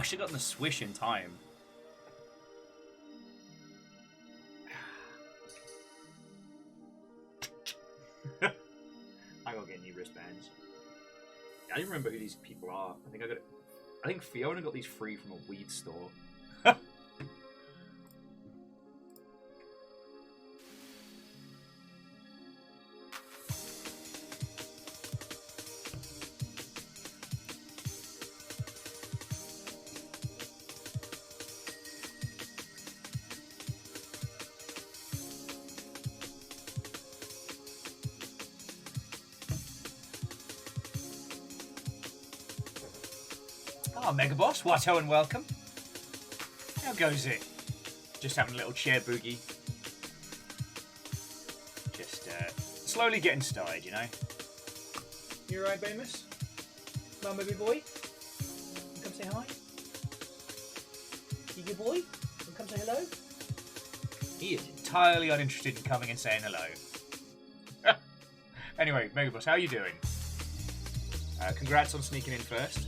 should have gotten the swish in time. I gotta get new wristbands. I don't remember who these people are. I think Fiona got these free from a weed store. Oh, Mega Boss, Watto and welcome. How goes it? Just having a little chair boogie. Just slowly getting started, you know. You alright, Amos? Come on, baby boy. Come say hi. You good boy? Come say hello. He is entirely uninterested in coming and saying hello. Anyway, Mega Boss, how are you doing? Congrats on sneaking in first.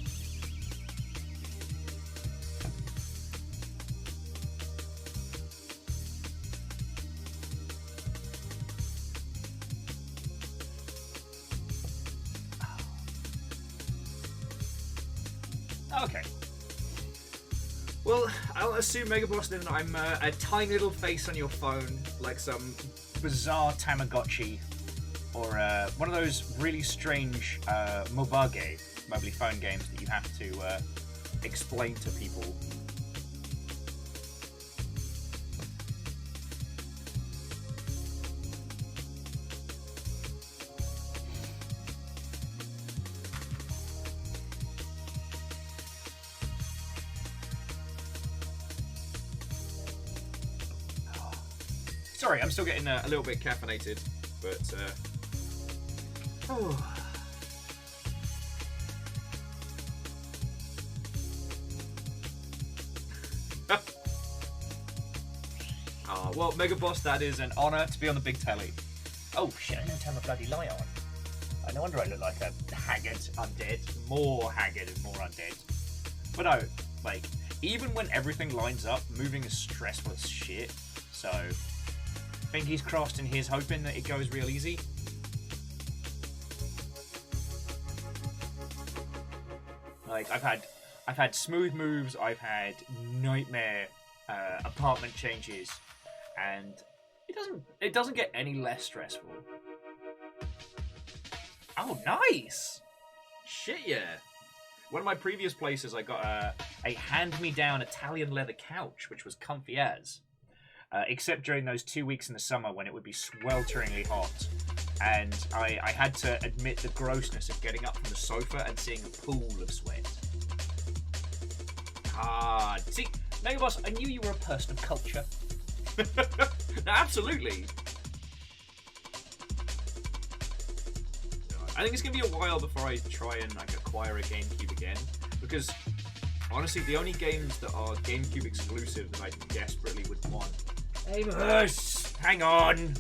Okay. Well, I'll assume Mega Boss then I'm a tiny little face on your phone, like some bizarre Tamagotchi, or one of those really strange mobile phone games that you have to explain to people. Sorry, I'm still getting a little bit caffeinated, but well, Mega Boss, that is an honour to be on the big telly. Oh shit, I didn't turn my bloody light on. No wonder I look like a haggard undead. More haggard and more undead. But no, like, even when everything lines up, moving is stressful as shit, so fingers crossed and here's hoping that it goes real easy. Like, I've had smooth moves, I've had nightmare apartment changes, and it doesn't get any less stressful. Oh, nice! Shit, yeah. One of my previous places, I got a hand-me-down Italian leather couch, which was comfy as. Except during those 2 weeks in the summer when it would be swelteringly hot. And I had to admit the grossness of getting up from the sofa and seeing a pool of sweat. See, Mega Boss, I knew you were a person of culture. No, absolutely. I think it's going to be a while before I try and acquire a GameCube again. Because, honestly, the only games that are GameCube exclusive that I desperately would want... Amos! Hang on!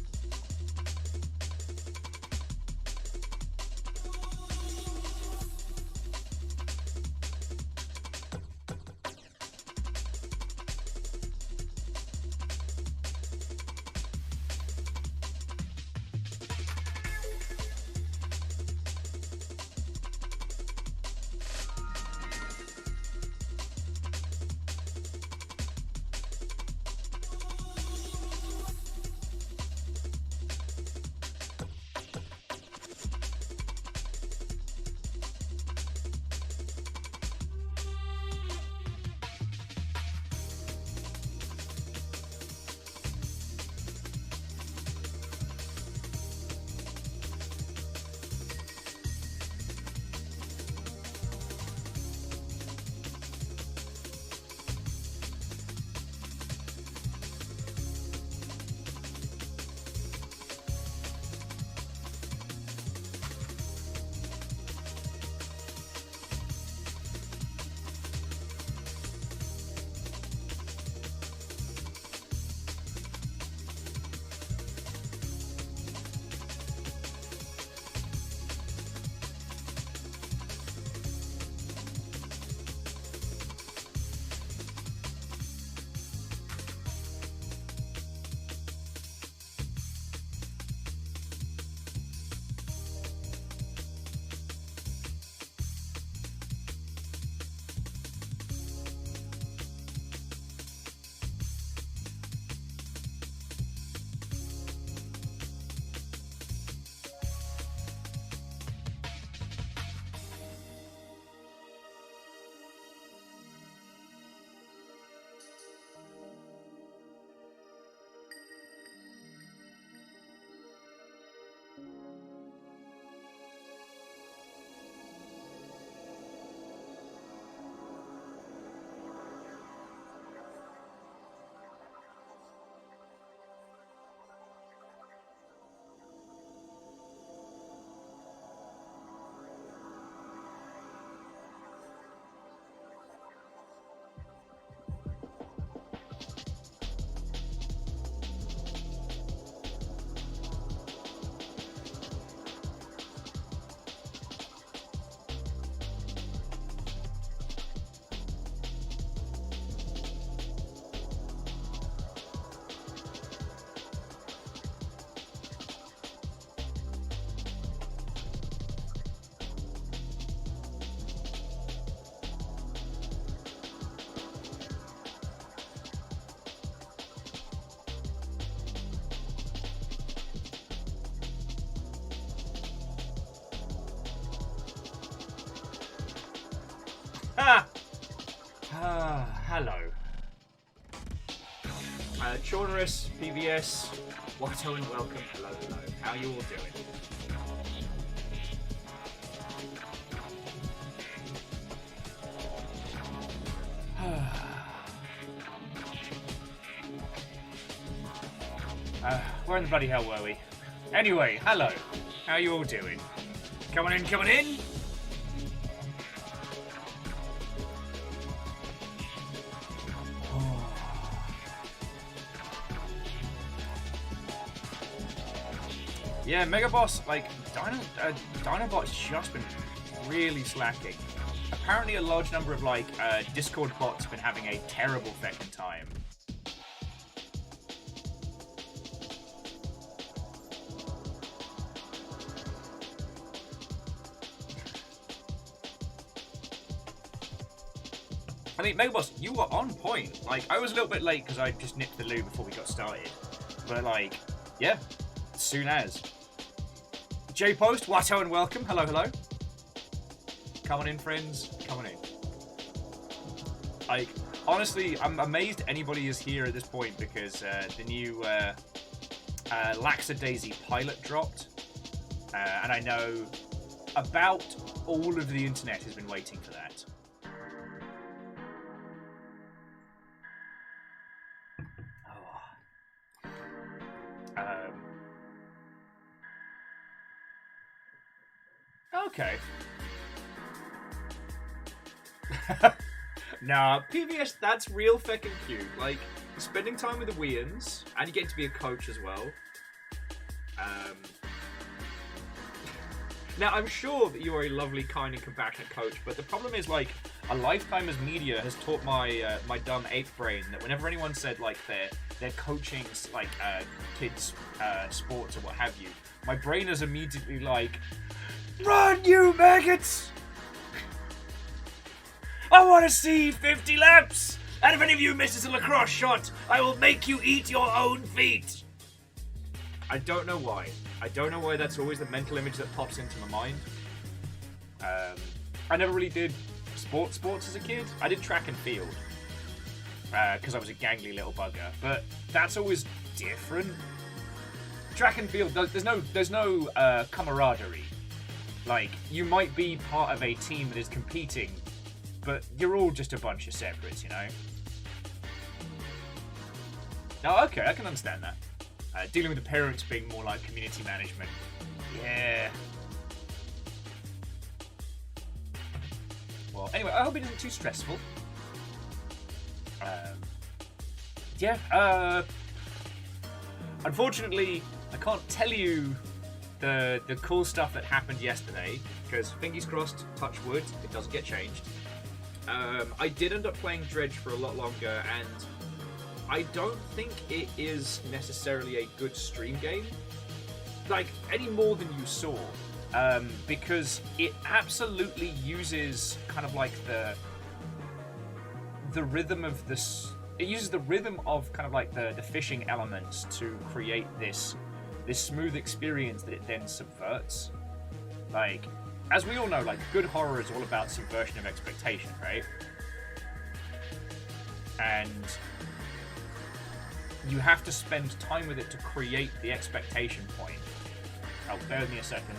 hello. Chaunerus, PVS, Watto and welcome. Hello, hello. How are you all doing? Where in the bloody hell were we? Anyway, hello. How are you all doing? Coming in, coming in. Yeah, Mega Boss, like, Dinobot's just been really slacking. Apparently a large number of, like, Discord bots have been having a terrible fucking time. I mean, Mega Boss, you were on point. Like, I was a little bit late because I just nipped the loo before we got started. But, like, yeah, soon as. J-Post, Watto and welcome. Hello, hello. Come on in, friends. Come on in. Like, honestly, I'm amazed anybody is here at this point because the new Laxadaisy pilot dropped. And I know about all of the internet has been waiting for that. Okay. Nah, PVS, that's real fucking cute. Like, spending time with the Weans, and you get to be a coach as well. Now, I'm sure that you are a lovely, kind, and compassionate coach, but the problem is, like, a lifetime as media has taught my my dumb ape brain that whenever anyone said, like, they're coaching, like, kids' sports or what have you, my brain is immediately like, run, you maggots! I want to see 50 laps! And if any of you misses a lacrosse shot, I will make you eat your own feet! I don't know why. I don't know why that's always the mental image that pops into my mind. I never really did sports as a kid. I did track and field. Because I was a gangly little bugger. But that's always different. Track and field, there's no camaraderie. Like, you might be part of a team that is competing, but you're all just a bunch of separates, you know? Oh, okay, I can understand that. Dealing with the parents being more like community management. Yeah. Well, anyway, I hope it isn't too stressful. Yeah, unfortunately, I can't tell you the cool stuff that happened yesterday, because fingers crossed, touch wood, it doesn't get changed. I did end up playing Dredge for a lot longer, and I don't think it is necessarily a good stream game, like, any more than you saw, because it absolutely uses kind of like the rhythm of this. It uses the rhythm of kind of like the fishing elements to create this smooth experience that it then subverts. Like, as we all know, like, good horror is all about subversion of expectation, right? And you have to spend time with it to create the expectation point. Oh, bear with me a second.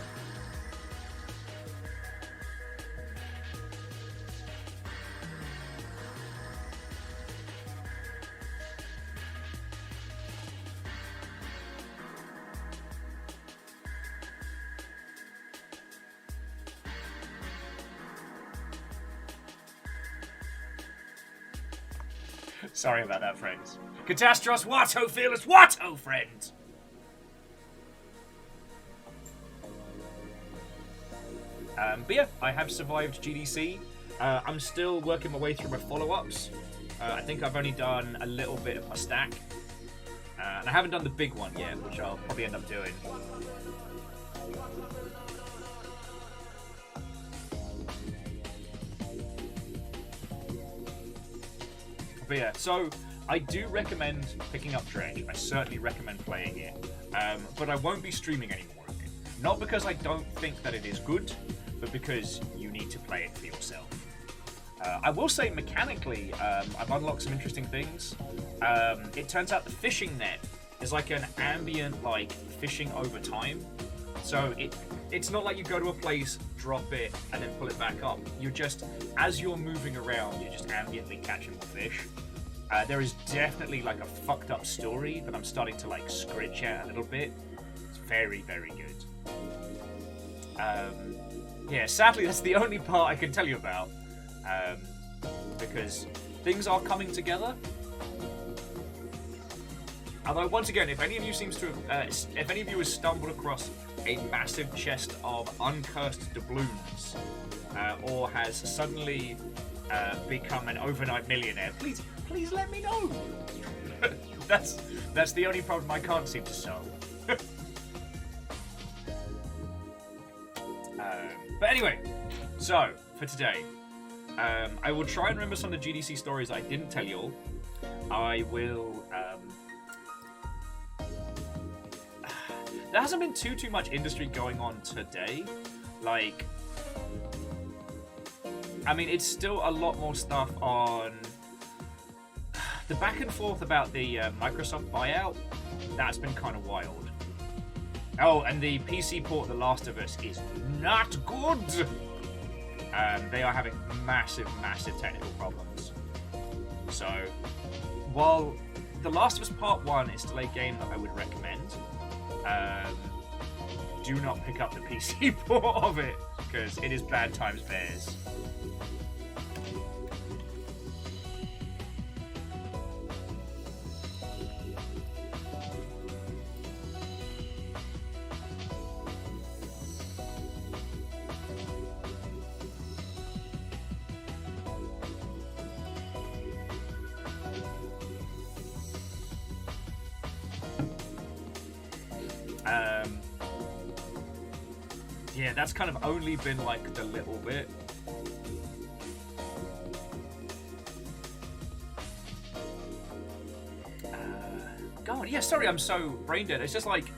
Sorry about that, friends. Catastros Watto, fearless Watto, friends! But yeah, I have survived GDC. I'm still working my way through my follow-ups. I think I've only done a little bit of my stack. And I haven't done the big one yet, which I'll probably end up doing. But yeah, so I do recommend picking up Dredge. I certainly recommend playing it. But I won't be streaming anymore of it. Not because I don't think that it is good, but because you need to play it for yourself. I will say mechanically, I've unlocked some interesting things. It turns out the fishing net is like an ambient like fishing over time. So it's not like you go to a place, drop it, and then pull it back up. You're just, as you're moving around, you're just ambiently catching more fish. There is definitely like a fucked up story that I'm starting to like scritch at a little bit. It's very, very good. Yeah, sadly that's the only part I can tell you about. Because things are coming together. Although once again, if any of you has stumbled across a massive chest of uncursed doubloons, or has suddenly become an overnight millionaire, please let me know. That's the only problem I can't seem to solve. But anyway, so for today, I will try and remember some of the GDC stories I didn't tell you all. I will. There hasn't been too much industry going on today. Like, I mean, it's still a lot more stuff on the back and forth about the Microsoft buyout. That's been kind of wild. Oh, and the PC port of The Last of Us is not good. They are having massive technical problems. So, while The Last of Us Part 1 is still a game that I would recommend, do not pick up the PC port of it, because it is bad times bears. Yeah, that's kind of only been like the little bit. God, yeah, sorry, I'm so brain dead. It's just like,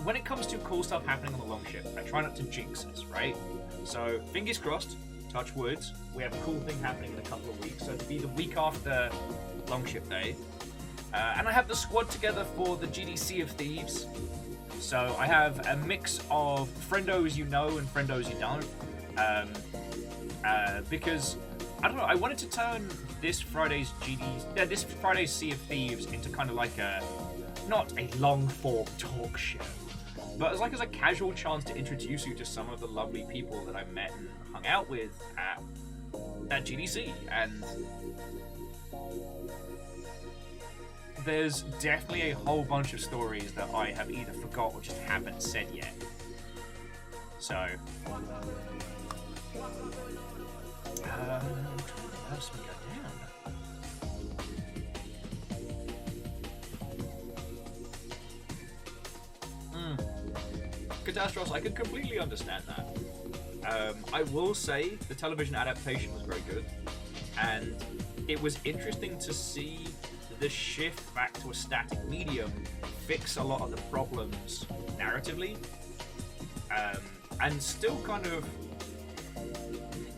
when it comes to cool stuff happening on the Longship, I try not to jinx us, right? So, fingers crossed, touch wood, we have a cool thing happening in a couple of weeks. So it'll be the week after Longship Day. And I have the squad together for the GDC of Thieves. So I have a mix of friendos you know and friendos you don't. Because, I don't know, I wanted to turn this Friday's Sea of Thieves into kind of like a, not a long-form talk show, but as a casual chance to introduce you to some of the lovely people that I met and hung out with at GDC. And there's definitely a whole bunch of stories that I have either forgot or just haven't said yet. So, what else we got down? Catastrophes, I can completely understand that. I will say the television adaptation was very good, and it was interesting to see the shift back to a static medium fix a lot of the problems narratively, and still kind of,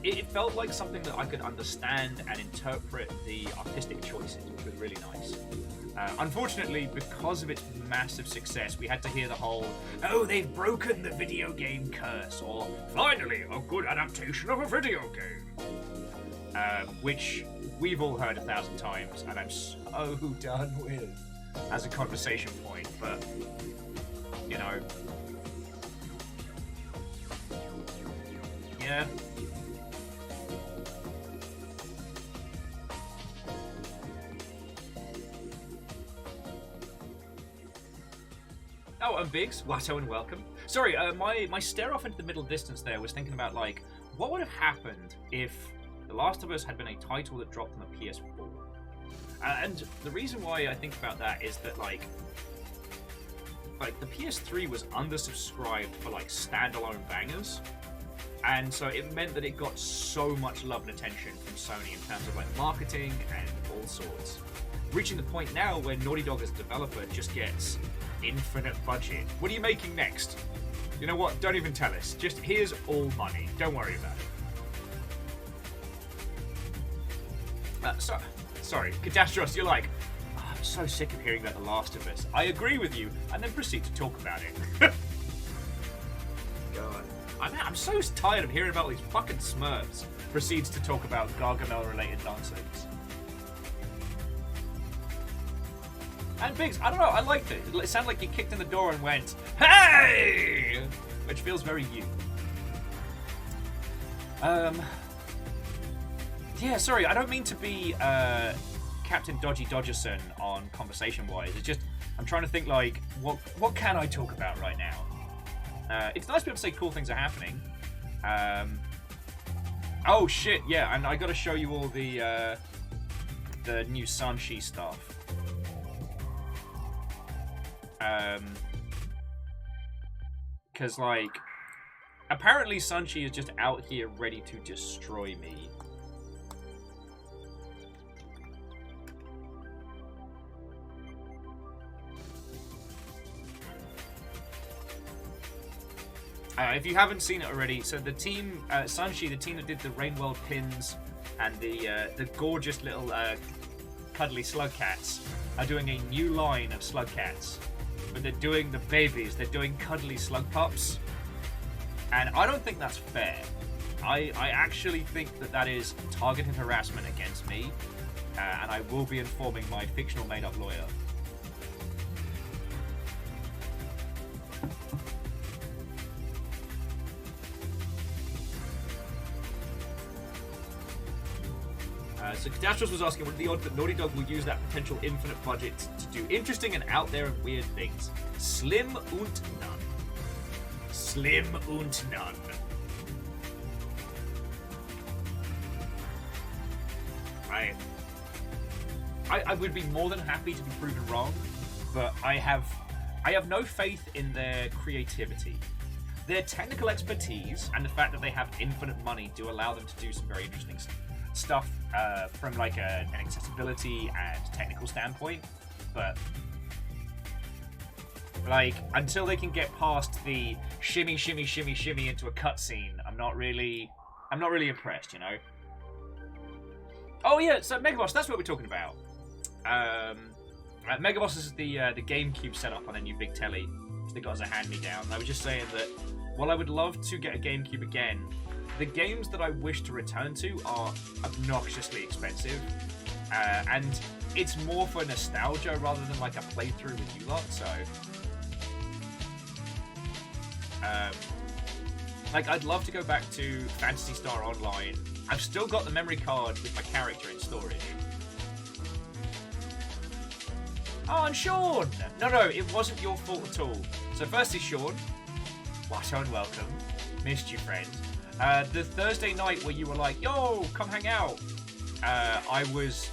it felt like something that I could understand and interpret the artistic choices, which was really nice. Unfortunately, because of its massive success, we had to hear the whole, oh, they've broken the video game curse, or finally a good adaptation of a video game, which we've all heard 1,000 times, and I'm so done with as a conversation point, but, you know, yeah. Oh, and Biggs, Watto and welcome. Sorry, my stare off into the middle distance there was thinking about, like, what would have happened if The Last of Us had been a title that dropped on the PS4? And the reason why I think about that is that, like the PS3 was undersubscribed for, like, standalone bangers. And so it meant that it got so much love and attention from Sony in terms of, like, marketing and all sorts. Reaching the point now where Naughty Dog as a developer just gets infinite budget. What are you making next? You know what? Don't even tell us. Just here's all money. Don't worry about it. Sorry, Catastros, you're like, oh, I'm so sick of hearing about The Last of Us. I agree with you, and then proceed to talk about it. God. I'm so tired of hearing about all these fucking Smurfs. Proceeds to talk about Gargamel-related nonsense. And Biggs, I don't know, I liked it. It sounded like you kicked in the door and went, hey! Which feels very you. Yeah, sorry, I don't mean to be Captain Dodgy Dodgerson on conversation-wise. It's just, I'm trying to think, like, what can I talk about right now? It's nice to be able to say cool things are happening. Oh, shit, yeah, and I gotta show you all the new Sanshi stuff. Because, like, apparently Sanshi is just out here ready to destroy me. If you haven't seen it already, so the team, Sanshi, the team that did the Rainworld pins and the gorgeous little cuddly slug cats, are doing a new line of slug cats. But they're doing the babies, they're doing cuddly slug pups. And I don't think that's fair. I actually think that is targeted harassment against me. And I will be informing my fictional made-up lawyer. So Catastros was asking, what are the odds that Naughty Dog will use that potential infinite budget to do interesting and out there and weird things? Slim und none. Slim und none. I would be more than happy to be proven wrong, but I have no faith in their creativity. Their technical expertise and the fact that they have infinite money do allow them to do some very interesting stuff from like an accessibility and technical standpoint, but like until they can get past the shimmy into a cutscene, I'm not really impressed, you know. Oh yeah, so Megaboss, that's what we're talking about. Megaboss is the GameCube setup on a new big telly, which they got as a hand-me-down. I was just saying that while I would love to get a GameCube again, the games that I wish to return to are obnoxiously expensive, and it's more for nostalgia rather than like a playthrough with you lot, so... like, I'd love to go back to Phantasy Star Online. I've still got the memory card with my character in storage. Oh, and Sean! No, it wasn't your fault at all. So firstly, Sean, what unwelcome. Missed you, friend. The Thursday night where you were like, yo, come hang out. I was,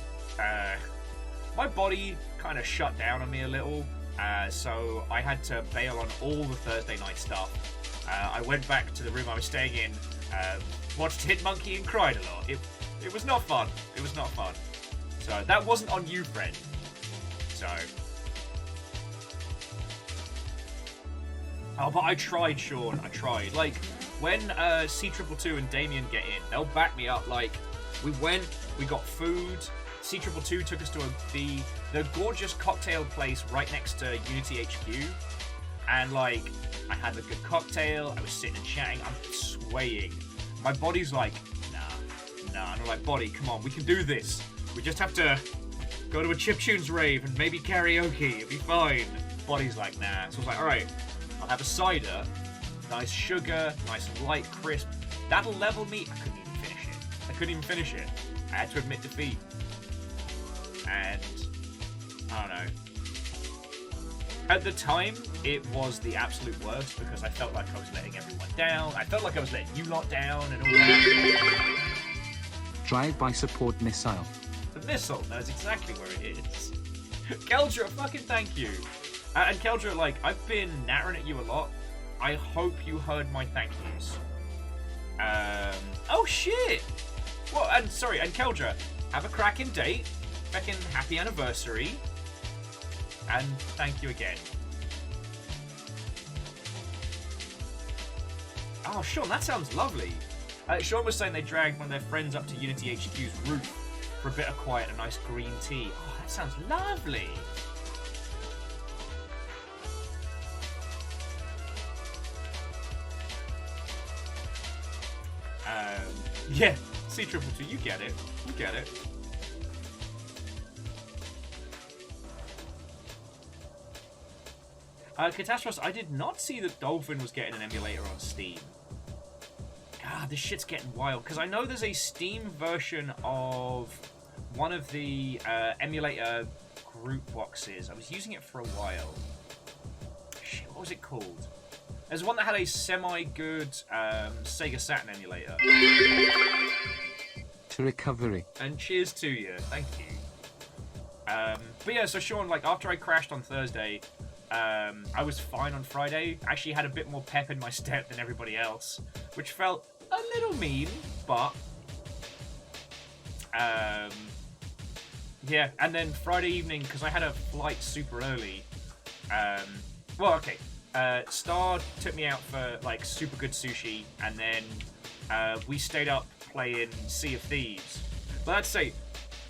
my body kind of shut down on me a little. So I had to bail on all the Thursday night stuff. I went back to the room I was staying in, watched Hit Monkey and cried a lot. It was not fun. It was not fun. So that wasn't on you, friend. So. Oh, but I tried, Sean. I tried. Like, when C222 and Damien get in, they'll back me up. Like, we went, we got food. C222 took us to the gorgeous cocktail place right next to Unity HQ. And, like, I had a good cocktail. I was sitting and chatting. I'm swaying. My body's like, nah. And I'm like, body, come on. We can do this. We just have to go to a chiptunes rave and maybe karaoke. It'll be fine. Body's like, nah. So I was like, all right. I'll have a cider, nice sugar, nice and light, crisp. That'll level me. I couldn't even finish it. I had to admit defeat. And I don't know. At the time, it was the absolute worst because I felt like I was letting everyone down. I felt like I was letting you lot down and all that. Drive-by support missile. The missile knows exactly where it is. Keldra, fucking thank you. And Keldra, like, I've been nattering at you a lot. I hope you heard my thank yous. Oh shit! Well, and sorry, and Keldra, have a cracking date. Fucking happy anniversary. And thank you again. Oh, Sean, that sounds lovely. Sean was saying they dragged one of their friends up to Unity HQ's roof for a bit of quiet, a nice green tea. Oh, that sounds lovely. Yeah, C222, you get it. You get it. Catastrophe, I did not see that Dolphin was getting an emulator on Steam. God, this shit's getting wild. Because I know there's a Steam version of one of the emulator group boxes. I was using it for a while. Shit, what was it called? There's one that had a semi-good Sega Saturn emulator. To recovery. And cheers to you. Thank you. But yeah, so Sean, like, after I crashed on Thursday, I was fine on Friday. Actually had a bit more pep in my step than everybody else, which felt a little mean, but... yeah, and then Friday evening, because I had a flight super early, well, okay, Star took me out for, like, super good sushi, and then we stayed up playing Sea of Thieves. But I'd say,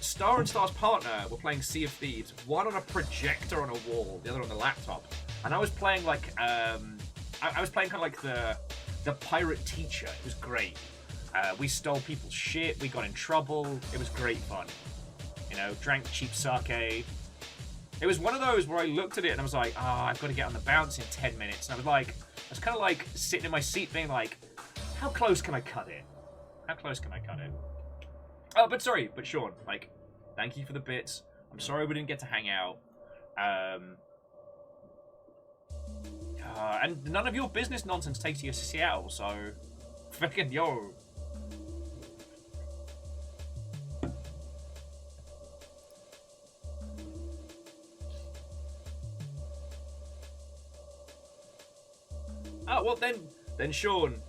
Star and Star's partner were playing Sea of Thieves, one on a projector on a wall, the other on the laptop, and I was playing, like, I was playing kind of like the pirate teacher. It was great. We stole people's shit, we got in trouble, it was great fun. You know, drank cheap sake. It was one of those where I looked at it and I was like, I've got to get on the bounce in 10 minutes. And I was kind of like sitting in my seat being like, how close can I cut it? How close can I cut it? Oh, but Sean, like, thank you for the bits. I'm sorry we didn't get to hang out. And none of your business nonsense takes you to Seattle, so fucking yo. Oh, well then Sean,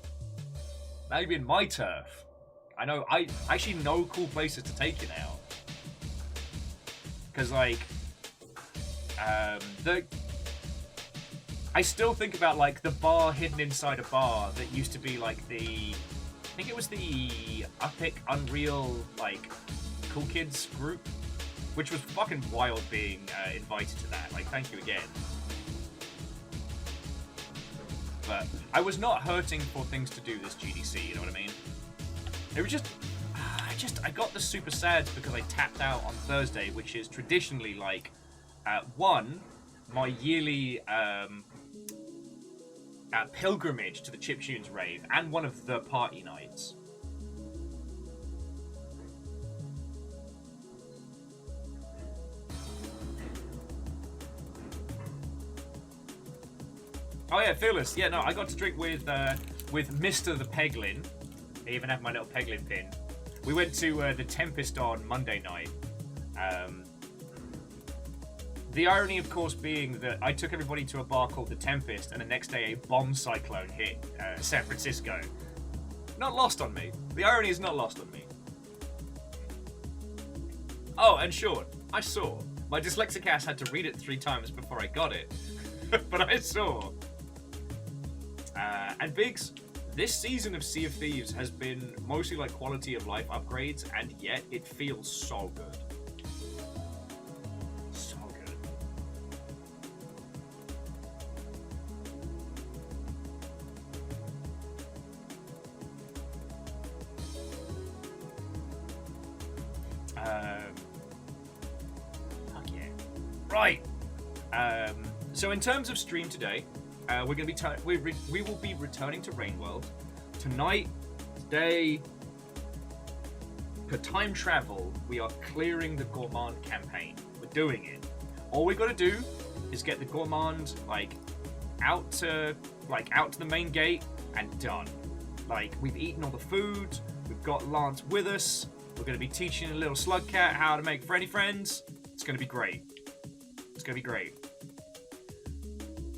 now you're in my turf. I know, I actually know cool places to take you now. Because, like, I still think about, like, the bar hidden inside a bar that used to be, like, I think it was the Epic Unreal, like, Cool Kids group, which was fucking wild being invited to that. Like, thank you again. But I was not hurting for things to do this GDC, you know what I mean? It was just, I got the super sad because I tapped out on Thursday, which is traditionally like, one, my yearly pilgrimage to the Chiptunes rave, and one of the party nights. Oh yeah, Fearless. Yeah, no, I got to drink with Mr. the Peglin. I even have my little Peglin pin. We went to the Tempest on Monday night. The irony, of course, being that I took everybody to a bar called the Tempest, and the next day a bomb cyclone hit San Francisco. Not lost on me. The irony is not lost on me. Oh, and Sean, I saw. My dyslexic ass had to read it 3 times before I got it. But I saw. And Biggs, this season of Sea of Thieves has been mostly like quality of life upgrades, and yet it feels so good. So good. Fuck yeah. Right. So in terms of stream today, we're going to be we will be returning to Rainworld tonight. Today, for time travel, we are clearing the Gourmand campaign. We're doing it. All we got to do is get the Gourmand out to the main gate and done. Like, we've eaten all the food. We've got Lance with us. We're going to be teaching a little slug cat how to make friendly friends. It's going to be great. It's going to be great.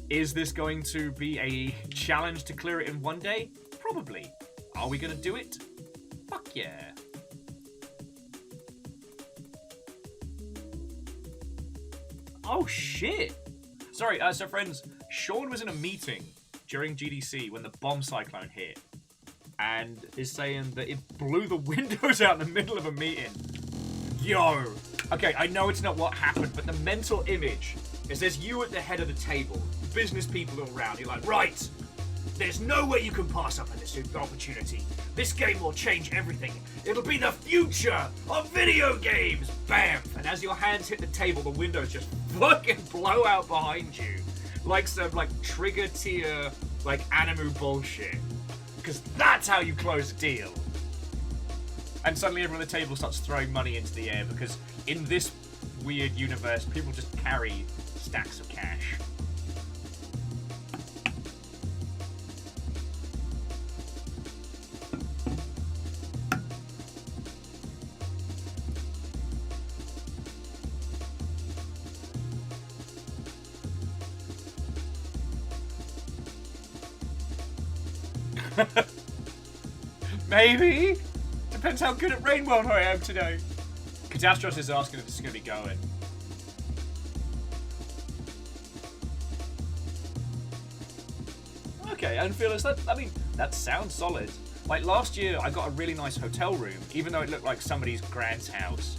Is this going to be a challenge to clear it in one day? Probably. Are we going to do it? Fuck yeah. Oh shit. Sorry, so friends, Sean was in a meeting during GDC when the bomb cyclone hit, and is saying that it blew the windows out in the middle of a meeting. Yo! Okay, I know it's not what happened, but the mental image is there's you at the head of the table, business people all around. You're like, right, there's no way you can pass up on this opportunity. This game will change everything. It'll be the future of video games. Bam! And as your hands hit the table, the windows just fucking blow out behind you. Like some, like, trigger tier, like, anime bullshit. Because that's how you close a deal. And suddenly everyone at the table starts throwing money into the air because in this weird universe, people just carry stacks of cash. Maybe? Depends how good at Rainbow I am today. Catastros is asking if this is going to be going. Okay, and Fearless, that sounds solid. Like last year, I got a really nice hotel room, even though it looked like somebody's grand's house.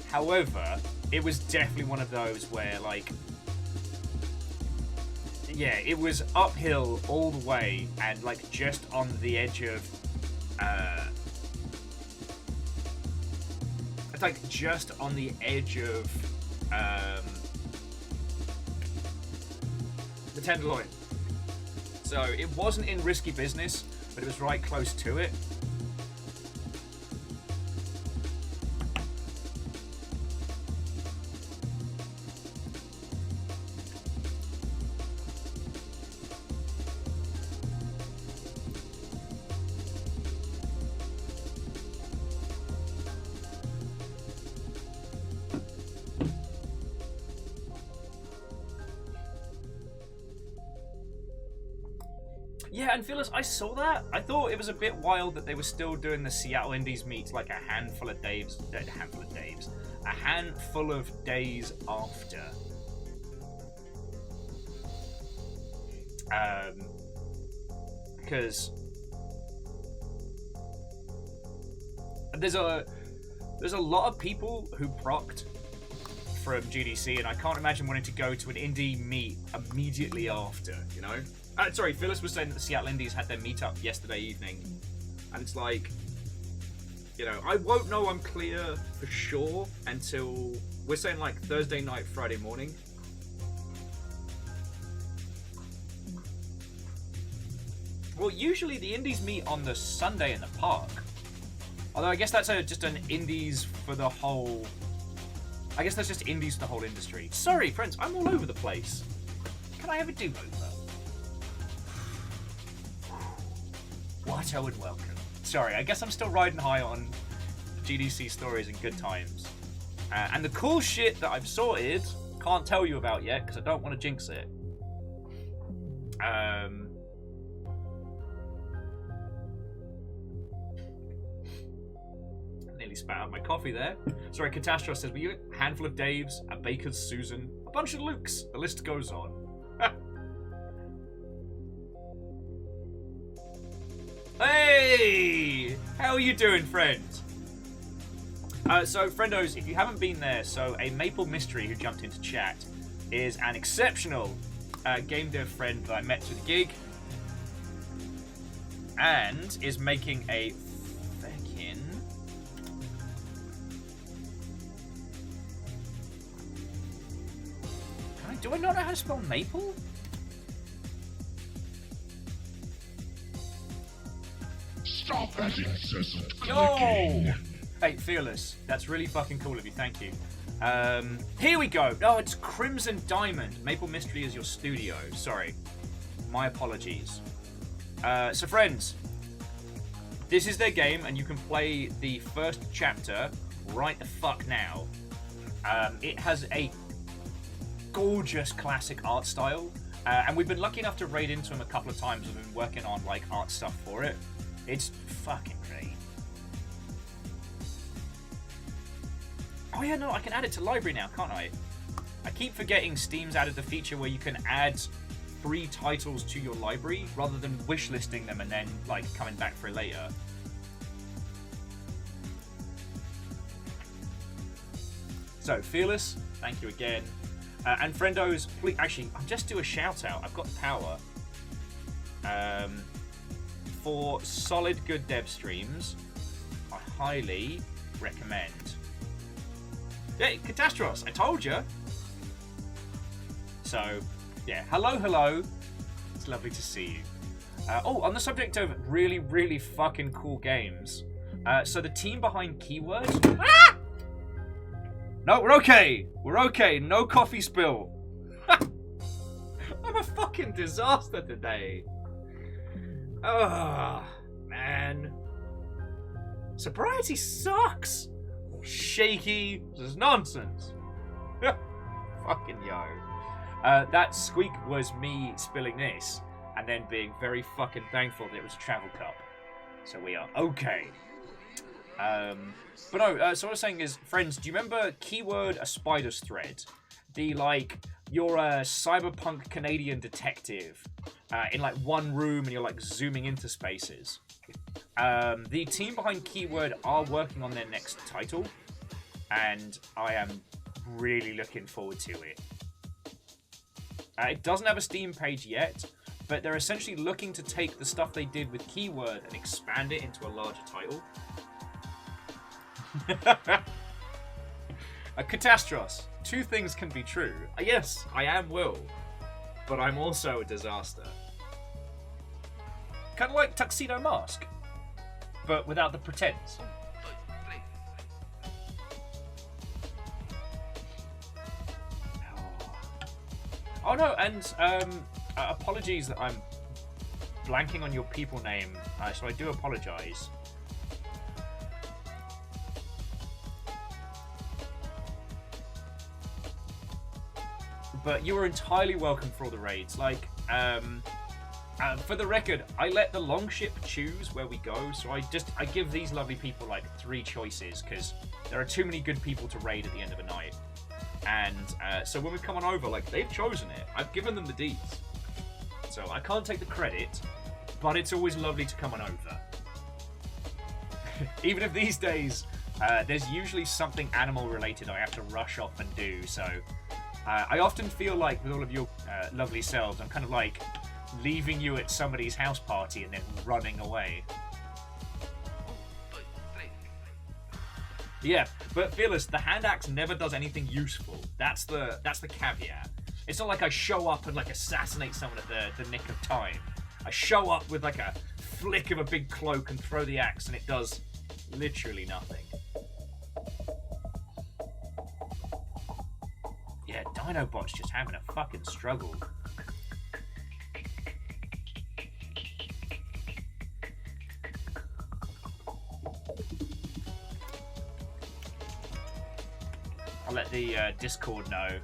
However, it was definitely one of those where, like, yeah, it was uphill all the way and, like, just on the edge of, it's like just on the edge of, the Tenderloin. So it wasn't in risky business, but it was right close to it. Yeah, and Phyllis, I saw that. I thought it was a bit wild that they were still doing the Seattle Indies meet like a handful of days after. Because there's a lot of people who procced from GDC, and I can't imagine wanting to go to an indie meet immediately after, you know? Sorry, Phyllis was saying that the Seattle Indies had their meetup yesterday evening, and it's like, you know, I won't know I'm clear for sure until, we're saying like Thursday night, Friday morning. Well, usually the indies meet on the Sunday in the park. Although I guess that's just an indies for the whole... I guess that's just indies for the whole industry. Sorry, friends, I'm all over the place. Can I have a do-over? What and welcome. Sorry, I guess I'm still riding high on GDC stories and good times. And the cool shit that I've sorted, can't tell you about yet because I don't want to jinx it. Nearly spat out my coffee there. Sorry, Catastrophe says, were you a handful of Daves, a Baker's Susan, a bunch of Lukes? The list goes on. Hey! How are you doing, friend? So, friendos, if you haven't been there, so a Maple Mystery who jumped into chat is an exceptional game dev friend that I met through the gig and is making a fucking... Do I not know how to spell maple? Stop that incessant clicking. Yo! Hey, Fearless, that's really fucking cool of you, thank you. Here we go. Oh, it's Crimson Diamond. Maple Mystery is your studio. Sorry. My apologies. So, friends, this is their game, and you can play the first chapter right the fuck now. It has a gorgeous classic art style, and we've been lucky enough to raid into them a couple of times. We've been working on, like, art stuff for it. It's fucking great. Oh yeah, no, I can add it to library now, can't I? I keep forgetting Steam's added the feature where you can add free titles to your library rather than wishlisting them and then, like, coming back for it later. So, Fearless, thank you again. And friendos, please, actually, I'll just do a shout out. I've got the power. For solid good dev streams, I highly recommend. Hey, Catastros, I told you. So, yeah, hello. It's lovely to see you. On the subject of really, really fucking cool games. So the team behind Keyword... Ah! No, we're okay. We're okay. No coffee spill. I'm a fucking disaster today. Oh, man. Sobriety sucks. Shaky. This is nonsense. Fucking yo. That squeak was me spilling this and then being very fucking thankful that it was a travel cup. So we are okay. So what I was saying is, friends, do you remember Keyword A Spider's Thread? The, like, you're a cyberpunk Canadian detective in, like, one room and you're, like, zooming into spaces. The team behind Keyword are working on their next title, and I am really looking forward to it. It doesn't have a Steam page yet, but they're essentially looking to take the stuff they did with Keyword and expand it into a larger title. A Catastros. Two things can be true. Yes, I am Will, but I'm also a disaster. Kind of like Tuxedo Mask, but without the pretense. Oh no, and apologies that I'm blanking on your people name, so I do apologise. But you are entirely welcome for all the raids. Like, for the record, I let the Longship choose where we go, so I give these lovely people like 3 choices, because there are too many good people to raid at the end of a night. And so when we come on over, like, they've chosen it. I've given them the deeds. So I can't take the credit, but it's always lovely to come on over. Even if these days, there's usually something animal related I have to rush off and do, so... I often feel like, with all of your lovely selves, I'm kind of like leaving you at somebody's house party and then running away. Yeah, but Fearless, the hand axe never does anything useful. That's the caveat. It's not like I show up and like assassinate someone at the nick of time. I show up with like a flick of a big cloak and throw the axe, and it does literally nothing. Yeah, Dinobot's just having a fucking struggle. I'll let the Discord know.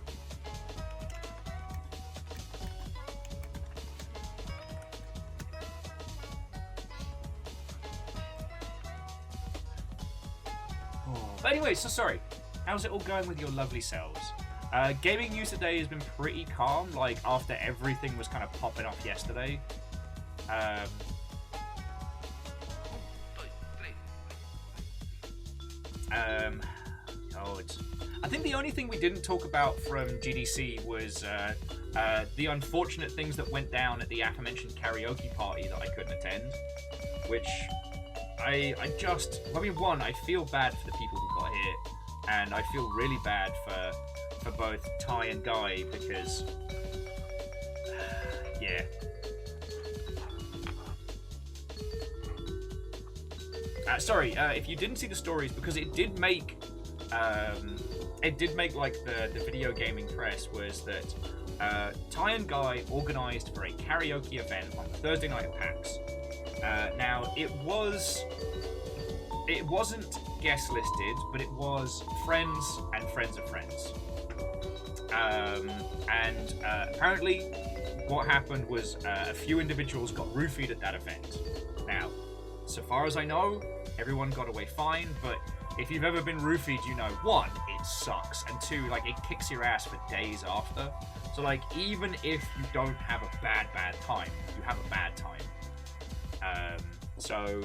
But anyway, so sorry. How's it all going with your lovely selves? Gaming news today has been pretty calm, like after everything was kind of popping off yesterday. I think the only thing we didn't talk about from GDC was the unfortunate things that went down at the aforementioned karaoke party that I couldn't attend, which I mean, I feel bad for the people who got hit, and I feel really bad for both Ty and Guy, because yeah. Sorry, if you didn't see the stories, because it did make like the video gaming press, was that Ty and Guy organised for a karaoke event on Thursday night at PAX. Now it wasn't guest listed, but it was friends and friends of friends. And apparently what happened was a few individuals got roofied at that event. Now, so far as I know, everyone got away fine, but if you've ever been roofied, you know, 1, it sucks, and 2, like, it kicks your ass for days after. So, like, even if you don't have a bad time, you have a bad time. So,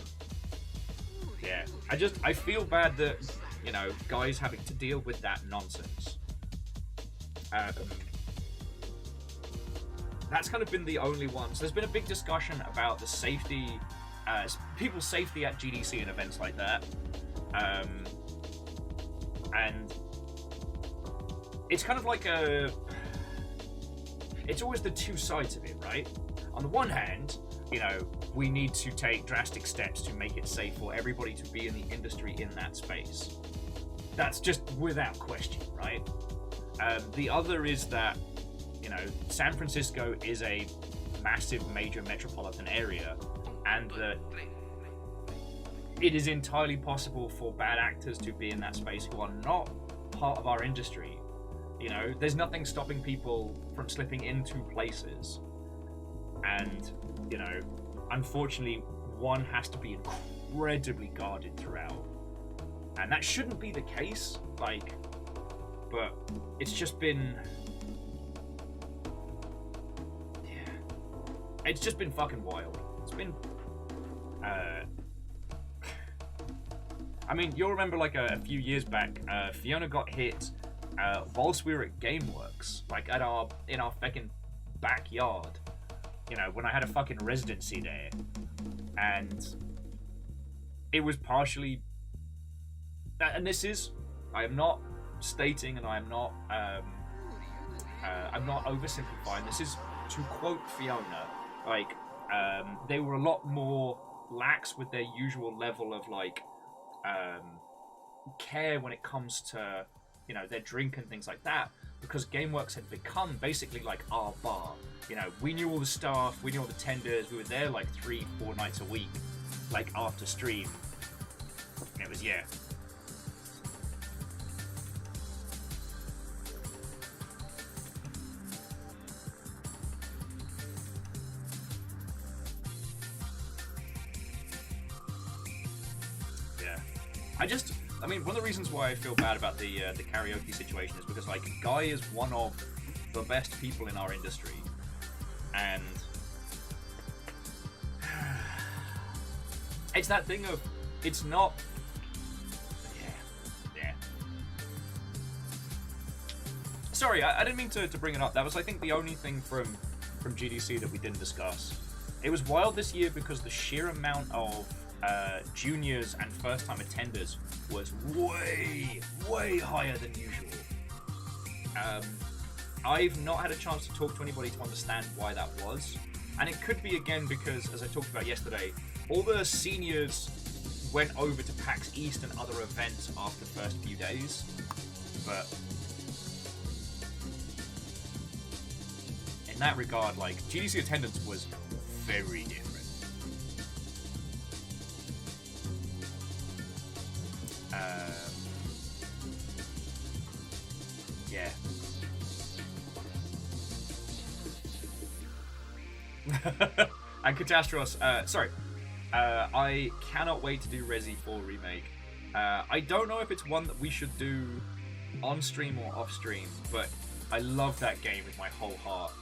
yeah. I feel bad that you know, guys having to deal with that nonsense. That's kind of been the only one. So there's been a big discussion about the safety, people's safety at GDC and events like that. And it's kind of like it's always the two sides of it, right? On the one hand, you know, we need to take drastic steps to make it safe for everybody to be in the industry in that space. That's just without question, right? The other is that, you know, San Francisco is a massive major metropolitan area, and that it is entirely possible for bad actors to be in that space who are not part of our industry. You know, there's nothing stopping people from slipping into places. And, you know, unfortunately, one has to be incredibly guarded throughout. And that shouldn't be the case, like, but it's just been... yeah. It's just been fucking wild. It's been... I mean, you'll remember, like, a few years back, Fiona got hit whilst we were at GameWorks, like, in our fucking backyard. You know, when I had a fucking residency there. And it was partially... and this is... I am not stating, and I am not... I'm not oversimplifying. This is, to quote Fiona, like, they were a lot more lax with their usual level of, like, care when it comes to, you know, their drink and things like that, because GameWorks had become basically like our bar. You know, we knew all the staff, we knew all the tenders, we were there like 3-4 nights a week, like after stream. It was, yeah. I mean, one of the reasons why I feel bad about the karaoke situation is because, like, Guy is one of the best people in our industry, and it's that thing of, it's not, yeah. Sorry, I didn't mean to bring it up. That was, I think, the only thing from GDC that we didn't discuss. It was wild this year because the sheer amount of juniors and first-time attenders was way higher than usual. I've not had a chance to talk to anybody to understand why that was, and it could be again because, as I talked about yesterday, all the seniors went over to PAX East and other events after the first few days, but in that regard, like, GDC attendance was very different. Yeah. And Catastros, sorry. I cannot wait to do Resi 4 Remake. I don't know if it's one that we should do on stream or off stream, but I love that game with my whole heart.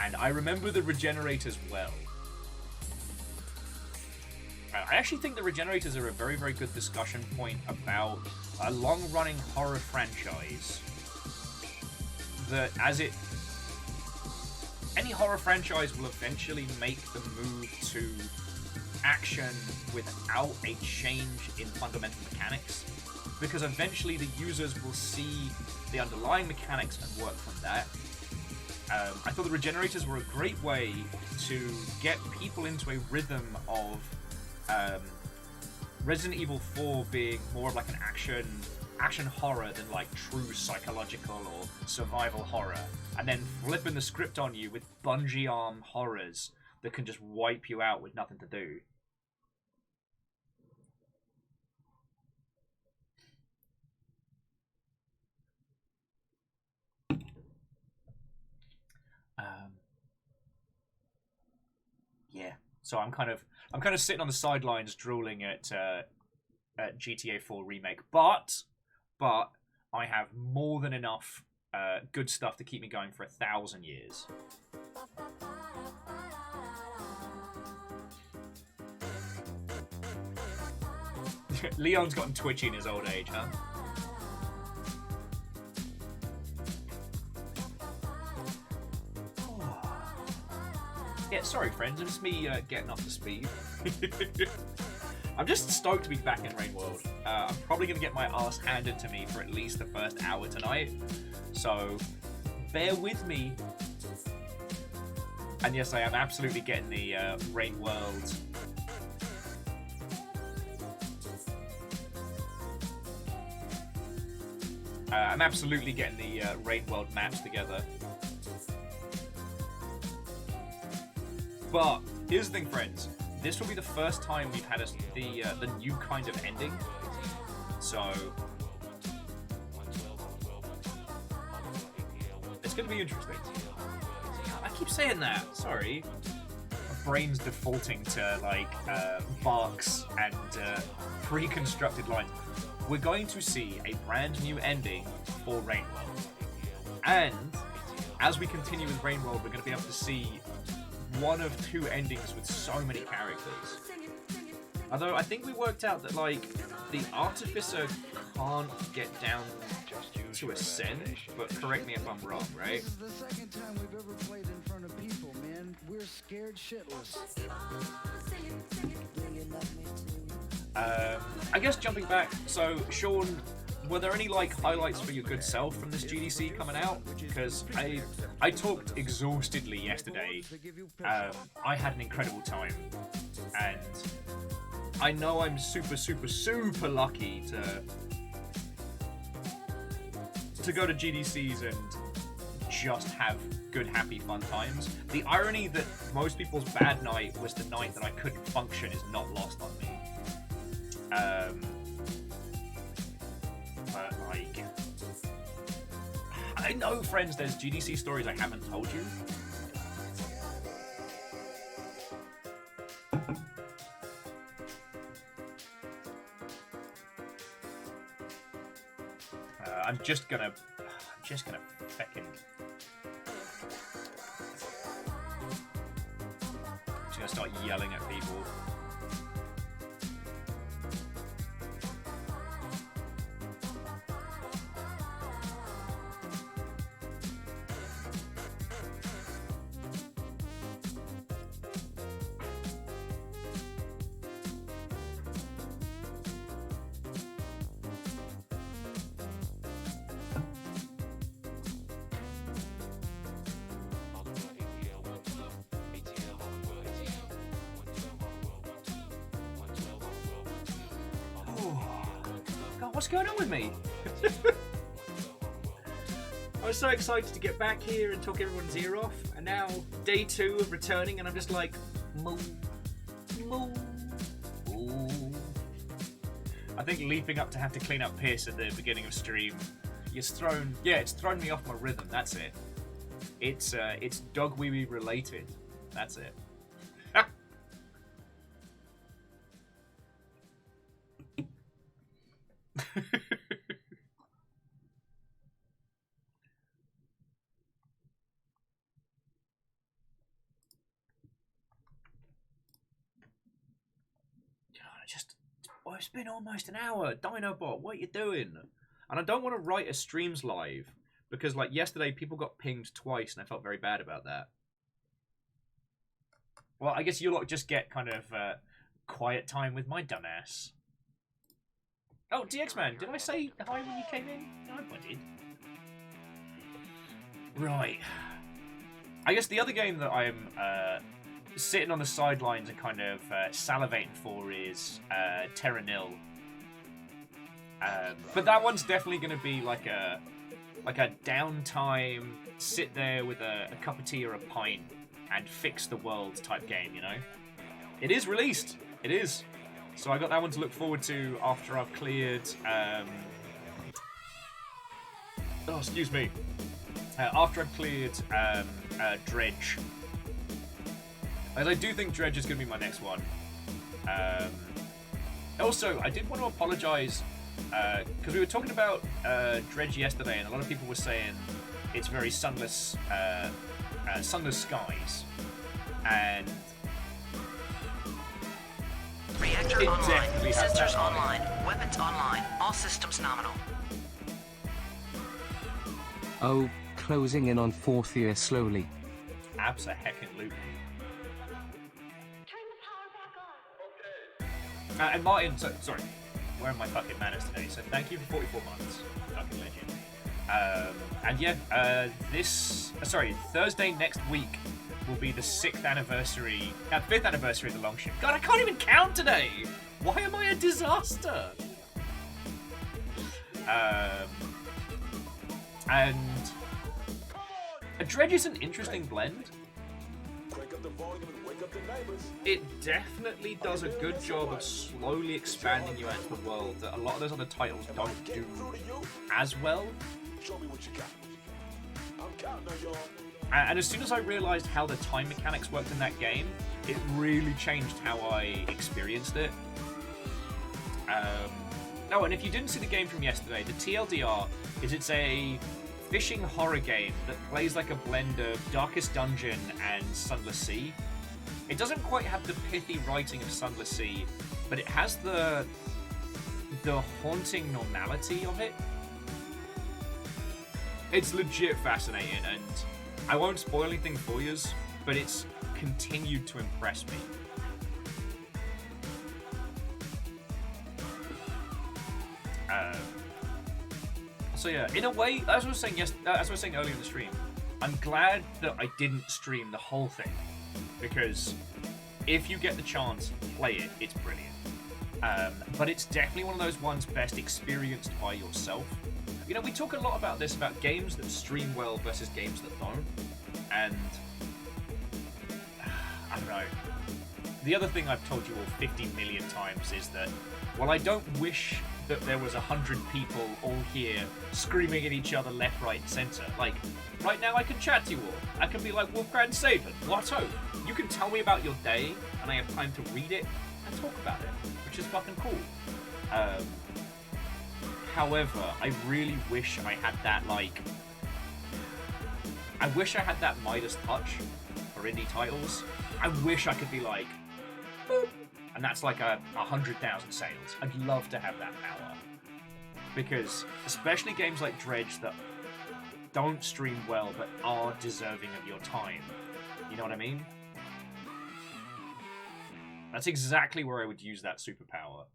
And I remember the Regenerators well. I actually think the Regenerators are a very, very good discussion point about a long-running horror franchise that, any horror franchise will eventually make the move to action without a change in fundamental mechanics, because eventually the users will see the underlying mechanics and work from that. I thought the Regenerators were a great way to get people into a rhythm of Resident Evil 4 being more of like an action horror than like true psychological or survival horror, and then flipping the script on you with bungee arm horrors that can just wipe you out with nothing to do. Yeah, so I'm kind of sitting on the sidelines drooling at GTA 4 Remake, but I have more than enough good stuff to keep me going for 1,000 years. Leon's gotten twitchy in his old age, huh? Yeah, sorry friends, it's just me getting up to speed. I'm just stoked to be back in Rain World. I'm probably going to get my ass handed to me for at least the first hour tonight, so bear with me. And yes, I am absolutely getting the Rain World. I'm absolutely getting the Rain World maps together. But here's the thing, friends. This will be the first time we've had the new kind of ending. So it's going to be interesting. I keep saying that. Sorry. My brain's defaulting to like barks and pre-constructed lines. We're going to see a brand new ending for Rain World. And as we continue with Rain World, we're going to be able to see one of two endings with so many characters. Although I think we worked out that like the Artificer can't get down to Ascend, but correct me if I'm wrong, right? This is the second time we've ever played in front of people, man. We're scared shitless. I guess jumping back, so Sean, were there any like highlights for your good self from this GDC coming out? Because I talked exhaustedly yesterday. I had an incredible time, and I know I'm super lucky to go to GDCs and just have good, happy, fun times. The irony that most people's bad night was the night that I couldn't function is not lost on me. But like, I know, friends, there's GDC stories I haven't told you. I'm just gonna feckin'. Just gonna start yelling at people. What's going on with me? I was so excited to get back here and talk everyone's ear off, and now day 2 of returning, and I'm just like, moo, moo, moo. I think leaping up to have to clean up piss at the beginning of stream, it's thrown me off my rhythm. That's it. It's dog wee wee related. That's it. It's been almost an hour. Dinobot, what are you doing? And I don't want to write a streams live because, like, yesterday people got pinged twice and I felt very bad about that. Well, I guess you lot just get kind of quiet time with my dumbass. Oh, DX Man, did I say hi when you came in? No, I did. Right. I guess the other game that I'm sitting on the sidelines and kind of salivating for is Terra Nil. But that one's definitely going to be like a downtime, sit there with a cup of tea or a pint and fix the world type game, you know? It is released. It is. So I got that one to look forward to after I've cleared... oh, excuse me. After I've cleared Dredge. As I do think Dredge is going to be my next one. Also, I did want to apologise because we were talking about Dredge yesterday, and a lot of people were saying it's very sunless, sunless skies, and reactor it online, definitely has sensors that online, weapons online, all systems nominal. Oh, closing in on 4th year slowly. Abso-heckin' loot. And Martin, sorry, wearing my fucking manners today. So thank you for 44 months, fucking legend. And yeah, Thursday next week will be the 5th anniversary of the long ship. God, I can't even count today. Why am I a disaster? And a dredge is an interesting blend. It definitely does a good job of slowly expanding you out to the world that a lot of those other titles don't do as well. And as soon as I realised how the time mechanics worked in that game, it really changed how I experienced it. Oh, and if you didn't see the game from yesterday, the TLDR is it's a fishing horror game that plays like a blend of Darkest Dungeon and Sunless Sea. It doesn't quite have the pithy writing of Sunless Sea, but it has the haunting normality of it. It's legit fascinating, and I won't spoil anything for you, but it's continued to impress me. So yeah, in a way, as I was saying earlier in the stream, I'm glad that I didn't stream the whole thing, because if you get the chance, play it. It's brilliant. But it's definitely one of those ones best experienced by yourself. You know, we talk a lot about this, about games that stream well versus games that don't, and I don't know. The other thing I've told you all 50 million times is that while I don't wish that there was 100 people all here screaming at each other left, right, and centre, like, right now I can chat to you all. I can be like, Wolfgrad Saban, what ho? You can tell me about your day, and I have time to read it and talk about it, which is fucking cool. However, I really wish I had that, like... I wish I had that Midas touch for indie titles. I wish I could be like... boop, and that's like 100,000 sales. I'd love to have that power. Because, especially games like Dredge that don't stream well but are deserving of your time. You know what I mean? That's exactly where I would use that superpower.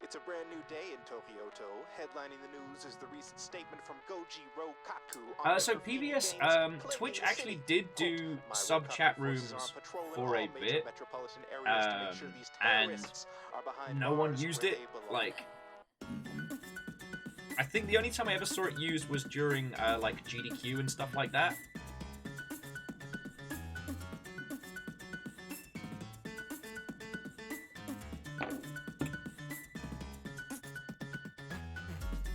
It's a brand new day in Tokyoto. Headlining the news is the recent statement from Goji Rokaku. So PBS, Twitch actually did do sub-chat rooms for a bit, and no one used it. Like, I think the only time I ever saw it used was during like GDQ and stuff like that.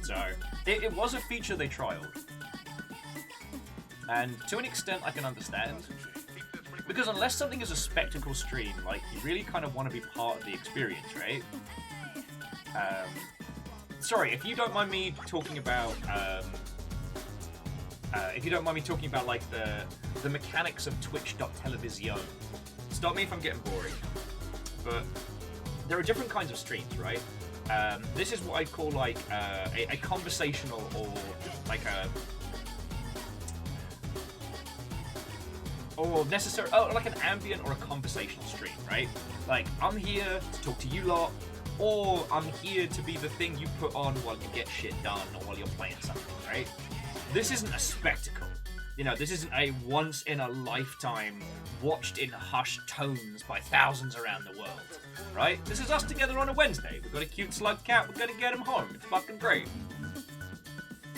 So, it was a feature they trialed. And to an extent I can understand. Because unless something is a spectacle stream, like, you really kind of want to be part of the experience, right? Sorry, if you don't mind me talking about, like, the mechanics of Twitch.television, stop me if I'm getting boring. But there are different kinds of streams, right? This is what I call like a conversational, or like like an ambient or a conversational stream, right? Like, I'm here to talk to you lot, or I'm here to be the thing you put on while you get shit done or while you're playing something, right? This isn't a spectacle. You know, this isn't a once-in-a-lifetime, watched in hushed tones by thousands around the world, right? This is us together on a Wednesday. We've got a cute slug cat, we're gonna get him home. It's fucking great.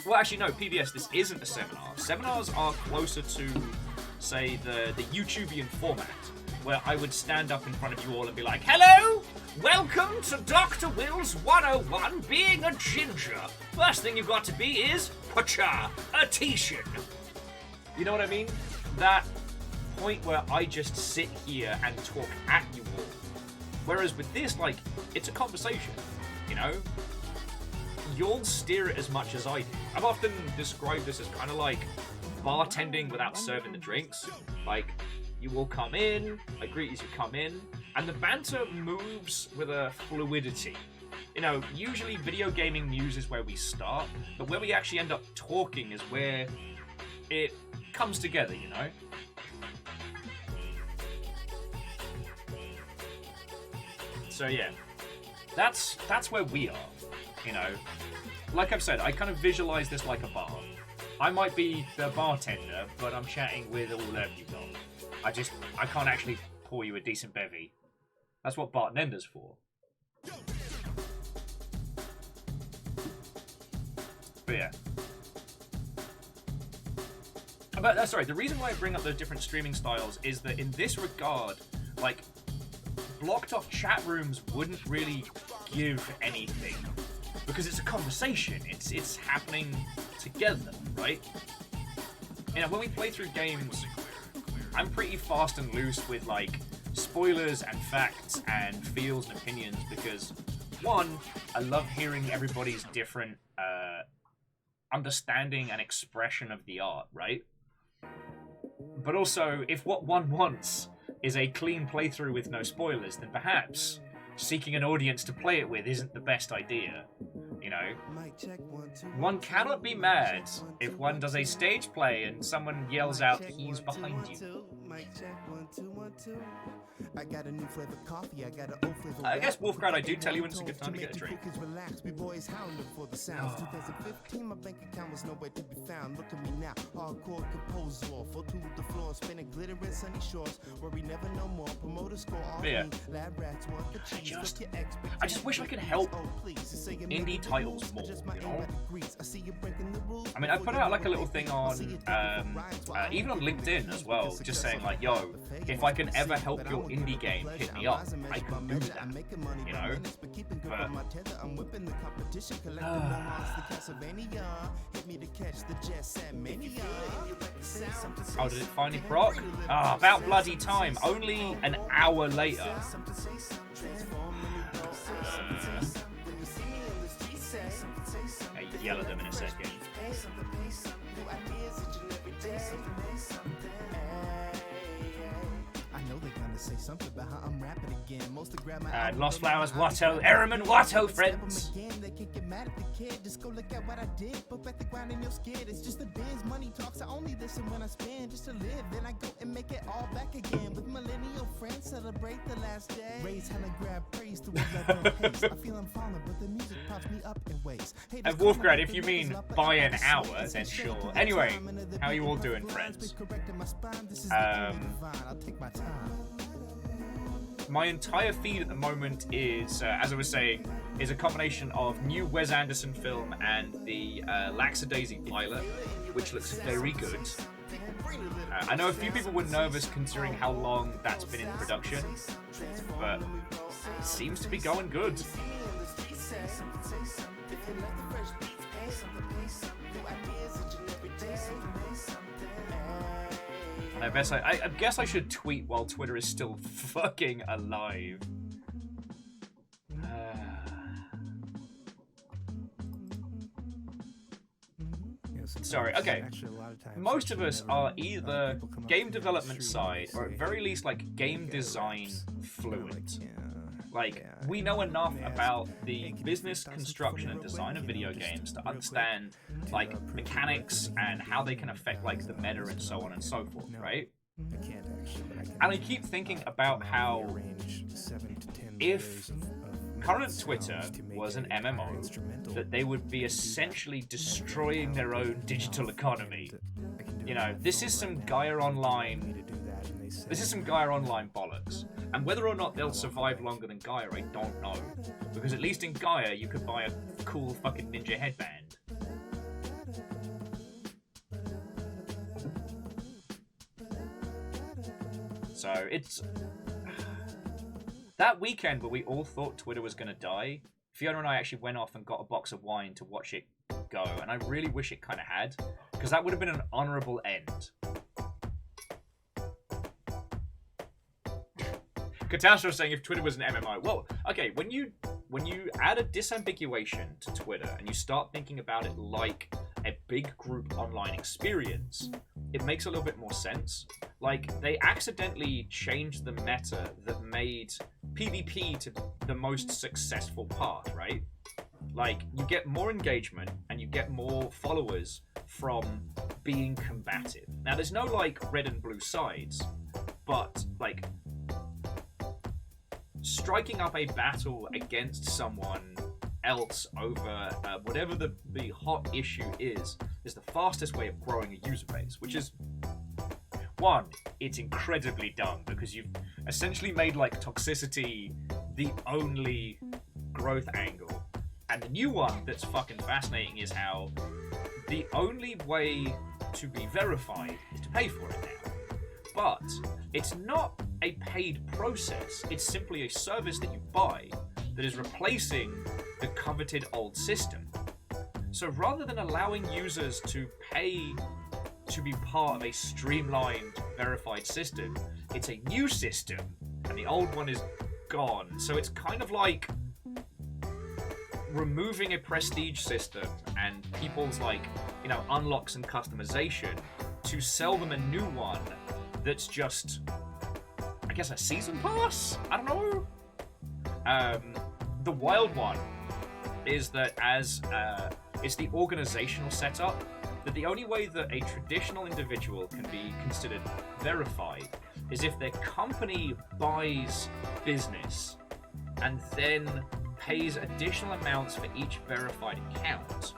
Well, actually, no, PBS, this isn't a seminar. Seminars are closer to, say, the YouTubian format, where I would stand up in front of you all and be like, hello! Welcome to Dr. Will's 101, being a ginger. First thing you've got to be is, pacha, a Tishan. You know what I mean? That point where I just sit here and talk at you all. Whereas with this, like, it's a conversation, you know? You'll steer it as much as I do. I've often described this as kind of like bartending without serving the drinks. Like, you will come in, I greet you as you come in, and the banter moves with a fluidity. You know, usually video gaming news is where we start, but where we actually end up talking is where it comes together, you know? So yeah, that's where we are. You know, like I've said, I kind of visualize this like a bar. I might be the bartender, but I'm chatting with all of you lot. I can't actually pour you a decent bevy. That's what bartender's for. But yeah. But sorry, the reason why I bring up those different streaming styles is that in this regard, like, blocked off chat rooms wouldn't really give anything. Because it's a conversation, it's happening together, right? You know, when we play through games, I'm pretty fast and loose with, like, spoilers and facts and feels and opinions because, one, I love hearing everybody's different understanding and expression of the art, right? But also, if what one wants is a clean playthrough with no spoilers, then perhaps seeking an audience to play it with isn't the best idea. You know, one cannot be mad if one does a stage play and someone yells out, "He's behind you." I guess, Wolfcrowd, I do tell you when it's a good time to get a drink. But yeah, I just wish I could help indie titles more, you know? I mean, I put out like a little thing on, even on LinkedIn as well, just saying like, yo, if I can ever help your indie game, hit me up. I can do that, you know? But, oh, did it finally proc? Ah, about bloody time. Only an hour later. I'll yell at them in a second. Say something about how I'm rapping again. Most of grab my Lost Flowers, Watto, Ehrman, Watto, friends. They can't get mad at the kid. Just go look at what I did. Put back the grind in your skid. It's just the biz. Money talks. I only listen when I spend just to live. Then I go and make it all back again with millennial friends. Celebrate the last day. Raise hella grab praise to whatever pace. I feel I'm falling, but the music pops me up in ways. And Wolfgrad, if you mean by an hour, then sure. Anyway, how are you all doing, friends? I'll take my time. My entire feed at the moment is, as I was saying, is a combination of new Wes Anderson film and the Laxadaisy pilot, which looks very good. I know a few people were nervous considering how long that's been in production, but it seems to be going good. I guess I should tweet while Twitter is still fucking alive. Sorry, okay. Most of us are either game development side or at very least like game design fluent. Like, we know enough about the business, construction, and design of video games to understand, like, mechanics and how they can affect, like, the meta and so on and so forth, right? And I keep thinking about how if current Twitter was an MMO, that they would be essentially destroying their own digital economy. You know, this is some Gaia Online bollocks. And whether or not they'll survive longer than Gaia, I don't know. Because at least in Gaia, you could buy a cool fucking ninja headband. So, it's... That weekend where we all thought Twitter was going to die, Fiona and I actually went off and got a box of wine to watch it go. And I really wish it kind of had. Because that would have been an honourable end. Catastrophe saying if Twitter was an MMO. Well, okay, when you add a disambiguation to Twitter and you start thinking about it like a big group online experience, it makes a little bit more sense. Like, they accidentally changed the meta that made PvP to the most successful part, right? Like, you get more engagement and you get more followers from being combative. Now, there's no, like, red and blue sides, but, like, striking up a battle against someone else over whatever the hot issue is the fastest way of growing a user base, which is, one, it's incredibly dumb because you've essentially made like toxicity the only growth angle. And the new one that's fucking fascinating is how the only way to be verified is to pay for it now. But it's not a paid process, it's simply a service that you buy that is replacing the coveted old system. So rather than allowing users to pay to be part of a streamlined, verified system, it's a new system, and the old one is gone. So it's kind of like removing a prestige system and people's unlocks and customization to sell them a new one that's just, I guess, a season pass? I don't know. The wild one is that it's the organizational setup, that the only way that a traditional individual can be considered verified is if their company buys business and then pays additional amounts for each verified account.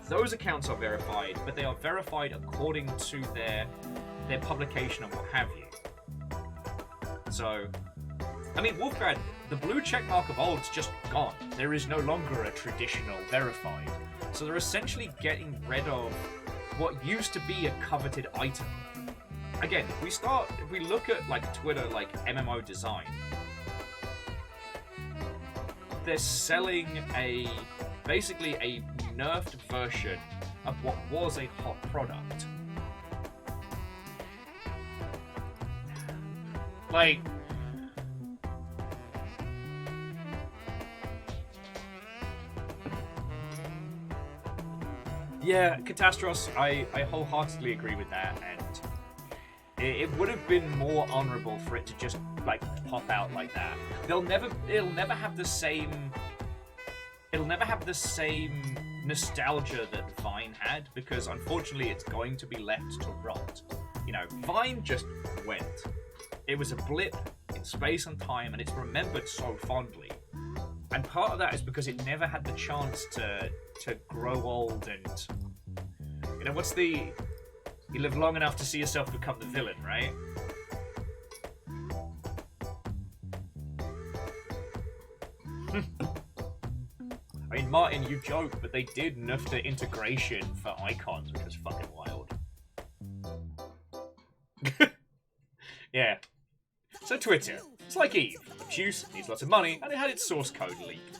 Those accounts are verified, but they are verified according to their publication and what have you. So, I mean, Wolfgrad, the blue checkmark of old's just gone. There is no longer a traditional verified. So they're essentially getting rid of what used to be a coveted item. Again, if we look at like Twitter, like MMO design, they're selling basically a nerfed version of what was a hot product. Like, yeah, Catastros, I wholeheartedly agree with that, and it would have been more honorable for it to just like pop out like that. It'll never have the same nostalgia that Vine had, because unfortunately it's going to be left to rot. You know, Vine just went. It was a blip in space and time, and it's remembered so fondly. And part of that is because it never had the chance to grow old and, you know, you live long enough to see yourself become the villain, right? I mean, Martin, you joke, but they did nerf the integration for icons, which was fucking wild. Yeah. So Twitter, it's like Eve. Juice needs lots of money, and it had its source code leaked.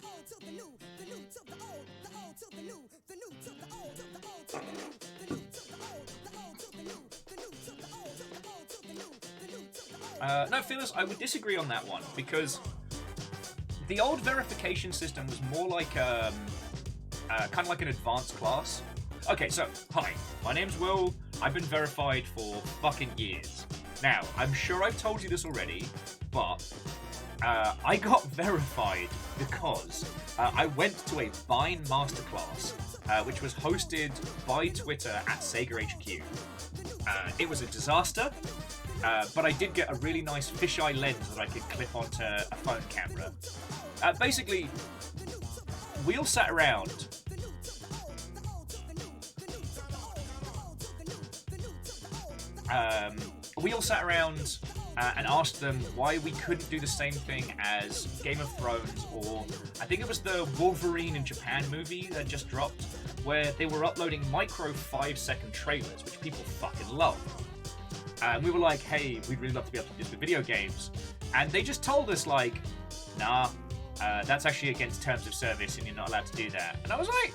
No, Phyllis, I would disagree on that one, because the old verification system was more like kind of like an advanced class. Okay, so, hi, my name's Will, I've been verified for fucking years. Now, I'm sure I've told you this already, but I got verified because I went to a Vine masterclass, which was hosted by Twitter at Sega HQ. It was a disaster, but I did get a really nice fisheye lens that I could clip onto a phone camera. Basically, we all sat around. And asked them why we couldn't do the same thing as Game of Thrones, or I think it was the Wolverine in Japan movie that just dropped, where they were uploading micro 5-second trailers, which people fucking love. And we were like, hey, we'd really love to be able to do this with video games. And they just told us, like, nah, that's actually against terms of service and you're not allowed to do that. And I was like,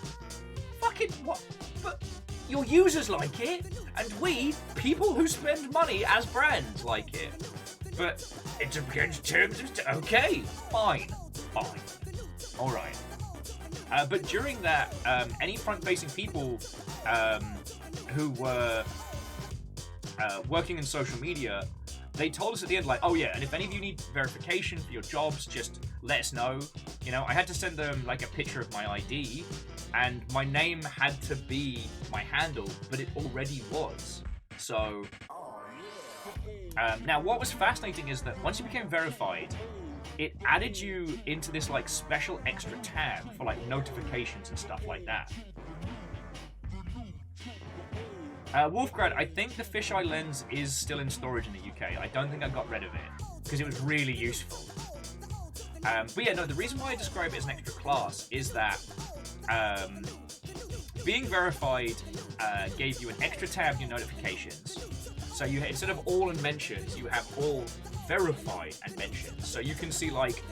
fucking what? But your users like it, and we, people who spend money as brands, like it. But it's against terms of... Okay, fine. Alright. But during that, any front-facing people who were working in social media, they told us at the end, like, oh yeah, and if any of you need verification for your jobs, just let us know. You know, I had to send them, like, a picture of my ID, and my name had to be my handle, but it already was. So, now what was fascinating is that once you became verified, it added you into this like special extra tab for like notifications and stuff like that. Wolfgrad, I think the fisheye lens is still in storage in the UK. I don't think I got rid of it because it was really useful. But yeah, no, the reason why I describe it as an extra class is that being verified gave you an extra tab in your notifications. So you, instead of all and mentions, you have all verified and mentions. So you can see like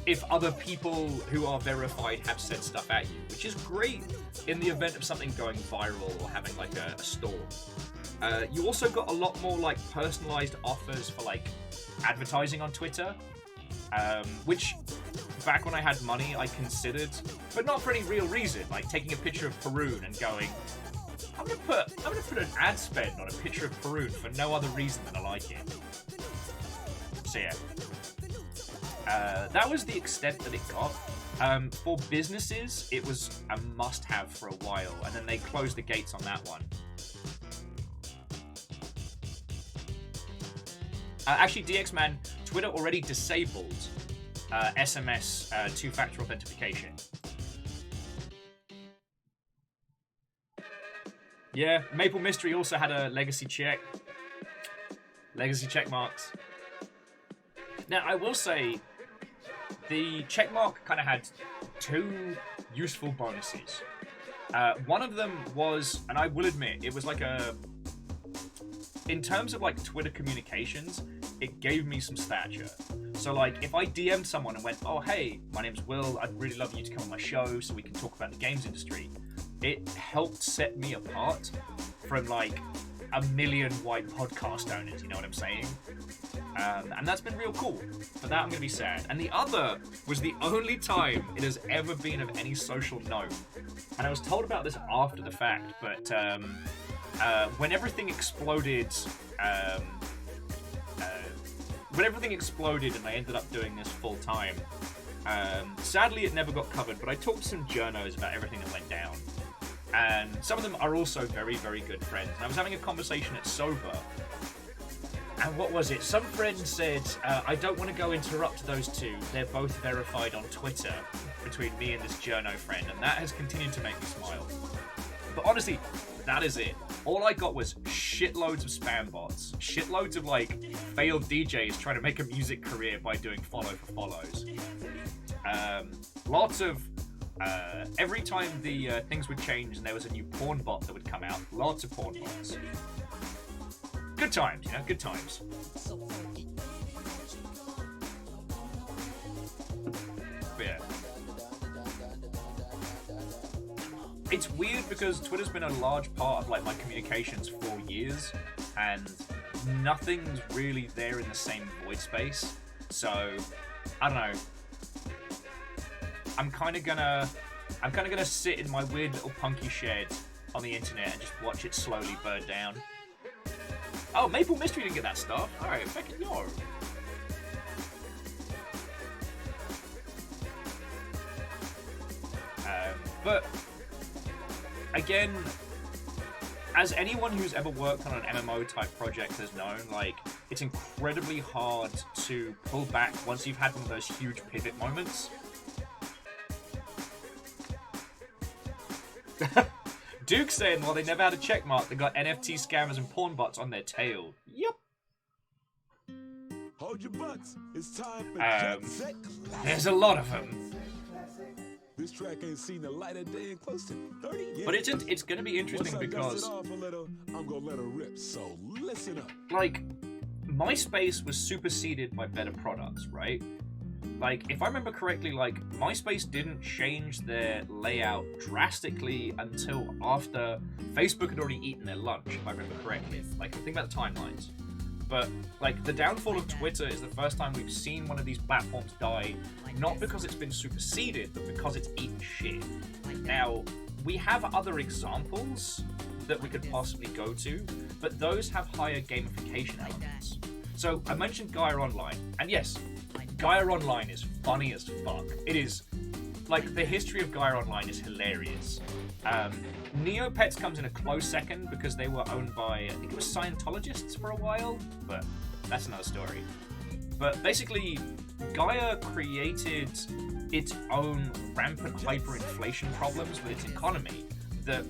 if other people who are verified have said stuff at you, which is great in the event of something going viral or having like a storm. You also got a lot more like personalized offers for like advertising on Twitter, which back when I had money I considered, but not for any real reason, like taking a picture of Perun and going, I'm gonna put an ad spend on a picture of Perun for no other reason than I like it. So yeah. That was the extent that it got. For businesses, it was a must-have for a while, and then they closed the gates on that one. Actually, DXman, Twitter already disabled SMS two-factor authentication. Yeah, Maple Mystery also had a legacy check. Legacy check marks. Now, I will say, the checkmark kind of had two useful bonuses. One of them was, and I will admit, it was like a... In terms of like Twitter communications, it gave me some stature. So like, if I DM'd someone and went, oh hey, my name's Will, I'd really love you to come on my show so we can talk about the games industry, it helped set me apart from like a million white podcast owners, you know what I'm saying? And that's been real cool. For that, I'm going to be sad. And the other was the only time it has ever been of any social note. And I was told about this after the fact, but when everything exploded, and I ended up doing this full time, sadly it never got covered, but I talked to some journos about everything that went down. And some of them are also very, very good friends. And I was having a conversation at Sober, and what was it? Some friend said, I don't want to go interrupt those two. They're both verified on Twitter between me and this journo friend, and that has continued to make me smile. But honestly, that is it. All I got was shitloads of spam bots. Shitloads of, like, failed DJs trying to make a music career by doing follow for follows. Lots of... every time the things would change and there was a new porn bot that would come out, lots of porn bots. Good times, you know, good times. But yeah. It's weird because Twitter's been a large part of like my communications for years, and nothing's really there in the same void space. So, I don't know. I'm kind of gonna sit in my weird little punky shed on the internet and just watch it slowly burn down. Oh, Maple Mystery didn't get that stuff. Alright, fucking yo. But, again, as anyone who's ever worked on an MMO type project has known, like, it's incredibly hard to pull back once you've had one of those huge pivot moments. Duke saying, well, they never had a checkmark, they got NFT scammers and porn bots on their tail. Yep. Hold your butts. It's time for Jet Set Classic. There's a lot of them. This track ain't seen the light of day in close to 30 years. But it's going to be interesting because... I'm going to let her rip, so listen up. Like, MySpace was superseded by better products, right? Like, if I remember correctly, like, MySpace didn't change their layout drastically until after Facebook had already eaten their lunch, if I remember correctly. Like, think about the timelines. But, like, the downfall of Twitter is the first time we've seen one of these platforms die, not because it's been superseded, but because it's eaten shit. Now, we have other examples that we could possibly go to, but those have higher gamification elements. So, I mentioned Gaia Online, and yes, Gaia Online is funny as fuck. It is, like, the history of Gaia Online is hilarious. Neopets comes in a close second because they were owned by, I think it was Scientologists for a while, but that's another story. But basically, Gaia created its own rampant hyperinflation problems with its economy that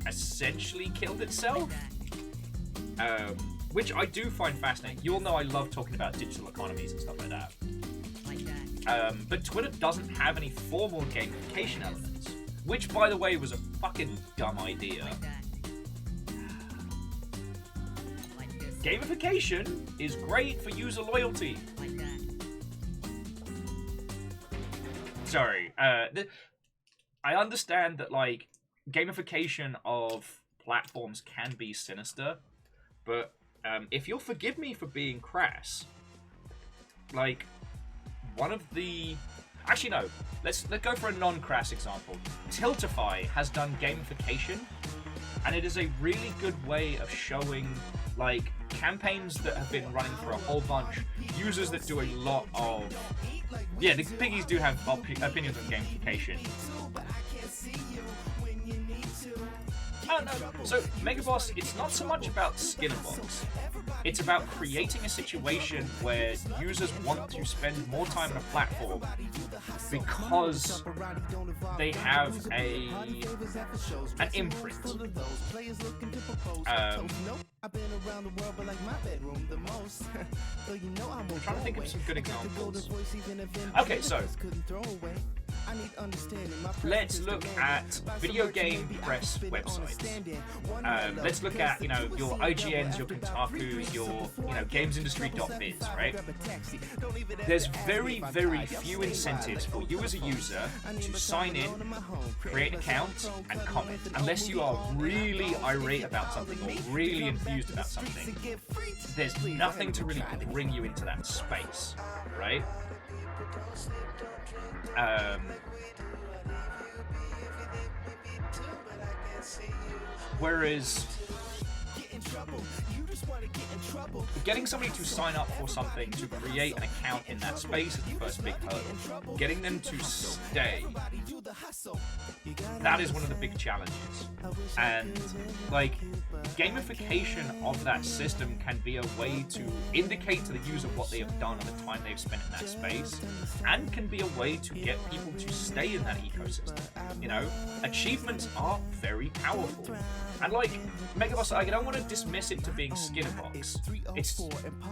essentially killed itself. Which I do find fascinating. You all know I love talking about digital economies and stuff like that. But Twitter doesn't have any formal gamification elements, which, by the way, was a fucking dumb idea. Gamification is great for user loyalty. Sorry, I understand that, like, gamification of platforms can be sinister, but if you'll forgive me for being crass, like, one of the... Actually, no. Let's go for a non-crass example. Tiltify has done gamification, and it is a really good way of showing, like, campaigns that have been running for a whole bunch, users that do a lot of... Yeah, the piggies do have opinions on gamification. Oh, no. So, Megaboss, it's not so much about skin a box. It's about creating a situation where users want to spend more time on a platform because they have an imprint. I'm trying to think of some good examples. Okay, so let's look at video game press websites. Let's look at, you know, your IGNs, your Kotakus, your, you know, gamesindustry.biz, right? There's very, very few incentives for you as a user to sign in, create an account, and comment, unless you are really irate about something or really enthused about something. There's nothing to really bring you into that space, right? Whereas getting somebody to sign up for something, to create an account in that space is the first big hurdle. Getting them to stay, that is one of the big challenges. And, like, gamification of that system can be a way to indicate to the user what they have done and the time they've spent in that space, and can be a way to get people to stay in that ecosystem. You know, achievements are very powerful. And, like, Megaboss, I don't want to dismiss it to being skin a box. It's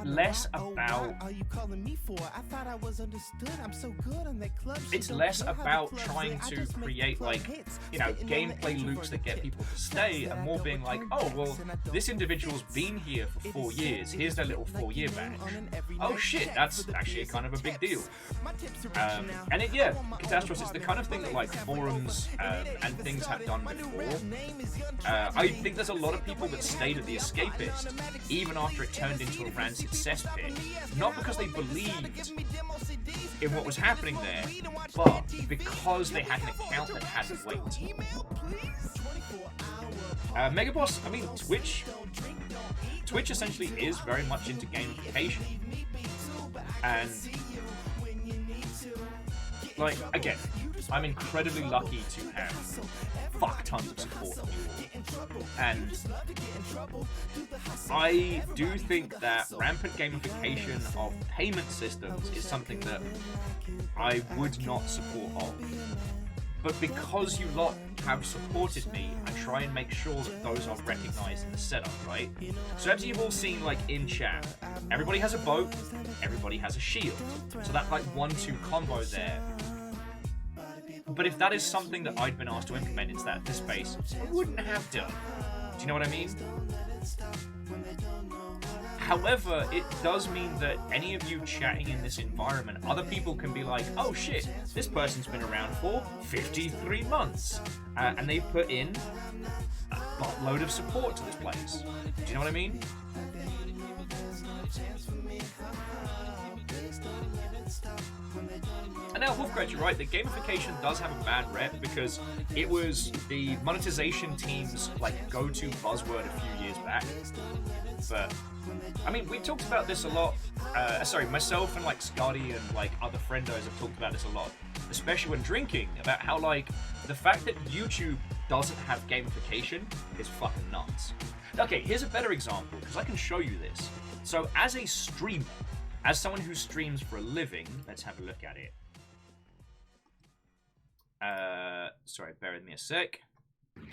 less about... It's less about trying to create, like, you know, gameplay loops that get people to stay, and more being like, oh, well, this individual's been here for 4 years. Here's their little 4-year badge. Oh shit, that's actually kind of a big deal. And it, yeah, Catastrophe is the kind of thing that, like, forums and things have done before. I think there's a lot of people that stayed at the Escapist even after it turned into a rancid cesspit, not because they believed in what was happening there, but because they had an account that had weight. Megaboss, I mean, Twitch essentially is very much into gamification, and, like, again, I'm incredibly lucky to have fuck tons of support from you all. And I do think that rampant gamification of payment systems is something that I would not support of. But because you lot have supported me, I try and make sure that those are recognized in the setup, right? So as you've all seen, like, in chat, everybody has a boat, everybody has a shield. So that, like, 1-2 combo there. But if that is something that I'd been asked to implement into that space, I wouldn't have done. Do you know what I mean? However, it does mean that any of you chatting in this environment, other people can be like, oh shit, this person's been around for 53 months. And they put in a buttload of support to this place. Do you know what I mean? And now, Wolfcrat, you're right, the gamification does have a bad rep because it was the monetization team's, like, go-to buzzword a few years back. But, I mean, we talked about this a lot. Myself and, like, Scotty and, like, other friendos have talked about this a lot, especially when drinking, about how, like, the fact that YouTube doesn't have gamification is fucking nuts. Okay, here's a better example, because I can show you this. So, as a streamer, as someone who streams for a living, let's have a look at it. Sorry, bear with me a sec.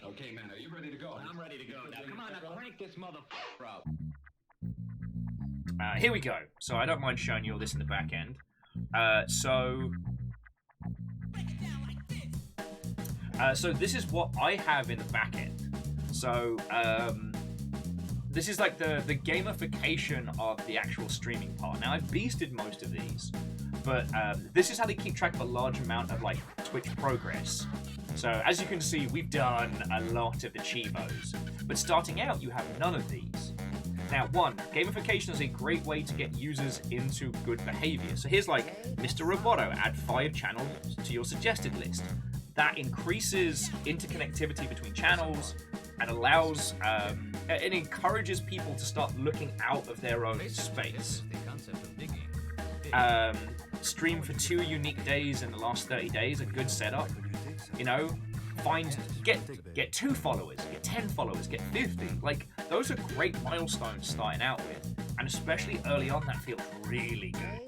Okay, man, are you ready to go? I'm ready to go. Now, come on, now crank this motherfucker up. Here we go. So I don't mind showing you all this in the back end. So this is what I have in the back end. So this is like the gamification of the actual streaming part. Now I've beasted most of these, but this is how they keep track of a large amount of like Twitch progress. So as you can see, we've done a lot of the Chivos, but starting out you have none of these. Now, one, gamification is a great way to get users into good behavior. So here's like, Mr. Roboto, add 5 channels to your suggested list. That increases interconnectivity between channels and allows, it encourages people to start looking out of their own space. Stream for 2 unique days in the last 30 days, a good setup. You know, get 2 followers, get 10 followers, get 50. Like, those are great milestones starting out with, and especially early on, that feels really good.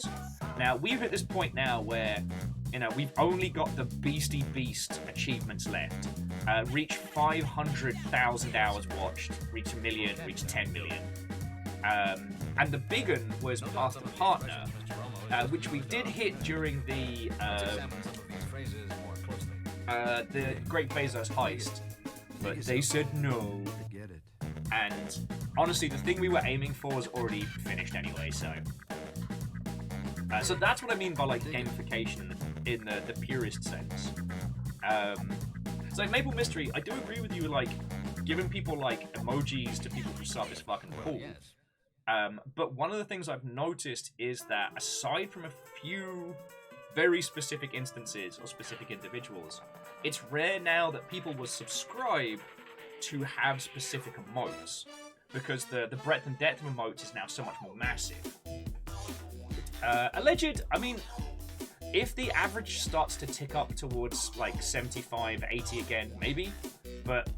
Now, we've hit this point now where, you know, we've only got the Beastie Beast achievements left. Reach 500,000 hours watched, reach 1 million, reach 10 million. And the big one was Path to Partner, which we did hit during the Great Bezos heist, but they said no. And honestly, the thing we were aiming for was already finished anyway, so that's what I mean by like gamification in the purest sense. So like Maple Mystery, I do agree with you, like giving people like emojis to people who sub is fucking cool. But one of the things I've noticed is that aside from a few very specific instances or specific individuals, it's rare now that people will subscribe to have specific emotes, because the breadth and depth of emotes is now so much more massive. Alleged, I mean, if the average starts to tick up towards like 75, 80 again, maybe, but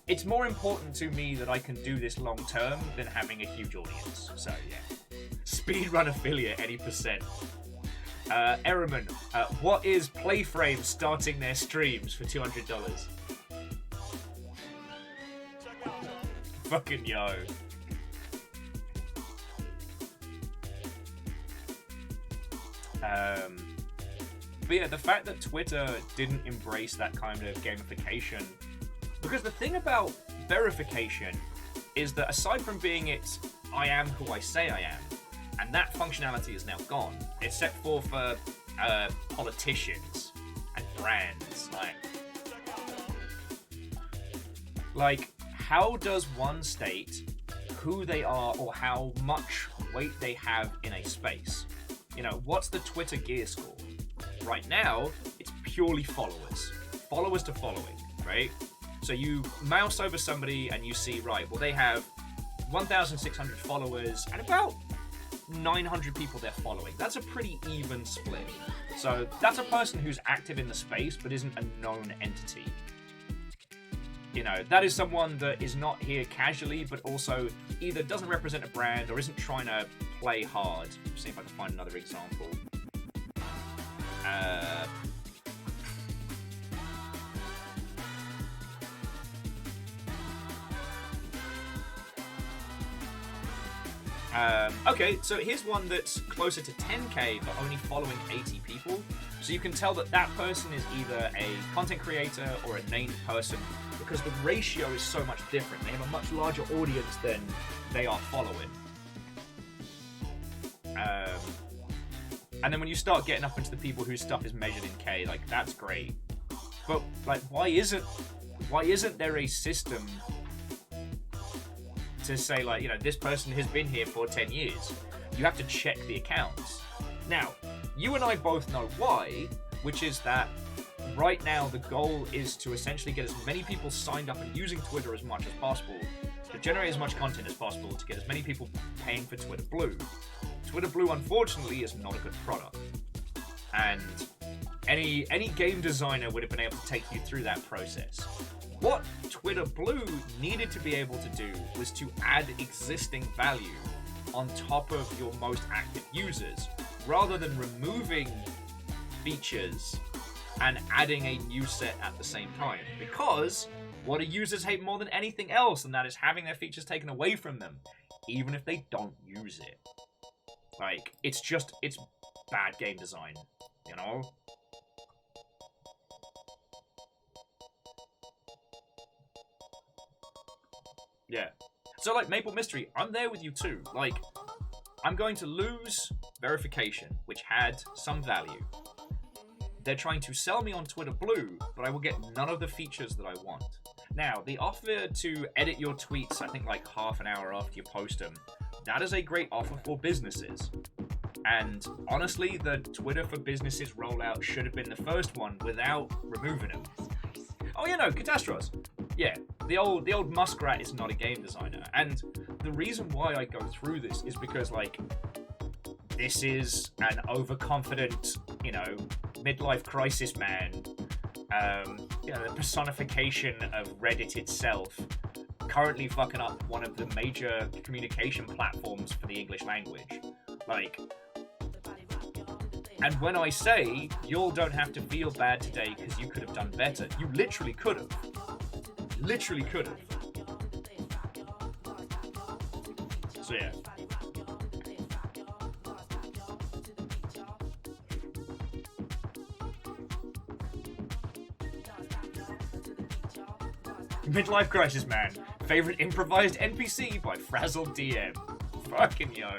it's more important to me that I can do this long term than having a huge audience. So yeah, speedrun affiliate any percent. Errorman, what is Playframe starting their streams for $200? Fucking yo. But yeah, the fact that Twitter didn't embrace that kind of gamification, because the thing about verification is that aside from being it, I am who I say I am, and that functionality is now gone. Except for politicians and brands. Like, how does one state who they are or how much weight they have in a space? You know, what's the Twitter gear score? Right now, it's purely followers. Followers to following, right? So you mouse over somebody and you see, right, well, they have 1,600 followers and about 900 people they're following. That's a pretty even split. So that's a person who's active in the space but isn't a known entity. You know, that is someone that is not here casually but also either doesn't represent a brand or isn't trying to play hard. Let's see if I can find another example. Okay, so here's one that's closer to 10k but only following 80 people. So you can tell that that person is either a content creator or a named person because the ratio is so much different. They have a much larger audience than they are following. And then when you start getting up into the people whose stuff is measured in K, like, that's great. But like, why isn't there a system to say, like, you know, this person has been here for 10 years? You have to check the accounts. Now, you and I both know why, which is that right now the goal is to essentially get as many people signed up and using Twitter as much as possible, to generate as much content as possible, to get as many people paying for Twitter Blue. Twitter Blue, unfortunately, is not a good product. And any game designer would have been able to take you through that process. What Twitter Blue needed to be able to do was to add existing value on top of your most active users, rather than removing features and adding a new set at the same time. Because what do users hate more than anything else? And that is having their features taken away from them, even if they don't use it. Like, it's bad game design, you know? Yeah. So, like, Maple Mystery, I'm there with you too. Like, I'm going to lose verification, which had some value. They're trying to sell me on Twitter Blue, but I will get none of the features that I want. Now, the offer to edit your tweets, I think like half an hour after you post them, that is a great offer for businesses. And honestly, the Twitter for Businesses rollout should have been the first one without removing them. Oh yeah, no, Catastros. Yeah, the old muskrat is not a game designer. And the reason why I go through this is because, like, this is an overconfident, you know, midlife crisis man, you know, the personification of Reddit itself, currently fucking up one of the major communication platforms for the English language. Like, and when I say, y'all don't have to feel bad today because you could have done better, you literally could have. Literally could have. So yeah. Midlife Crisis Man. Favorite improvised NPC by Frazzled DM. Fucking yo.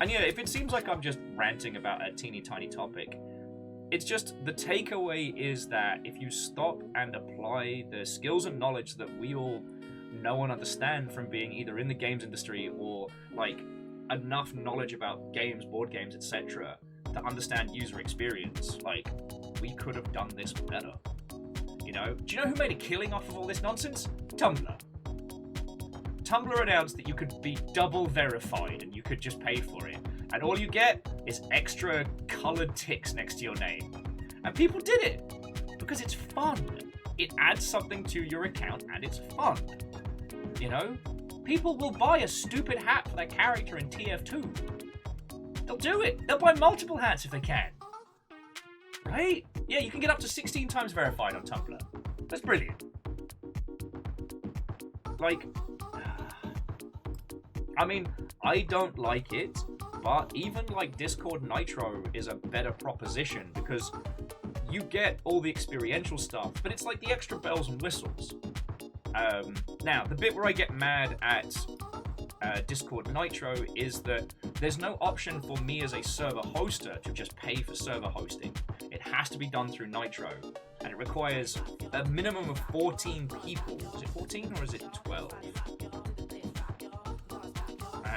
And yeah, if it seems like I'm just ranting about a teeny tiny topic, it's just the takeaway is that if you stop and apply the skills and knowledge that we all know and understand from being either in the games industry or like enough knowledge about games, board games, etc., to understand user experience, like, we could have done this better. You know? Do you know who made a killing off of all this nonsense? Tumblr. Tumblr announced that you could be double verified and you could just pay for it. And all you get is extra colored ticks next to your name. And people did it because it's fun. It adds something to your account and it's fun. You know? People will buy a stupid hat for their character in TF2. They'll do it. They'll buy multiple hats if they can. Right? Yeah, you can get up to 16 times verified on Tumblr. That's brilliant. Like, I mean, I don't like it, but even like Discord Nitro is a better proposition because you get all the experiential stuff, but it's like the extra bells and whistles. Now, the bit where I get mad at Discord Nitro is that there's no option for me as a server hoster to just pay for server hosting. It has to be done through Nitro, and it requires a minimum of 14 people. Is it 14 or is it 12?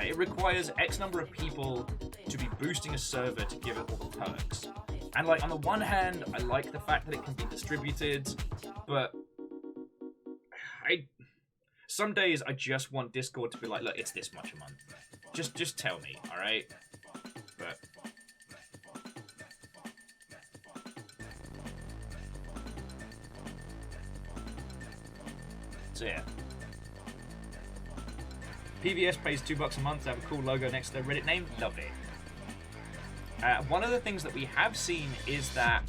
It requires X number of people to be boosting a server to give it all the perks. And like, on the one hand, I like the fact that it can be distributed, but some days I just want Discord to be like, look, it's this much a month. Just tell me, alright? But so yeah. PVS pays $2 a month to have a cool logo next to their Reddit name. Love it. One of the things that we have seen is that,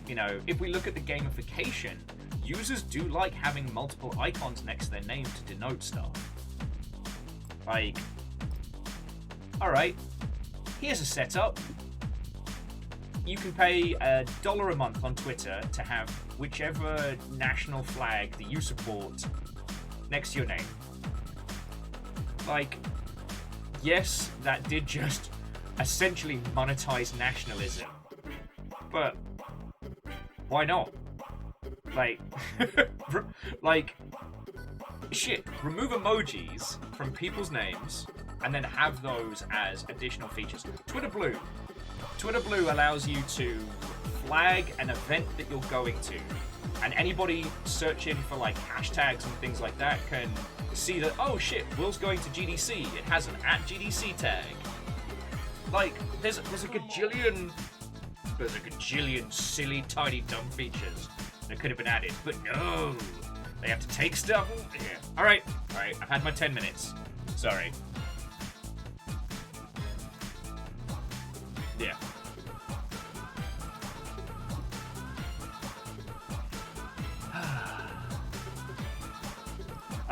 you know, if we look at the gamification, users do like having multiple icons next to their name to denote stuff. Like, alright, here's a setup. You can pay $1 a month on Twitter to have whichever national flag that you support next to your name. Like, yes, that did just essentially monetize nationalism, but why not? Like, like, shit, remove emojis from people's names and then have those as additional features. Twitter Blue allows you to flag an event that you're going to, and anybody searching for like hashtags and things like that can see that, oh shit, Will's going to GDC, it has an @GDC tag. Like, there's a gajillion silly, tiny, dumb features that could have been added, but no, they have to take stuff. Yeah. All right, I've had my 10 minutes. Sorry. Yeah.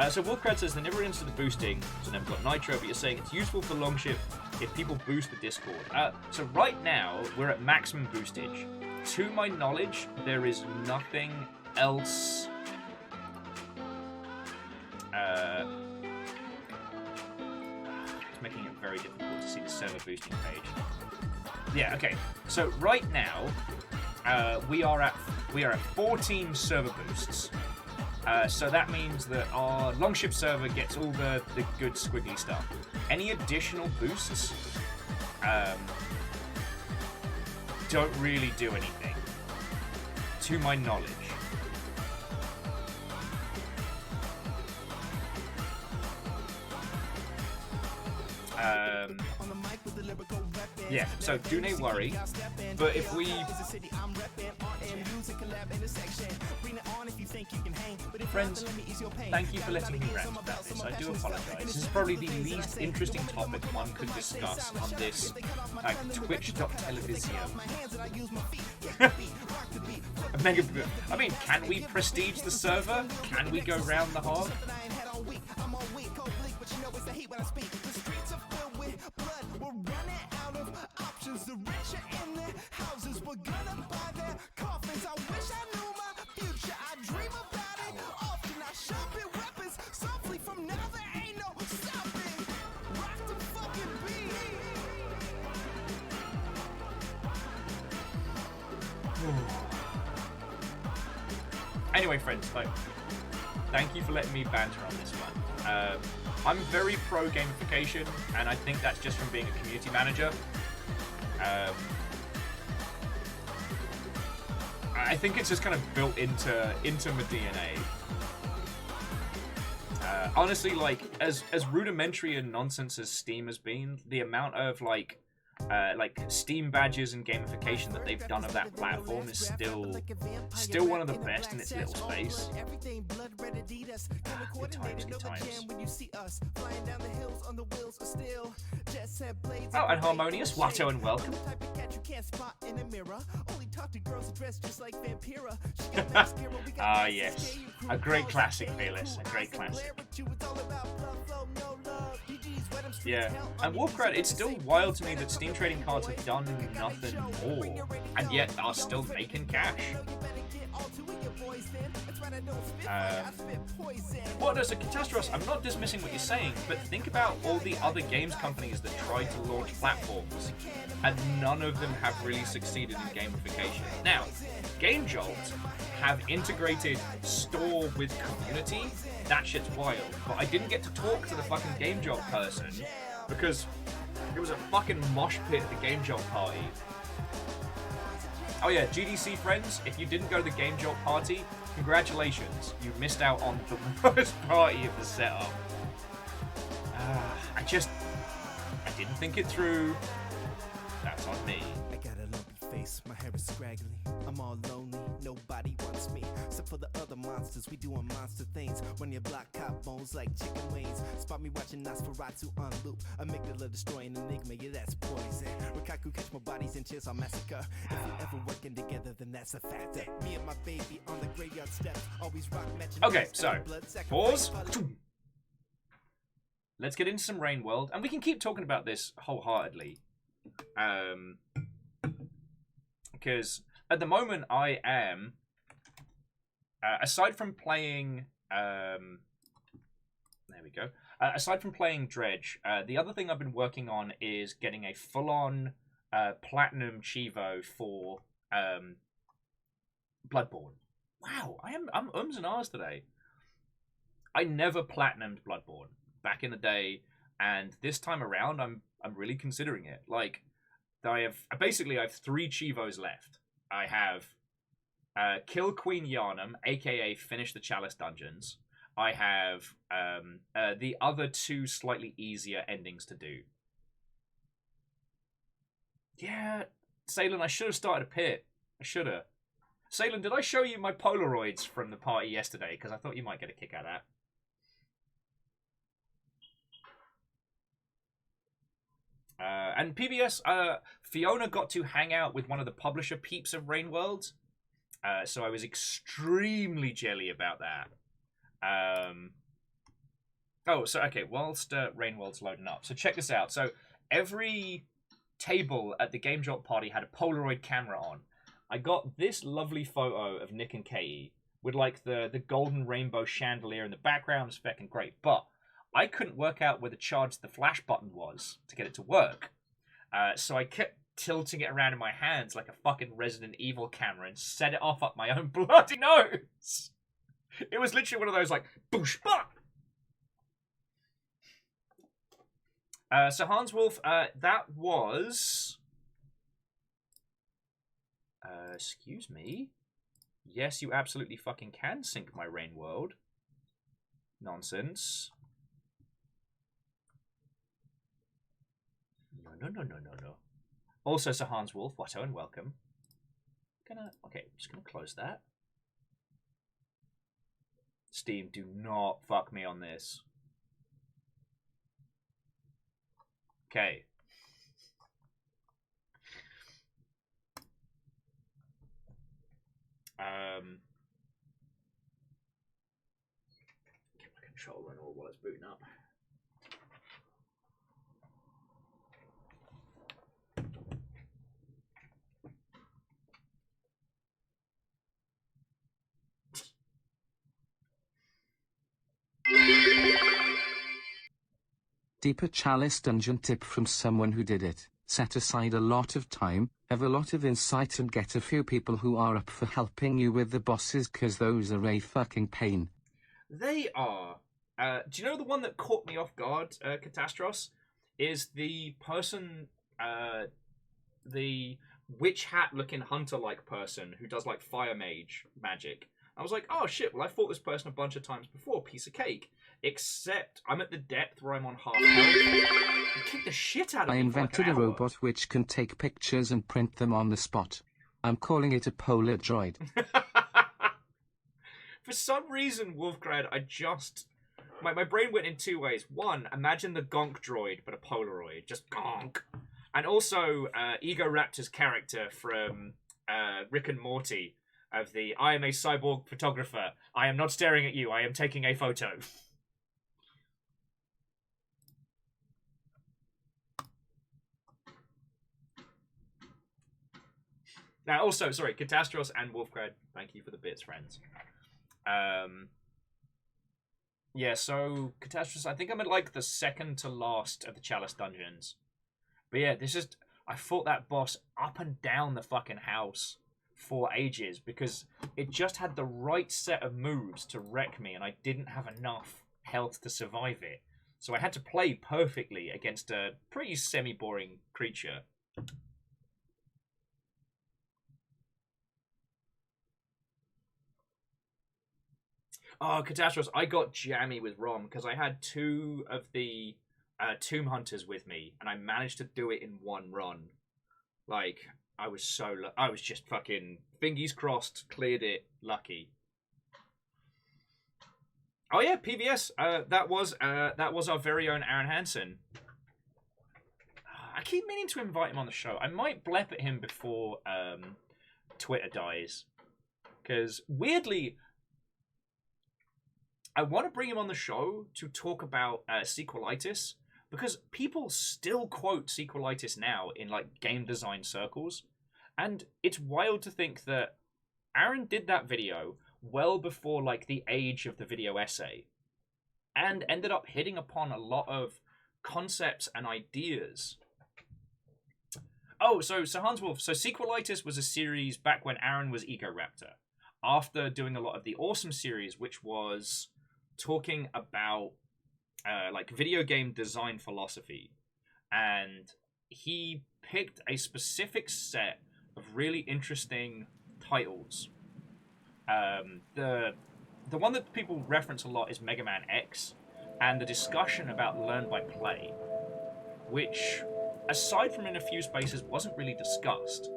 So Wolfcrad says they never answered the boosting, so never got Nitro, but you're saying it's useful for Longship if people boost the Discord. So right now, we're at maximum boostage. To my knowledge, there is nothing else... it's making it very difficult to see the server boosting page. Yeah, okay. So right now, we are at 14 server boosts. So that means that our Longship server gets all the good squiggly stuff. Any additional boosts don't really do anything, to my knowledge. Yeah, so do not worry, but if we... Friends, thank you for letting me rant about this. I do apologise. This is probably the least interesting topic one could discuss on this Twitch.television. I mean, can we prestige the server? Can we go round the hog? Anyway, friends, thank you for letting me banter on this one. I'm very pro gamification, and I think that's just from being a community manager. I think it's just kind of built into my DNA. Honestly, like as rudimentary and nonsense as Steam has been, the amount of like Steam badges and gamification that they've done of that platform is still one of the best in its little space. Good times, good times. Oh, and Harmonious, Watto, and welcome. Ah, yes. A great classic, Fearless. A great classic. Yeah, and Wolfcrad, it's still wild to me that Steam trading cards have done nothing more, and yet are still making cash. What does a Catastrophe? I'm not dismissing what you're saying, but think about all the other games companies that tried to launch platforms, and none of them have really succeeded in gamification. Now, Game Jolt have integrated store with community. That shit's wild. But I didn't get to talk to the fucking Game Jolt person because it was a fucking mosh pit at the Game Jolt party. Oh yeah, GDC friends, if you didn't go to the Game Jolt party, congratulations. You missed out on the worst party of the setup. I didn't think it through. That's on me. I got a lumpy face, my hair is scraggly. I'm all lonely, nobody wants me. Except for the other monsters, we doing monster things. When your block cop bones like chicken wings. Spot me watching Nosferatu on loop. Amygdala destroying Enigma, yeah that's poison. Rikaku catch my bodies in chairs on massacre. If we ever working together, then that's a fact. That me and my baby on the graveyard steps always rock matching. Okay, so pause. Let's get into some Rain World, and we can keep talking about this wholeheartedly. Because at the moment I am, aside from playing, there we go. Aside from playing Dredge, the other thing I've been working on is getting a full-on platinum Chivo for Bloodborne. Wow, I'm ums and ahs today. I never platinumed Bloodborne back in the day, and this time around I'm really considering it. Like, I have 3 Chivos left. I have Kill Queen Yharnam, aka finish the Chalice Dungeons. I have the other 2 slightly easier endings to do. Yeah, Salen, I should have started a pit. I should have. Salen, did I show you my Polaroids from the party yesterday? Because I thought you might get a kick out of that. And PBS, Fiona got to hang out with one of the publisher peeps of Rain World. So I was extremely jelly about that. Okay, whilst Rain World's loading up. So check this out. So every table at the Game Drop party had a Polaroid camera on. I got this lovely photo of Nick and Katie with like the golden rainbow chandelier in the background. It's fucking great. But I couldn't work out where the charge the flash button was to get it to work. So I kept tilting it around in my hands like a fucking Resident Evil camera and set it off up my own bloody nose. It was literally one of those like, boosh, bah! So Hans Wolf, that was... excuse me? Yes, you absolutely fucking can sync my Rain World. Nonsense. No. Also, Sir Hans Wolf, Watto, and welcome. Okay, I'm just gonna close that. Steam, do not fuck me on this. Okay. Keep my controller and all while it's booting up. Deeper Chalice Dungeon tip from someone who did it. Set aside a lot of time, have a lot of insight and get a few people who are up for helping you with the bosses, cause those are a fucking pain. They are. Do you know the one that caught me off guard, Catastros? Is the person, the witch hat looking hunter-like person who does like fire mage magic. I was like, oh shit, well I fought this person a bunch of times before, piece of cake. Except I'm at the depth where I'm on half health. You kick the shit out of me. I invented for like a robot which can take pictures and print them on the spot. I'm calling it a polar droid. For some reason, Wolfgrad, my brain went in two ways. One, imagine the Gonk droid, but a Polaroid. Just Gonk. And also, Ego Raptor's character from Rick and Morty of the I am a cyborg photographer. I am not staring at you. I am taking a photo. Now, also, sorry, Catastros and Wolfgrad, thank you for the bits, friends. Yeah, so, Catastros, I think I'm at, like, the second to last of the Chalice dungeons. But yeah, I fought that boss up and down the fucking house for ages, because it just had the right set of moves to wreck me, and I didn't have enough health to survive it. So I had to play perfectly against a pretty semi-boring creature. Oh, Catastros, I got jammy with Rom because I had two of the Tomb Hunters with me, and I managed to do it in one run. Like, I was just fucking fingies crossed, cleared it, lucky. Oh yeah, PBS. That was our very own Aaron Hansen. I keep meaning to invite him on the show. I might blep at him before Twitter dies, because weirdly, I want to bring him on the show to talk about sequelitis, because people still quote sequelitis now in like game design circles, and it's wild to think that Aaron did that video well before like the age of the video essay, and ended up hitting upon a lot of concepts and ideas. Oh, so Hans Wolf, so Sequelitis was a series back when Aaron was Ego Raptor, after doing a lot of the Awesome series, which was talking about like video game design philosophy, and he picked a specific set of really interesting titles. The one that people reference a lot is Mega Man X, and the discussion about learn by play, which, aside from in a few spaces, wasn't really discussed.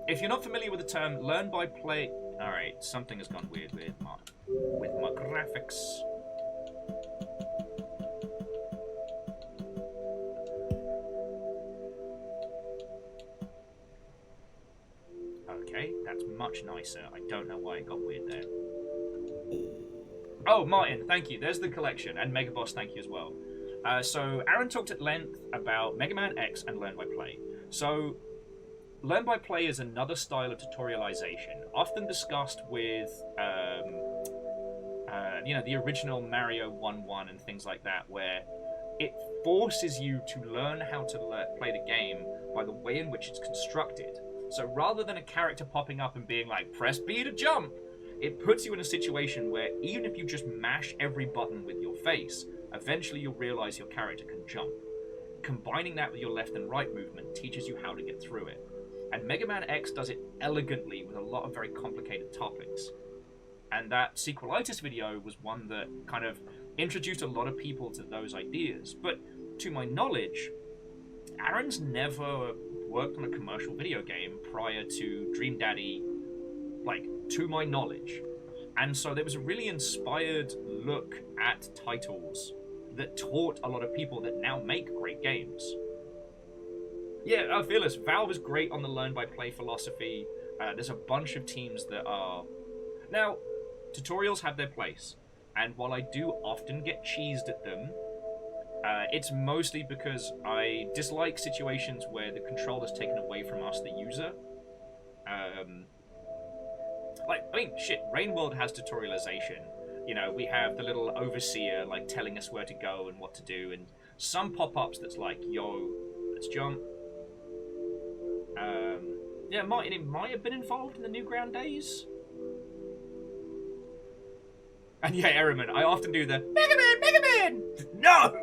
If you're not familiar with the term learn by play, all right, something has gone weird with my graphics. Okay, that's much nicer. I don't know why it got weird there. Oh, Martin, thank you. There's the collection. And Mega Boss, thank you as well. So Aaron talked at length about Mega Man X and Learn by Play. So Learn by Play is another style of tutorialization, often discussed with, the original Mario 1-1 and things like that, where it forces you to learn how to play the game by the way in which it's constructed. So rather than a character popping up and being like, press B to jump, it puts you in a situation where even if you just mash every button with your face, eventually you'll realize your character can jump. Combining that with your left and right movement teaches you how to get through it. And Mega Man X does it elegantly with a lot of very complicated topics. And that Sequelitis video was one that kind of introduced a lot of people to those ideas. But to my knowledge, Aaron's never worked on a commercial video game prior to Dream Daddy, to my knowledge. And so there was a really inspired look at titles that taught a lot of people that now make great games. Yeah, Fearless, Valve is great on the Learn by Play philosophy. There's a bunch of teams that are... Now, tutorials have their place, and while I do often get cheesed at them, it's mostly because I dislike situations where the control is taken away from us, the user. Rainworld has tutorialization. You know, we have the little overseer, telling us where to go and what to do, and some pop-ups that's like, yo, let's jump. Martin, it might have been involved in the Newground days. And yeah, Erriman, I often do the Mega Man! No!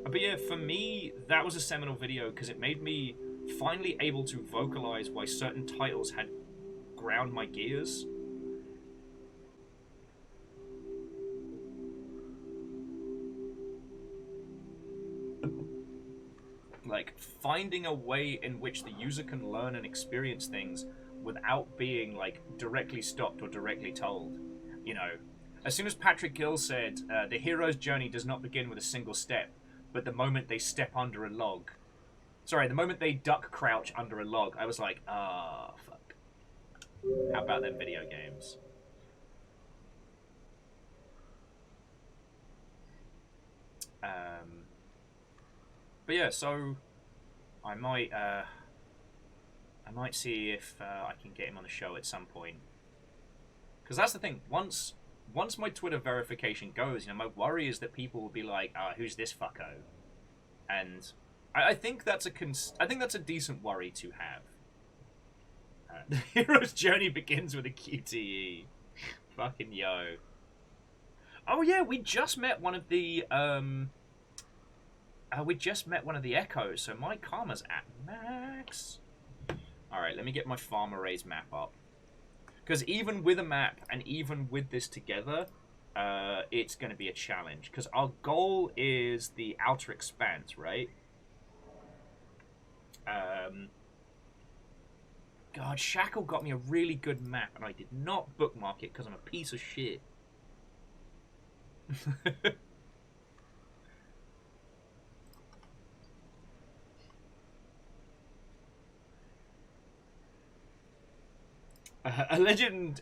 But yeah, for me, that was a seminal video because it made me finally able to vocalize why certain titles had ground my gears. Finding a way in which the user can learn and experience things without being, directly stopped or directly told. You know, as soon as Patrick Gill said, the hero's journey does not begin with a single step, but the moment they step under a log. Sorry, the moment they duck crouch under a log, I was like, fuck. How about them video games? But yeah, so I might see if I can get him on the show at some point. Because that's the thing. Once my Twitter verification goes, my worry is that people will be like, who's this fucko? And I think that's a decent worry to have. The hero's journey begins with a QTE. Fucking yo. Oh yeah, we just met one of the echoes, so my karma's at max. Alright, let me get my farm arrays map up. Because even with a map, and even with this together, it's going to be a challenge. Because our goal is the Outer Expanse, right? God, Shackle got me a really good map, and I did not bookmark it because I'm a piece of shit. Alleged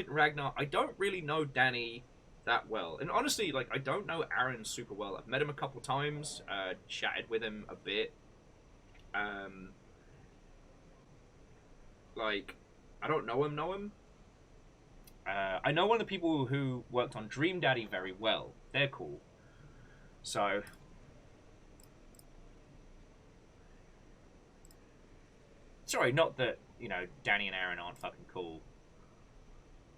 Ragnar, I don't really know Danny that well. And honestly, I don't know Aaron super well. I've met him a couple times, chatted with him a bit. I don't know him. I know one of the people who worked on Dream Daddy very well. They're cool. So... Sorry, not that, Danny and Aaron aren't fucking cool.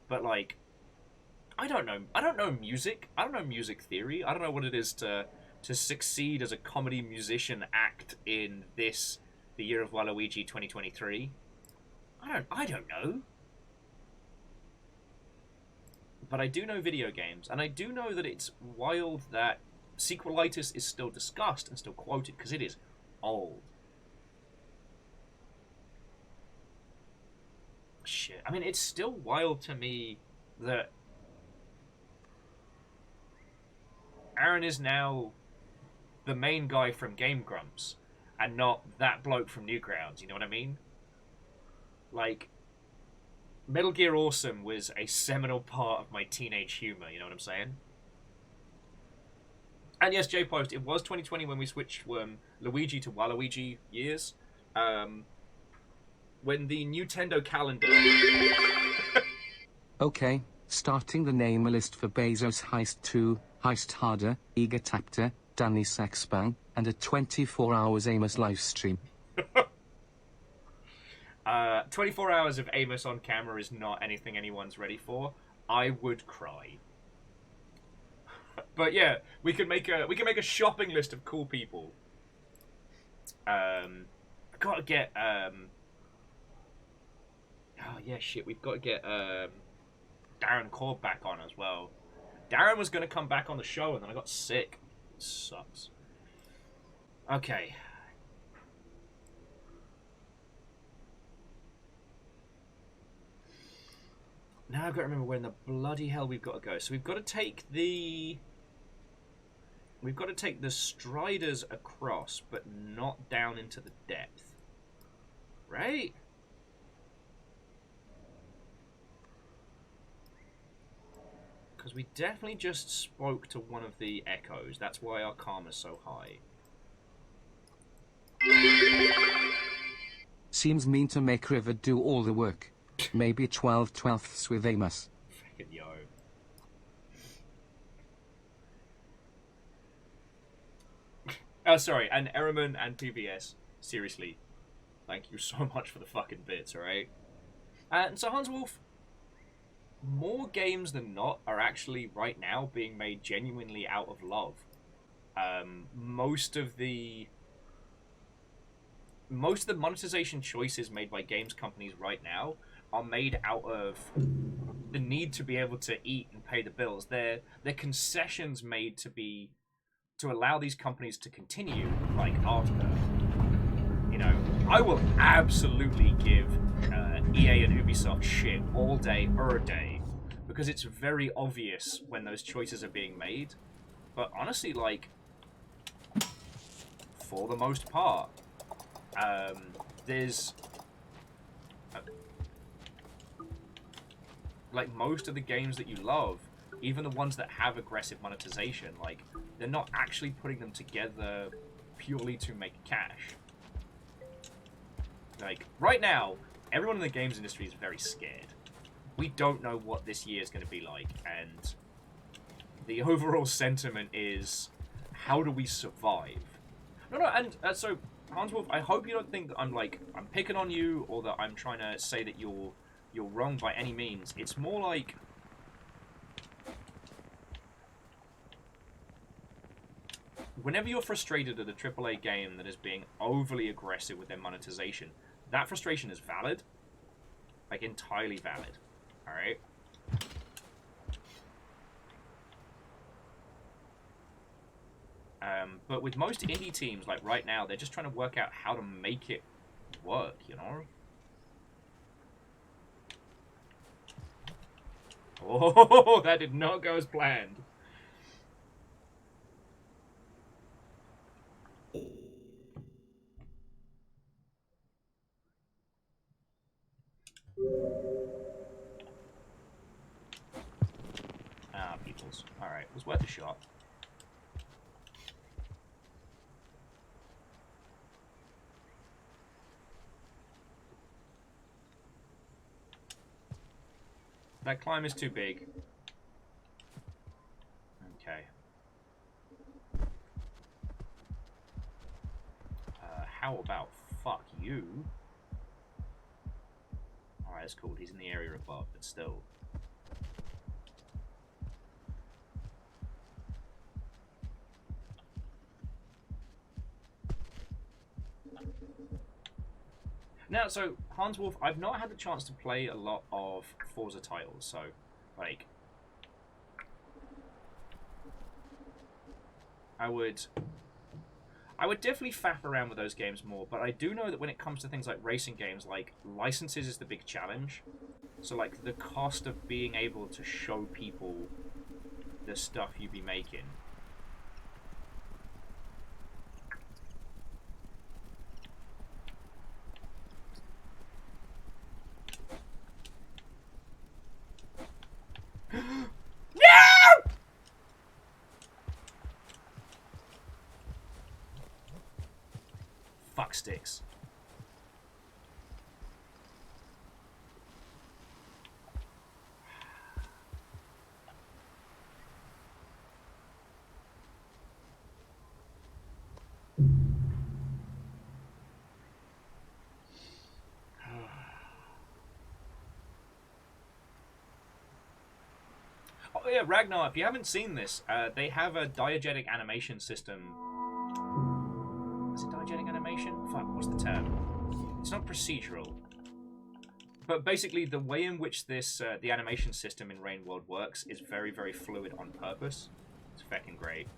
But, I don't know music. I don't know music theory. I don't know what it is to succeed as a comedy musician act in the year of Waluigi 2023. I don't know. But I do know video games, and I do know that it's wild that Sequelitis is still discussed and still quoted, because it is old. Shit. I mean, it's still wild to me that Aaron is now the main guy from Game Grumps and not that bloke from Newgrounds, you know what I mean? Like, Metal Gear Awesome was a seminal part of my teenage humor, you know what I'm saying? And yes, J-Post, it was 2020 when we switched from Luigi to Waluigi years. When the Nintendo calendar... Okay, starting the name list for Bezos Heist 2, Heist Harder, Eager Tapter, Danny Sexbang, and a 24 hours Amos livestream. 24 hours of Amos on camera is not anything anyone's ready for. I would cry. But yeah, we can make a shopping list of cool people. I gotta get oh yeah, shit, we've got to get Darren Korb back on as well. Darren was gonna come back on the show and then I got sick. It sucks. Okay. Now I've got to remember where in the bloody hell we've got to go. So we've got to take the... We've got to take the Striders across, but not down into the depth. Right? Because we definitely just spoke to one of the echoes. That's why our karma's so high. Seems mean to make River do all the work. Maybe 12/12ths with Amos. Fucking yo. Oh, sorry, and Ehrman and PBS. Seriously. Thank you so much for the fucking bits, alright? And so Hans Wolf, more games than not are actually, right now, being made genuinely out of love. Most of the monetization choices made by games companies right now are made out of the need to be able to eat and pay the bills. They're concessions made to allow these companies to continue, like Arthur. You know, I will absolutely give EA and Ubisoft shit all day, day, because it's very obvious when those choices are being made. But honestly, like, for the most part, there's... like, most of the games that you love, even the ones that have aggressive monetization, like, they're not actually putting them together purely to make cash. Like, right now, everyone in the games industry is very scared. We don't know what this year is going to be like, and the overall sentiment is, how do we survive? No, and so, Hans Wolf, I hope you don't think that I'm picking on you, or that I'm trying to say that you're wrong by any means. It's more like... whenever you're frustrated at a AAA game that is being overly aggressive with their monetization, that frustration is valid. Like, entirely valid. Alright? But with most indie teams, like right now, they're just trying to work out how to make it work, you know? Oh, that did not go as planned. Ah, peoples. Alright, it was worth a shot. That climb is too big. Okay. How about fuck you? Alright, that's cool. He's in the area above, but still. Now, so, Hans Wolf, I've not had the chance to play a lot of Forza titles, so, like, I would definitely faff around with those games more, but I do know that when it comes to things like racing games, like, licenses is the big challenge. So, like, the cost of being able to show people the stuff you be making fuck sticks. Oh yeah, Ragnar, if you haven't seen this, they have a diegetic animation system. Is it diegetic animation? Fuck, what's the term? It's not procedural. But basically, the way in which this the animation system in Rain World works is very, very fluid on purpose. It's fucking great.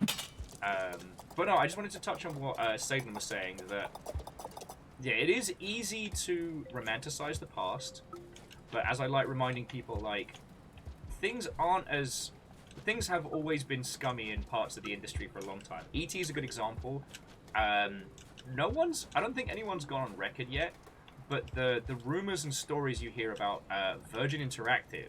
But no, I just wanted to touch on what Satan was saying, that yeah, it is easy to romanticize the past, but as I like reminding people, like, things have always been scummy in parts of the industry for a long time. E.T. is a good example. I don't think anyone's gone on record yet, but the rumors and stories you hear about Virgin Interactive,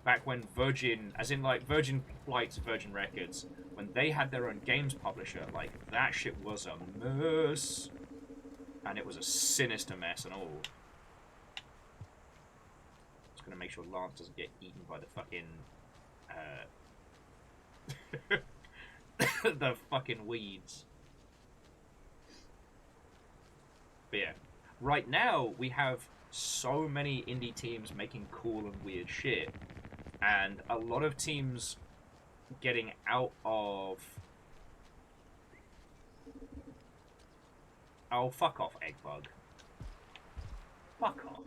back when Virgin, as in like Virgin Flights, Virgin Records, when they had their own games publisher, like, that shit was a mess. And it was a sinister mess and all. Just gonna make sure Lance doesn't get eaten by the fucking the fucking weeds. But yeah, right now we have so many indie teams making cool and weird shit, and a lot of teams getting out of... Oh, fuck off, Eggbug. Fuck off.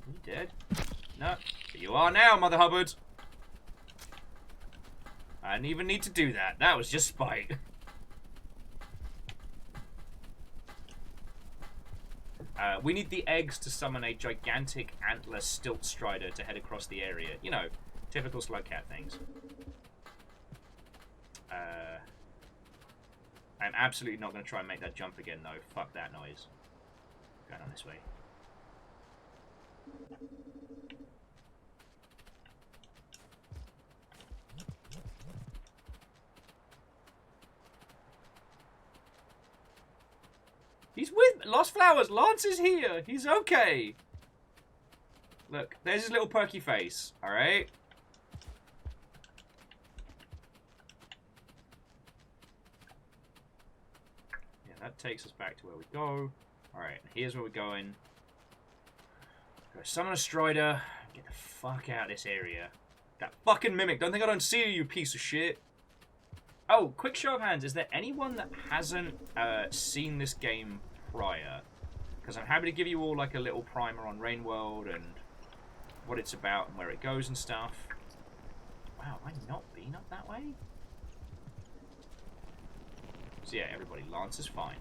You dead? No. But you are now, Mother Hubbard. I didn't even need to do that. That was just spite. We need the eggs to summon a gigantic antler stilt strider to head across the area. You know, typical slugcat things. I'm absolutely not going to try and make that jump again, though. Fuck that noise. Going on this way. He's with Lost Flowers. Lance is here. He's okay. Look, there's his little perky face. All right. Yeah, that takes us back to where we go. All right, here's where we're going. Go summon a Strider. Get the fuck out of this area. That fucking mimic. Don't think I don't see you, you piece of shit. Oh, quick show of hands. Is there anyone that hasn't seen this game prior? Because I'm happy to give you all like a little primer on Rain World and what it's about and where it goes and stuff. Wow, have I not been up that way? So yeah, everybody, Lance is fine.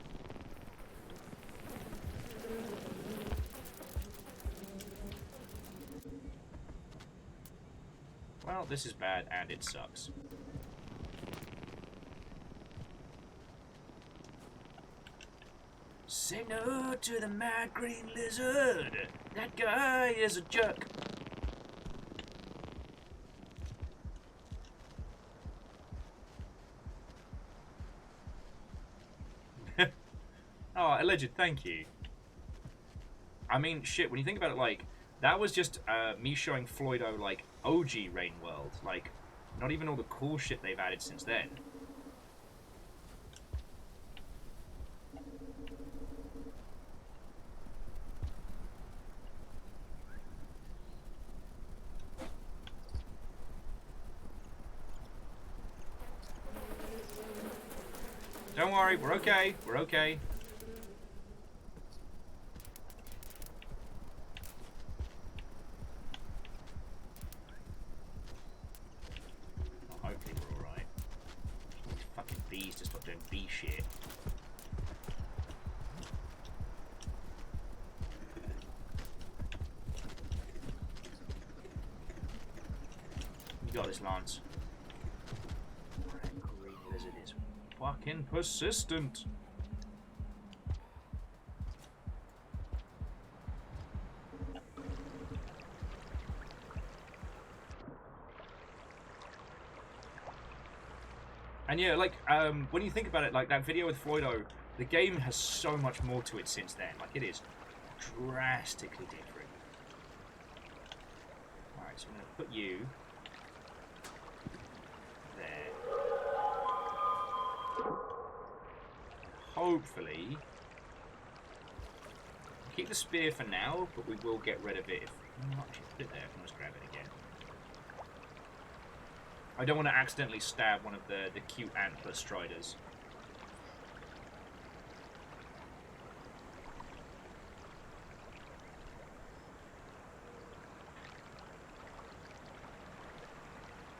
Well, this is bad and it sucks. Say no to the mad green lizard. That guy is a jerk. Oh, alleged, thank you. I mean, shit, when you think about it, like, that was just me showing Floydo, like, OG Rain World. Like, not even all the cool shit they've added since then. Don't worry, we're okay. We're okay. Oh, hopefully we're alright. These fucking bees just stop doing bee shit. You got this, Lance. Green lizard is fucking persistent. And yeah, like, when you think about it, like that video with Floydo, the game has so much more to it since then. Like, it is drastically different. Alright, so I'm going to put you there. Hopefully, keep the spear for now, but we will get rid of it if... Actually, put it there. I'll just grab it again. I don't want to accidentally stab one of the cute antler striders.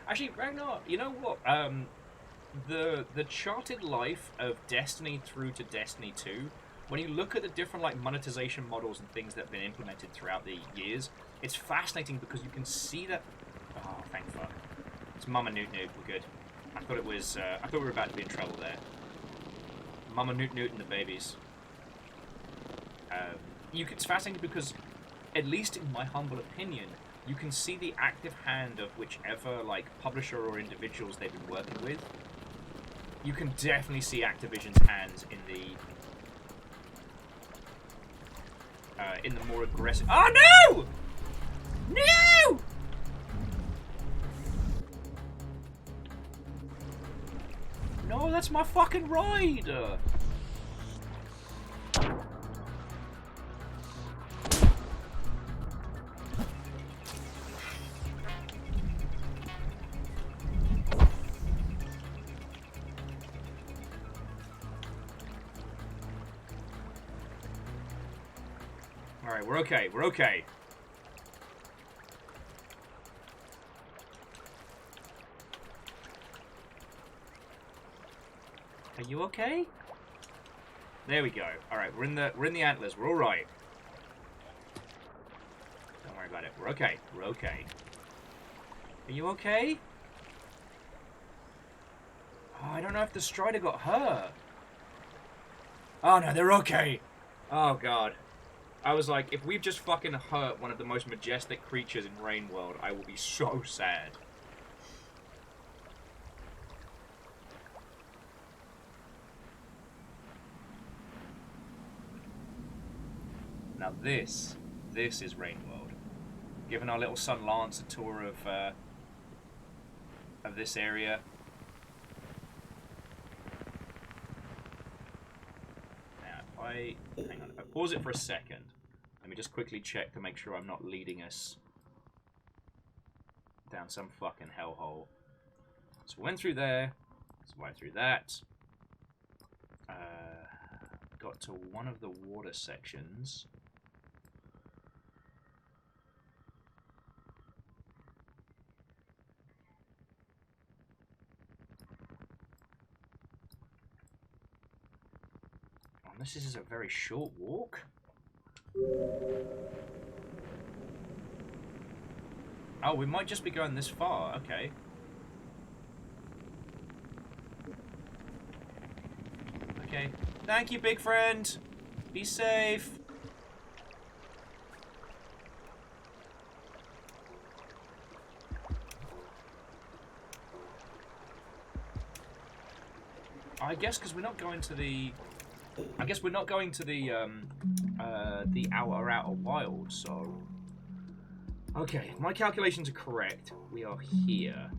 Actually, Ragnar, you know what? The charted life of Destiny through to Destiny 2, when you look at the different like monetization models and things that have been implemented throughout the years, it's fascinating because you can see that. Oh, thank fuck! It's Mama Newt Newt. We're good. I thought it was. I thought we were about to be in trouble there. Mama Newt Newt and the babies. It's fascinating because, at least in my humble opinion, you can see the active hand of whichever like publisher or individuals they've been working with. You can definitely see Activision's hands in the more aggressive. Oh no! No! No, that's my fucking ride. Alright, we're okay, we're okay. Are you okay? There we go. Alright, we're in the antlers, we're alright. Don't worry about it. We're okay. We're okay. Are you okay? Oh, I don't know if the strider got hurt. Oh no, they're okay. Oh god. I was like, if we've just fucking hurt one of the most majestic creatures in Rain World, I will be so sad. Now this is Rain World. Giving our little son Lance a tour of this area. Hang on, if I pause it for a second, let me just quickly check to make sure I'm not leading us down some fucking hellhole. So we went through there, so we went through that, got to one of the water sections. This is a very short walk. Oh, we might just be going this far. Okay. Okay. Thank you, big friend. Be safe. I guess because we're not going to the... I guess we're not going to the outer wild, so... Okay, my calculations are correct. We are here.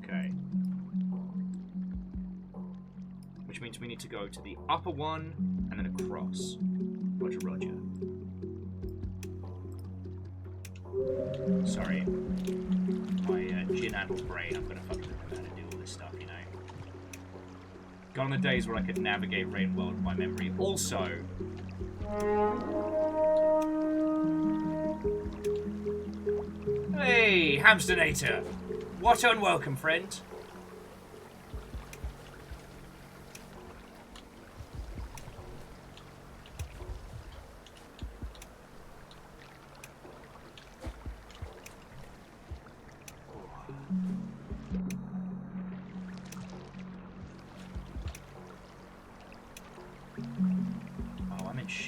Okay. Which means we need to go to the upper one, and then across. Roger, roger. Sorry. My gin-addled brain, I'm gonna fucking remember how to do all this stuff, you know. Gone are the days where I could navigate Rain World by memory. Also... Hey, Hamsternator! What unwelcome, friend?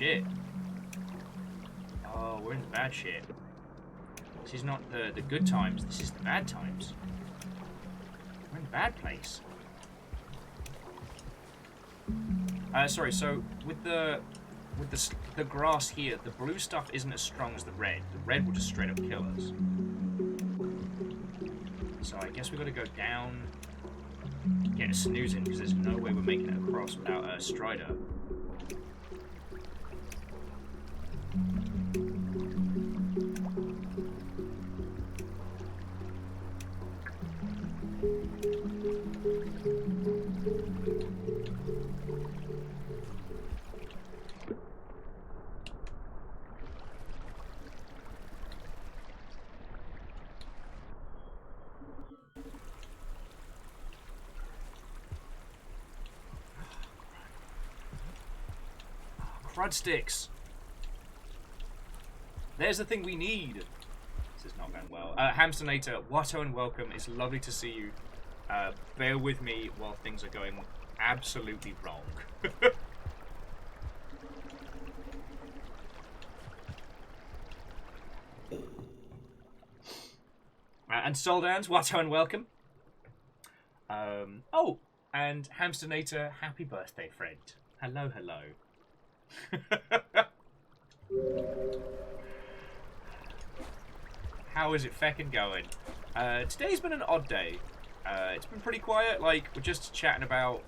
shit. Oh, we're in the bad shit. This is not the good times. This is the bad times. We're in the bad place. Sorry. So with the grass here, the blue stuff isn't as strong as the red. The red will just straight up kill us. So I guess we got to go down, get a snooze in, because there's no way we're making it across without a strider. Crud sticks. There's the thing we need. This is not going well. Hamsternator, Watto and welcome. It's lovely to see you. Bear with me while things are going absolutely wrong. And Soldans, Watto and welcome. Oh, and Hamsternator, happy birthday, friend. Hello, hello. How is it feckin' going? Today's been an odd day. It's been pretty quiet. Like, we're just chatting about...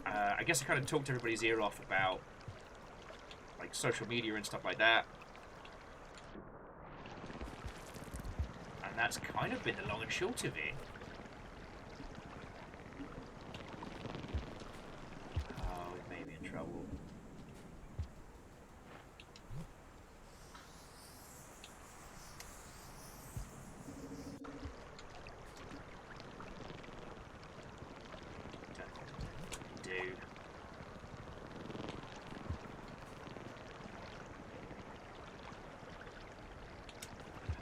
I guess I kind of talked everybody's ear off about like social media and stuff like that. And that's kind of been the long and short of it. Oh, we may be in trouble.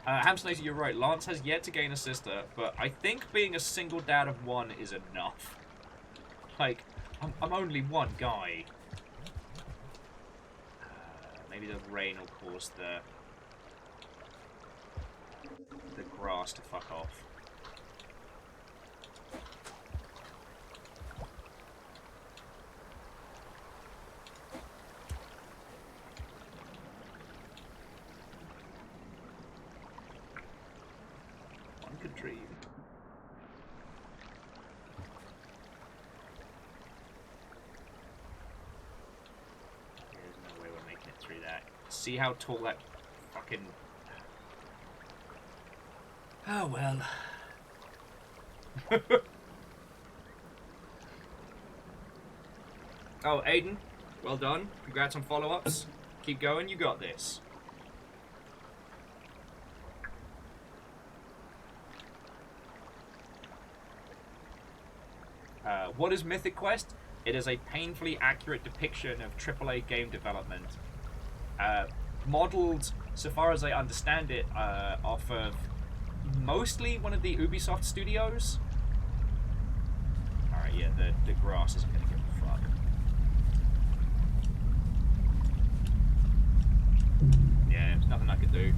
Hamsternator, you're right. Lance has yet to gain a sister, but I think being a single dad of one is enough. Like, I'm only one guy. Maybe the rain will cause the grass to fuck off. Dream. There's no way we're making it through that. See how tall that fucking... Oh well. Oh, Aiden, well done. Congrats on follow-ups. Keep going, you got this. What is Mythic Quest? It is a painfully accurate depiction of AAA game development. Modeled, so far as I understand it, off of mostly one of the Ubisoft studios. Alright, yeah, the grass isn't going to give a fuck. Yeah, there's nothing I could do.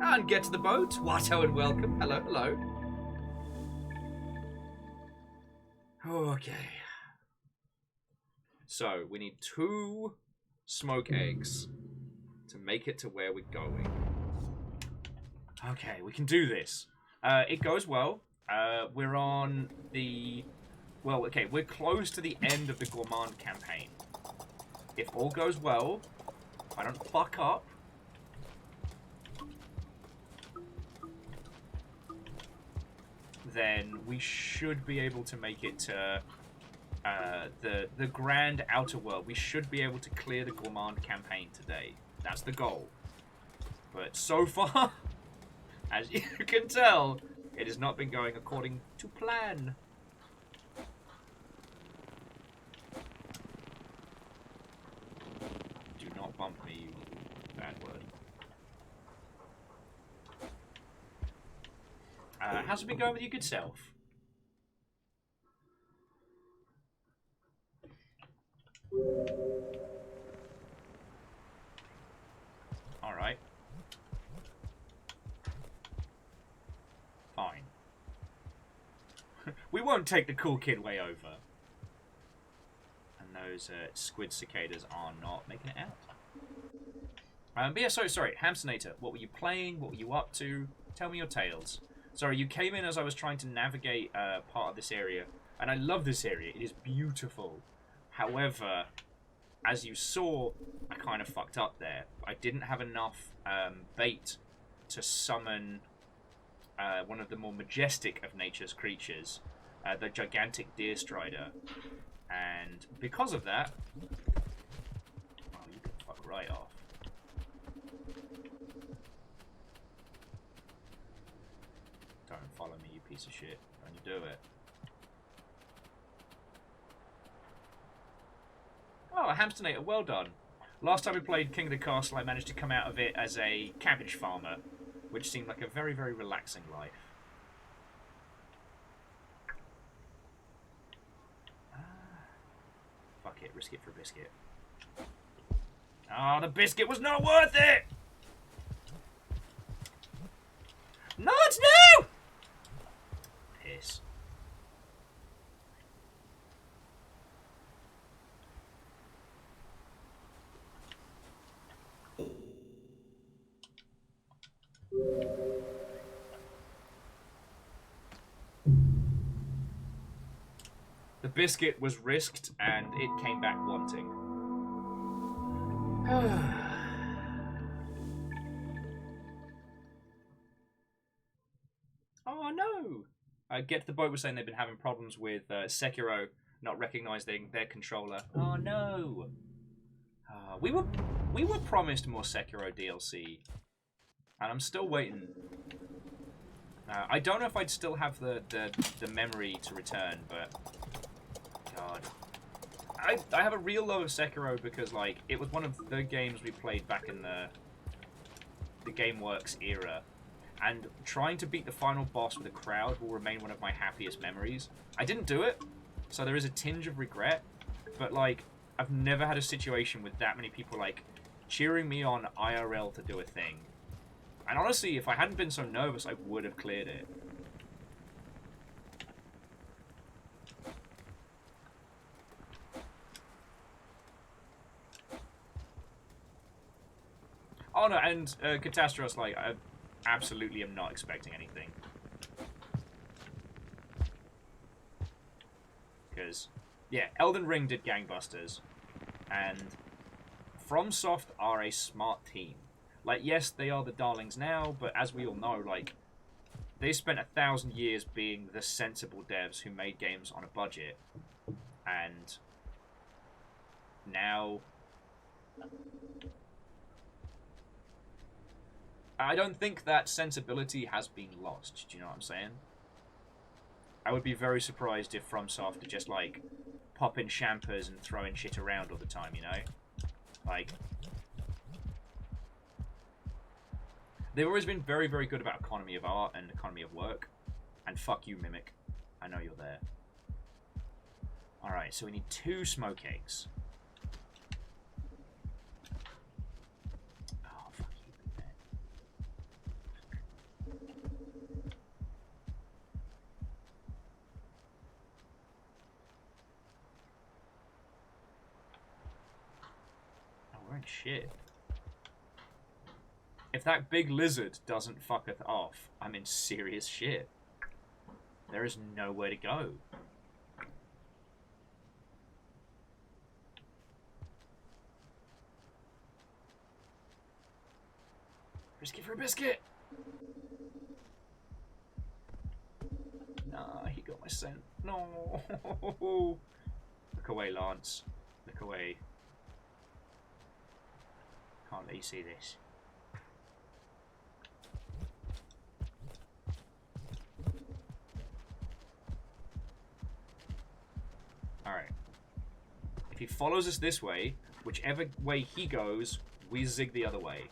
And get to the boat. Watto and welcome. Hello, hello. Okay. So, we need 2 smoke eggs to make it to where we're going. Okay, we can do this. It goes well. We're on the... Well, okay, we're close to the end of the Gourmand campaign. If all goes well, if I don't fuck up, then we should be able to make it to the grand outer world. We should be able to clear the Gourmand campaign today. That's the goal. But so far, as you can tell, it has not been going according to plan. Do not bump me, you bad word. How's it been going with your good self? Alright. Fine. We won't take the cool kid way over. And those squid cicadas are not making it out. But yeah, sorry, Hamsternator, what were you playing? What were you up to? Tell me your tales. Sorry, you came in as I was trying to navigate part of this area. And I love this area. It is beautiful. However, as you saw, I kind of fucked up there. I didn't have enough bait to summon one of the more majestic of nature's creatures, the gigantic deer strider. And because of that... Oh, you can fuck right off. Don't follow me, you piece of shit. Don't you do it. Oh, a Hamsternator, well done. Last time we played King of the Castle, I managed to come out of it as a cabbage farmer, which seemed like a very, very relaxing life. Fuck it, risk it for a biscuit. Ah, the biscuit was not worth it! Not now! Piss. The biscuit was risked and it came back wanting. Oh no! Get the Boat was saying they've been having problems with Sekiro not recognizing their controller. Oh no! We were promised more Sekiro DLC, and I'm still waiting. I don't know if I'd still have the memory to return, but God, I have a real love of Sekiro because like it was one of the games we played back in the GameWorks era. And trying to beat the final boss with a crowd will remain one of my happiest memories. I didn't do it, so there is a tinge of regret. But, like, I've never had a situation with that many people, like, cheering me on IRL to do a thing. And honestly, if I hadn't been so nervous, I would have cleared it. Oh, no, and Catastros, like, I absolutely am not expecting anything. Because, yeah, Elden Ring did gangbusters, and FromSoft are a smart team. Like, yes, they are the darlings now, but as we all know, like, they spent 1,000 years being the sensible devs who made games on a budget, and now I don't think that sensibility has been lost. Do you know what I'm saying? I would be very surprised if FromSoft are just, like, popping champers and throwing shit around all the time, you know? Like, they've always been very, very good about economy of art and economy of work. And fuck you, Mimic. I know you're there. Alright, so we need 2 smoke eggs. Shit. If that big lizard doesn't fucketh off, I'm in serious shit. There is nowhere to go. Risk it for a biscuit! Nah, he got my scent. No! Look away, Lance. Look away. Can't let you see this. Alright. If he follows us this way, whichever way he goes, we zig the other way.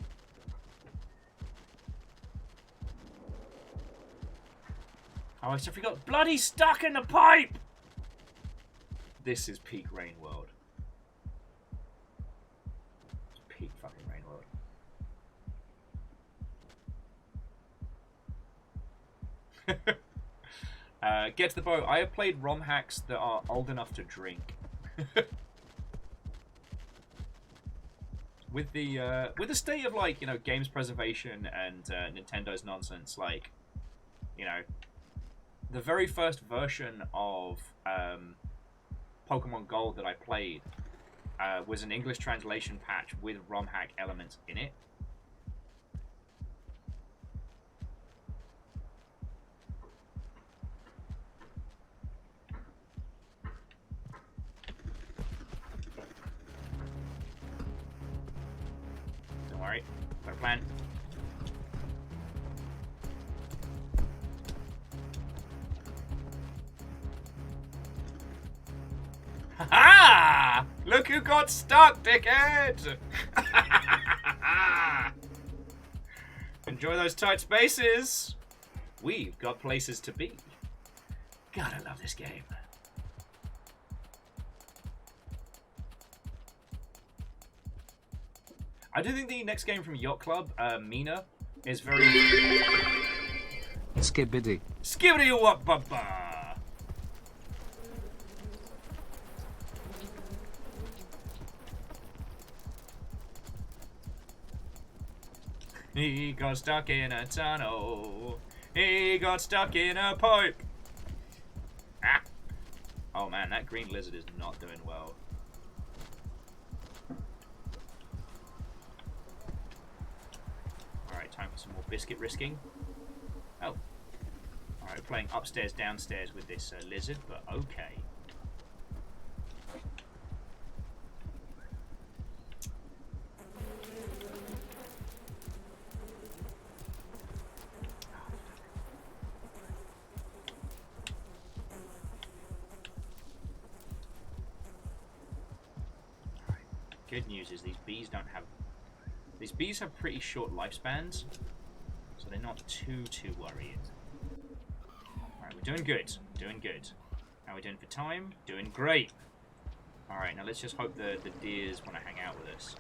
Oh, I just forgot. Bloody stuck in the pipe! This is peak Rain World. Get to the boat. I have played ROM hacks that are old enough to drink. With the state of, like, you know, games preservation and Nintendo's nonsense, like, you know, the very first version of Pokemon Gold that I played was an English translation patch with ROM hack elements in it. Don't worry, got a plan. Ha! Look who got stuck, dickhead! Enjoy those tight spaces. We've got places to be. God, I love this game. I do think the next game from Yacht Club, Mina, is very... Skibbity. Skibbity wop ba ba! He got stuck in a tunnel. He got stuck in a pipe. Ah! Oh man, that green lizard is not doing well. Alright, time for some more biscuit risking. Oh. Alright, we're playing upstairs, downstairs with this lizard, but okay. Good news is these bees don't have... These bees have pretty short lifespans, so they're not too worried. Alright, we're doing good. Doing good. How are we doing for time? Doing great. Alright, now let's just hope the deers want to hang out with us.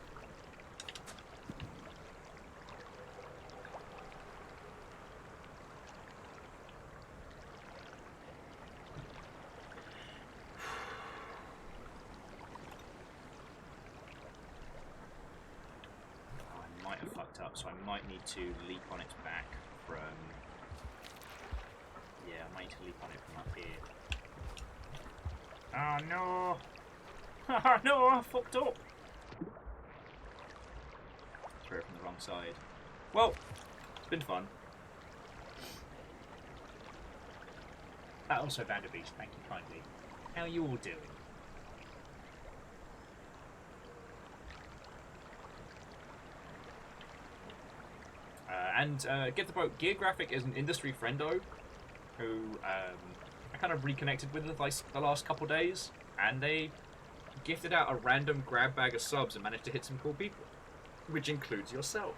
So I might need to leap on its back from... Yeah, I might need to leap on it from up here. Oh no! Oh no, I fucked up! Throw it from the wrong side. Well, it's been fun. Also, Vanderbeest, thank you kindly. How are you all doing? And Get the Boat, Gear Graphic is an industry friendo who I kind of reconnected with the last couple days, and they gifted out a random grab bag of subs and managed to hit some cool people, which includes yourself.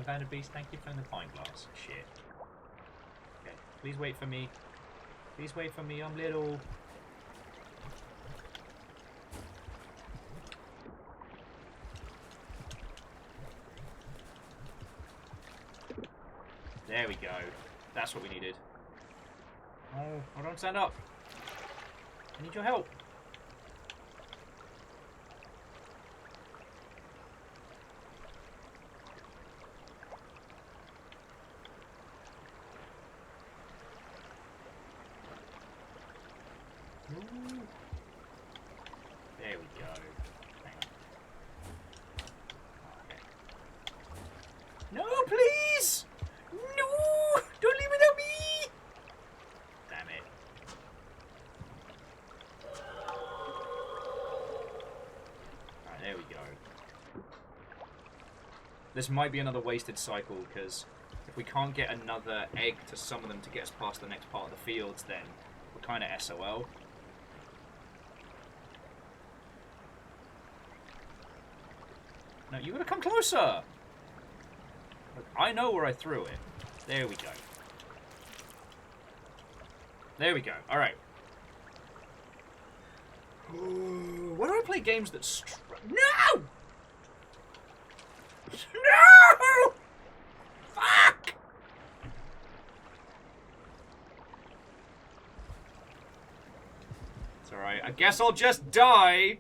Vanderbeest, thank you for the pint glass. Shit. Okay, please wait for me. Please wait for me, I'm little. There we go. That's what we needed. Oh, hold on, stand up. I need your help. There we go. Hang on. Okay. No, please! No! Don't leave without me! Damn it. Alright, there we go. This might be another wasted cycle, because if we can't get another egg to summon them to get us past the next part of the fields, then we're kind of SOL. No, you gotta come closer! Look, I know where I threw it. There we go. There we go. Alright. Why do I play games that No! No! Fuck! It's alright. I guess I'll just die.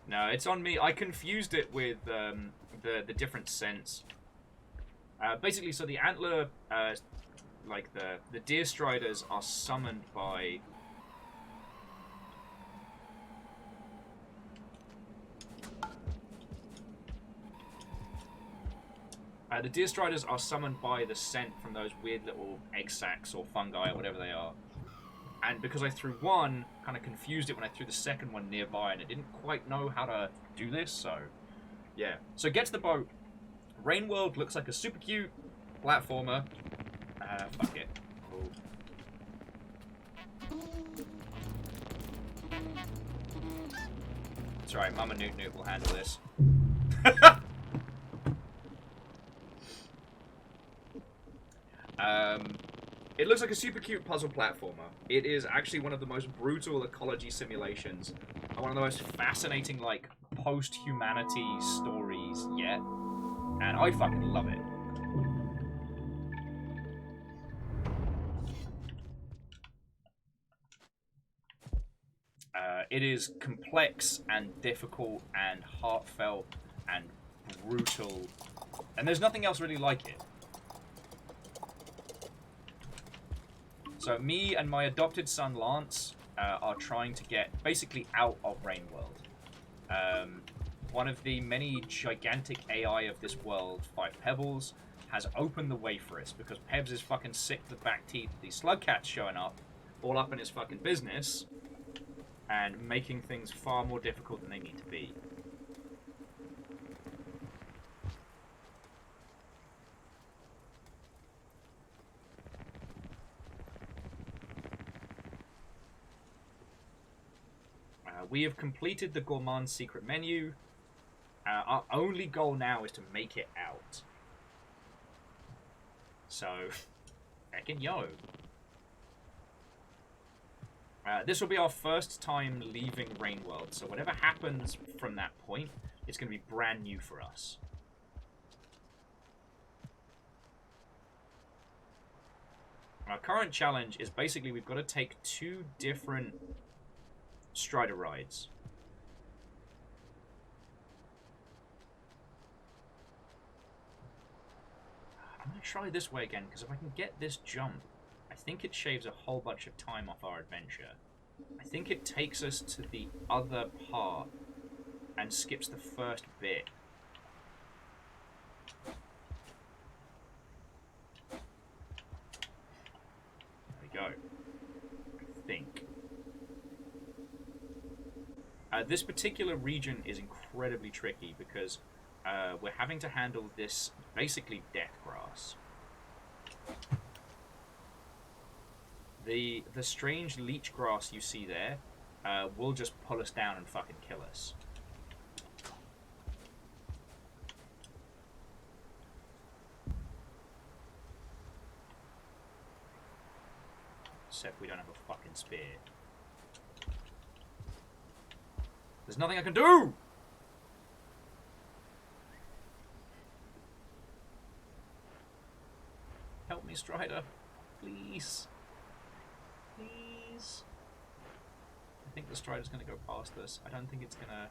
No, it's on me. I confused it with the different scents. Basically, so the antler, like the deer striders are summoned by... the deer striders are summoned by the scent from those weird little egg sacs or fungi or whatever they are. And because I threw one, kind of confused it when I threw the second one nearby, and it didn't quite know how to do this, so... Yeah. So get to the boat. Rain World looks like a super cute platformer. Fuck it. Cool. It's alright, Mama Newt Newt will handle this. It looks like a super cute puzzle platformer. It is actually one of the most brutal ecology simulations and one of the most fascinating, like, post-humanity stories yet. And I fucking love it. It is complex and difficult and heartfelt and brutal. And there's nothing else really like it. So me and my adopted son Lance are trying to get basically out of Rain World. One of the many gigantic AI of this world, Five Pebbles, has opened the way for us because Pebs is fucking sick to the back teeth of these slug cats showing up, all up in his fucking business, and making things far more difficult than they need to be. We have completed the Gourmand secret menu. Our only goal now is to make it out. So, heckin' yo. This will be our first time leaving Rain World, so whatever happens from that point, it's going to be brand new for us. Our current challenge is basically we've got to take 2 different Strider rides. I'm going to try this way again, because if I can get this jump, I think it shaves a whole bunch of time off our adventure. I think it takes us to the other part and skips the first bit. There we go. I think. This particular region is incredibly tricky because we're having to handle this basically death grass. The strange leech grass you see there will just pull us down and fucking kill us. Except we don't have a fucking spear. There's nothing I can do! Help me, Strider. Please. Please. I think the Strider's going to go past us. I don't think it's going to...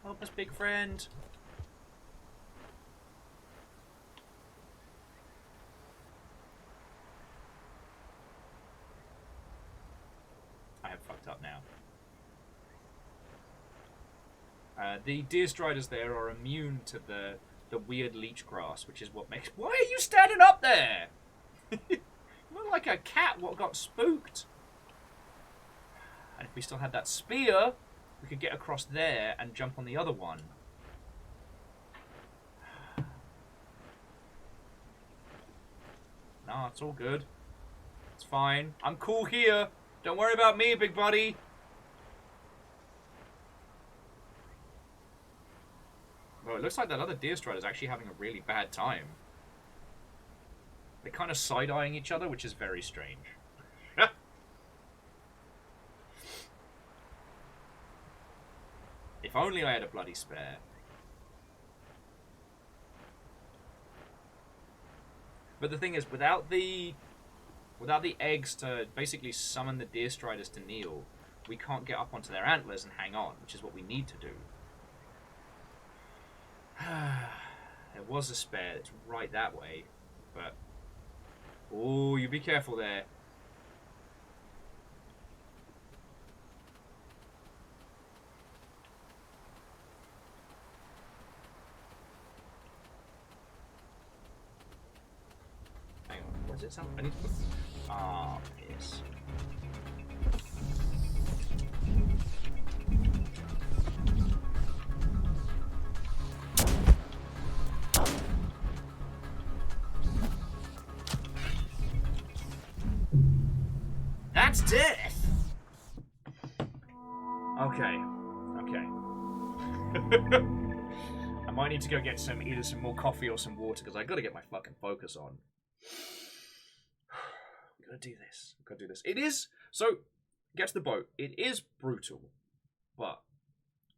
Help us, big friend. I have fucked up now. The deer striders there are immune to the weird leech grass, which is what makes... Why are you standing up there? You look like a cat what got spooked. And if we still had that spear, we could get across there and jump on the other one. Nah, it's all good. It's fine. I'm cool here. Don't worry about me, big buddy. Well, it looks like that other deer strider is actually having a really bad time. They're kind of side-eyeing each other, which is very strange. If only I had a bloody spare. But the thing is, without the eggs to basically summon the deer striders to kneel, we can't get up onto their antlers and hang on, which is what we need to do. There was a spare that's right that way, but... Oh, you be careful there. Hang on, what does it sound? I need to put... Ah, yes. That's death! Okay. Okay. I might need to go get either some more coffee or some water, because I gotta get my fucking focus on. We gotta do this. We gotta do this. It is... So, get to the boat. It is brutal, but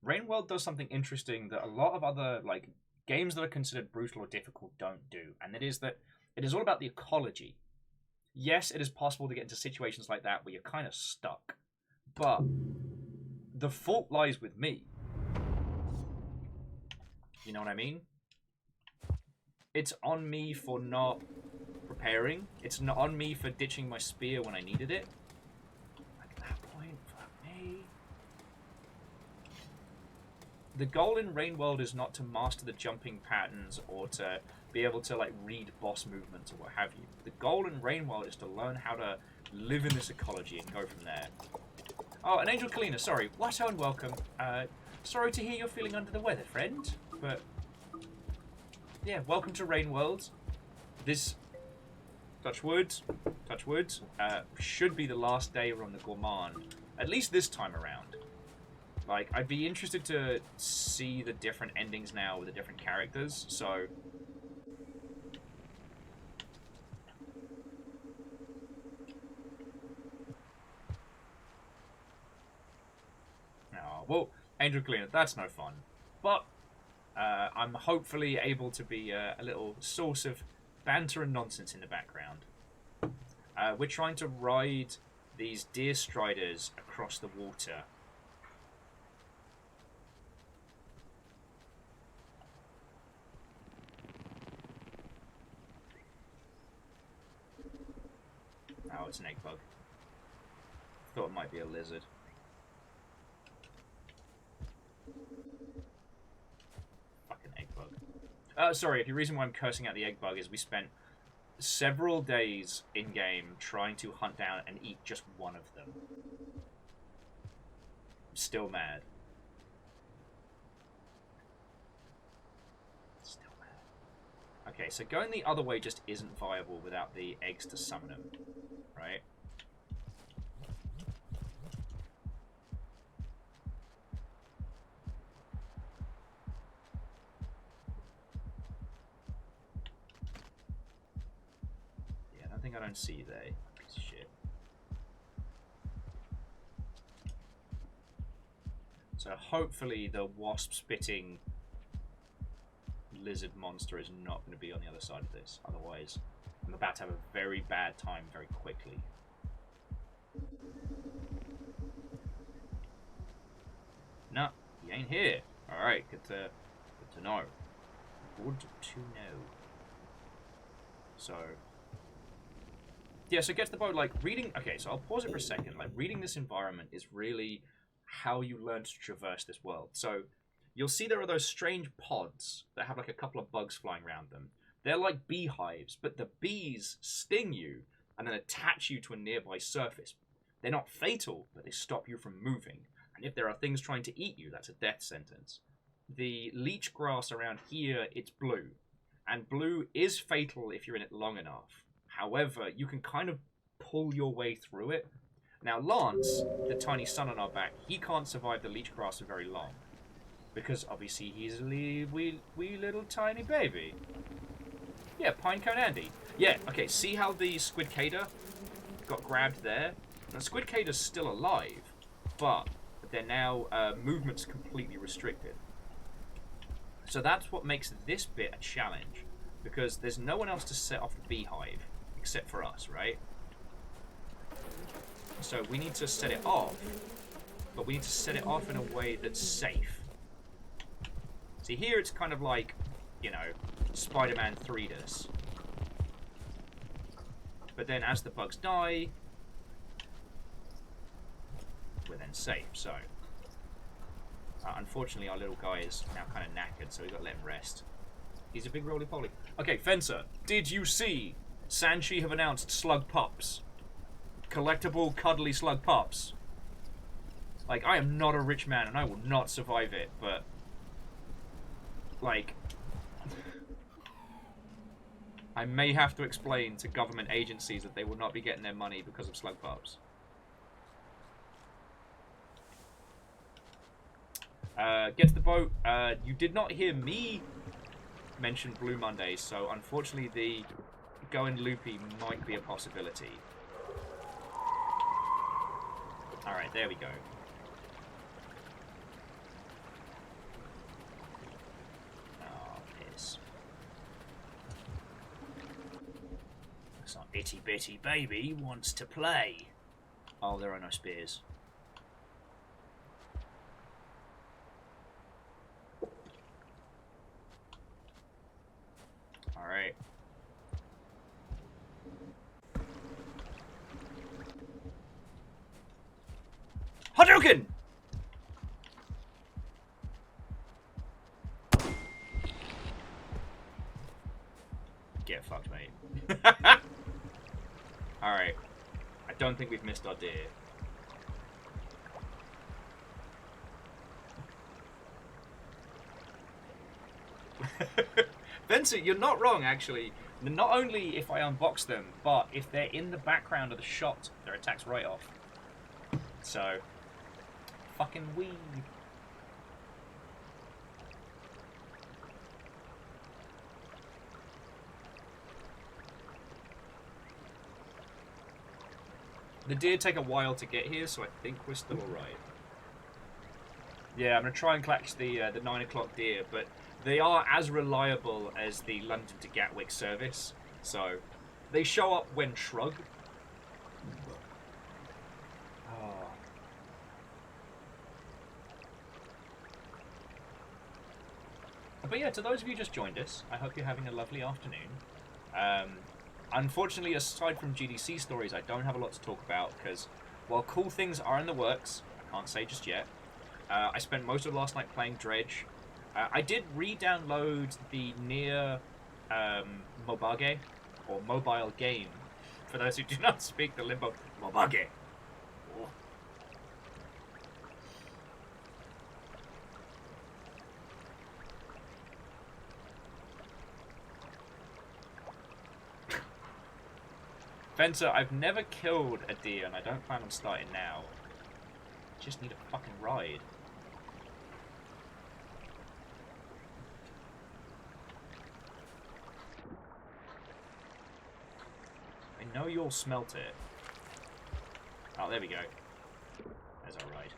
Rainworld does something interesting that a lot of other, like, games that are considered brutal or difficult don't do, and it is that it is all about the ecology. Yes, it is possible to get into situations like that where you're kind of stuck, but the fault lies with me. You know what I mean? It's on me for not preparing. It's not on me for ditching my spear when I needed it. At that point, fuck me. The goal in Rainworld is not to master the jumping patterns or to be able to, like, read boss movements or what have you. The goal in Rainworld is to learn how to live in this ecology and go from there. Oh, and Angel Kalina, sorry. What and welcome. Sorry to hear you're feeling under the weather, friend. But, yeah, welcome to Rainworld. This, touch wood, should be the last day we're on the Gourmand. At least this time around. Like, I'd be interested to see the different endings now with the different characters, so... Oh, well, Angel Cleaner, that's no fun. But I'm hopefully able to be a little source of banter and nonsense in the background. We're trying to ride these deer striders across the water. Oh, it's an egg bug. Thought it might be a lizard. Fucking egg bug. Sorry, the reason why I'm cursing out the egg bug is we spent several days in-game trying to hunt down and eat just one of them. I'm still mad. Still mad. Okay, so going the other way just isn't viable without the eggs to summon them, right? I don't see you there. Piece of shit. So hopefully the wasp-spitting lizard monster is not going to be on the other side of this. Otherwise, I'm about to have a very bad time very quickly. No, he ain't here. Alright, good to know. Good to know. So... yeah, so get to the boat, like, reading... okay, so I'll pause it for a second. Like, reading this environment is really how you learn to traverse this world. So, you'll see there are those strange pods that have, like, a couple of bugs flying around them. They're like beehives, but the bees sting you and then attach you to a nearby surface. They're not fatal, but they stop you from moving. And If there are things trying to eat you, that's a death sentence. The leech grass around here, it's blue. And blue is fatal if you're in it long enough. However, you can kind of pull your way through it. Now, Lance, the tiny son on our back, he can't survive the leech grass for very long. Because, obviously, he's a wee little tiny baby. Yeah, Pinecone Andy. Yeah, okay, see how the Squidcader got grabbed there? Now, Squidcader's still alive, but they're now, movement's completely restricted. So that's what makes this bit a challenge. Because there's no one else to set off the beehive, except for us, right? So we need to set it off, but we need to set it off in a way that's safe. See, here it's kind of like, you know, Spider-Man 3'd us. But then as the bugs die, we're then safe, so... unfortunately, our little guy is now kind of knackered, so we've got to let him rest. He's a big roly-poly. Okay, Fencer, did you see Sanchi have announced slug pups? Collectible, cuddly slug pups. Like, I am not a rich man, and I will not survive it, but... like... I may have to explain to government agencies that they will not be getting their money because of slug pups. Get to the boat. You did not hear me mention Blue Mondays, so unfortunately the going loopy might be a possibility. Alright, there we go. Oh, piss. Looks like Itty Bitty Baby wants to play. Oh, there are no spears. Alright. Hadouken! Get fucked, mate. Alright. I don't think we've missed our deer. Vincent, you're not wrong, actually. Not only if I unbox them, but if they're in the background of the shot, their attack's right off. So, fucking wee. The deer take a while to get here, so I think we're still alright. Yeah, I'm going to try and catch the 9 o'clock deer, but they are as reliable as the London to Gatwick service. So, they show up when shrug. Oh. But yeah, to those of you who just joined us, I hope you're having a lovely afternoon. Unfortunately, aside from GDC stories, I don't have a lot to talk about, because while cool things are in the works, I can't say just yet. I spent most of last night playing Dredge. I did re-download the Nier Mobage, or mobile game, for those who do not speak the Limbo. Mobage. Oh. Fencer, I've never killed a deer, and I don't plan on starting now. Just need a fucking ride. I know you'll smelt it. Oh, there we go. There's our ride.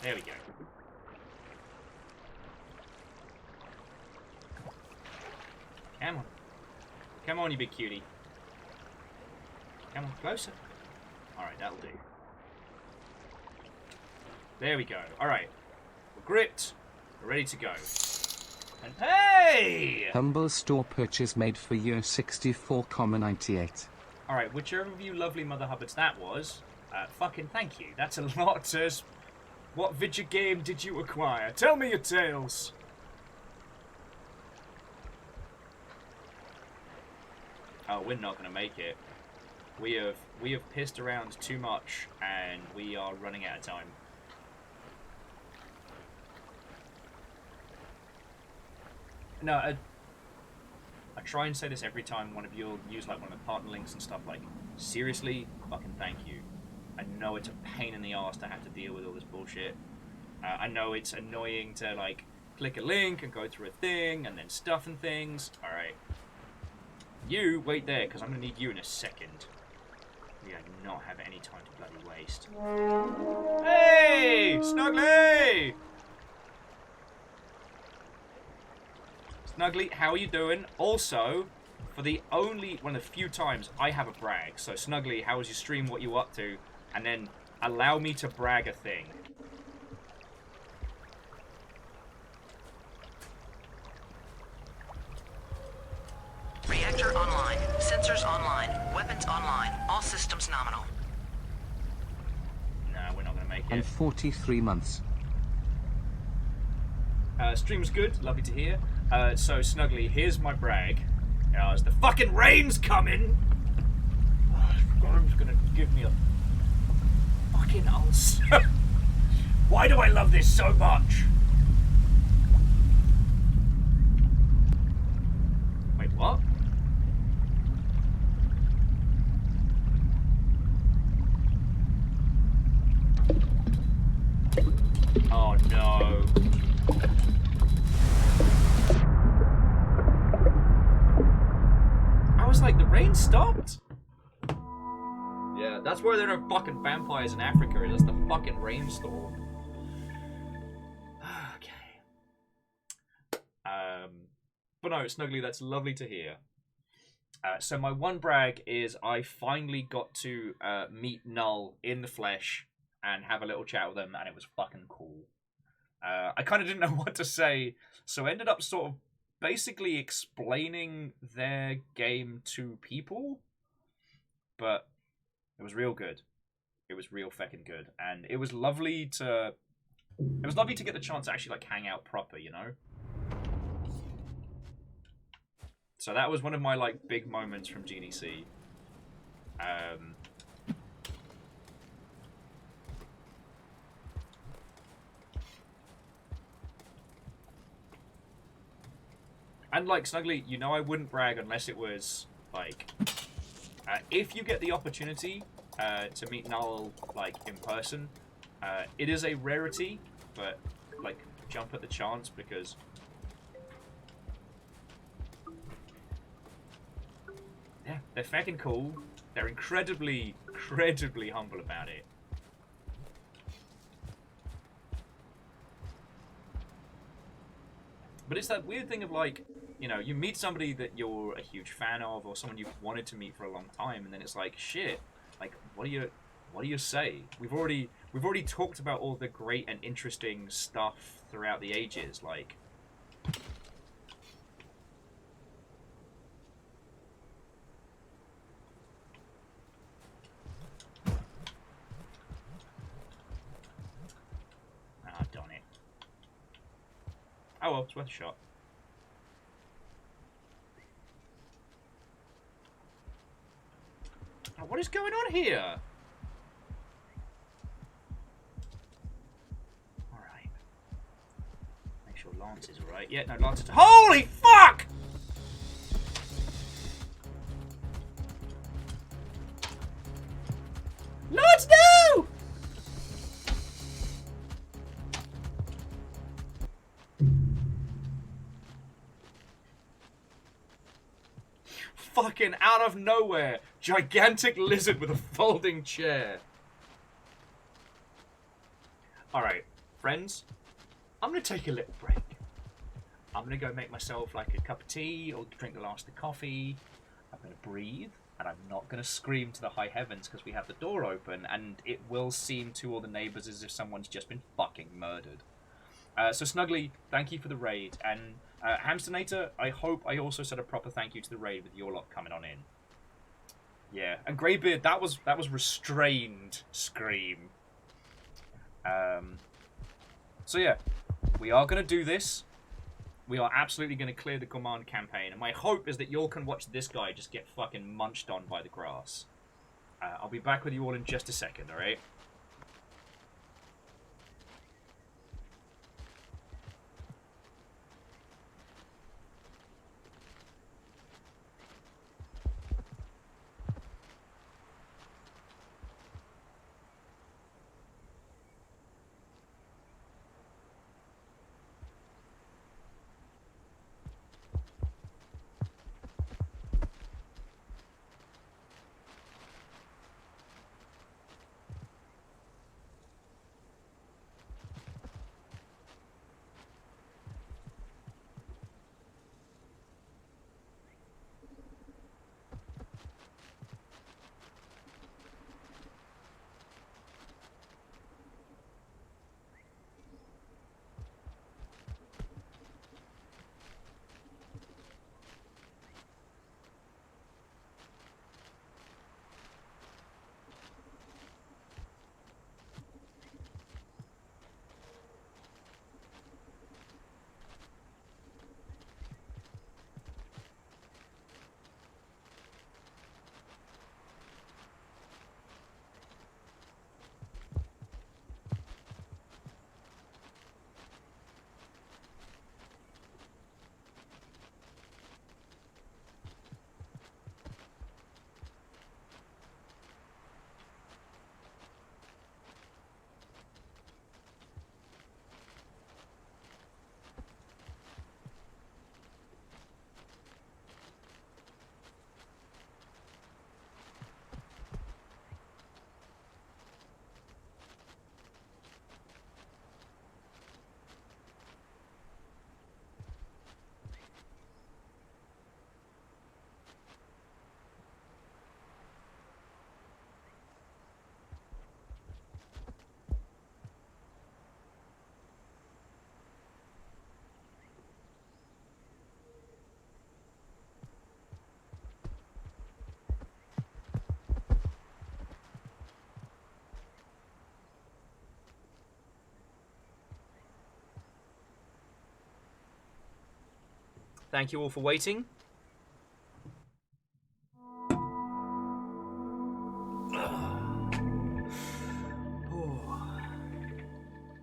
There we go. Come on. Come on, you big cutie. Come on, closer. Alright, that'll do. There we go. Alright. We're gripped. We're ready to go. And hey! Humble store purchase made for year 64,98. Alright, whichever of you lovely Mother Hubbards that was, fucking thank you. That's a lot to... What video game did you acquire? Tell me your tales! Oh, we're not gonna make it. We have pissed around too much, and we are running out of time. No, I try and say this every time one of you will use like one of the partner links and stuff. Like, seriously, fucking thank you. I know it's a pain in the ass to have to deal with all this bullshit. I know it's annoying to like click a link and go through a thing and then stuff and things. All right. You, wait there, because I'm going to need you in a second. We do not have any time to bloody waste. Hey! Snuggly! Snuggly, how are you doing? Also, for the only, one of the few times I have a brag. So, Snuggly, how was your stream? What you up to? And then, allow me to brag a thing. Reactor online. Sensors online. Weapons online. All systems nominal. Nah, we're not going to make And it. 43 months. Stream's good. Lovely to hear. So, Snuggly, here's my brag. As the fucking rain's coming! Storm's gonna give me a fucking ulcer. Why do I love this so much? Wait, what? Oh no. I was like, the rain stopped? Yeah, that's where there are fucking vampires in Africa. That's the fucking rainstorm. Okay. But no, Snuggly, that's lovely to hear. So my one brag is I finally got to meet Null in the flesh and have a little chat with him, and it was fucking cool. I kind of didn't know what to say, so I ended up sort of basically explaining their game to people, but it was real good. It was real fucking good, and it was lovely to get the chance to actually like hang out proper, you know. So that was one of my like big moments from GDC. And like, Snuggly, you know I wouldn't brag unless it was like, if you get the opportunity to meet Null like in person, it is a rarity, but like jump at the chance because yeah, they're fucking cool. They're incredibly humble about it. But it's that weird thing of like, you know, you meet somebody that you're a huge fan of, or someone you've wanted to meet for a long time, and then it's like, shit, like, what do you say? We've already talked about all the great and interesting stuff throughout the ages, like. Ah, darn it. Oh well, it's worth a shot. Oh, what is going on here? Alright. Make sure Lance is alright. Yeah, no, Lance is... Holy fuck! Lance, no! Fucking out of nowhere, gigantic lizard with a folding chair. Alright, friends, I'm gonna take a little break. I'm gonna go make myself like a cup of tea or drink the last of the coffee. I'm gonna breathe, and I'm not gonna scream to the high heavens because we have the door open and it will seem to all the neighbours as if someone's just been fucking murdered. So Snuggly, thank you for the raid, and Hamsternator, I hope I also said a proper thank you to the raid with your lot coming on in. Yeah, and Greybeard, that was restrained scream. So yeah, we are gonna do this. We are absolutely gonna clear the Gourmand campaign, and my hope is that you all can watch this guy just get fucking munched on by the grass. I'll be back with you all in just a second, all right? Thank you all for waiting. I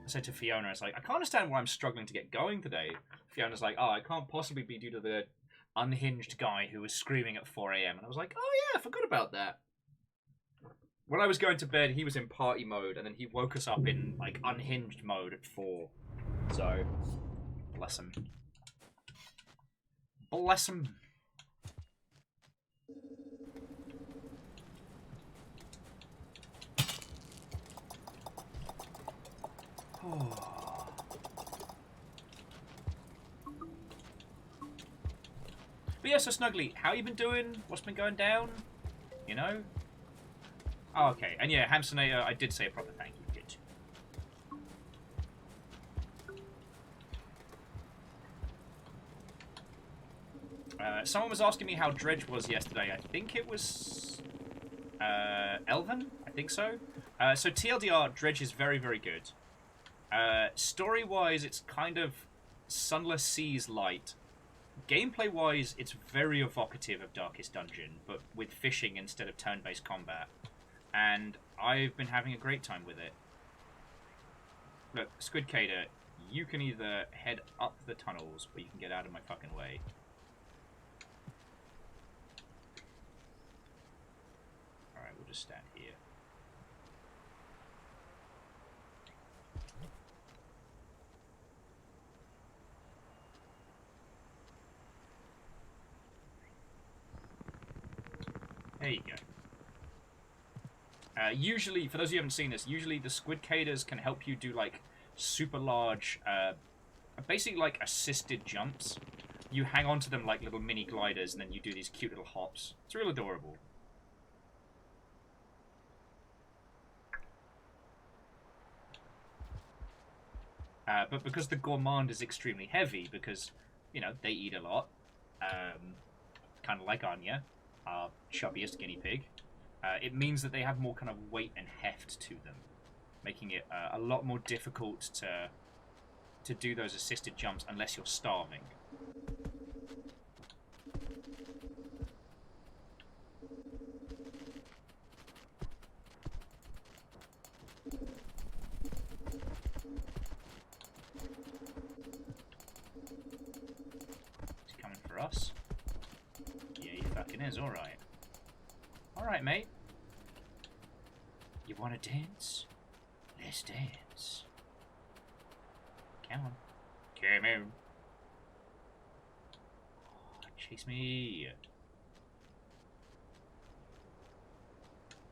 said to Fiona, it's like, I can't understand why I'm struggling to get going today. Fiona's like, oh, it can't possibly be due to the unhinged guy who was screaming at 4 a.m. And I was like, oh yeah, I forgot about that. When I was going to bed, he was in party mode, and then he woke us up in, like, unhinged mode at 4. So, bless him. Bless him. But yeah, so Snuggly, how you been doing? What's been going down? You know? Oh, okay. And yeah, Hamsonator, I did say a proper thank you. Good. Someone was asking me how Dredge was yesterday. I think it was Elven? I think so. So TLDR, Dredge is very, very good. Story-wise, it's kind of Sunless Seas light. Gameplay-wise, it's very evocative of Darkest Dungeon, but with fishing instead of turn-based combat. And I've been having a great time with it. Look, Squidcader, you can either head up the tunnels, or you can get out of my fucking way. Alright, we'll just stand here. There you go. Usually, for those of you who haven't seen this, usually the Squidcaders can help you do, like, super large, basically, like, assisted jumps. You hang on to them like little mini gliders, and then you do these cute little hops. It's real adorable. But because the Gourmand is extremely heavy, because, you know, they eat a lot, kind of like Anya, our chubbiest guinea pig, it means that they have more kind of weight and heft to them, making it a lot more difficult to do those assisted jumps unless you're starving. He's coming for us. Yeah, he fucking is, alright. Alright, mate. You wanna dance? Let's dance. Come on. Come on. Oh, chase me.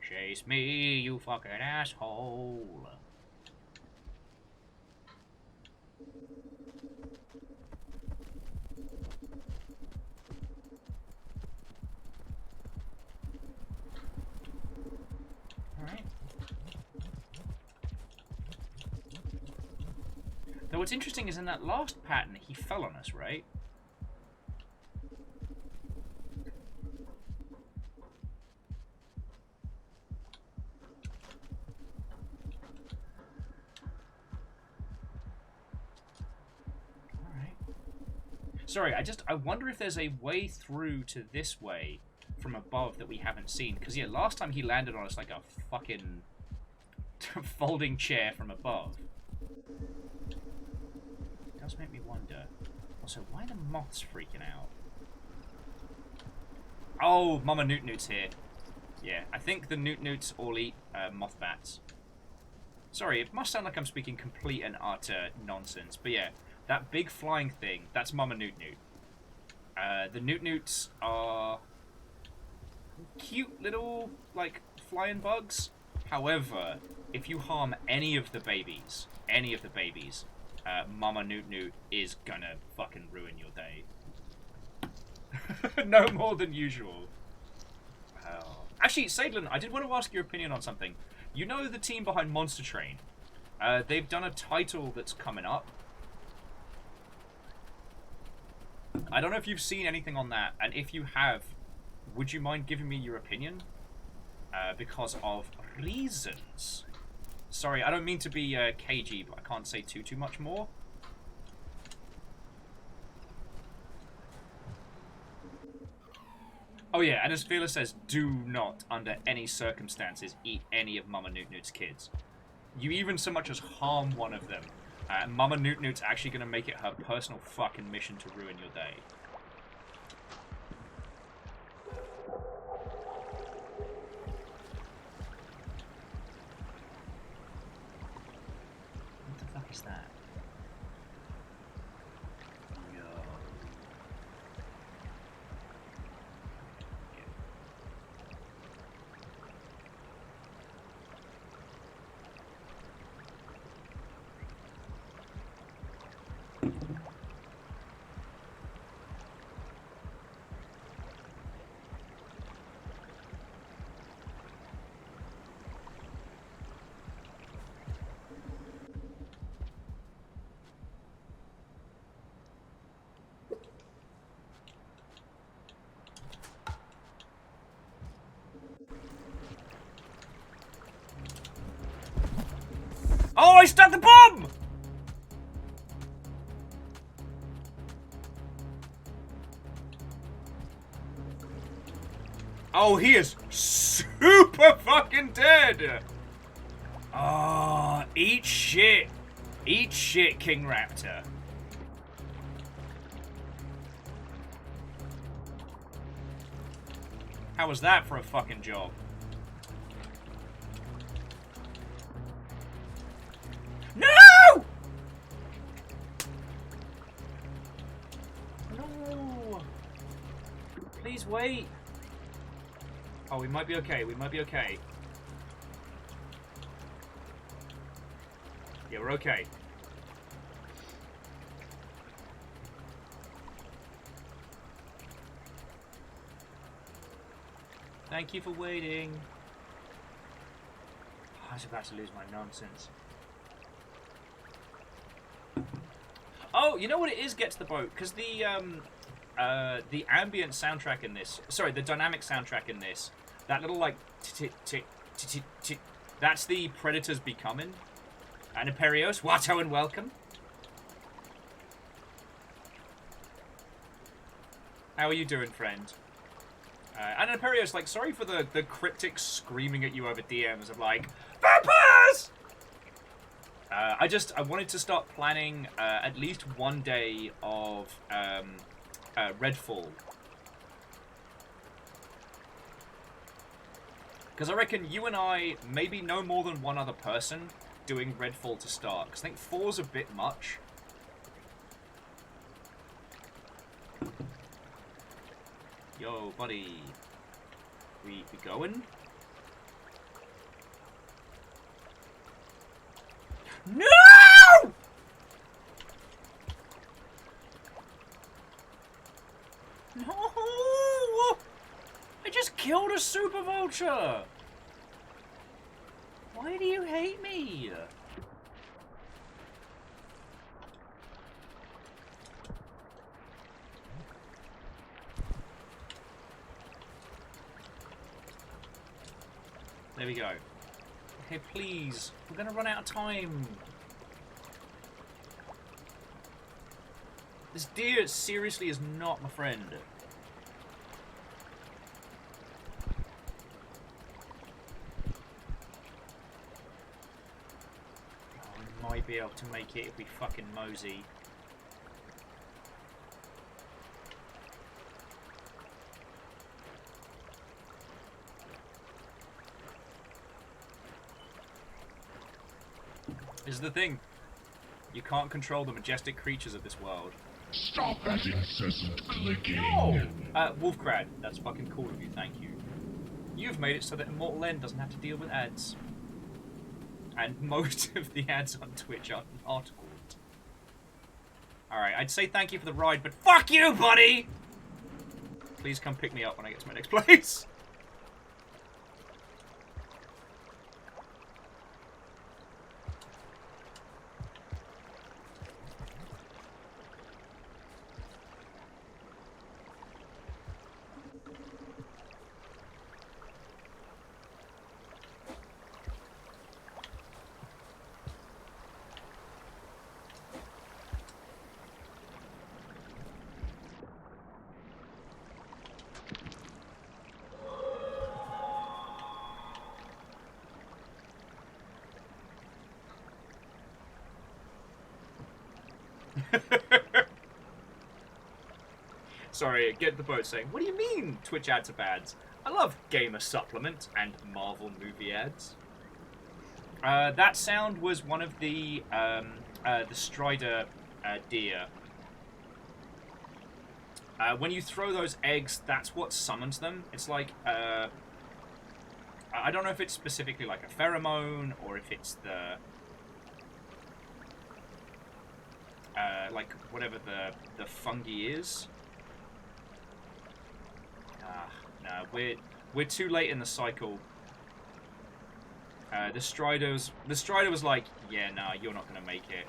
Chase me, you fucking asshole. Alright. Though what's interesting is in that last pattern, he fell on us, right? Alright. Sorry, I wonder if there's a way through to this way from above that we haven't seen. Because, yeah, last time he landed on us like a fucking folding chair from above. It does make me wonder. Also, why are the moths freaking out? Oh, Mama Newt Newt's here. Yeah, I think the Newt Newts all eat moth bats. Sorry, it must sound like I'm speaking complete and utter nonsense. But yeah, that big flying thing, that's Mama Newt Newt. The Newt Newts are cute little, like, flying bugs. However, if you harm any of the babies, Mama Newt Newt is gonna fucking ruin your day. No more than usual. Actually, Sadlin, I did want to ask your opinion on something. You know the team behind Monster Train? They've done a title that's coming up. I don't know if you've seen anything on that, and if you have, would you mind giving me your opinion? Because of reasons. Sorry, I don't mean to be cagey, but I can't say too much more. Oh yeah, and as Fearless says, do not, under any circumstances, eat any of Mama Newt Newt's kids. You even so much as harm one of them, Mama Newt Newt's actually going to make it her personal fucking mission to ruin your day. What the fuck is that? Yo. Oh, I stuck the bomb! Oh, he is super fucking dead! Oh, eat shit. Eat shit, King Raptor. How was that for a fucking job? No! No! Please wait. Oh, we might be okay. We might be okay. Yeah, we're okay. Thank you for waiting. Oh, I was about to lose my nonsense. Oh, you know what it is? Get to the boat, because the ambient soundtrack in this, sorry, the dynamic soundtrack in this, that little like tick tick tick tick, that's the Predators Becoming. And Imperios, Watto and welcome. How are you doing, friend? And Imperios, like, sorry for the cryptic screaming at you over DMs of like, vampires! I wanted to start planning at least one day of Redfall. Because I reckon you and I, maybe no more than one other person, doing Redfall to start. Because I think 4's a bit much. Yo, buddy. We going? No! No! I just killed a super vulture! Why do you hate me? There we go. Okay, please. We're gonna run out of time. This deer seriously is not my friend. Oh, I might be able to make it if we fucking mosey. This is the thing. You can't control the majestic creatures of this world. Stop that incessant clicking. No! Wolfcrad, that's fucking cool of you, thank you. You've made it so that Immortal End doesn't have to deal with ads. And most of the ads on Twitch are articled. Alright, I'd say thank you for the ride, but fuck you, buddy! Please come pick me up when I get to my next place. Sorry, get the boat saying, what do you mean Twitch ads are bad? I love Gamer Supplement and Marvel movie ads. That sound was one of the Strider deer. When you throw those eggs, that's what summons them. It's like, I don't know if it's specifically like a pheromone, or if it's the... like, whatever the fungi is. No, we're too late in the cycle. The Strider was like, yeah, nah, you're not gonna make it.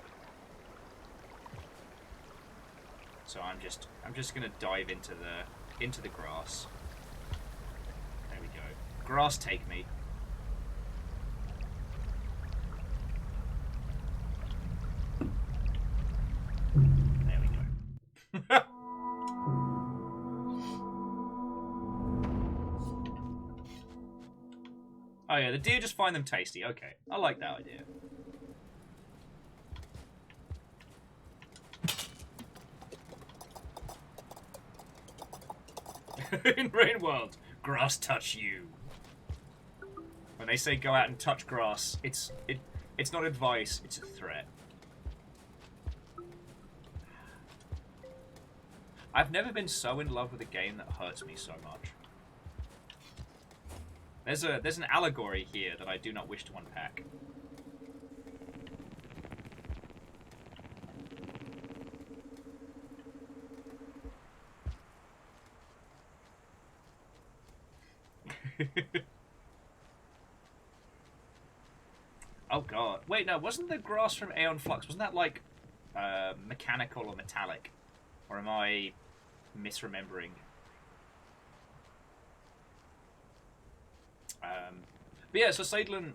So I'm just gonna dive into the grass. There we go. Grass, take me. There we go. Oh yeah, the deer just find them tasty. Okay, I like that idea. In Rain World, grass touch you. When they say go out and touch grass, it's not advice, it's a threat. I've never been so in love with a game that hurts me so much. There's an allegory here that I do not wish to unpack. Oh god. Wait, no, wasn't the grass from Aeon Flux, wasn't that like mechanical or metallic, or am I misremembering? But yeah, so Sadlin,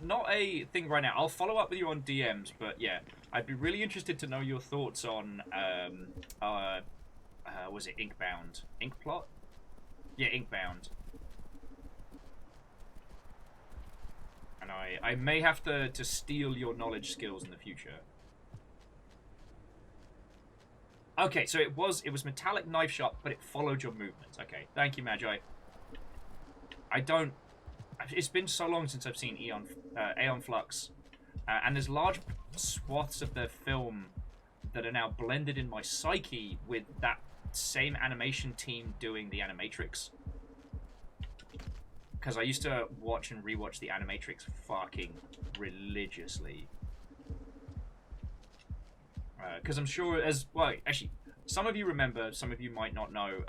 not a thing right now. I'll follow up with you on DMs, but yeah, I'd be really interested to know your thoughts on, was it Inkbound? Inkplot? Yeah, Inkbound. And I may have to steal your knowledge skills in the future. Okay, so it was metallic knife sharp, but it followed your movements. Okay, thank you, Magi. It's been so long since I've seen Aeon Flux, and there's large swaths of the film that are now blended in my psyche with that same animation team doing the Animatrix. Because I used to watch and rewatch the Animatrix fucking religiously. Because I'm sure actually, some of you remember, some of you might not know,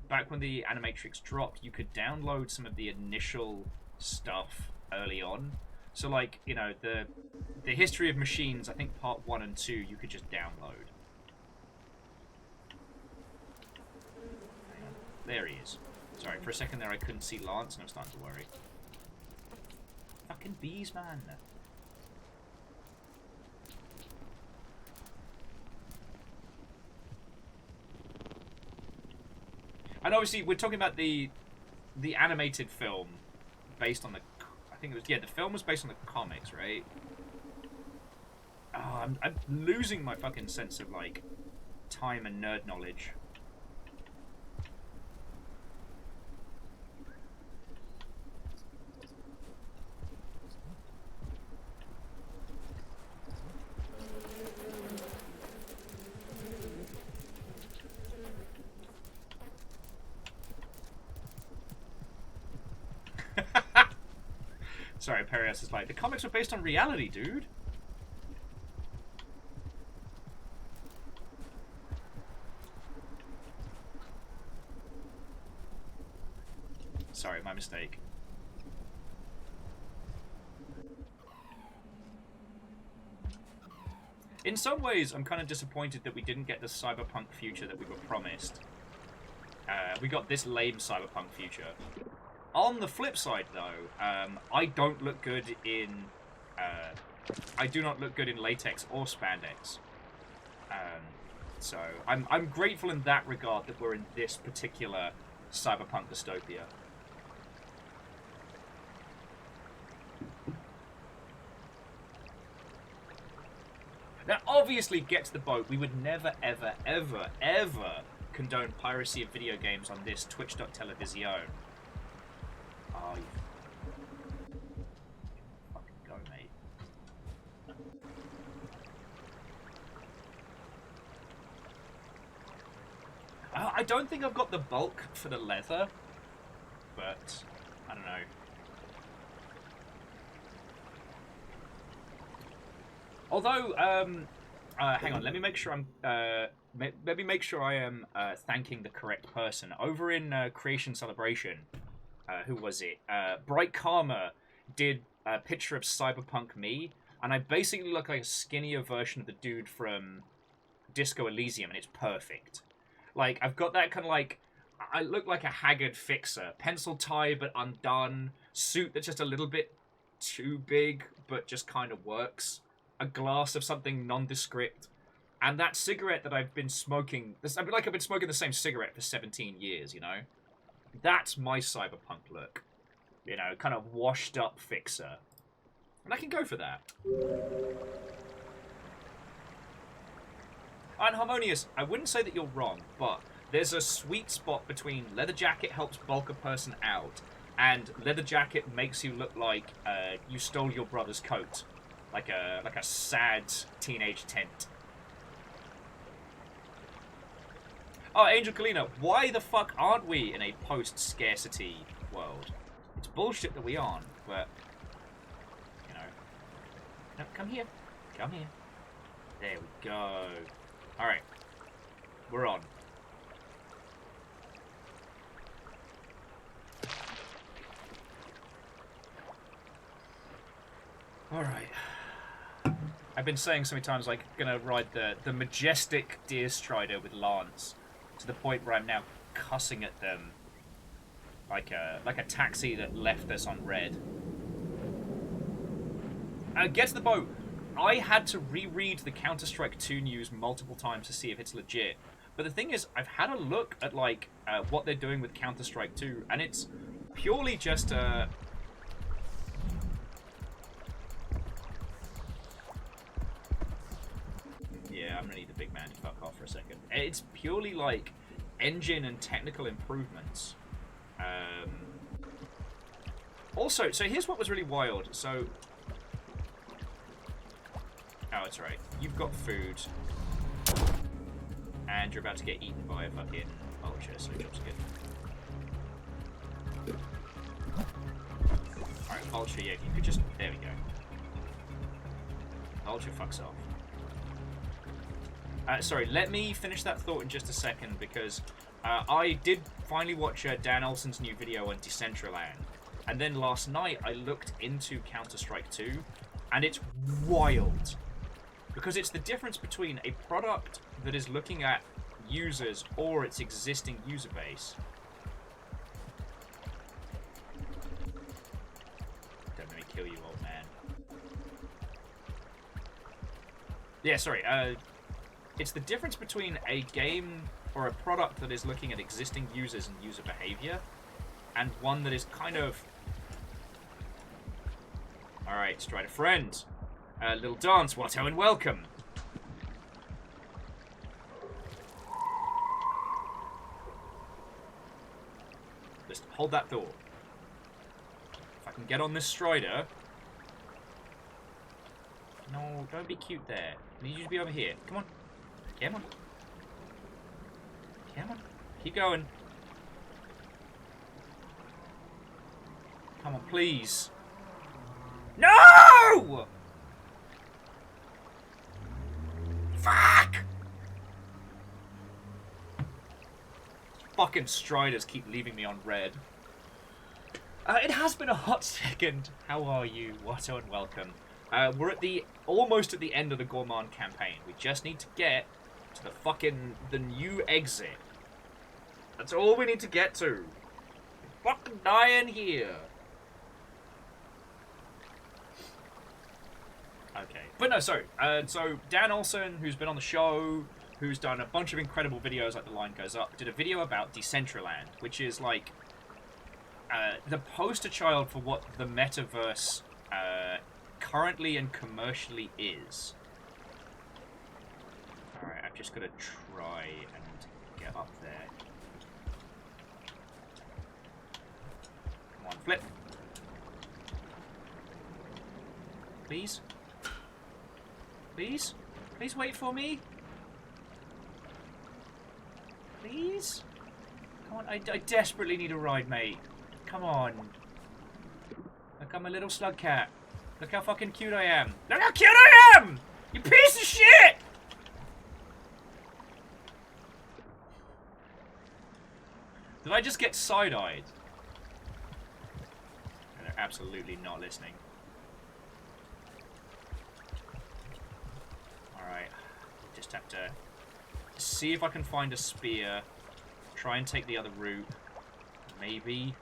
back when the Animatrix dropped, you could download some of the initial stuff early on. So, like, you know, the History of Machines, I think part 1 and 2, you could just download. There he is. Sorry, for a second there I couldn't see Lance and I was starting to worry. Fucking bees, man. And obviously, we're talking about the animated film based on the... I think it was... Yeah, the film was based on the comics, right? Oh, I'm losing my fucking sense of, like, time and nerd knowledge. Sorry, Perius is like, the comics were based on reality, dude. Sorry, my mistake. In some ways, I'm kind of disappointed that we didn't get the cyberpunk future that we were promised. We got this lame cyberpunk future. On the flip side, though, I don't look good in... I do not look good in latex or spandex. So I'm grateful in that regard that we're in this particular cyberpunk dystopia. Now, obviously, get to the boat. We would never, ever, ever, ever condone piracy of video games on this Twitch.television. Oh, you fucking go, mate. I don't think I've got the bulk for the leather, but I don't know. Although, hang on, let me make sure I'm, let me make sure I am thanking the correct person. Over in Creation Celebration, who was it? Bright Karma did a picture of Cyberpunk me, and I basically look like a skinnier version of the dude from Disco Elysium, and it's perfect. Like, I've got that kind of like, I look like a haggard fixer. Pencil tie, but undone. Suit that's just a little bit too big, but just kind of works. A glass of something nondescript, and that cigarette that I've been smoking. I feel like I've been smoking the same cigarette for 17 years, you know? That's my cyberpunk look. You know, kind of washed up fixer. And I can go for that. And Harmonious, I wouldn't say that you're wrong, but there's a sweet spot between leather jacket helps bulk a person out, and leather jacket makes you look like you stole your brother's coat. Like a sad teenage tent. Oh, Angel Kalina, why the fuck aren't we in a post-scarcity world? It's bullshit that we aren't, but, you know. No, come here. Come here. There we go. Alright. We're on. Alright. I've been saying so many times, like, gonna ride the majestic Deer Strider with Lance to the point where I'm now cussing at them like a taxi that left us on red. Get to the boat. I had to reread the Counter-Strike 2 news multiple times to see if it's legit. But the thing is, I've had a look at like what they're doing with Counter-Strike 2, and it's purely just yeah, I'm gonna need the big man to fuck off for a second. It's purely like engine and technical improvements. Also, so here's what was really wild. So, oh, it's right. You've got food, and you're about to get eaten by a fucking vulture. So job's good. All right, vulture. Yeah, you could just. There we go. Vulture fucks off. Sorry, let me finish that thought in just a second, because I did finally watch Dan Olsen's new video on Decentraland, and then last night I looked into Counter-Strike 2, and it's wild, because it's the difference between a product that is looking at users or its existing user base. Don't let me kill you, old man. Yeah, sorry, it's the difference between a game or a product that is looking at existing users and user behavior, and one that is kind of... Alright, Strider friend. Little dance, Watto, and welcome. Just hold that thought. If I can get on this Strider... No, don't be cute there. I need you to be over here. Come on. Come on. Come on. Keep going. Come on, please. No! Fuck! Fucking Striders keep leaving me on red. It has been a hot second. How are you? Watto, and welcome. We're at almost at the end of the Gourmand campaign. We just need to get to the new exit. That's all we need to get to. We're fucking dying here. Okay, but no, sorry. So Dan Olsen, who's been on the show, who's done a bunch of incredible videos like The Line Goes Up, did a video about Decentraland, which is like the poster child for what the metaverse currently and commercially is. Alright, I've just got to try and get up there. Come on, flip. Please? Please? Please wait for me? Please? Come on, I desperately need a ride, mate. Come on. Look, I'm a little slug cat. Look how fucking cute I am. Look how cute I am! You piece of shit! Did I just get side-eyed? They're absolutely not listening. Alright. Just have to see if I can find a spear. Try and take the other route. Maybe.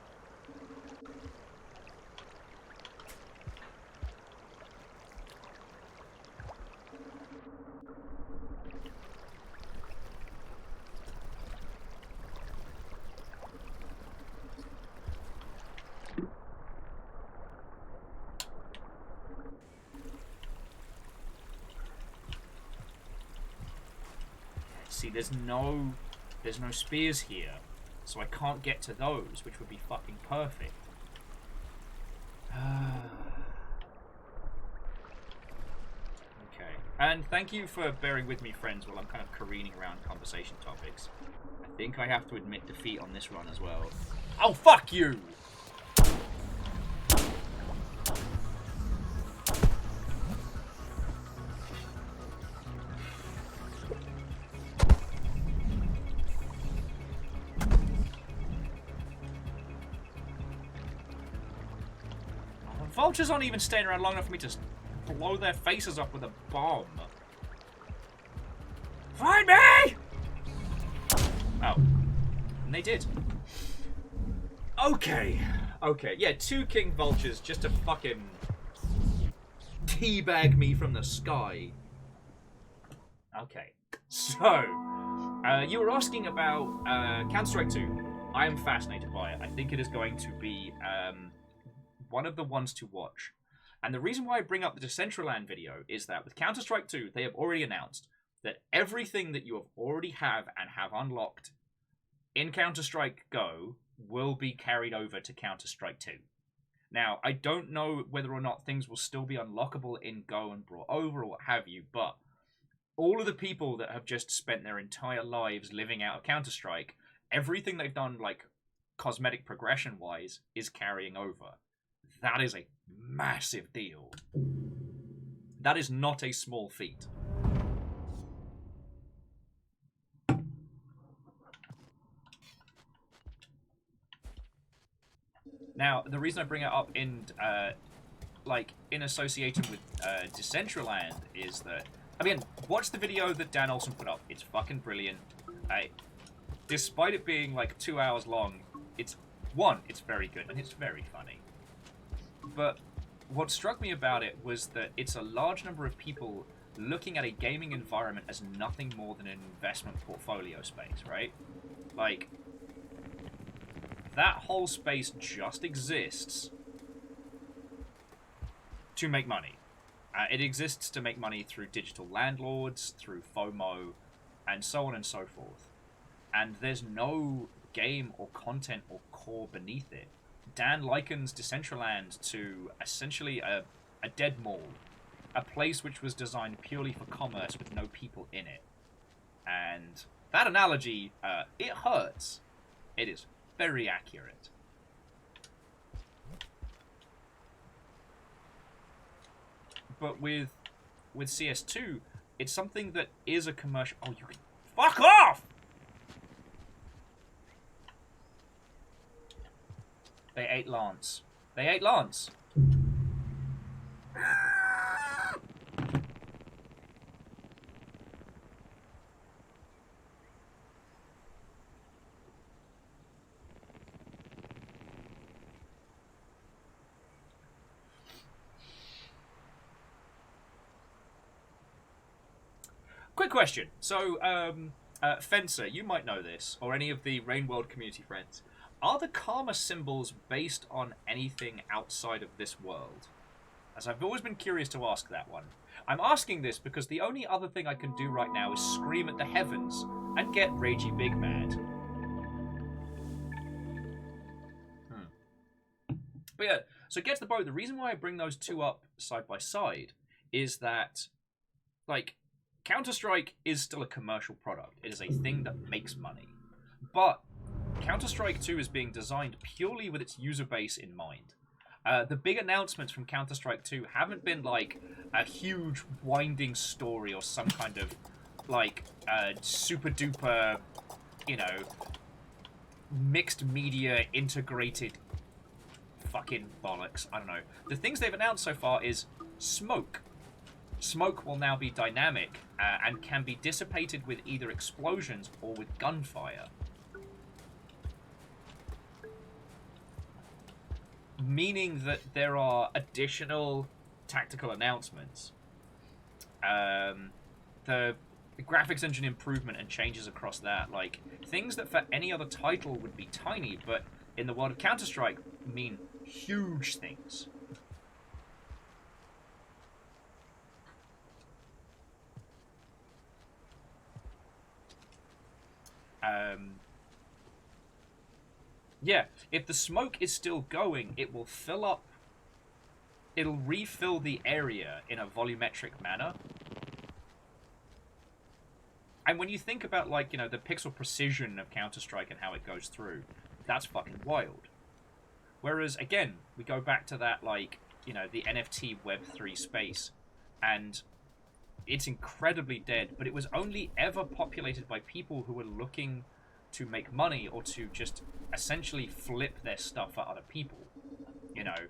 See, there's no spears here, so I can't get to those, which would be fucking perfect. Okay, and thank you for bearing with me, friends, while I'm kind of careening around conversation topics. I think I have to admit defeat on this run as well. Oh, fuck you! Vultures aren't even staying around long enough for me to blow their faces up with a bomb. Find me! Oh. And they did. Okay. Okay, yeah, 2 king vultures just to fucking teabag me from the sky. Okay. So, you were asking about Counter-Strike 2. I am fascinated by it. I think it is going to be one of the ones to watch. And the reason why I bring up the Decentraland video is that with Counter-Strike 2, they have already announced that everything that you already have and have unlocked in Counter-Strike Go will be carried over to Counter-Strike 2. Now, I don't know whether or not things will still be unlockable in Go and brought over or what have you, but all of the people that have just spent their entire lives living out of Counter-Strike, everything they've done, like, cosmetic progression-wise, is carrying over. That is a massive deal. That is not a small feat. Now, the reason I bring it up in association with Decentraland is that, I mean, watch the video that Dan Olsen put up. It's fucking brilliant. Despite it being like 2 hours long, it's very good and it's very funny. But what struck me about it was that it's a large number of people looking at a gaming environment as nothing more than an investment portfolio space, right? Like, that whole space just exists to make money. It exists to make money through digital landlords, through FOMO, and so on and so forth. And there's no game or content or core beneath it. Dan likens Decentraland to essentially a dead mall. A place which was designed purely for commerce with no people in it. And that analogy, it hurts. It is very accurate. But with CS2, it's something that is a commercial... Oh, you can... Fuck off! They ate Lance. They ate Lance. Quick question. So, Fencer, you might know this, or any of the Rain World community friends. Are the karma symbols based on anything outside of this world? As I've always been curious to ask that one. I'm asking this because the only other thing I can do right now is scream at the heavens and get ragey big mad. But yeah, so get to the boat. The reason why I bring those two up side by side is that, like, Counter-Strike is still a commercial product. It is a thing that makes money. But Counter-Strike 2 is being designed purely with its user base in mind. The big announcements from Counter-Strike 2 haven't been like a huge winding story or some kind of like super duper, you know, mixed media integrated fucking bollocks. I don't know. The things they've announced so far is smoke. Smoke will now be dynamic and can be dissipated with either explosions or with gunfire. Meaning that there are additional tactical announcements. The graphics engine improvement and changes across that, like things that for any other title would be tiny, but in the world of Counter-Strike mean huge things. Yeah, if the smoke is still going, it will fill up... It'll refill the area in a volumetric manner. And when you think about, like, you know, the pixel precision of Counter-Strike and how it goes through, that's fucking wild. Whereas, again, we go back to that, like, you know, the NFT Web3 space, and it's incredibly dead, but it was only ever populated by people who were looking to make money or to just essentially flip their stuff for other people, you know.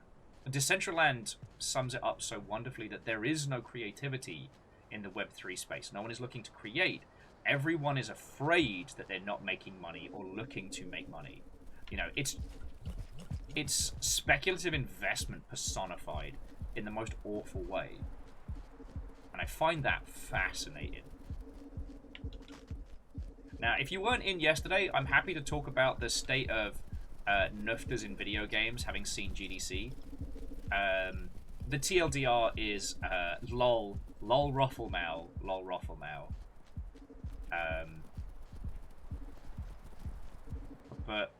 Decentraland sums it up so wonderfully that there is no creativity in the Web3 space. No one is looking to create. Everyone is afraid that they're not making money or looking to make money. You know, it's speculative investment personified in the most awful way. And I find that fascinating. Now, if you weren't in yesterday, I'm happy to talk about the state of nufters in video games, having seen GDC. The TLDR is lol Rufflemau. But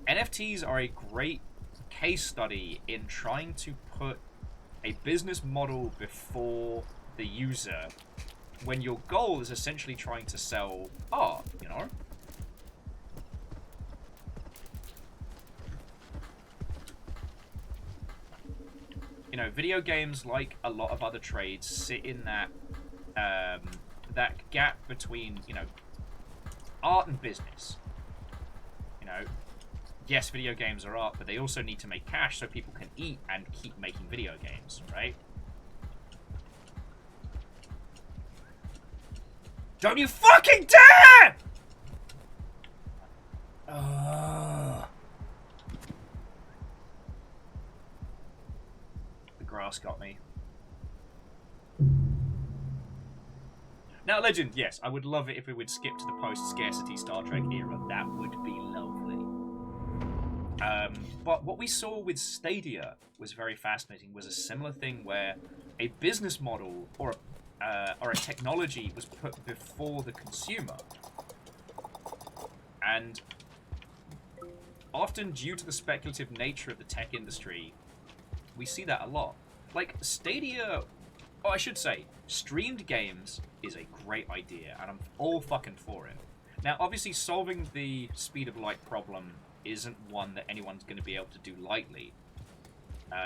NFTs are a great case study in trying to put a business model before the user when your goal is essentially trying to sell art, you know? You know, video games, like a lot of other trades, sit in that that gap between, you know, art and business. You know, yes, video games are art, but they also need to make cash so people can eat and keep making video games, right? Don't you fucking dare! The grass got me. Now, Legend, yes, I would love it if we would skip to the post-scarcity Star Trek era. That would be lovely. But what we saw with Stadia was very fascinating, was a similar thing where a business model or a technology was put before the consumer. And often, due to the speculative nature of the tech industry, we see that a lot. Like, Stadia, oh, I should say, streamed games is a great idea, and I'm all fucking for it. Now, obviously, solving the speed of light problem isn't one that anyone's going to be able to do lightly.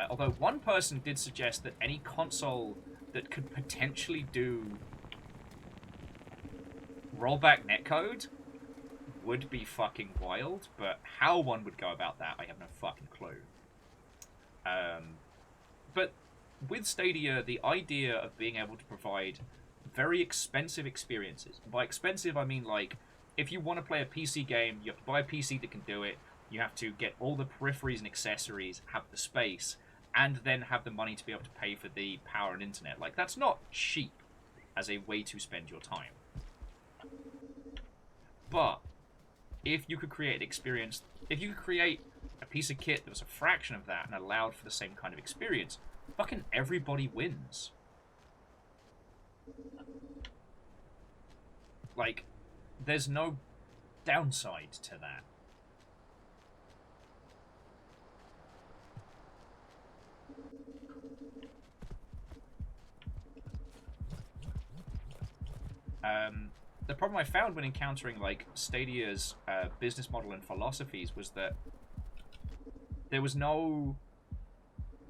Although one person did suggest that any console that could potentially do rollback netcode would be fucking wild, but how one would go about that, I have no fucking clue. But with Stadia, the idea of being able to provide very expensive experiences. By expensive, I mean, like, if you want to play a PC game, you have to buy a PC that can do it, you have to get all the peripheries and accessories, have the space, and then have the money to be able to pay for the power and internet. Like, that's not cheap as a way to spend your time. But if you could create an experience, if you could create a piece of kit that was a fraction of that and allowed for the same kind of experience, fucking everybody wins. Like, there's no downside to that. The problem I found when encountering, like, Stadia's business model and philosophies was that there was no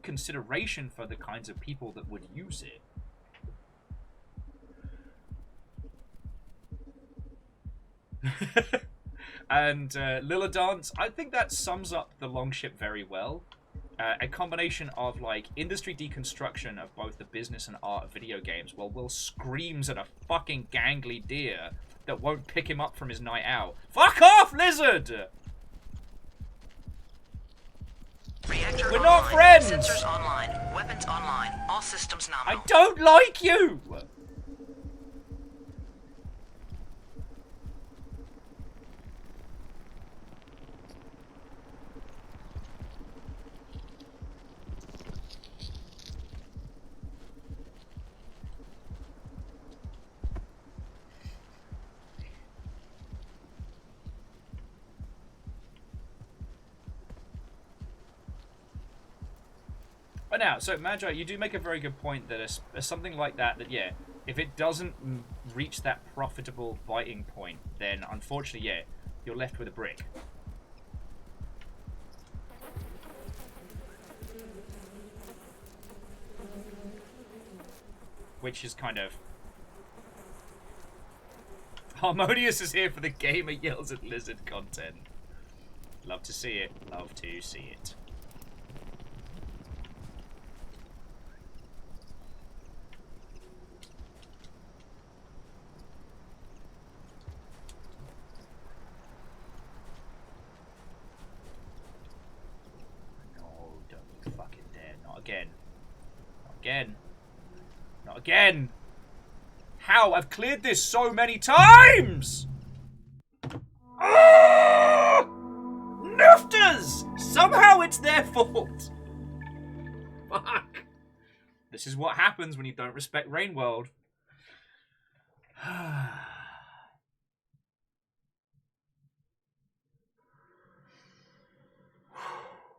consideration for the kinds of people that would use it. And Lilla Dance, I think that sums up the Longship very well. A combination of, like, industry deconstruction of both the business and art of video games, while Will screams at a fucking gangly deer that won't pick him up from his night out. Fuck off, lizard! Reactor We're online. not friends! Sensors online. Weapons online. All systems nominal. I don't like you! But now, so Magi, you do make a very good point that something like that, yeah, if it doesn't reach that profitable biting point, then unfortunately, yeah, you're left with a brick. Which is kind of... Harmonious is here for the gamer yells at lizard content. Love to see it. Love to see it. No, don't you fucking dare. Not again. Not again. Not again. How? I've cleared this so many times! Ah! Nufters! Somehow it's their fault. Fuck. This is what happens when you don't respect Rain World.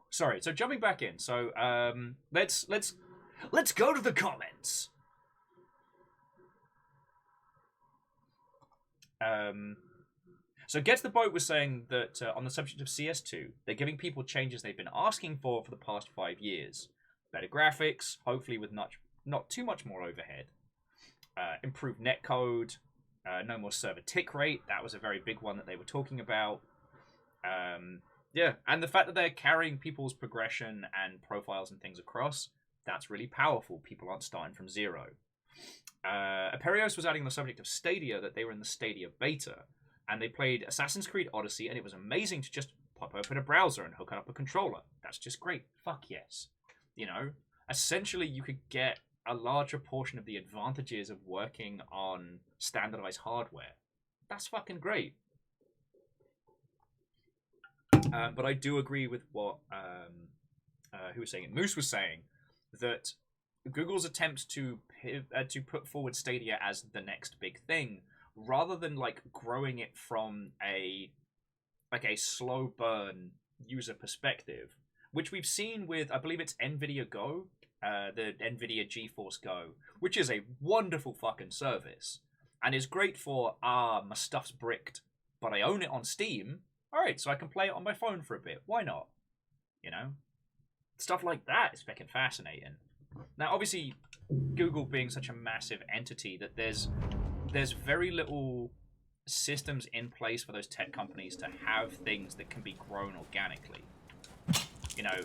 Sorry, so jumping back in. So let's go to the comments. So Get to the Boat was saying that on the subject of CS2, they're giving people changes they've been asking for the past 5 years. Better graphics, hopefully with not too much more overhead. Improved netcode, no more server tick rate. That was a very big one that they were talking about. Yeah, and the fact that they're carrying people's progression and profiles and things across, that's really powerful. People aren't starting from zero. Aperios was adding on the subject of Stadia that they were in the Stadia beta, and they played Assassin's Creed Odyssey, and it was amazing to just pop open a browser and hook up a controller. That's just great. Fuck yes. You know, essentially you could get a larger portion of the advantages of working on standardized hardware. That's fucking great. But I do agree with what who was saying it? Moose was saying that Google's attempt to put forward Stadia as the next big thing, rather than like growing it from a slow burn user perspective, which we've seen with, I believe it's NVIDIA Go, the NVIDIA GeForce Go, which is a wonderful fucking service and is great for my stuff's bricked, but I own it on Steam. All right, so I can play it on my phone for a bit. Why not? You know, stuff like that is fucking fascinating. Now, obviously, Google being such a massive entity that there's very little systems in place for those tech companies to have things that can be grown organically. You know,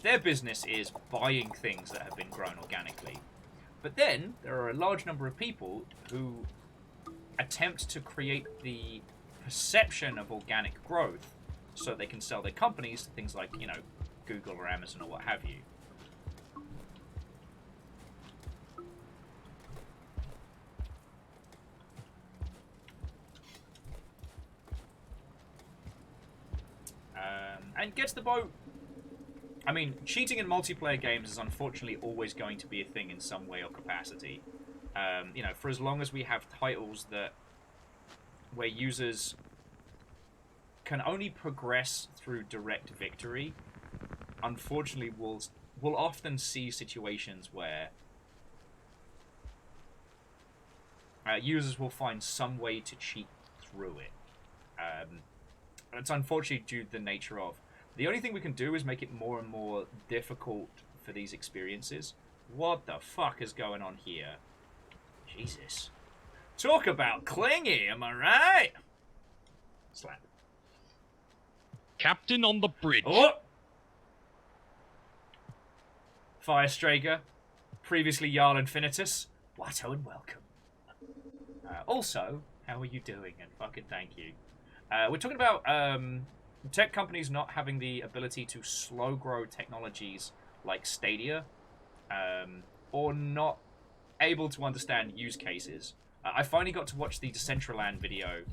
their business is buying things that have been grown organically. But then there are a large number of people who attempt to create the perception of organic growth so they can sell their companies to things like, you know, Google or Amazon or what have you. And Get to the Boat. I mean, cheating in multiplayer games is unfortunately always going to be a thing in some way or capacity. You know, for as long as we have titles where users can only progress through direct victory, unfortunately we'll often see situations where users will find some way to cheat through it. It's unfortunately due to the nature of. The only thing we can do is make it more and more difficult for these experiences. What the fuck is going on here? Jesus. Talk about clingy, am I right? Slap. Captain on the bridge. Oh! Firestrager, previously Jarl Infinitus. Watto and welcome. Also, how are you doing? And fucking thank you. We're talking about tech companies not having the ability to slow grow technologies like Stadia, or not able to understand use cases. I finally got to watch the Decentraland video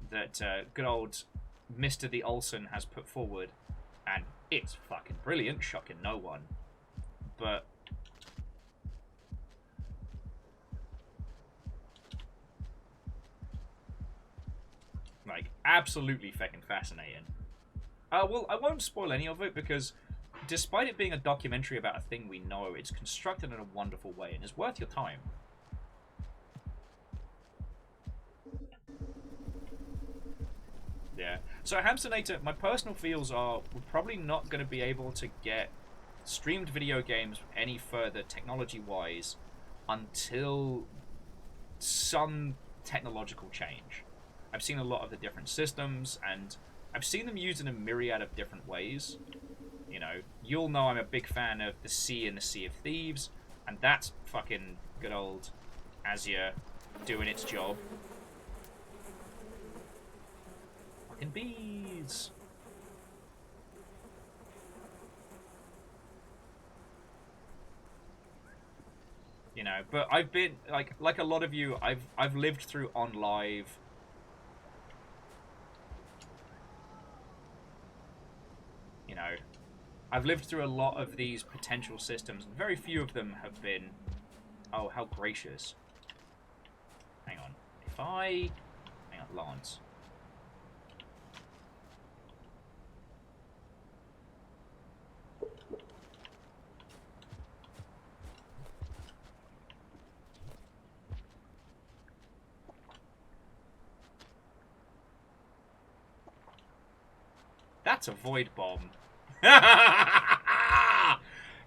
that good old Mr. The Olsen has put forward, and it's fucking brilliant, shocking no one. But like, absolutely fucking fascinating. Well, I won't spoil any of it because despite it being a documentary about a thing we know, it's constructed in a wonderful way and is worth your time. Yeah. So Hamsternator, my personal feels are we're probably not going to be able to get streamed video games any further technology-wise until some technological change. I've seen a lot of the different systems, and I've seen them used in a myriad of different ways. You know, you'll know I'm a big fan of the Sea and the Sea of Thieves, and that's fucking good old Azure doing its job. Fucking bees! You know, but I've been like a lot of you. I've lived through OnLive. You know, I've lived through a lot of these potential systems, and very few of them have been. Oh, how gracious! Hang on, hang on, Lance. That's a void bomb.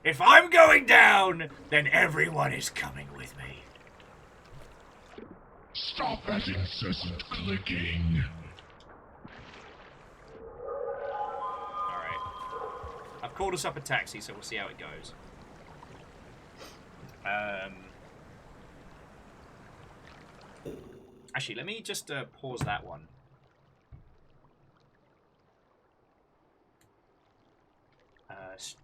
If I'm going down, then everyone is coming with me. Stop that incessant clicking. Alright. I've called us up a taxi, so we'll see how it goes. Actually, let me just pause that one.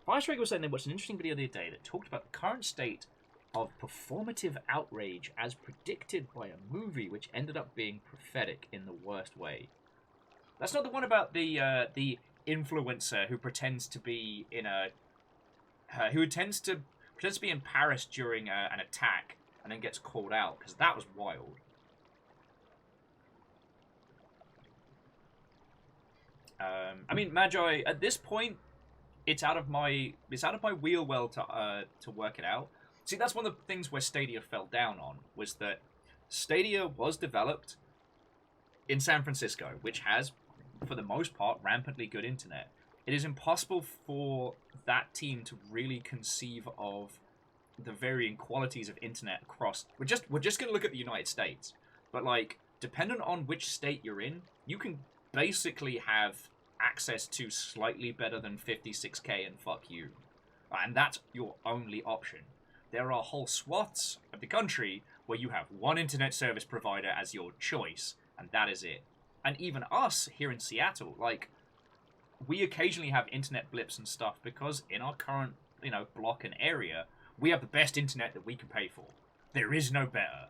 Firestriker was saying they watched an interesting video the other day that talked about the current state of performative outrage as predicted by a movie which ended up being prophetic in the worst way. That's not the one about the influencer who pretends to be in a pretends to be in Paris during an attack and then gets called out, because that was wild. I mean, Magi, at this point, it's out of my wheel well to work it out. See, that's one of the things where Stadia fell down on, was that Stadia was developed in San Francisco, which has, for the most part, rampantly good internet. It is impossible for that team to really conceive of the varying qualities of internet across. We're just going to look at the United States, but like, dependent on which state you're in, you can basically have access to slightly better than 56k and fuck you. And that's your only option. There are whole swaths of the country where you have one internet service provider as your choice, and that is it. And even us here in Seattle, like, we occasionally have internet blips and stuff because in our current, you know, block and area, we have the best internet that we can pay for. There is no better.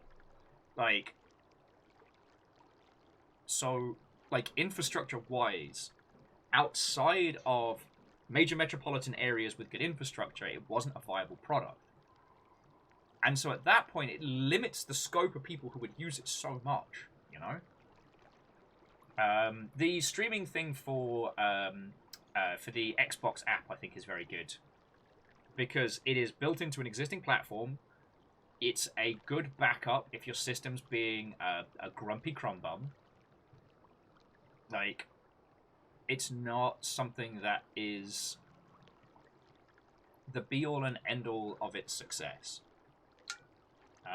Like, so, like, infrastructure-wise, outside of major metropolitan areas with good infrastructure, it wasn't a viable product. And so at that point, it limits the scope of people who would use it so much, you know? The streaming thing for the Xbox app, I think, is very good. Because it is built into an existing platform. It's a good backup if your system's being a grumpy crumbum. Like, it's not something that is the be-all and end-all of its success.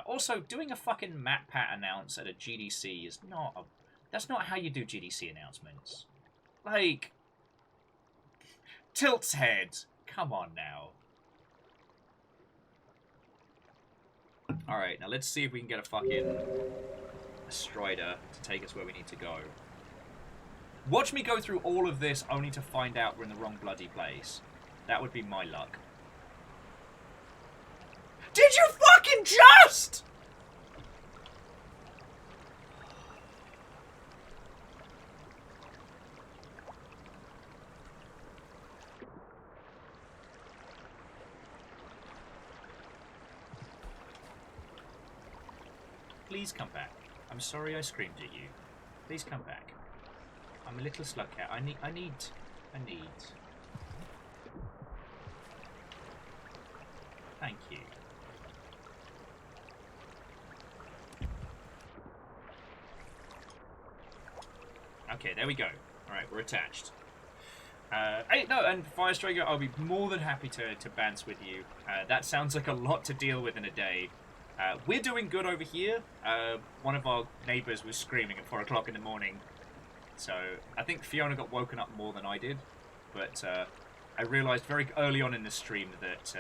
Also, doing a fucking MatPat announce at a GDC is not that's not how you do GDC announcements. Like, Tilt's head. Come on now. Alright, now let's see if we can get a fucking Strider to take us where we need to go. Watch me go through all of this only to find out we're in the wrong bloody place. That would be my luck. Did you fucking just? Please come back. I'm sorry I screamed at you. Please come back. I'm a little slug cat. I need. Thank you. Okay, there we go. Alright, we're attached. Hey, no, and Firestriker, I'll be more than happy to bance with you. That sounds like a lot to deal with in a day. We're doing good over here. One of our neighbours was screaming at 4 o'clock in the morning. So I think Fiona got woken up more than I did, but I realised very early on in the stream that...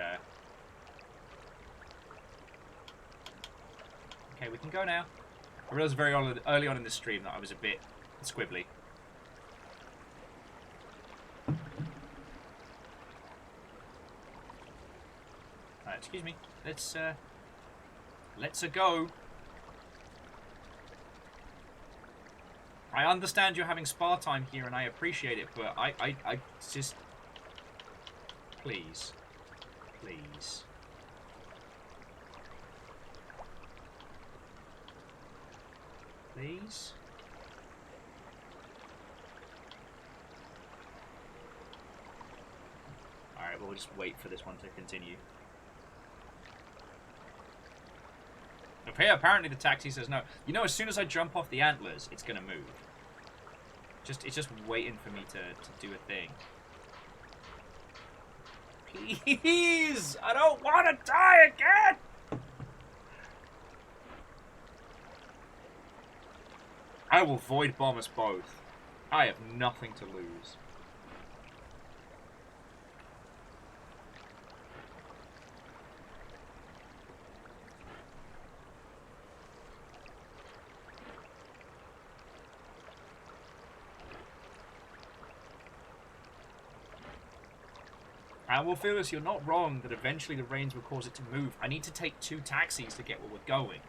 okay, we can go now. I realised very early on in the stream that I was a bit squibbly. Excuse me. Let's go. I understand you're having spa time here, and I appreciate it, but I just... Please. Please. Please? Alright, we'll just wait for this one to continue. Okay, apparently the taxi says no. You know, as soon as I jump off the antlers, it's gonna move. It's just waiting for me to do a thing. Please! I don't want to die again! I will void bomb us both. I have nothing to lose. And well, Phyllis, you're not wrong that eventually the rains will cause it to move. I need to take 2 taxis to get where we're going.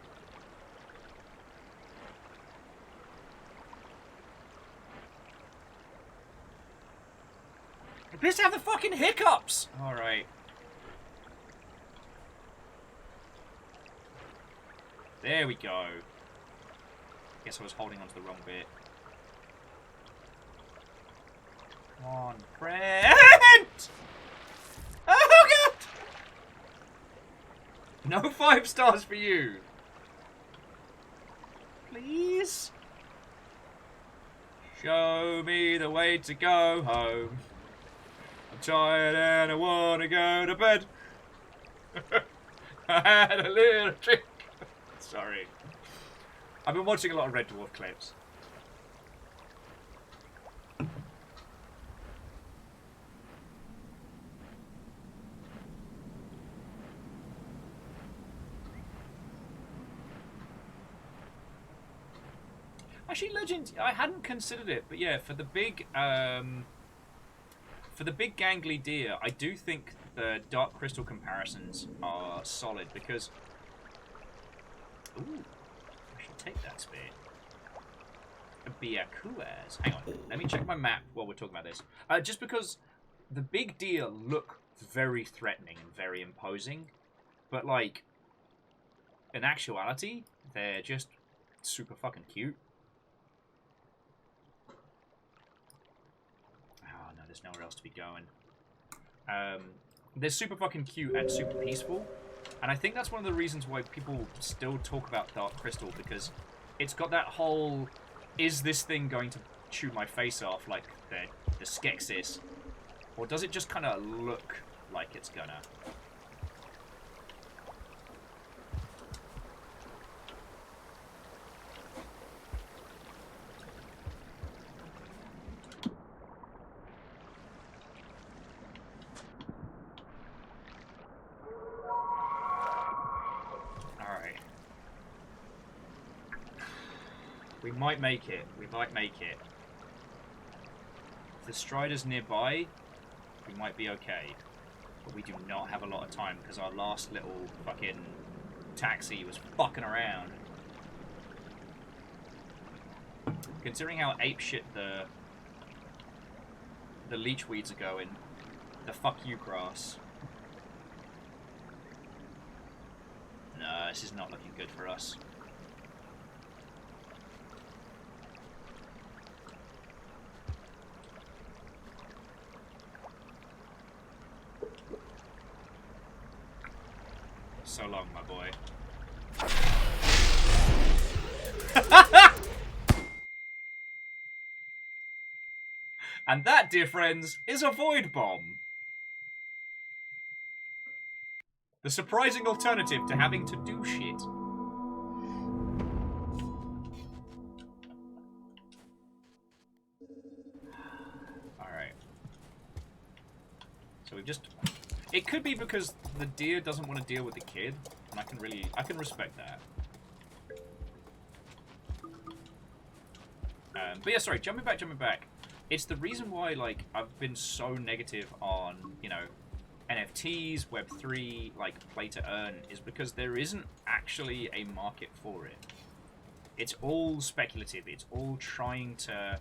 I'm pissed to have the fucking hiccups! Alright. There we go. Guess I was holding onto the wrong bit. Come on, Brent! Oh, God! No 5 stars for you. Please? Show me the way to go home. I'm tired and I want to go to bed. I had a little drink. Sorry. I've been watching a lot of Red Dwarf clips. Actually, Legend, I hadn't considered it, but yeah, for the big gangly deer, I do think the Dark Crystal comparisons are solid because... Ooh, I should take that spear. Biakuaz. Hang on, let me check my map while we're talking about this. Just because the big deer look very threatening and very imposing, but like, in actuality, they're just super fucking cute. There's nowhere else to be going. They're super fucking cute and super peaceful. And I think that's one of the reasons why people still talk about Dark Crystal, because it's got that whole, is this thing going to chew my face off like the Skeksis? Or does it just kind of look like it's gonna? We might make it. We might make it. If the Strider's nearby, we might be okay. But we do not have a lot of time because our last little fucking taxi was fucking around. Considering how apeshit the leech weeds are going, the fuck you grass. No, this is not looking good for us. So long, my boy. And that, dear friends, is a void bomb. The surprising alternative to having to do shit. just... It could be because the deer doesn't want to deal with the kid, and I can respect that. But yeah, sorry, jumping back. It's the reason why, like, I've been so negative on, you know, NFTs, Web3, like, play to earn, is because there isn't actually a market for it. It's all speculative. It's all trying to...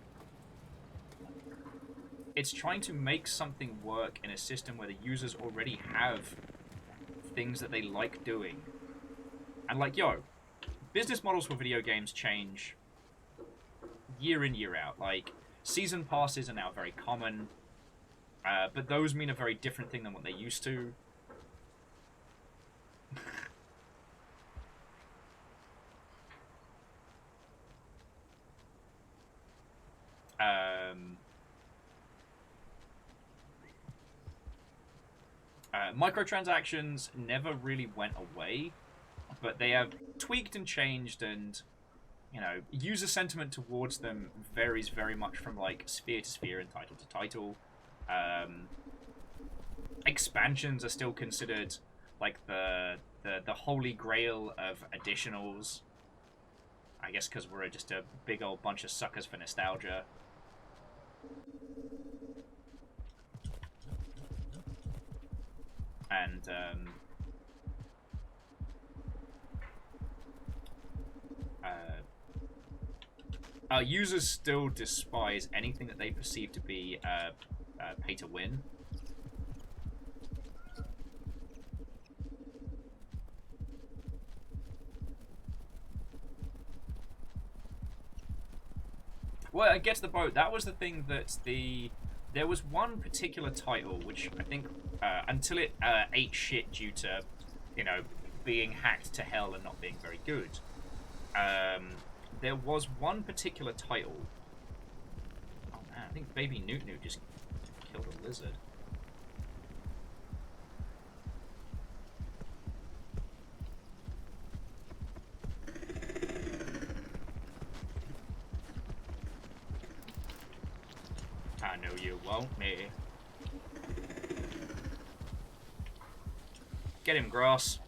It's trying to make something work in a system where the users already have things that they like doing. And, like, yo, business models for video games change year in, year out. Like, season passes are now very common, but those mean a very different thing than what they used to. Microtransactions never really went away, but they have tweaked and changed, and, you know, user sentiment towards them varies very much from, like, sphere to sphere and title to title. Expansions are still considered, like, the holy grail of additionals. I guess because we're just a big old bunch of suckers for nostalgia. And, users still despise anything that they perceive to be pay to win. Well, I guess the boat. That was the thing that there was one particular title which I think until it ate shit due to, you know, being hacked to hell and not being very good. There was one particular title. Oh man, I think Baby Newt just killed a lizard. I know you won't, me. Get him, Grass.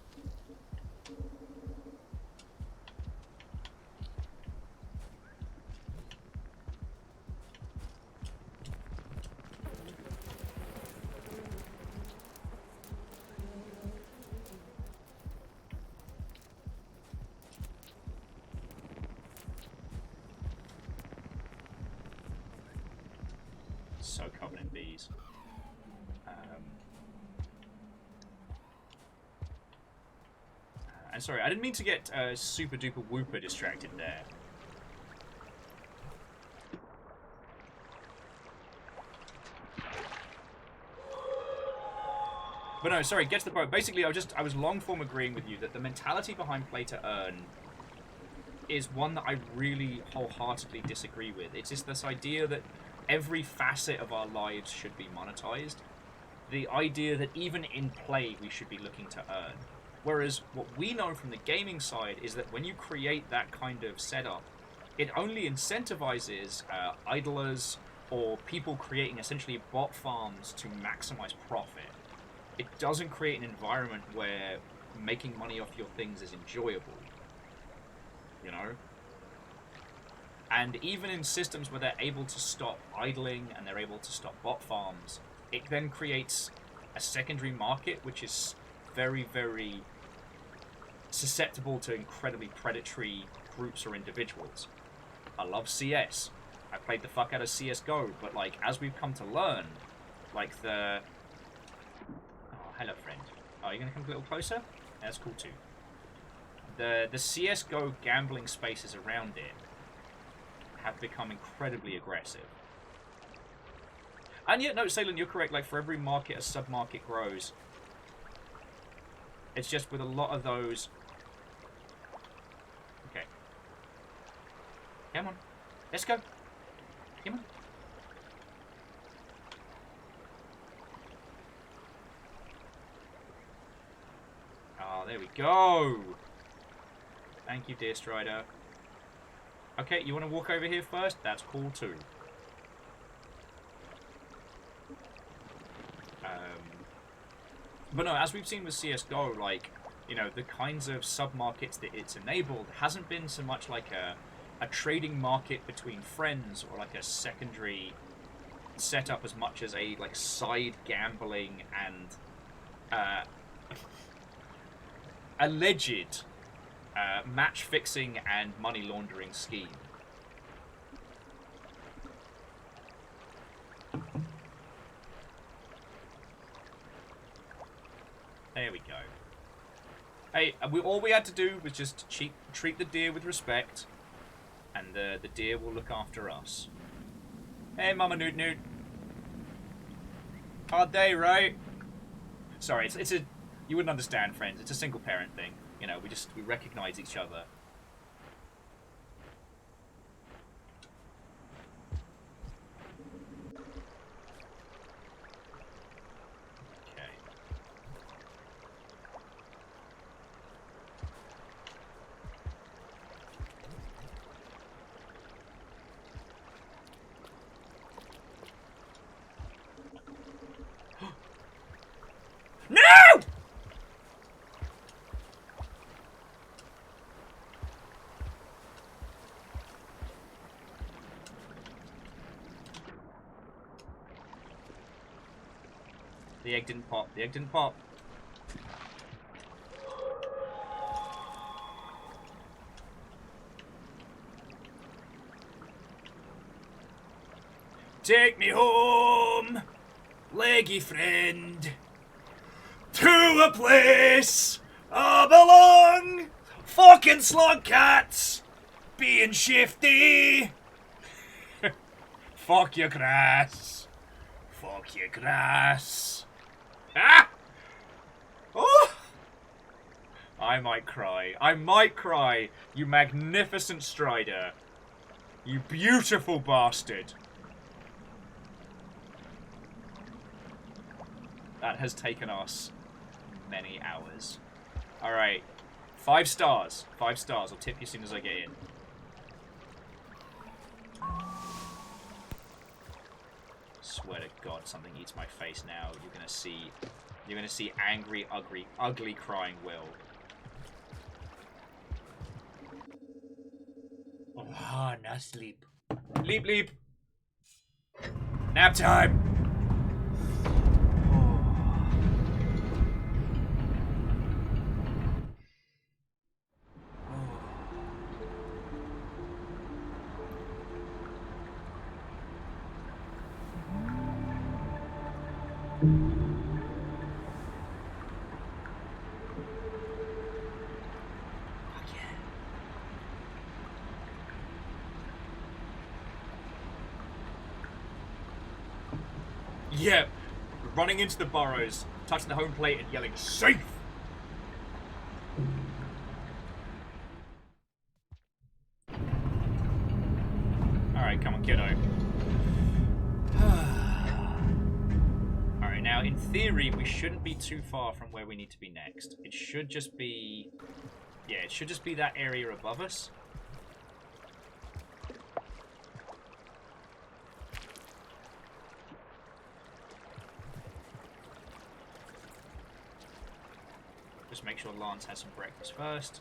So covered in bees. And sorry, I didn't mean to get super duper whooper distracted there. But no, sorry, get to the point. Basically, I was long form agreeing with you that the mentality behind play to earn is one that I really wholeheartedly disagree with. It's just this idea that every facet of our lives should be monetized. The idea that even in play we should be looking to earn. Whereas what we know from the gaming side is that when you create that kind of setup, it only incentivizes idlers or people creating essentially bot farms to maximize profit. It doesn't create an environment where making money off your things is enjoyable. You know? And even in systems where they're able to stop idling and they're able to stop bot farms, it then creates a secondary market which is very, very susceptible to incredibly predatory groups or individuals. I love CS. I played the fuck out of CSGO, but like as we've come to learn, like the... Oh, hello friend. Oh, you're gonna come a little closer? That's cool too. The CSGO gambling spaces around it have become incredibly aggressive. And yet, no, Salem, you're correct. Like, for every market, a sub-market grows. It's just with a lot of those... Okay. Come on. Let's go. Come on. Oh, there we go. Thank you, Deer Strider. Okay, you want to walk over here first? That's cool too. But no, as we've seen with CSGO, like, you know, the kinds of sub-markets that it's enabled hasn't been so much like a trading market between friends or like a secondary setup as much as a like side gambling and alleged match fixing and money laundering scheme. There we go. Hey, all we had to do was just treat the deer with respect, and the deer will look after us. Hey, Mama Newt Newt. Hard day, right? Sorry, it's a... You wouldn't understand, friends. It's a single parent thing. You know, we recognize each other. Okay. No! The egg didn't pop. The egg didn't pop. Take me home, leggy friend, to a place I belong. Fucking slug cats, being shifty. Fuck your grass. Fuck your grass. Ah! Oh! I might cry. I might cry, you magnificent strider. You beautiful bastard. That has taken us many hours. Alright. 5 stars. 5 stars. I'll tip you as soon as I get in. Swear to God, something eats my face now. You're gonna see angry, ugly crying Will. Oh, now sleep. Leap, leap. Nap time. Yeah, running into the burrows, touching the home plate and yelling, "Safe!" Alright, come on, kiddo. Alright, now in theory, we shouldn't be too far from where we need to be next. It should just be... Yeah, it should just be that area above us. Just make sure Lance has some breakfast first.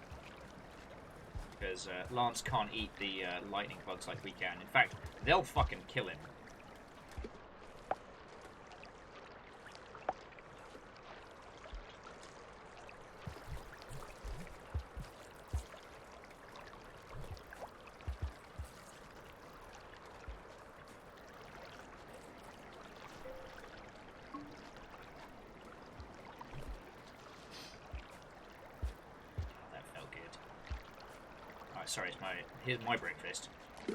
Because Lance can't eat the lightning bugs like we can. In fact, they'll fucking kill him. Sorry, here's my breakfast. I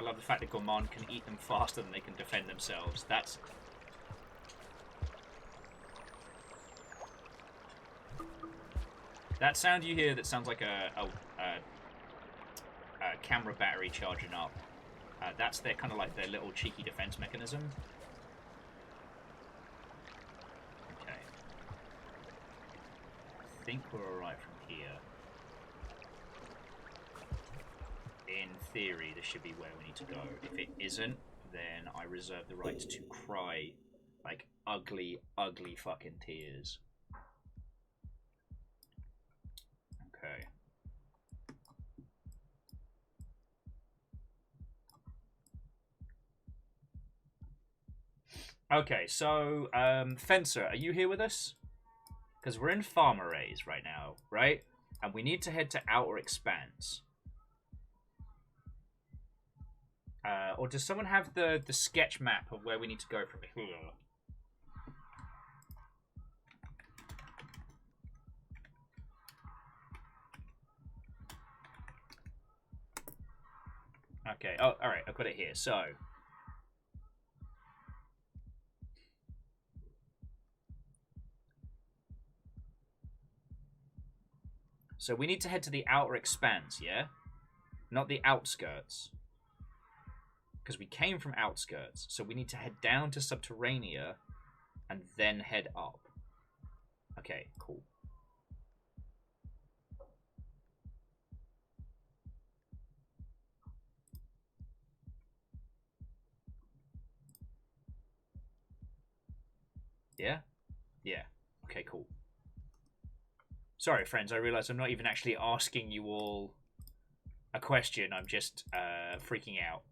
love the fact that Gourmand can eat them faster than they can defend themselves. That's... That sound you hear that sounds like a camera battery charging up. That's their kind of like their little cheeky defense mechanism. I think we're alright from here. In theory, this should be where we need to go. If it isn't, then I reserve the right to cry like ugly, ugly fucking tears. Okay. Okay, so, Fencer, are you here with us? Because we're in Farmer Rays right now, right? And we need to head to Outer Expanse. Or does someone have the sketch map of where we need to go from here? Okay, oh, alright, I've got it here. So we need to head to the Outer Expanse, yeah? Not the outskirts. Because we came from outskirts. So we need to head down to Subterranea and then head up. Okay, cool. Yeah? Yeah. Okay, cool. Sorry, friends, I realize I'm not even actually asking you all a question. I'm just freaking out.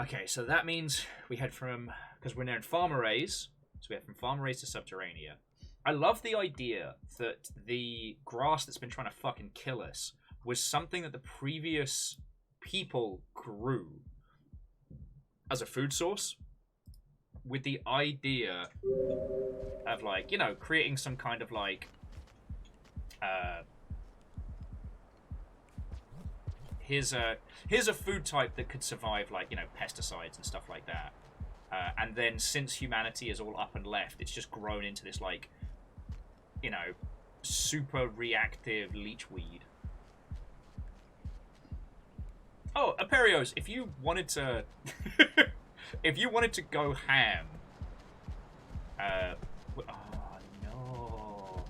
Okay, so that means we head from... Because we're now in Farmer Rays. So we head from Farmer Rays to Subterranea. I love the idea that the grass that's been trying to fucking kill us was something that the previous people grew as a food source. With the idea of, like, you know, creating some kind of, like... here's a food type that could survive, like, you know, pesticides and stuff like that. And then since humanity is all up and left, it's just grown into this, like, you know, super reactive leechweed. Oh, Aperios, if you wanted to... if you wanted to go ham... oh, no...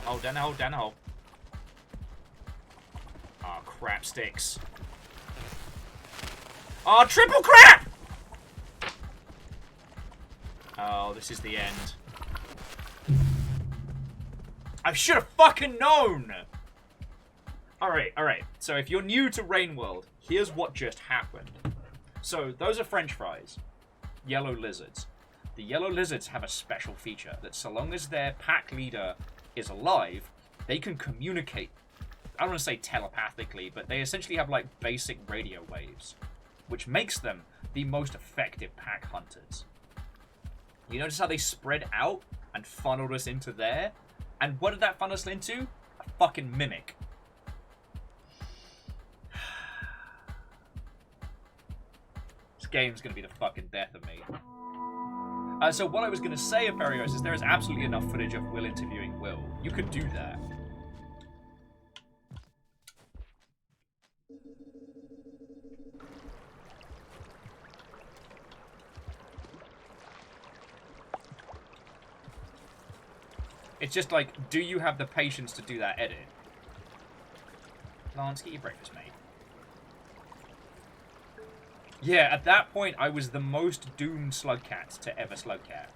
Oh, down the hole, down the hole. Oh, crap sticks. Oh, triple crap! Oh, this is the end. I should have fucking known! Alright. So if you're new to Rain World, here's what just happened. So, those are French fries. Yellow lizards. The yellow lizards have a special feature that so long as their pack leader is alive, they can communicate. I don't want to say telepathically, but they essentially have, like, basic radio waves, which makes them the most effective pack hunters. You notice how they spread out and funneled us into there? And what did that funnel us into? A fucking mimic. This game's gonna be the fucking death of me. So what I was gonna say, Aperios, is there is absolutely enough footage of Will interviewing Will. You could do that. It's just like, do you have the patience to do that edit? Lance, get your breakfast, mate. Yeah, at that point, I was the most doomed Slugcat to ever Slugcat.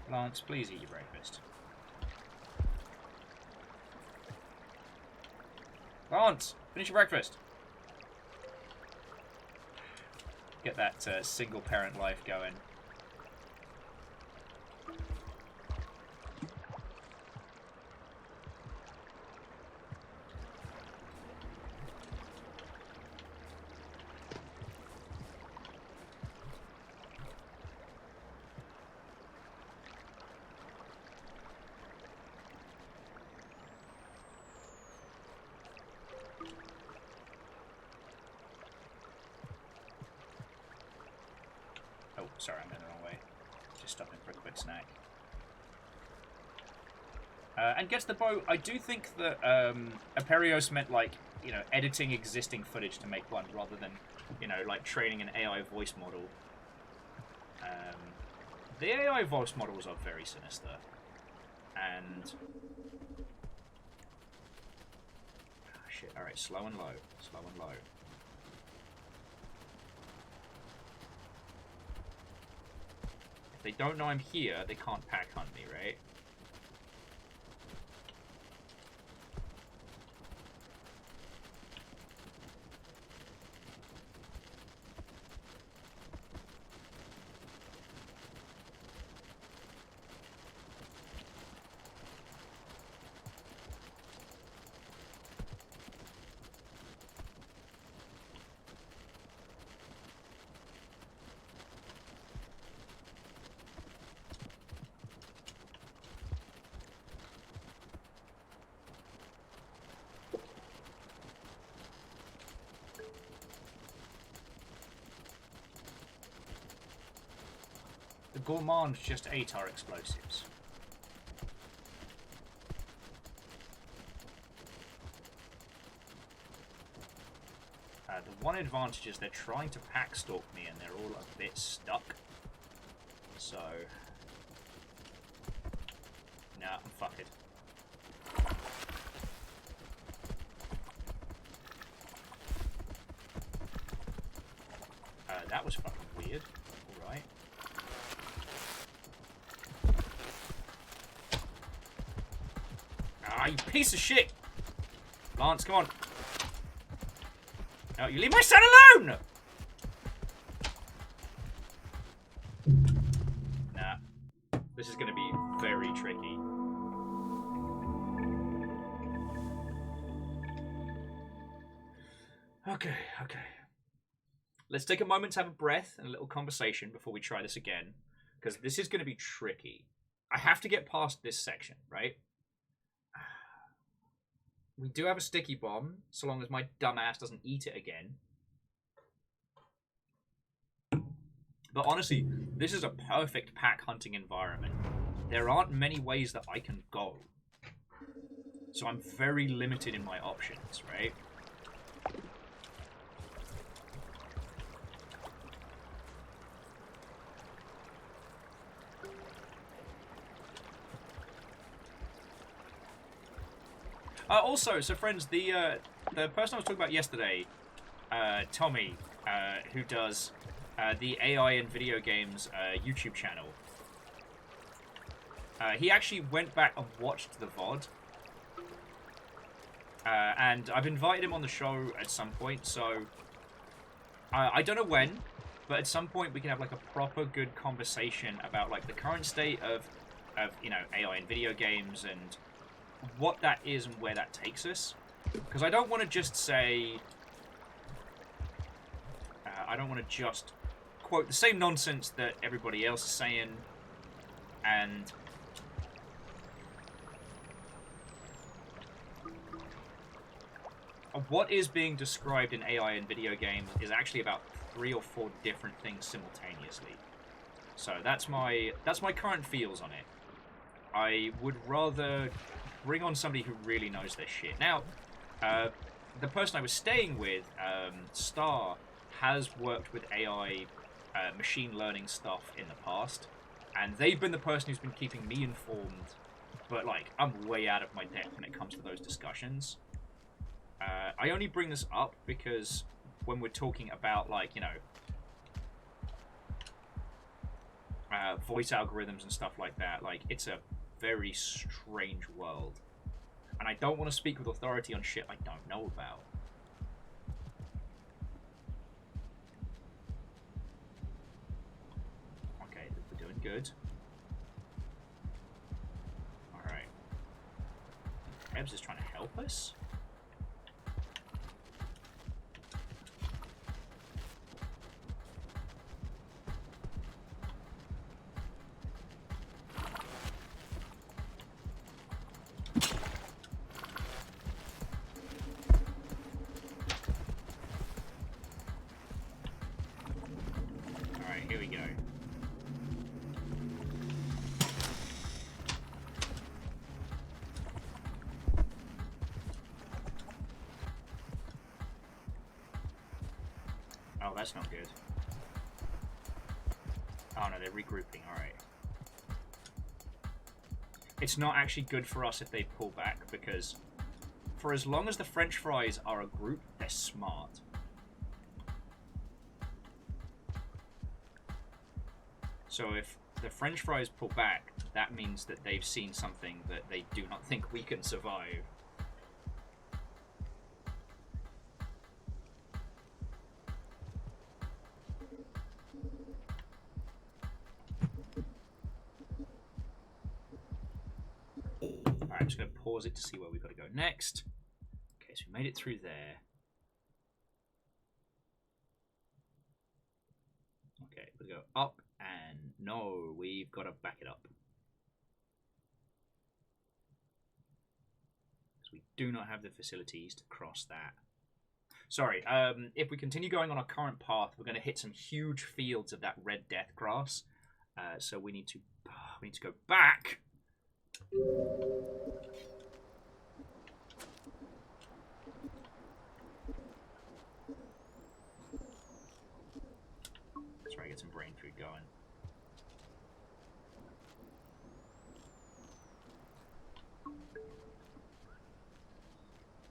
Lance, please eat your breakfast. Lance, finish your breakfast. Get that single parent life going. sorry, I'm going the wrong way. Just stopping for a quick snack. And gets the bow. I do think that Aperios meant, like, you know, editing existing footage to make one rather than, you know, like training an AI voice model. The AI voice models are very sinister. And... oh, shit, alright, slow and low. Slow and low. If they don't know I'm here, they can't pack hunt me, right? The Gourmand just ate our explosives. The one advantage is they're trying to pack stalk me and they're all a bit stuck. So... nah, I'm fucked. That was fucking weird. Alright. Ah, you piece of shit! Lance, come on. No, you leave my son alone! Nah. This is gonna be very tricky. Okay, okay. Let's take a moment to have a breath and a little conversation before we try this again. Because this is gonna be tricky. I have to get past this section, right? We do have a sticky bomb, so long as my dumbass doesn't eat it again. But honestly, this is a perfect pack hunting environment. There aren't many ways that I can go. So I'm very limited in my options, right? Also, so friends, the person I was talking about yesterday, Tommy, who does the AI and video games YouTube channel, he actually went back and watched the VOD, and I've invited him on the show at some point, so I don't know when, but at some point we can have like a proper good conversation about like the current state of you know, AI and video games and what that is and where that takes us. Because I don't want to just say... I don't want to just quote the same nonsense that everybody else is saying. And... what is being described in AI and video games is actually about 3 or 4 different things simultaneously. So that's my current feels on it. I would rather bring on somebody who really knows their shit. Now, the person I was staying with, Star, has worked with AI machine learning stuff in the past, and they've been the person who's been keeping me informed, but like, I'm way out of my depth when it comes to those discussions. I only bring this up because when we're talking about, like, you know, voice algorithms and stuff like that, like, it's a very strange world. And I don't want to speak with authority on shit I don't know about. Okay, we're doing good. Alright. Ebbs is trying to help us? Here we go. that's not good. Oh no, they're regrouping, alright. It's not actually good for us if they pull back, because for as long as the French fries are a group, they're smart. So if the French fries pull back, that means that they've seen something that they do not think we can survive. Alright, I'm just going to pause it to see where we've got to go next. Okay, so we made it through there. Okay, we go up, and no, we've got to back it up. Because we do not have the facilities to cross that. Sorry, if we continue going on our current path, we're going to hit some huge fields of that red death grass. So we need to go back. Let's try to get some brain food going.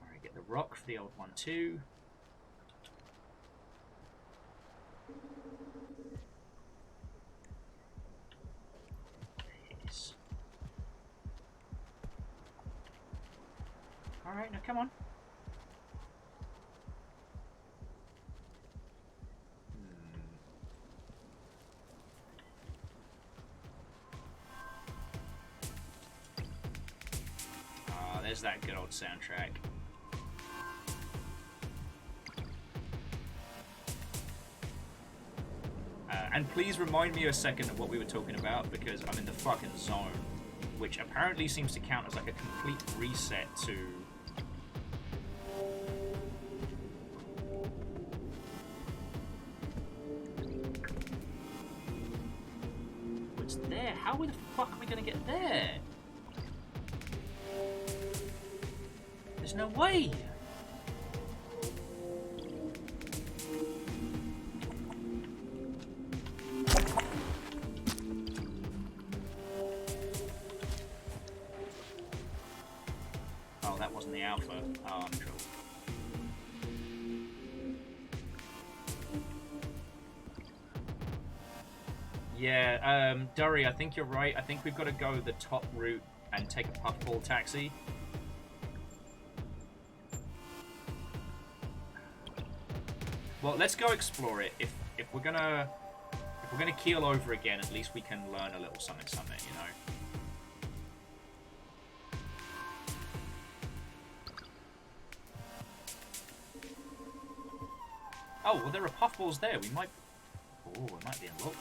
Alright, get the rock for the old one too. Yes. Alright, now come on. There's that good old soundtrack. And please remind me a second of what we were talking about, because I'm in the fucking zone, which apparently seems to count as like a complete reset to... What's there? How the fuck are we gonna get there? There's no way! Oh, that wasn't the alpha. Oh, I'm in trouble. Yeah, Durry, I think you're right. I think we've got to go the top route and take a puffball taxi. Well, let's go explore it. If we're gonna keel over again, at least we can learn a little something, you know. Oh, well, there are puffballs there. We might. Oh, it might be a look.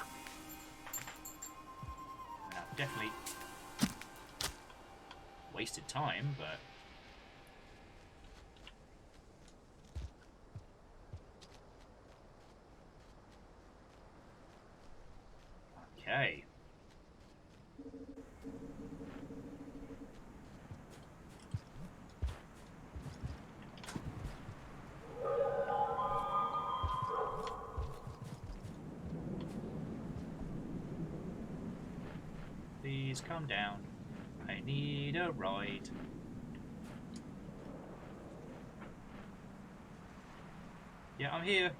No, definitely wasted time, but. Okay. Please come down. I need a ride. Yeah, I'm here.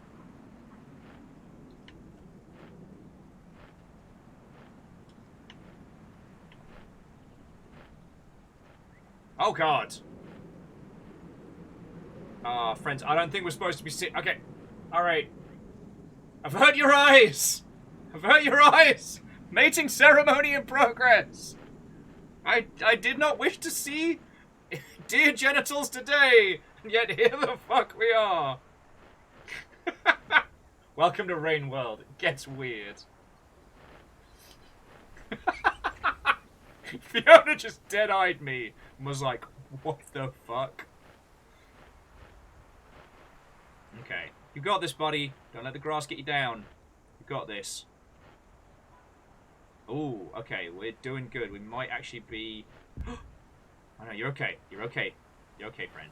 Oh god. Friends, I don't think we're supposed to be sitting. Okay. Alright. I've heard your eyes! I've heard your eyes! Mating ceremony in progress! I did not wish to see dear genitals today, and yet here the fuck we are. Welcome to Rain World. It gets weird. Fiona just dead-eyed me and was like, what the fuck? Okay. You got this, buddy. Don't let the grass get you down. You got this. Ooh, okay. We're doing good. We might actually be... Oh no, you're okay. You're okay. You're okay, friend.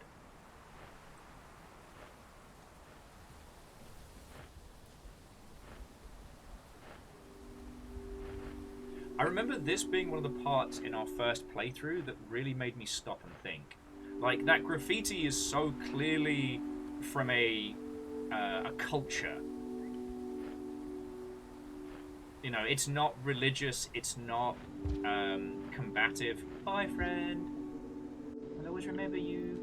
I remember this being one of the parts in our first playthrough that really made me stop and think. Like, that graffiti is so clearly from a culture. You know, it's not religious, it's not combative. Bye, friend. I'll always remember you.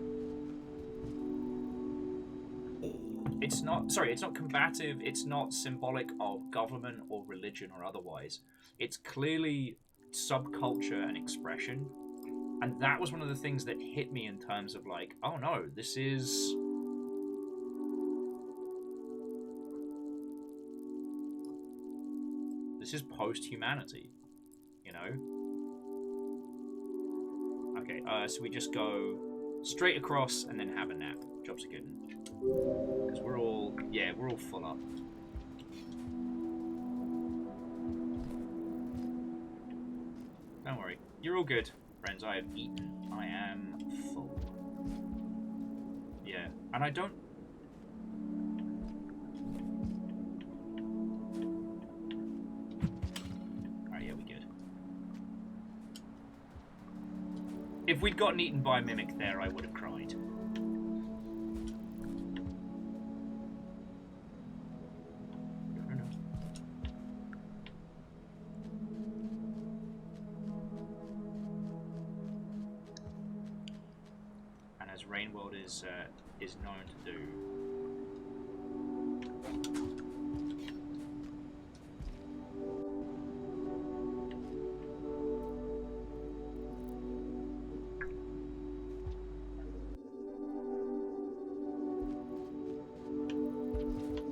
It's not combative, it's not symbolic of government or religion or otherwise. It's clearly subculture and expression. And that was one of the things that hit me in terms of like, oh no, this is... This is post-humanity, you know? Okay, so we just go straight across and then have a nap. Jobs are good. Because we're all full up. Don't worry, you're all good, friends. I have eaten. I am full. Yeah, and I don't... Alright, yeah, we good. If we'd gotten eaten by a mimic there, I would have cried. Rainworld is known to do.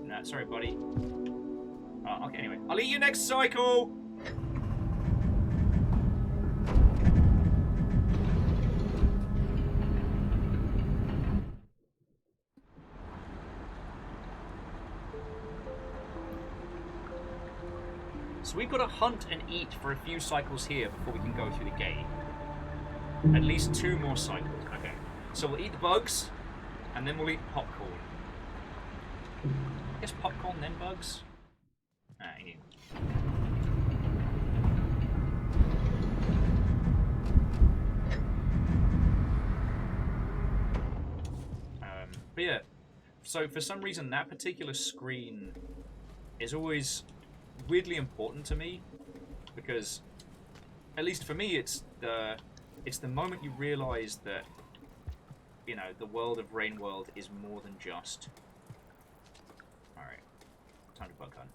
Nah, sorry, buddy. Oh, okay, anyway. I'll eat you next cycle! So we've got to hunt and eat for a few cycles here before we can go through the gate. At least 2 more cycles. Okay. So we'll eat the bugs, and then we'll eat popcorn. I guess popcorn, then bugs? Yeah. But yeah, so for some reason that particular screen is always weirdly important to me, because at least for me it's the moment you realize that, you know, the world of Rainworld is more than just... Alright, time to bug hunt.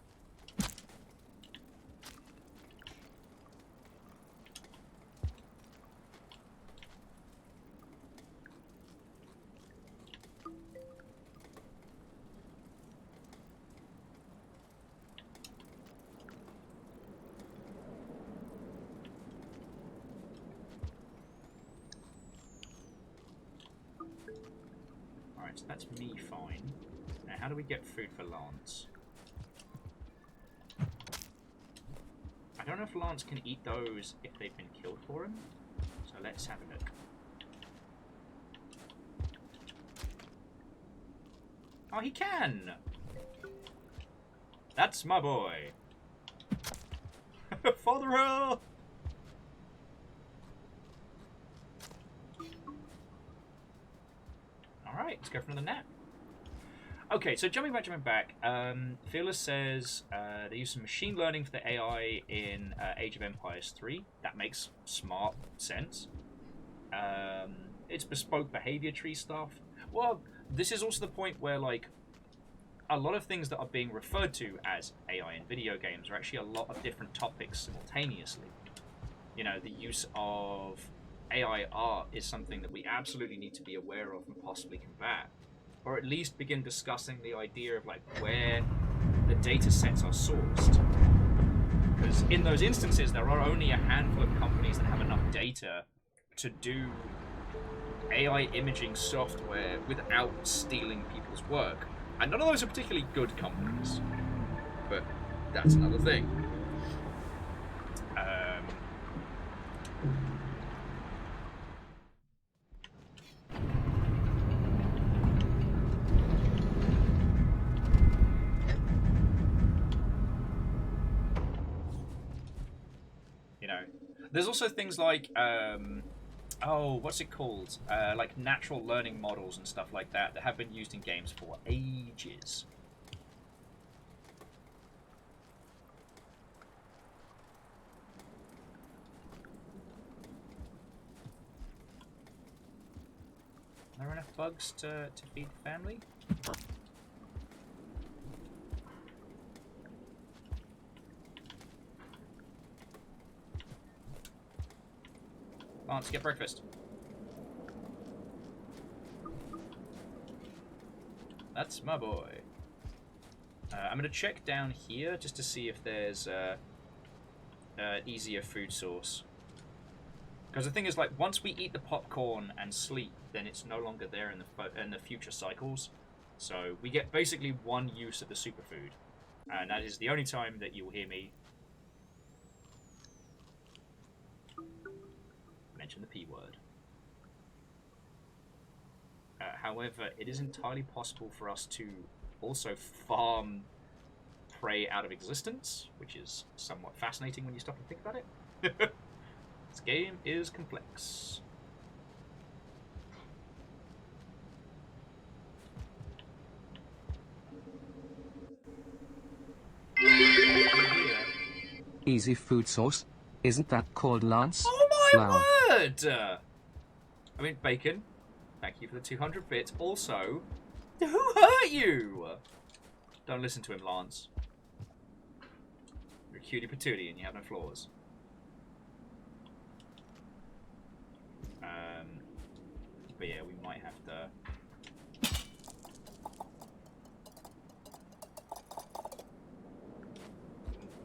So that's me fine. Now how do we get food for Lance? I don't know if Lance can eat those if they've been killed for him. So let's have a look. Oh, he can! That's my boy! Father help! Alright, let's go for another nap. Okay, so jumping back, Fearless says they use some machine learning for the AI in Age of Empires 3. That makes smart sense. It's bespoke behavior tree stuff. Well, this is also the point where, like, a lot of things that are being referred to as AI in video games are actually a lot of different topics simultaneously. You know, the use of AI art is something that we absolutely need to be aware of and possibly combat, or at least begin discussing the idea of like where the data sets are sourced. Because in those instances, there are only a handful of companies that have enough data to do AI imaging software without stealing people's work. And none of those are particularly good companies, but that's another thing. You know, there's also things like oh, what's it called? Like natural learning models and stuff like that have been used in games for ages. Are there enough bugs to feed the family? Let's get breakfast. That's my boy. I'm going to check down here just to see if there's easier food source. Because the thing is, like, once we eat the popcorn and sleep, then it's no longer there in the future cycles. So we get basically one use of the superfood, and that is the only time that you'll hear me mention the P word. However, it is entirely possible for us to also farm prey out of existence, which is somewhat fascinating when you stop and think about it. This game is complex. Easy food source? Isn't that called Lance? Oh my Flour. word! I mean, Bacon, thank you for the 200 bits. Also, who hurt you? Don't listen to him, Lance. You're a cutie patootie and you have no flaws. But yeah, we might have to...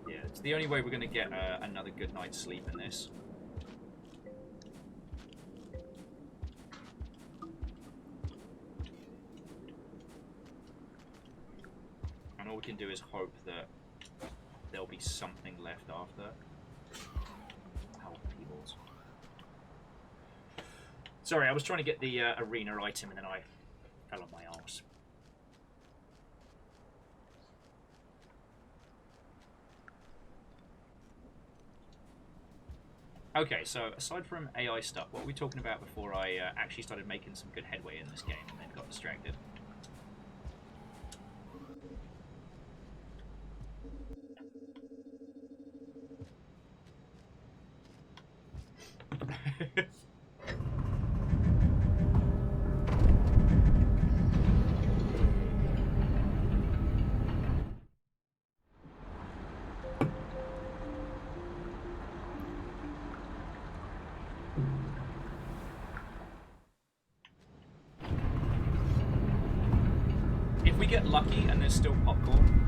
Yeah, it's the only way we're going to get another good night's sleep in this. And all we can do is hope that there'll be something left after. Oh, peoples. Sorry, I was trying to get the arena item and then I fell on my arse. Okay, so aside from AI stuff, what were we talking about before I actually started making some good headway in this game and then got distracted? If we get lucky and there's still popcorn,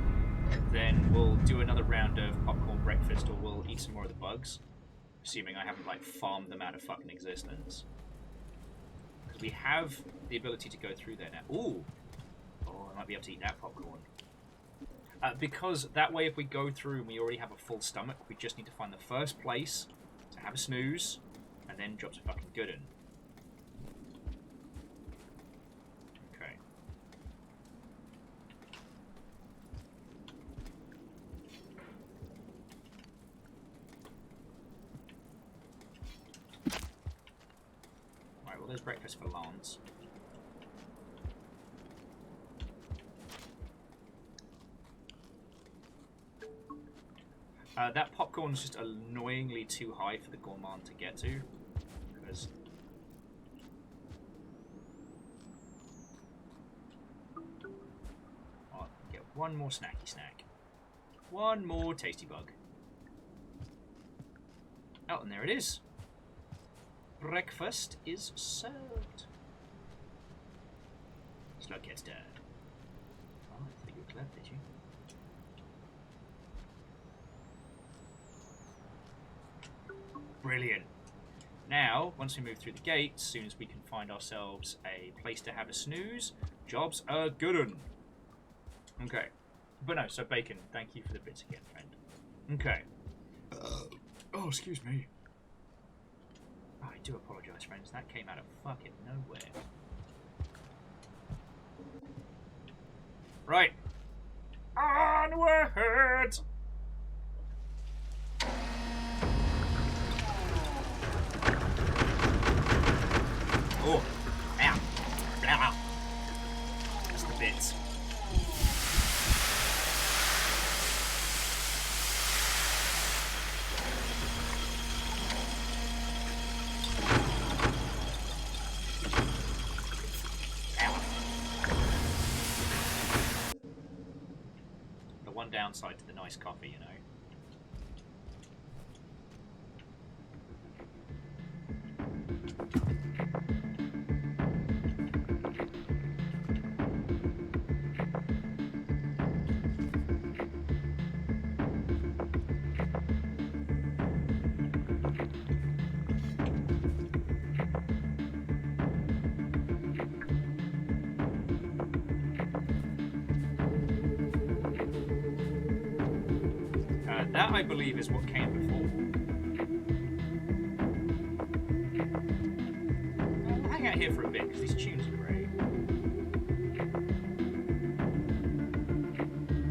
then we'll do another round of popcorn breakfast, or we'll eat some more of the bugs, assuming I haven't like farmed them out of fucking existence. Because we have the ability to go through there now. Ooh! Oh, I might be able to eat that popcorn. Because that way if we go through and we already have a full stomach, we just need to find the first place to have a snooze, and then drop some fucking good in. Okay. Right, well there's breakfast for Lance. That popcorn's just annoyingly too high for the Gourmand to get to. Because I'll get one more snacky snack. One more tasty bug. Oh, and there it is. Breakfast is served. Slug gets dead. Oh, I think you were clever, did you? Brilliant. Now, once we move through the gate, as soon as we can find ourselves a place to have a snooze, jobs are good un. Okay. But no, so Bacon, thank you for the bits again, friend. Okay. Oh, excuse me. Oh, I do apologise, friends. That came out of fucking nowhere. Right. Onward! Oh, ow, ow. That's the bits. The one downside to the nice coffee, you know. That, I believe, is what came before. I'll hang out here for a bit, because these tunes are great.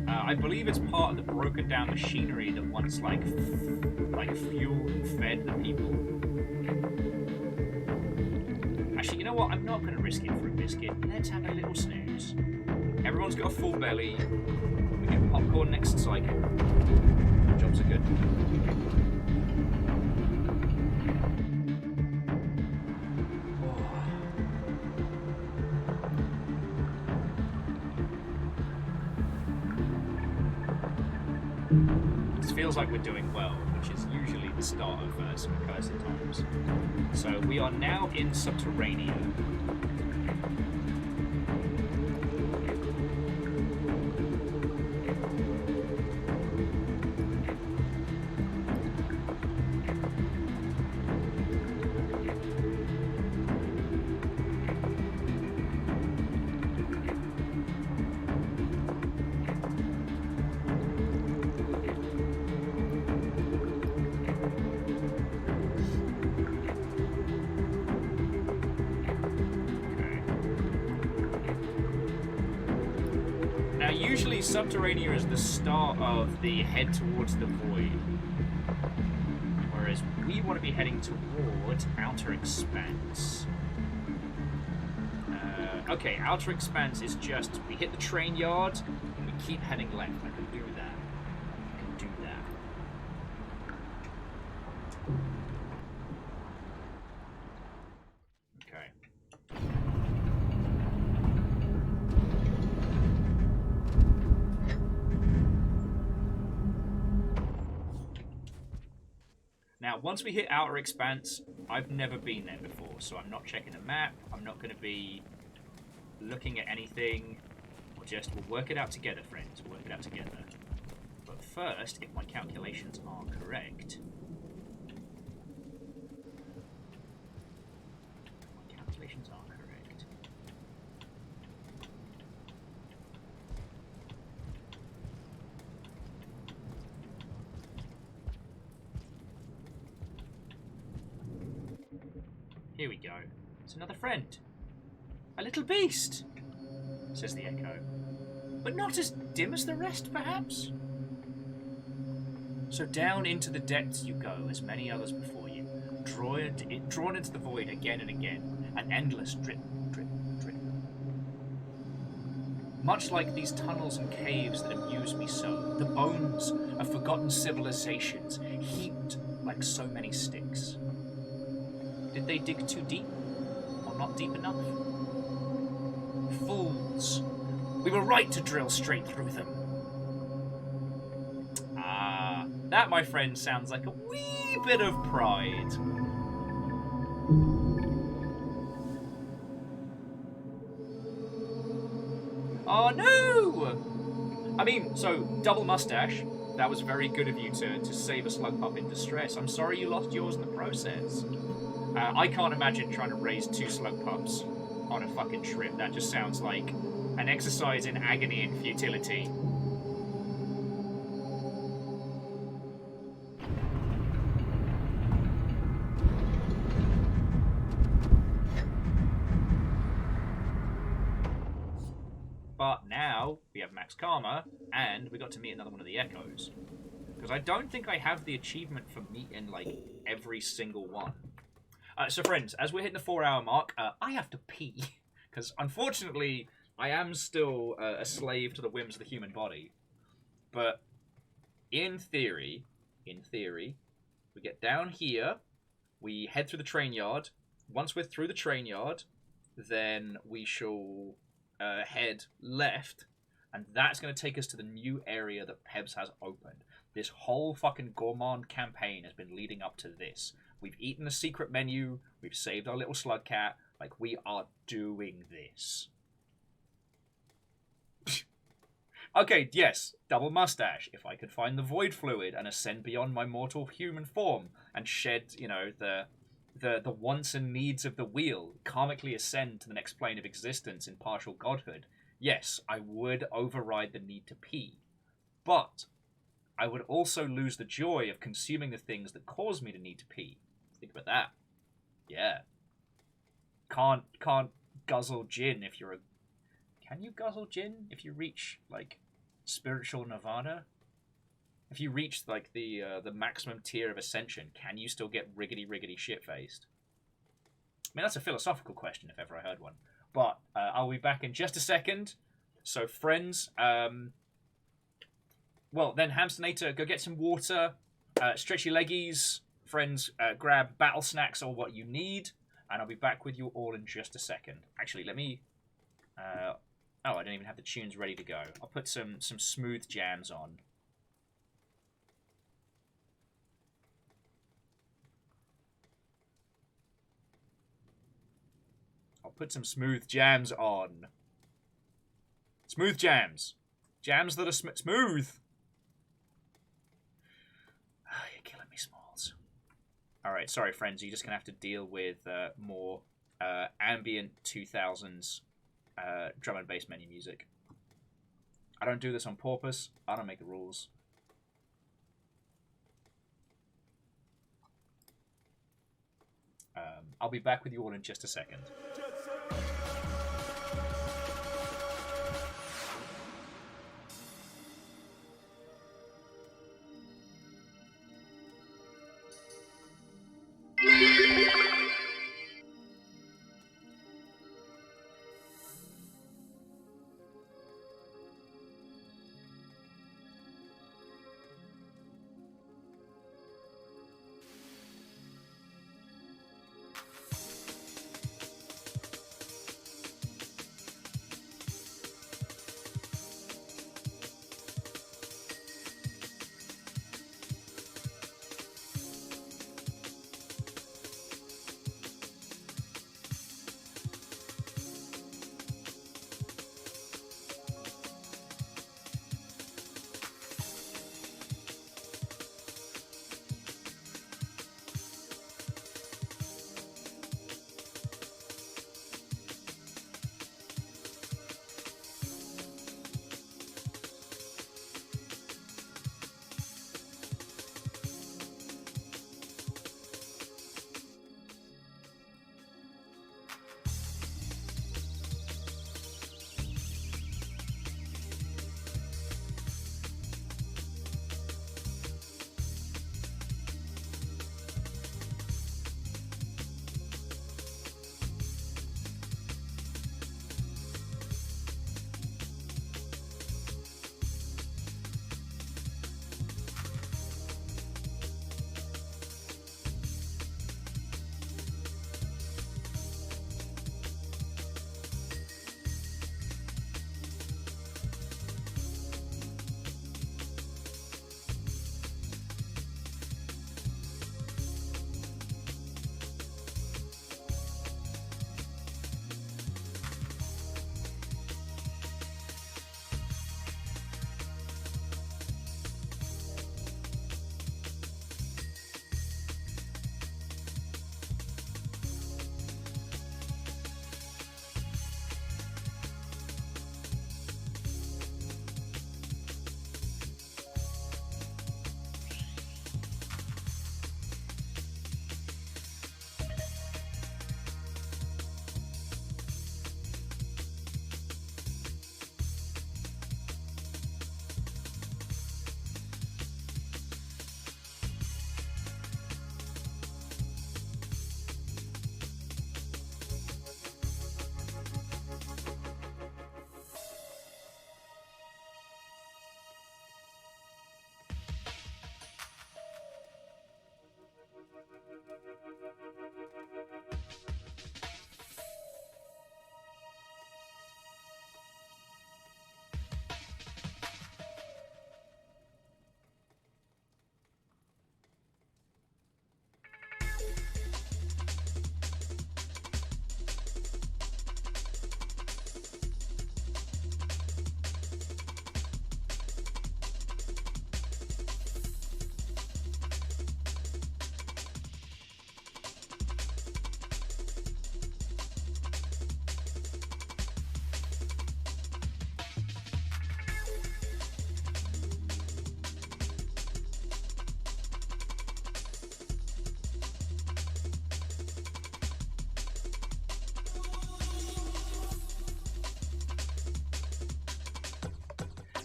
I believe it's part of the broken down machinery that once, like fueled and fed the people. Actually, you know what? I'm not going to risk it for a biscuit. Let's have a little snooze. Everyone's got a full belly. We get popcorn next cycle. Jobs are good. This feels like we're doing well, which is usually the start of some accursed times. So we are now in Subterranea. Usually Subterranea is the start of the head towards the void, whereas we want to be heading towards Outer Expanse. Okay, Outer Expanse is just, we hit the train yard and we keep heading left. I can do that. I can do that. Now, once we hit Outer Expanse, I've never been there before, so I'm not checking the map, I'm not going to be looking at anything, we'll work it out together, friends, we'll work it out together. But first, if my calculations are correct... My calculations are correct. Here we go. It's another friend. A little beast, says the echo. But not as dim as the rest, perhaps? So down into the depths you go, as many others before you, drawn into the void again and again, an endless drip, drip, drip. Much like these tunnels and caves that amuse me so, the bones of forgotten civilizations, heaped like so many sticks. Did they dig too deep? Or not deep enough? Fools! We were right to drill straight through them. Ah, that, my friend, sounds like a wee bit of pride. Oh no! I mean, so, double mustache. That was very good of you to save a slug pup in distress. I'm sorry you lost yours in the process. I can't imagine trying to raise 2 slug pups on a fucking trip. That just sounds like an exercise in agony and futility. But now we have max karma, and we got to meet another one of the echoes. Because I don't think I have the achievement for meeting, like, every single one. So, friends, as we're hitting the 4-hour mark, I have to pee. Because, unfortunately, I am still a slave to the whims of the human body. But, in theory, we get down here, we head through the train yard. Once we're through the train yard, then we shall head left, and that's going to take us to the new area that Pebs has opened. This whole fucking Gourmand campaign has been leading up to this. We've eaten the secret menu, we've saved our little slug cat, like, we are doing this. Okay, yes, double mustache. If I could find the void fluid and ascend beyond my mortal human form and shed, you know, the wants and needs of the wheel, karmically ascend to the next plane of existence in partial godhood, yes, I would override the need to pee. But I would also lose the joy of consuming the things that cause me to need to pee. Think about that. Yeah. Can't guzzle gin if you're a... Can you guzzle gin if you reach, like, spiritual nirvana? If you reach, like, the maximum tier of ascension, can you still get riggedy shit-faced? I mean, that's a philosophical question, if ever I heard one. But I'll be back in just a second. So, friends, well, then, Hamsternator, go get some water, stretch your leggies. Friends, grab battle snacks or what you need, and I'll be back with you all in just a second. Actually, let me... oh, I don't even have the tunes ready to go. I'll put some smooth jams on. Put some smooth jams on. Smooth jams. Jams that are smooth. Oh, you're killing me, Smalls. Alright, sorry, friends. You're just going to have to deal with more ambient 2000s drum and bass menu music. I don't do this on purpose. I don't make the rules. I'll be back with you all in just a second.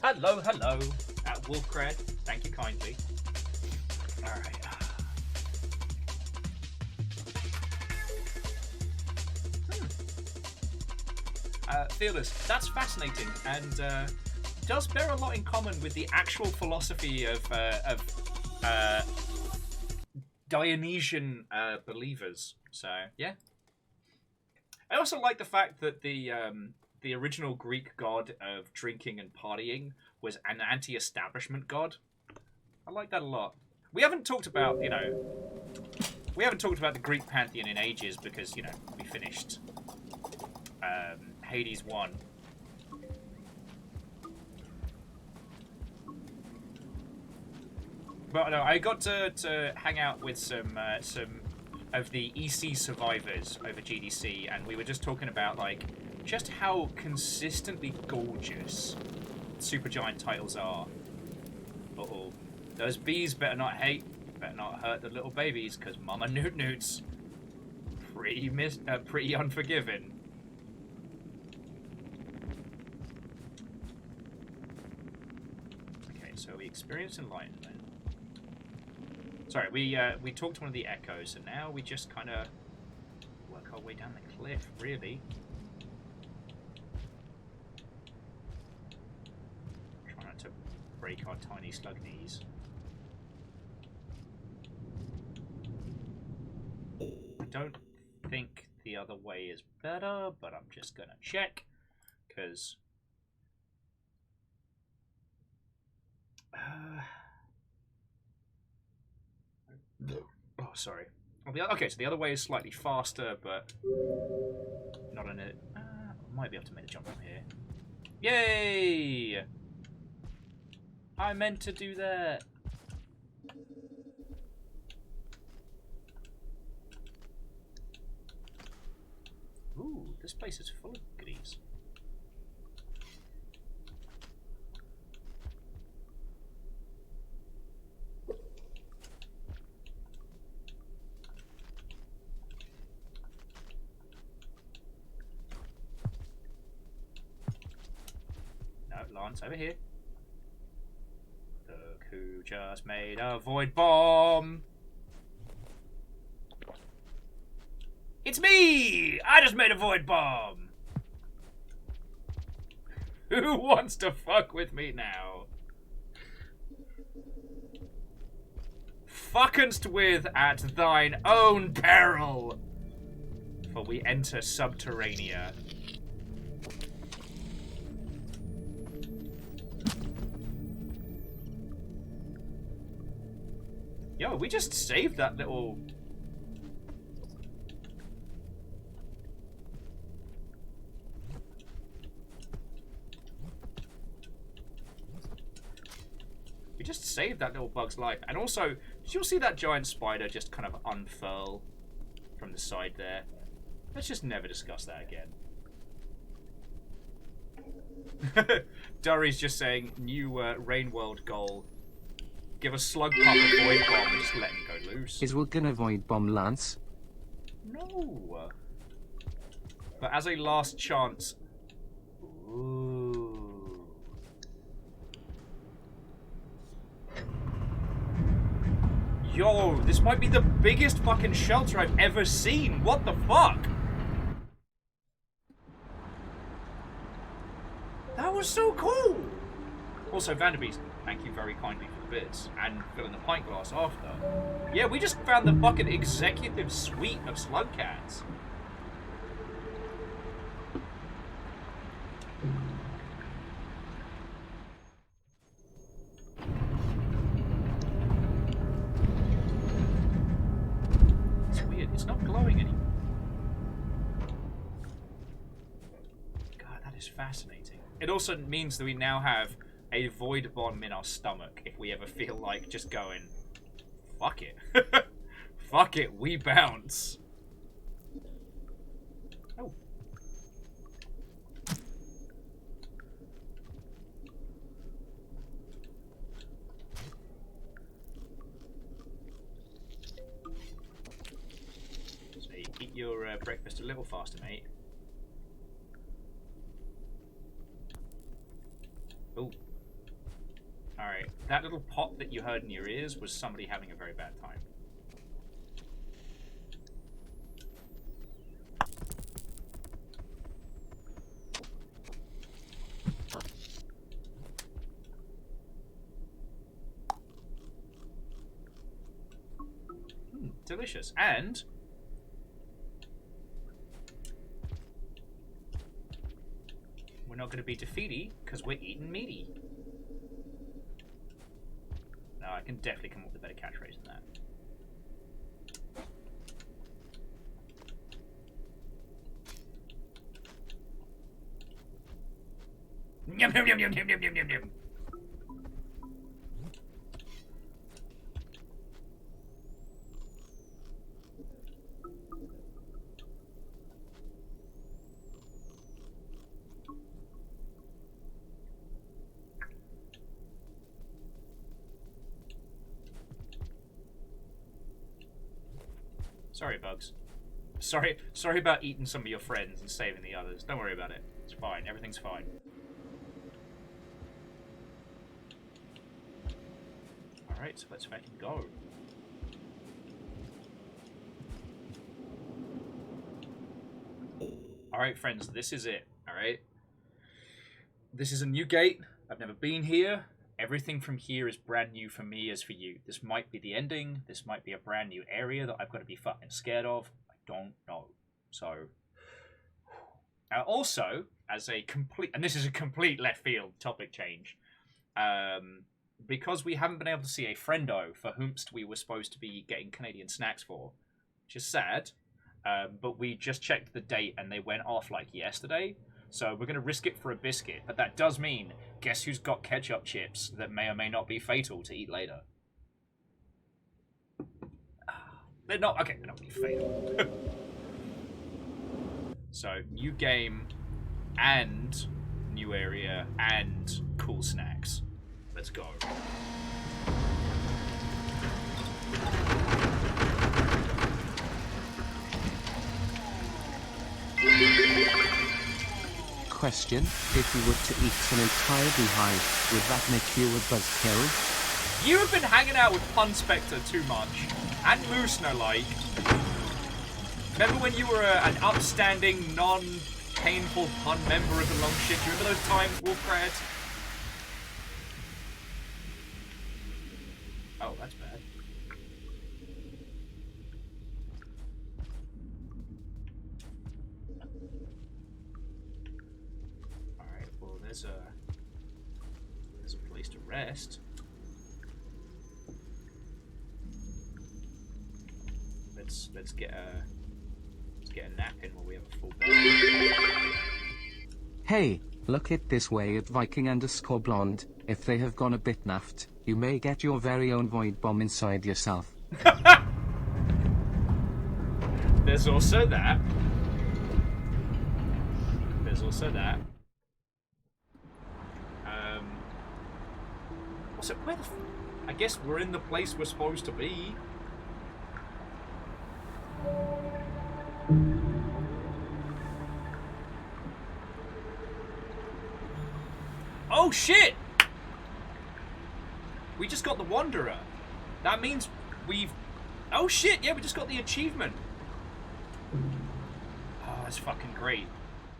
Hello, hello. Wolfcred, thank you kindly. Alright. Fearless, that's fascinating and does bear a lot in common with the actual philosophy of Dionysian believers. So, yeah. I also like the fact that the original Greek god of drinking and partying was an anti-establishment god. I like that a lot. We haven't talked about, we haven't talked about the Greek pantheon in ages because, we finished Hades 1. But no, I got to hang out with some of the EC survivors over GDC, and we were just talking about just how consistently gorgeous Supergiant titles are. Uh-oh. Those bees better not hurt the little babies, because Mama Newt Newt's pretty unforgiving. Okay, so we experienced enlightenment. Sorry, we talked to one of the echoes, and now we just kind of work our way down the cliff, really. Try not to break our tiny slug knees. I don't think the other way is better, but I'm just gonna check, because... Oh, sorry. Okay, so the other way is slightly faster, but not in it. I might be able to make a jump from here. Yay! I meant to do that. Ooh, this place is full of goodies. Lance, over here. Look who just made a void bomb. It's me! I just made a void bomb. Who wants to fuck with me now? Fuckenst with at thine own peril, for we enter subterranea. Yo, we just saved that little... We just saved that little bug's life. And also, did you see that giant spider just kind of unfurl from the side there? Let's just never discuss that again. Durry's just saying, new Rain World goal. Give a slug pup a void bomb and just let him go loose. Is we gonna void bomb Lance? No. But as a last chance... Ooh. Yo, this might be the biggest fucking shelter I've ever seen. What the fuck? That was so cool. Also, Vanderbeest, thank you very kindly for the bits and filling the pint glass after. Yeah, we just found the fucking executive suite of slug cats. It's weird, it's not glowing anymore. God, that is fascinating. It also means that we now have a void bomb in our stomach if we ever feel like just going, fuck it. Fuck it, we bounce. Oh. So eat your breakfast a little faster, mate. Oh, that little pop that you heard in your ears was somebody having a very bad time. Delicious. And we're not going to be defeaty because we're eating meaty. No, I can definitely come up with a better catchphrase than that. Yum yum yum yum yum yum yum yum yum. Sorry, Bugs. Sorry about eating some of your friends and saving the others. Don't worry about it. It's fine. Everything's fine. Alright, so let's fucking go. Alright, friends, this is it. Alright? This is a new gate. I've never been here. Everything from here is brand new for me as for you. This might be the ending. This might be a brand new area that I've got to be fucking scared of. I don't know. So, also, as a complete, and this is a complete left field topic change, because we haven't been able to see a friendo for whomst we were supposed to be getting Canadian snacks for, which is sad, but we just checked the date and they went off like yesterday. So we're going to risk it for a biscuit, but that does mean, guess who's got ketchup chips that may or may not be fatal to eat later? They're not, okay, they're not going to be fatal. So, new game, and new area, and cool snacks. Let's go. Question, if you were to eat an entire beehive, would that make you a buzzkill? You have been hanging out with Pun Spectre too much, and Moosner like. Remember when you were an upstanding, non-painful pun member of the long ship? You remember those times, Wolfgrad? Oh, that's bad. Alright, well there's a place to rest. Let's get a nap in while we have a full bed. Hey, look it this way at Viking_blonde. If they have gone a bit naffed, you may get your very own void bomb inside yourself. There's also that. There's also that. So where the I guess we're in the place we're supposed to be. Oh shit! We just got the Wanderer. That means we've... Oh shit, yeah, we just got the achievement. Oh, that's fucking great.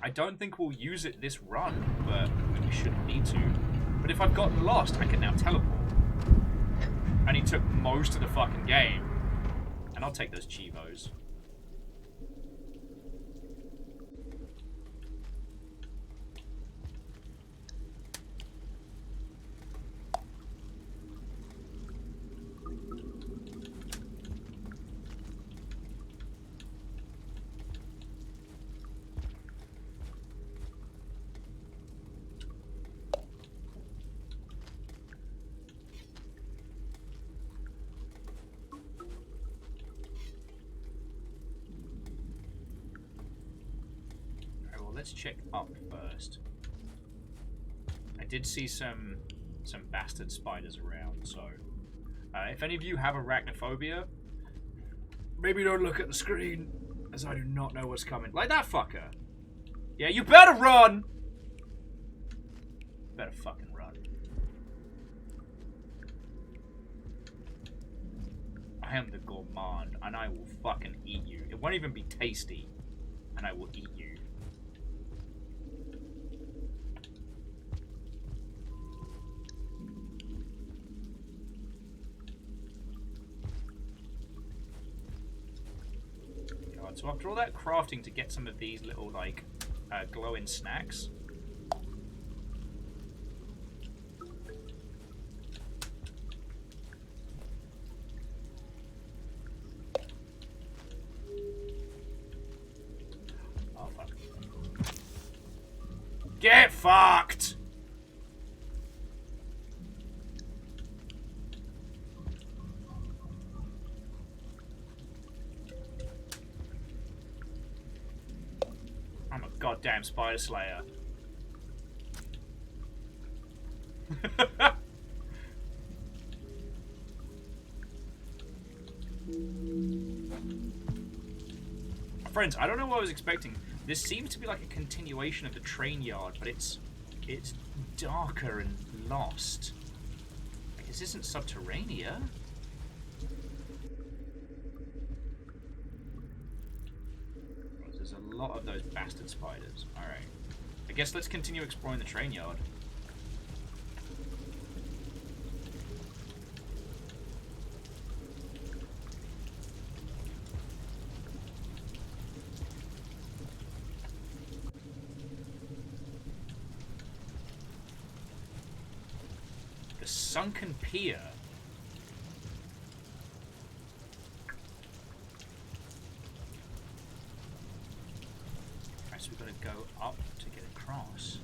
I don't think we'll use it this run, but we shouldn't need to. But if I've gotten lost, I can now teleport. And he took most of the fucking game. And I'll take those Chivos. Let's check up first. I did see some bastard spiders around, so if any of you have arachnophobia, maybe don't look at the screen, as I do not know what's coming. Like that fucker. Yeah, you better run. Better fucking run. I am the Gourmand, and I will fucking eat you. It won't even be tasty, and I will eat you. God, so after all that crafting to get some of these little, like, glowing snacks... Get fucked! I'm a goddamn spider slayer. Friends, I don't know what I was expecting. This seems to be like a continuation of the train yard, but it's darker and lost. Like, this isn't Subterranea. There's a lot of those bastard spiders. Alright. I guess let's continue exploring the train yard. Sunken pier. Right, so we've got to go up to get across.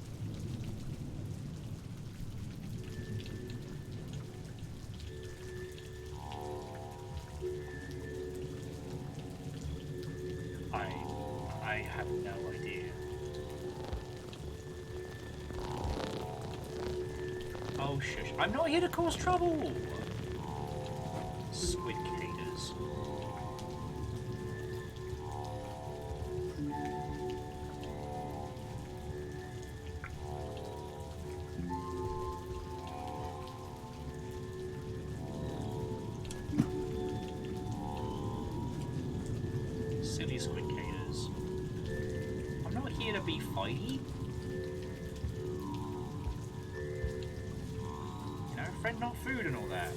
I have no idea. Oh, shush. I'm not here to cause trouble! Squid caters. Silly squid caters. I'm not here to be fighty. Friend, not food and all that.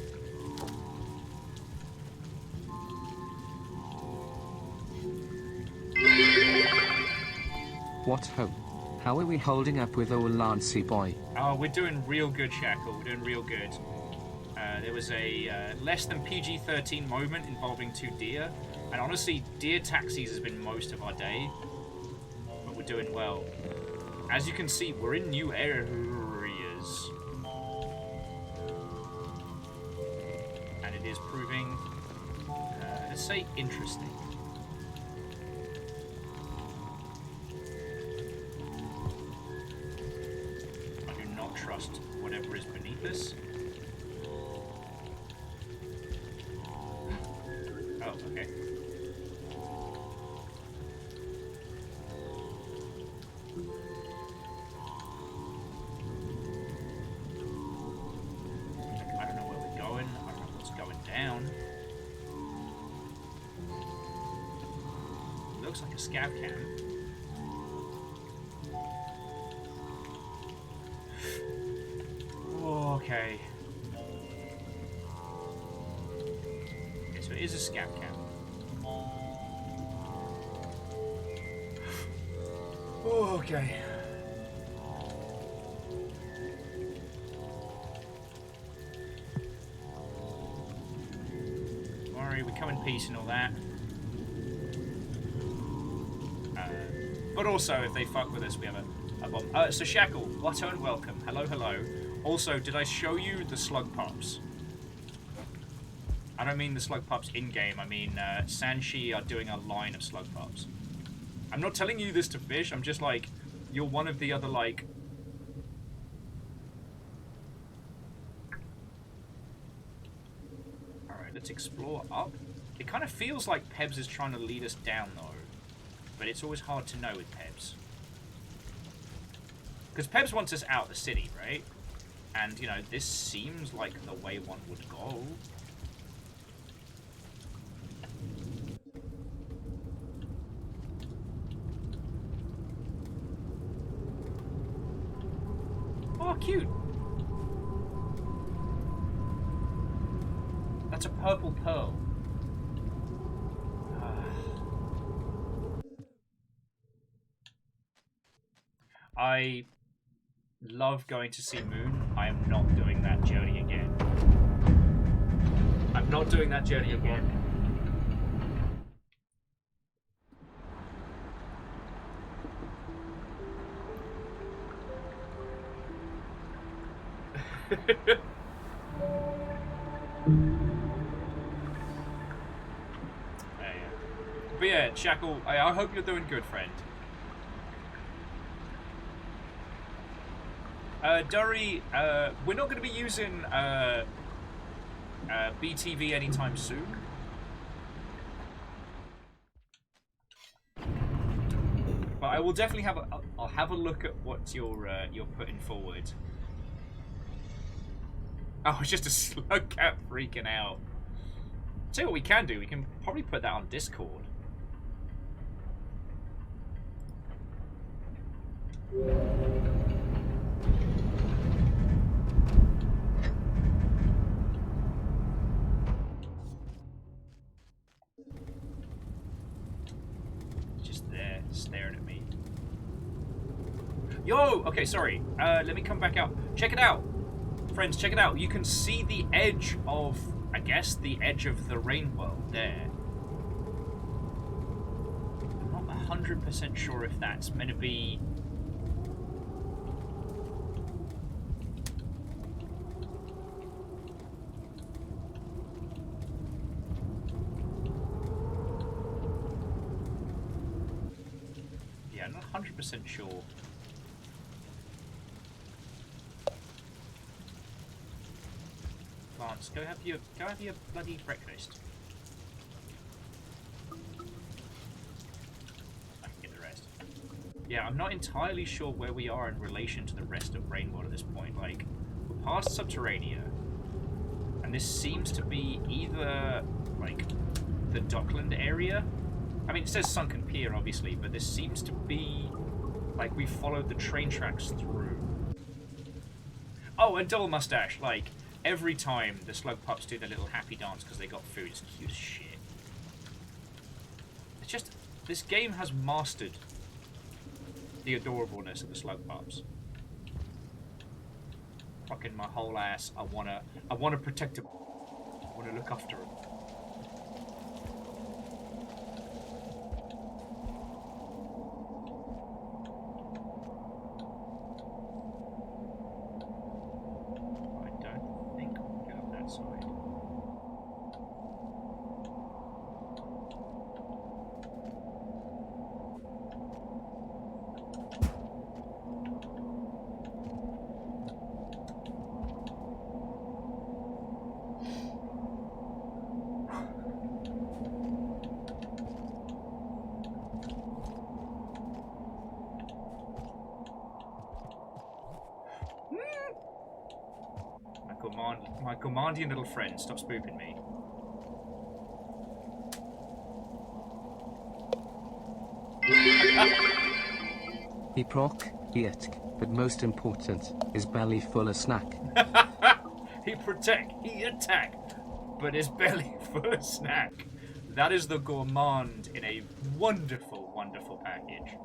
What ho? How are we holding up with old Lancy boy? Oh, we're doing real good, Shackle. We're doing real good. There was a less than PG-13 moment involving 2 deer. And honestly, deer taxis has been most of our day. But we're doing well. As you can see, we're in new areas. Is proving, let's say, interesting. I do not trust whatever is beneath us. Oh, okay. I don't know where we're going. I don't know what's going down. Looks like a scav camp. Okay. Okay, so it is a scav camp. Okay. We come in peace and all that. But also, if they fuck with us, we have a bomb. So Shackle, Watto and welcome. Hello, hello. Also, did I show you the slug pups? I don't mean the slug pups in-game. I mean, Sanshi are doing a line of slug pups. I'm not telling you this to fish. I'm just like, you're one of the other, like... Let's explore up. It kind of feels like Pebs is trying to lead us down, though. But it's always hard to know with Pebs. Because Pebs wants us out the city, right? And, you know, this seems like the way one would go. Oh, cute. That's a purple pearl. I love going to see Moon. I am not doing that journey again. I'm not doing that journey again. But yeah, Shackle, I hope you're doing good, friend. Durry, we're not going to be using BTV anytime soon. But I will definitely I'll have a look at what you're putting forward. Oh, it's just a slug cat freaking out. Tell you what we can do. We can probably put that on Discord. Just there, staring at me. Yo! Okay, sorry. Let me come back out. Check it out. Friends, check it out. You can see the edge of, I guess, the edge of the rain world there. I'm not 100% sure if that's meant to be... Yeah, I'm not 100% sure. Lance, go have your bloody breakfast. I can get the rest. Yeah, I'm not entirely sure where we are in relation to the rest of Rainworld at this point. Like, we're past Subterranea, and this seems to be either like the Dockland area. I mean, it says Sunken Pier, obviously, but this seems to be like we followed the train tracks through. Oh, and Double Mustache, like. Every time the slug pups do their little happy dance because they got food, it's cute as shit. It's just, this game has mastered the adorableness of the slug pups. Fucking my whole ass, I wanna protect them. I wanna look after them. My Gourmandian little friend, stop spooping me. He proc, he etk, but most important, his belly full of snack. He protect, he attack, but his belly full of snack. That is the Gourmand in a wonderful, wonderful package.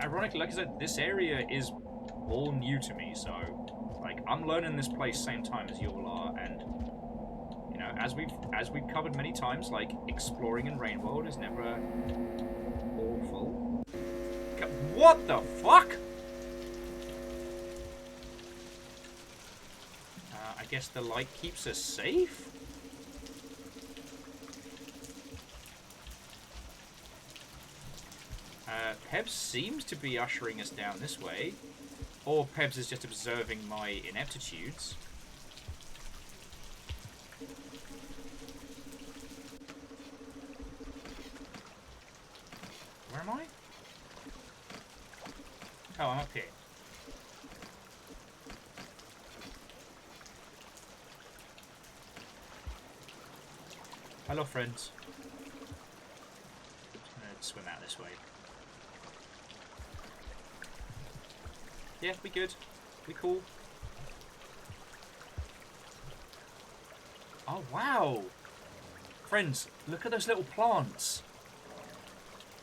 Ironically, like I said, this area is all new to me, so like I'm learning this place same time as you all are, and you know, as we've covered many times, like exploring in Rainworld is never awful. What the fuck? I guess the light keeps us safe. Pebs seems to be ushering us down this way. Or Pebs is just observing my ineptitudes. Where am I? Oh, Hello, friends. I'm gonna swim out this way. Yeah, we good. We cool. Oh, wow. Friends, look at those little plants.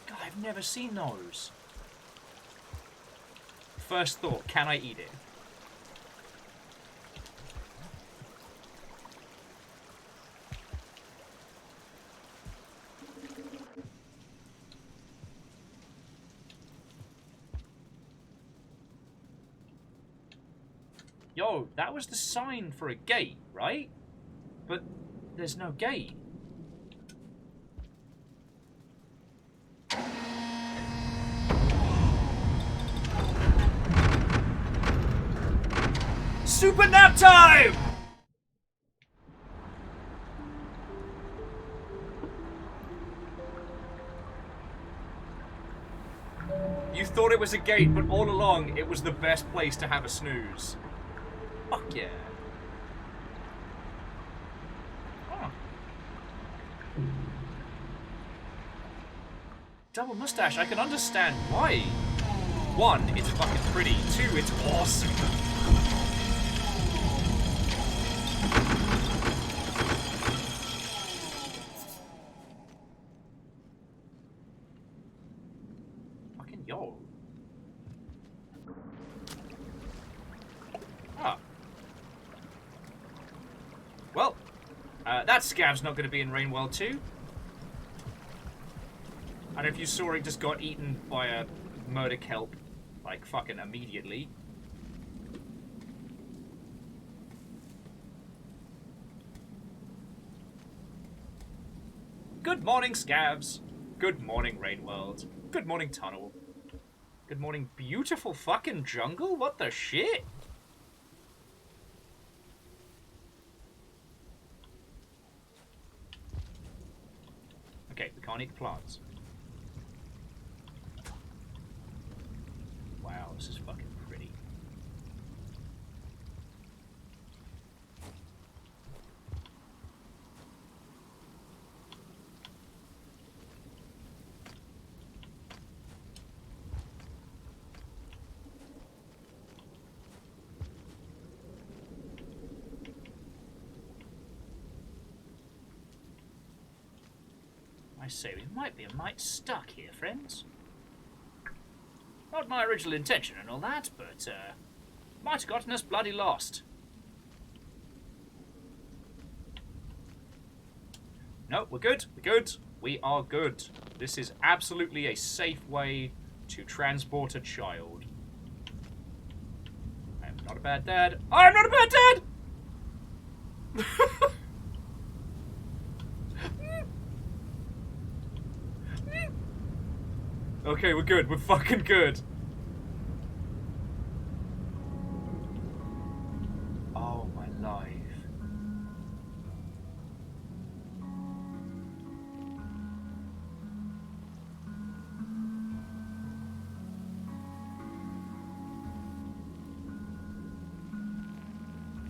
God, I've never seen those. First thought, can I eat it? Yo, that was the sign for a gate, right? But there's no gate. Super nap time! You thought it was a gate, but all along it was the best place to have a snooze. Fuck yeah. Oh. Double mustache, I can understand why. One, it's fucking pretty. Two, it's awesome. Fucking yo. Ah. Well, that scav's not going to be in Rain World 2. And if you saw it just got eaten by a murder kelp, like fucking immediately. Good morning, scavs. Good morning, Rain World. Good morning, Tunnel. Good morning, beautiful fucking jungle. What the shit? Okay, we can't eat the plants. Wow, this is fucking pretty. I say, we might be a mite stuck here, friends. Not my original intention and all that, but, might have gotten us bloody lost. No, we're good, we're good, we are good. This is absolutely a safe way to transport a child. I am not a bad dad. I am not a bad dad! Okay, we're good. We're fucking good. Oh, my life.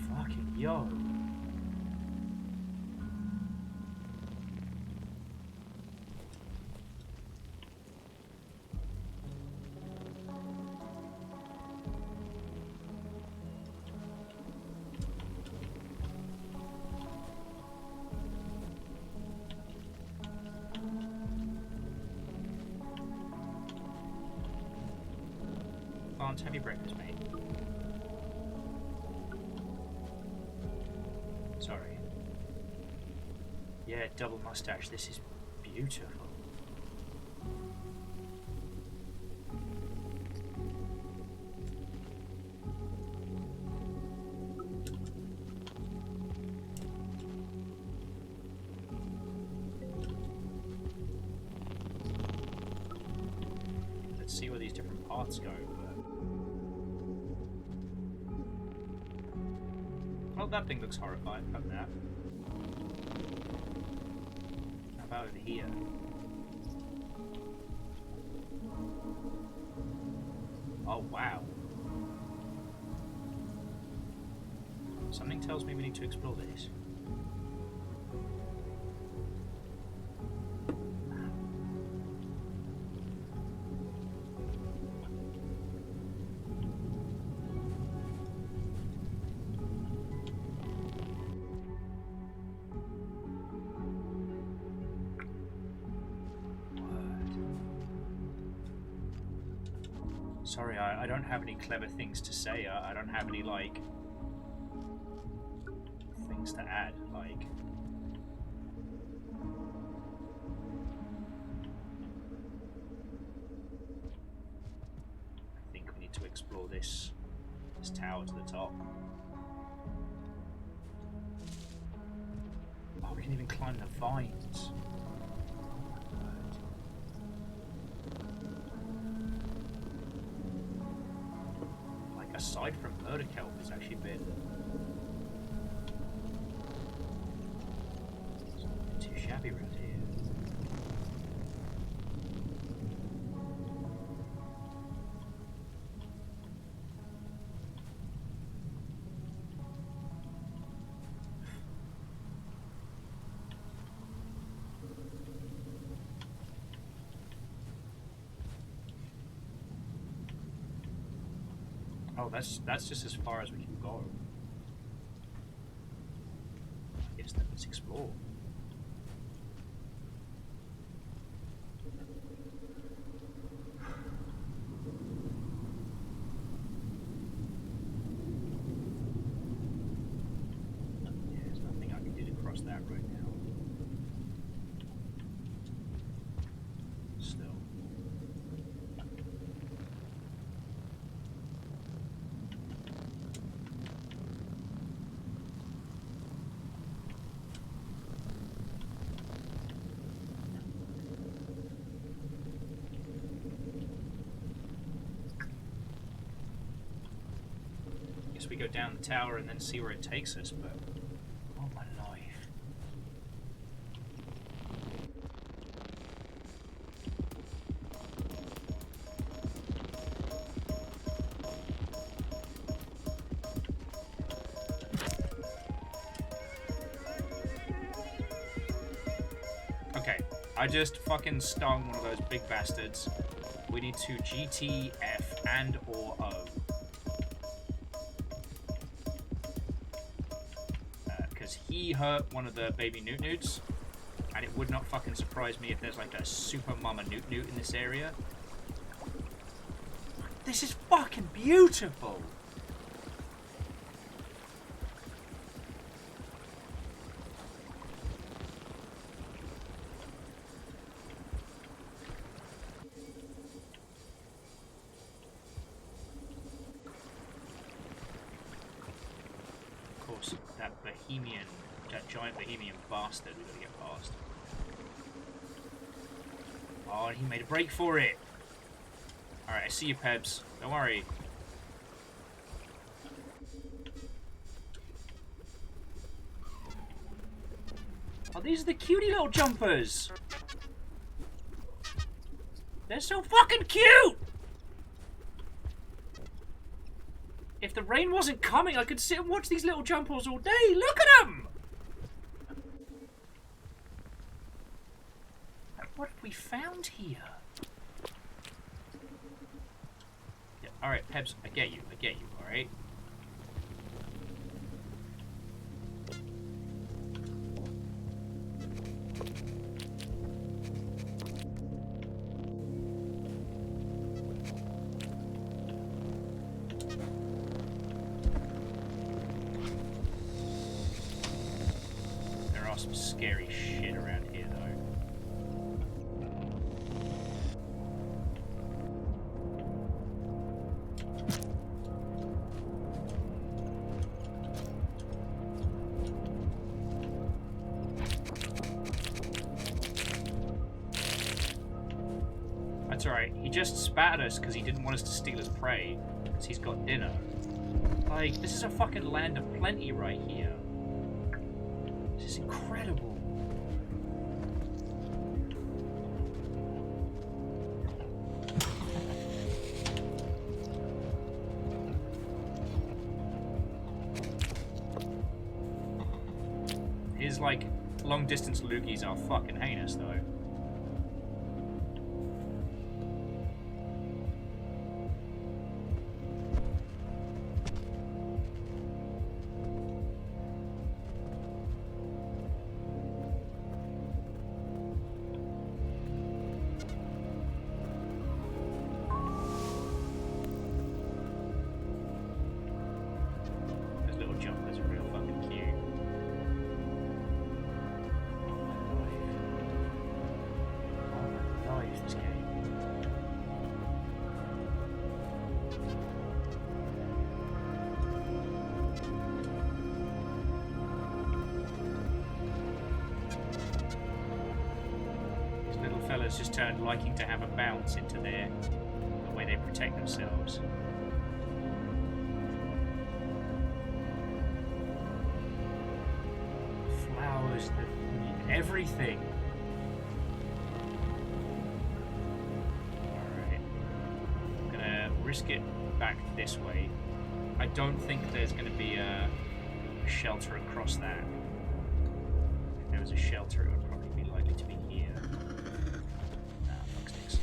Fucking yo. Have your breakfast, mate. Sorry. Yeah, double mustache. This is beautiful. Let's see where these different paths go. Well, that thing looks horrifying. Fuck that. How about over here? Oh, wow. Something tells me we need to explore this. Sorry, I don't have any clever things to say. I don't have any, like, things to add, like... I think we need to explore this tower to the top. Oh, we can even climb the vines. Aside from murder kelp, it's actually been too shabby around here. Oh, that's just as far as we can go. I guess then let's explore. Yeah, there's nothing I can do to cross that right now. Still. We go down the tower and then see where it takes us, but oh my life. Okay, I just fucking stung one of those big bastards. We need to GT, F, and or O. He hurt one of the baby newt-newts, and it would not fucking surprise me if there's like a super mama newt-newt in this area. This is fucking beautiful! Of course, that giant Bohemian bastard we gotta get past. Oh, and he made a break for it! Alright, I see you, Pebs. Don't worry. Oh, these are the cutie little jumpers! They're so fucking cute! If the rain wasn't coming, I could sit and watch these little jumpers all day. Look at them! What have we found here? Yeah, alright, Pebs, I get you, alright? There are some scary shit around here, though. That's alright, he just spat at us because he didn't want us to steal his prey, because he's got dinner. Like, this is a fucking land of plenty right here. This is incredible. His, like, long-distance loogies are fucking heinous, though. has just turned liking to have a bounce into the way they protect themselves. Flowers, everything. Alright. I'm gonna risk it back this way. I don't think there's gonna be a shelter across that. If there was a shelter, it would probably be likely to be here. Nah, fuck sticks.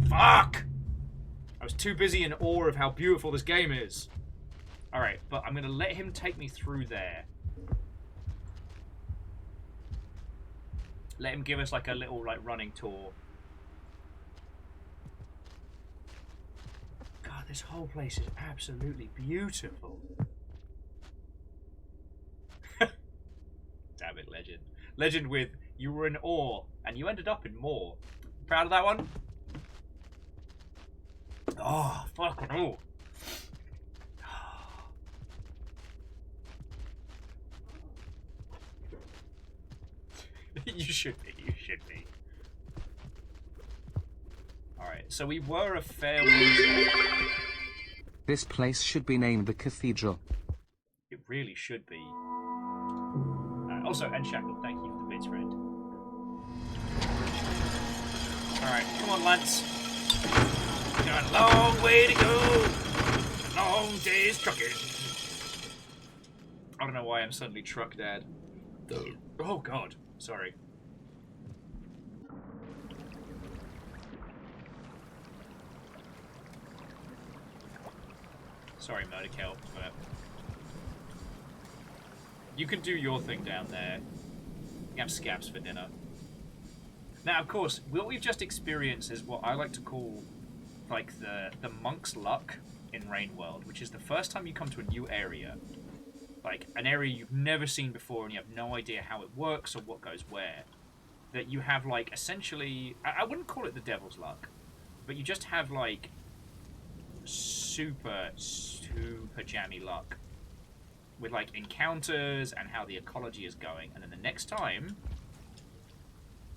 Fuck! I was too busy in awe of how beautiful this game is. Alright, but I'm going to let him take me through there. Let him give us like a little like running tour. God, this whole place is absolutely beautiful. Damn it, Legend. Legend with, you were in awe, and you ended up in more. Proud of that one? Oh, fucking hell. You should be, you should be. Alright, so we were a fair loser. This place should be named the Cathedral. It really should be. Also, and Shackle, thank you for the bits, friend. Alright, come on, lads. We got a long way to go. A long day's trucking. I don't know why I'm suddenly truck dad. Oh god, sorry. Sorry, Murderkill, but you can do your thing down there. You have scabs for dinner. Now, of course, what we've just experienced is what I like to call like the monk's luck in Rain World, which is the first time you come to a new area, like an area you've never seen before and you have no idea how it works or what goes where, that you have like essentially, I wouldn't call it the devil's luck, but you just have like super jammy luck with like encounters and how the ecology is going. And then the next time,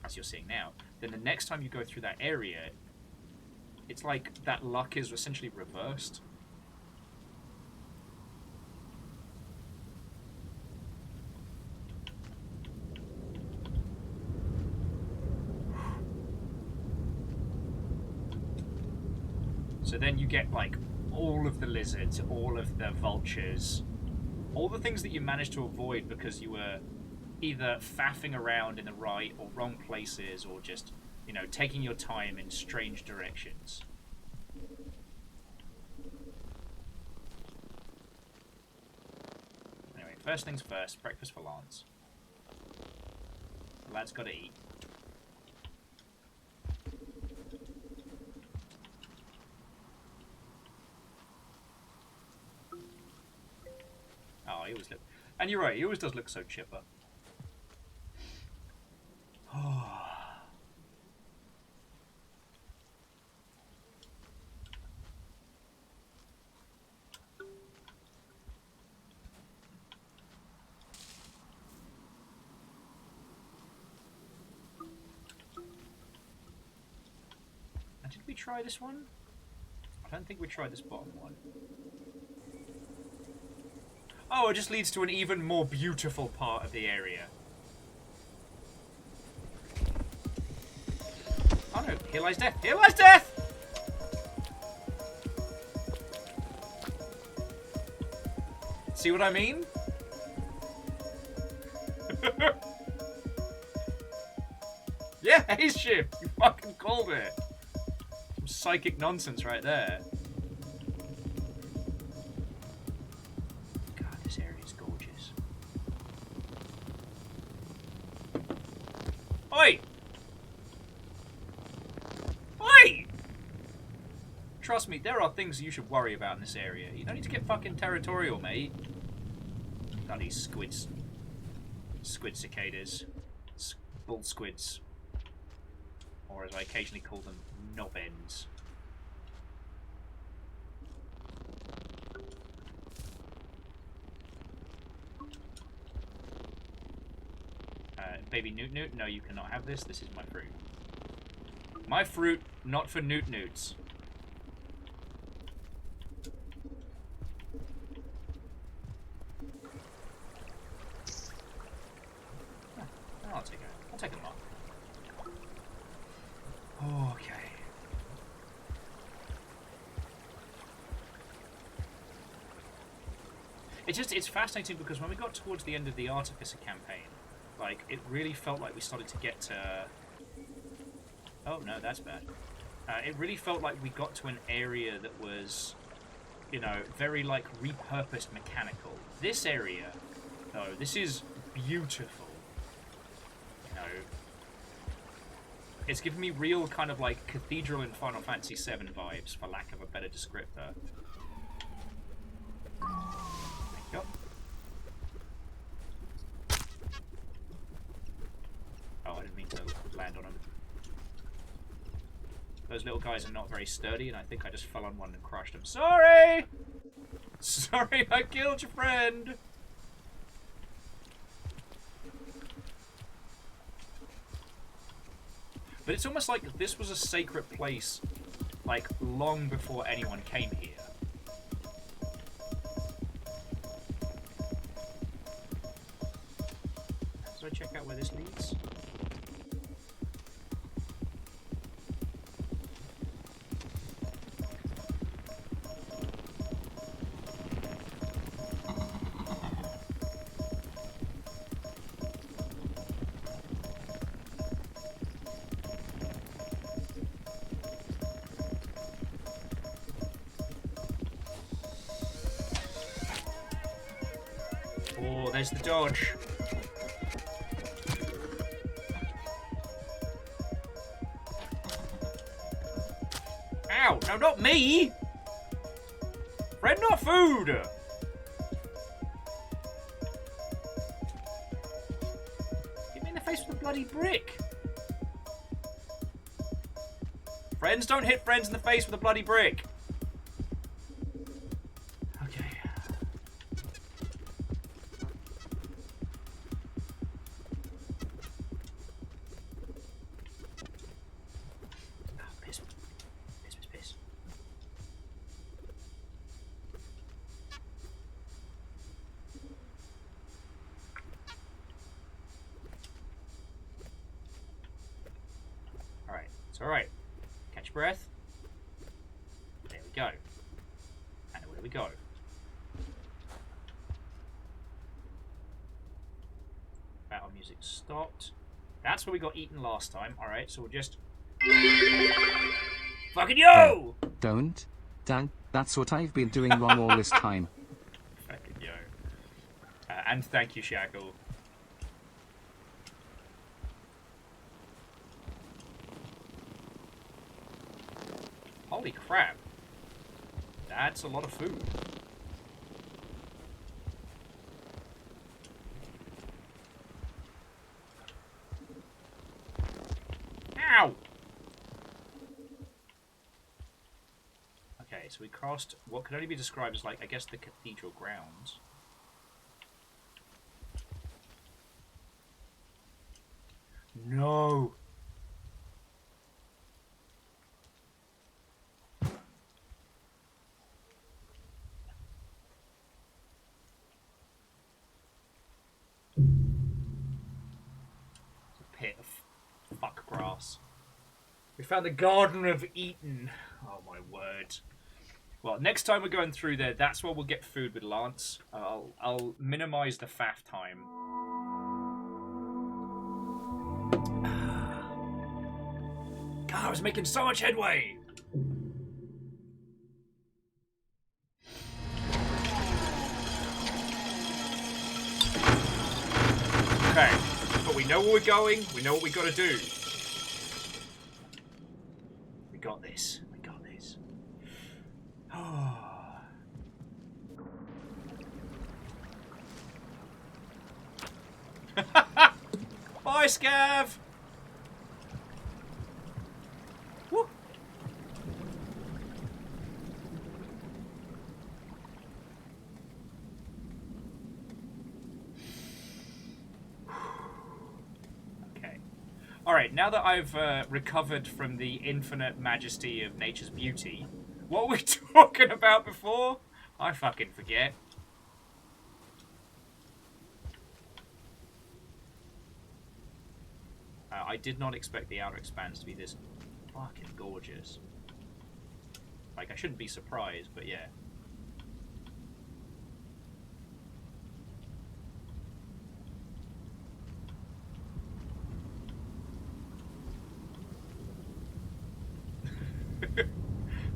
as you're seeing now, then the next time you go through that area, it's like that luck is essentially reversed. So then you get like all of the lizards, all of the vultures, all the things that you managed to avoid because you were either faffing around in the right or wrong places, or just, you know, taking your time in strange directions. Anyway, first things first, breakfast for Lance. The lad's gotta eat. Oh, he always look... And you're right, he always does look so chipper. Did we try this one? I don't think we tried this bottom one. Oh, it just leads to an even more beautiful part of the area. Oh no, here lies death! Here lies death! See what I mean? Yeah, haze shift! You fucking called it! Some psychic nonsense right there. God, this area is gorgeous. Oi! Oi! Trust me, there are things you should worry about in this area. You don't need to get fucking territorial, mate. Bloody squids. Squid cicadas. bull squids. Or as I occasionally call them, knob-ends. Baby Newt Newt, no, you cannot have this. This is my fruit. My fruit, not for Newt Newts. I'll take it. I'll take them all. Okay. It's fascinating because when we got towards the end of the Artificer campaign, like, it really felt like we started to get to... Oh, no, that's bad. It really felt like we got to an area that was, you know, very, like, repurposed mechanical. This area, though, this is beautiful. You know, it's given me real kind of, like, Cathedral in Final Fantasy VII vibes, for lack of a better descriptor. There you go. Oh, I didn't mean to land on them. Those little guys are not very sturdy, and I think I just fell on one and crushed them. Sorry! Sorry, I killed your friend! But it's almost like this was a sacred place, like, long before anyone came here. So check out where this leads. Oh, there's the dodge. Ow! No, not me! Friend, not food! Hit me in the face with a bloody brick! Friends don't hit friends in the face with a bloody brick! Okay. It's alright. Catch your breath. There we go. And away we go. Battle music stopped. That's where we got eaten last time. Alright, so we'll just... Fucking yo! Don't. Dan, that's what I've been doing wrong all this time. Fucking yo. And thank you, Shackle. Holy crap. That's a lot of food. Ow! Okay, so we crossed what could only be described as, like, I guess the cathedral grounds. No! Pit of fuck grass. We found the Garden of Eden. Oh my word. Well, next time we're going through there, that's where we'll get food with Lance. I'll minimize the faff time. God, I was making so much headway. Okay, but we know where we're going. We know what we got to do. We got this. We got this. Bye, Scav! Woo! Okay. Alright, now that I've recovered from the infinite majesty of nature's beauty, what were we talking about before? I fucking forget. I did not expect the Outer Expanse to be this fucking gorgeous. Like, I shouldn't be surprised, but yeah.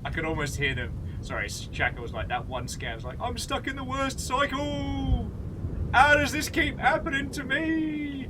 I could almost hear them. Sorry, Chaka was like, that one scam was like, I'm stuck in the worst cycle! How does this keep happening to me?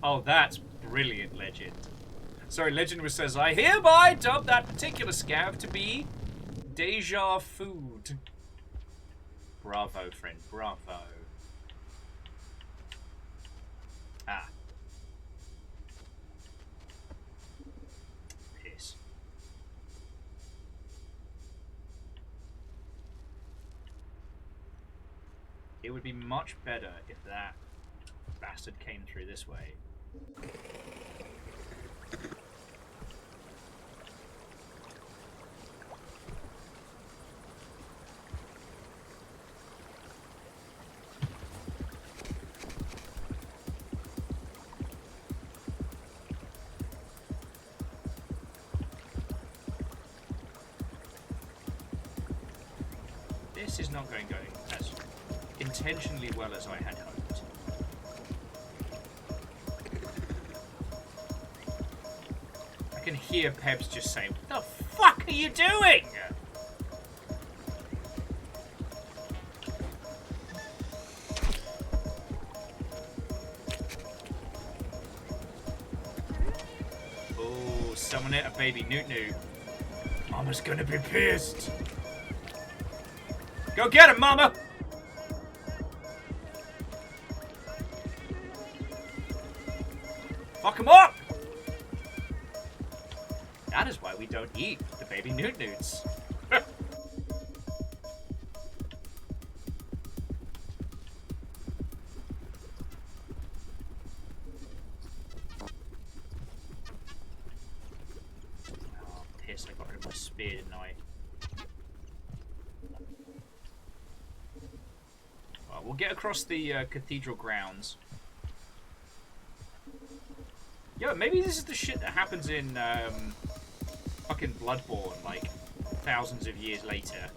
Oh, that's brilliant, Legend. Sorry, Legend says, I hereby dub that particular scav to be Deja Food. Bravo, friend, bravo. Ah. Piss. It would be much better if that bastard came through this way. This is not going as intentionally well as I had hoped. I can hear Pebs just saying, what the fuck are you doing? Oh, someone ate a baby Newt-Newt. Mama's gonna be pissed. Go get him, Mama! Fuck him up! That is why we don't eat the baby Newt-Newts. Oh, piss, I got rid of my spear, didn't I? Well, we'll get across the cathedral grounds. Yo, maybe this is the shit that happens in fucking Bloodborne, like, thousands of years later.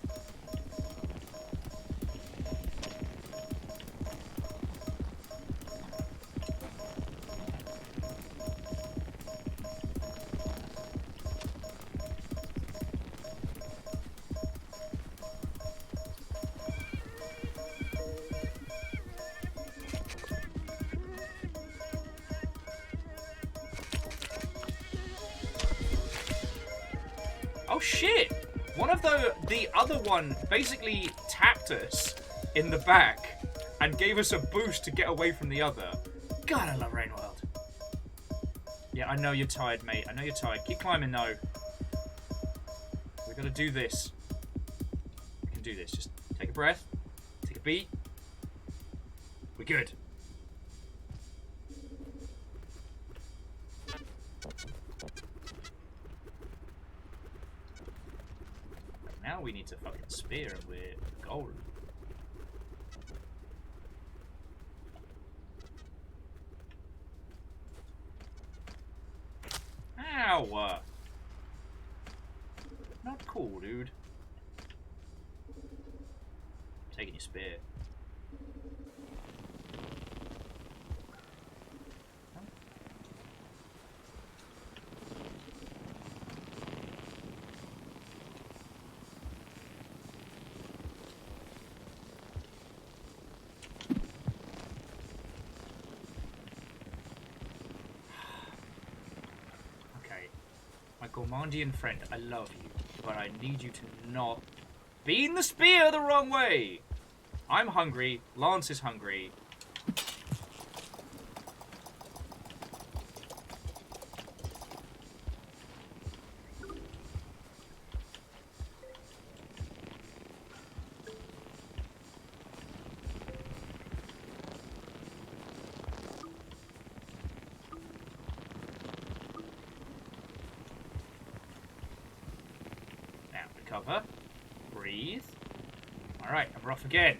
Oh shit! One of the other one basically tapped us in the back and gave us a boost to get away from the other. God, I love Rainwild. Yeah, I know you're tired, mate. I know you're tired. Keep climbing, though. We're gonna do this. We can do this. Just take a breath. Take a beat. We're good. Now we need to fucking spear him with gold. Ow! Not cool, dude. I'm taking your spear. My Gourmandian friend, I love you, but I need you to not beam the spear the wrong way. I'm hungry. Lance is hungry. Recover. Breathe. Alright, and we're off again.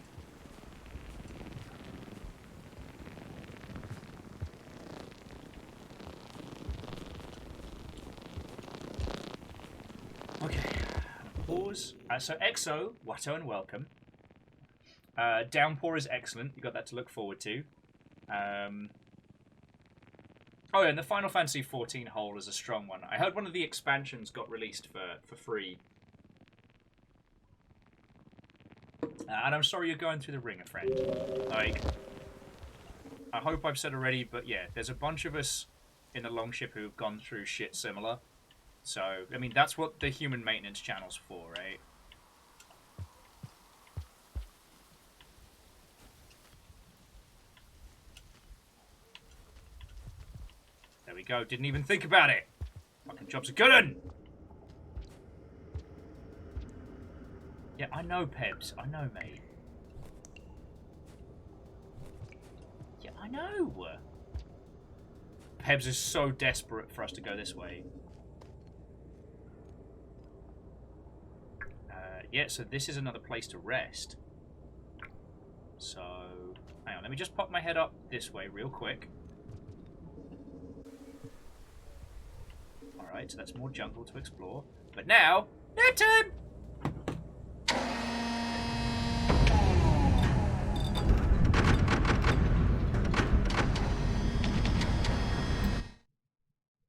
Okay. Pause. So EXO, Watto and welcome. Downpour is excellent. You got that to look forward to. Oh yeah, and the Final Fantasy 14 hole is a strong one. I heard one of the expansions got released for free. And I'm sorry you're going through the ringer, friend. Like, I hope I've said already, but yeah, there's a bunch of us in the Longship who've gone through shit similar. So, I mean, that's what the human maintenance channel's for, right? There we go. Didn't even think about it. Fucking job's a good one. Yeah, I know, Pebs. I know, mate. Yeah, I know. Pebs is so desperate for us to go this way. Yeah, so this is another place to rest. So, hang on. Let me just pop my head up this way real quick. Alright, so that's more jungle to explore. But now, Naptime!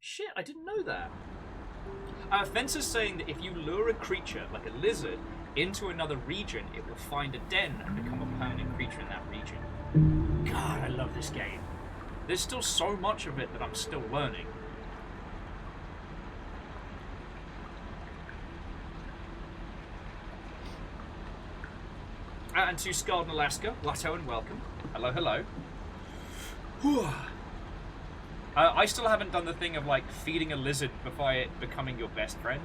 Shit, I didn't know that. Fencer's saying that if you lure a creature, like a lizard, into another region, it will find a den and become a permanent creature in that region. God, I love this game. There's still so much of it that I'm still learning. And to Scarden, Alaska, Watto and welcome. Hello, hello. I still haven't done the thing of, like, feeding a lizard before it becoming your best friend.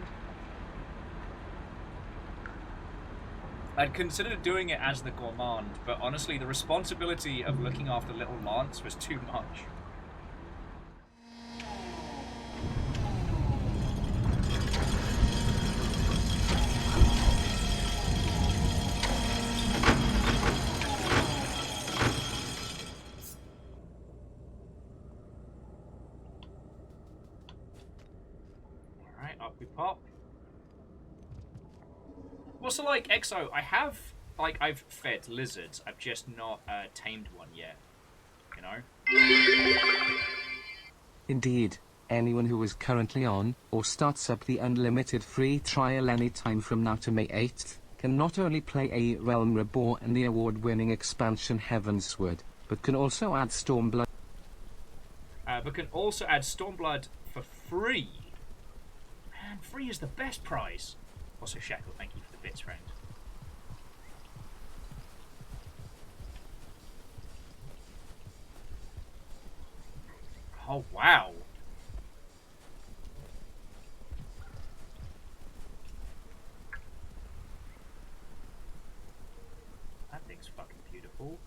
I'd considered doing it as the Gourmand, but honestly, the responsibility of looking after little Lance was too much. We pop. Well, so like EXO, I've fed lizards. I've just not tamed one yet. You know. Indeed, anyone who is currently on or starts up the unlimited free trial anytime from now to May 8th can not only play A Realm Reborn and the award-winning expansion Heavensward, but can also add Stormblood. For free. Man, free is the best prize. Also, Shackle, thank you for the bits, friend. Oh, wow. That thing's fucking beautiful.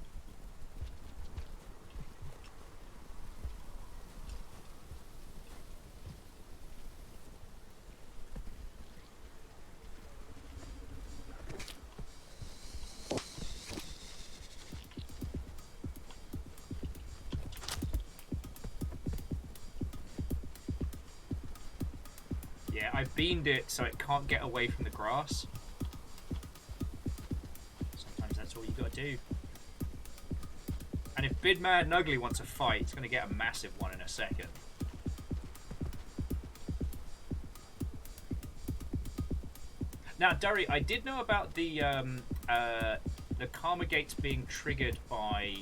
Yeah, I beamed it so it can't get away from the grass. Sometimes that's all you gotta do. Bid Mad and Ugly wants a fight. He's going to get a massive one in a second. Now, Durry, I did know about the karma gates being triggered by...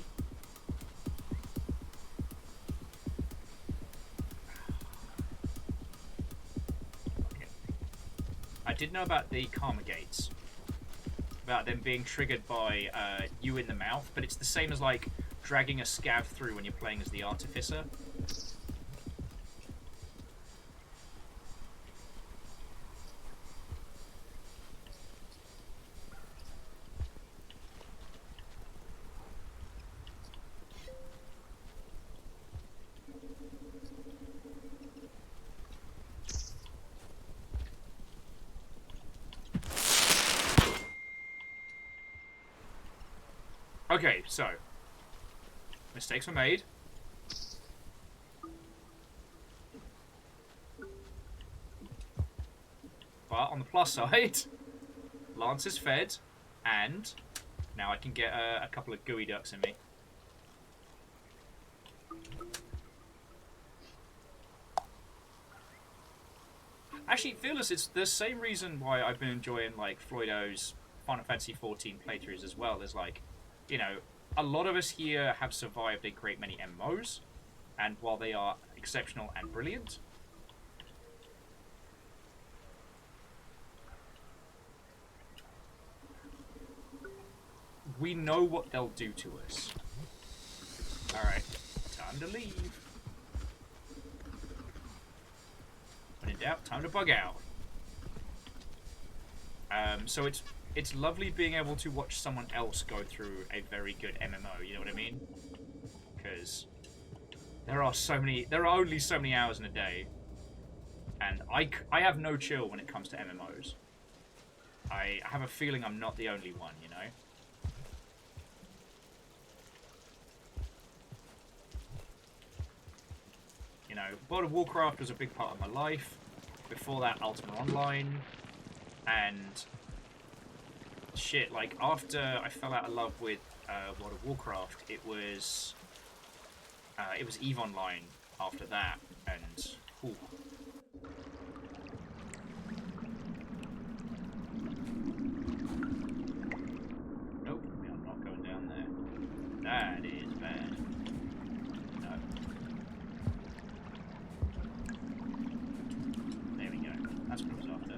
I did know about the karma gates. About them being triggered by you in the mouth, but it's the same as like dragging a scav through when you're playing as the Artificer. Okay, so mistakes were made. But on the plus side, Lance is fed, and now I can get a couple of gooey ducks in me. Actually, Fearless, it's the same reason why I've been enjoying like Floydo's Final Fantasy XIV playthroughs as well. There's like, you know, a lot of us here have survived a great many MMOs, and while they are exceptional and brilliant, we know what they'll do to us. Alright, time to leave. When in doubt, time to bug out. So it's lovely being able to watch someone else go through a very good MMO, you know what I mean? Because there are only so many hours in a day, and I have no chill when it comes to MMOs. I have a feeling I'm not the only one, you know? You know, World of Warcraft was a big part of my life. Before that, Ultima Online, and shit, like, after I fell out of love with World of Warcraft, it was EVE Online after that, and ooh. Nope, I'm not going down there. That is bad. No. There we go. That's what I was after.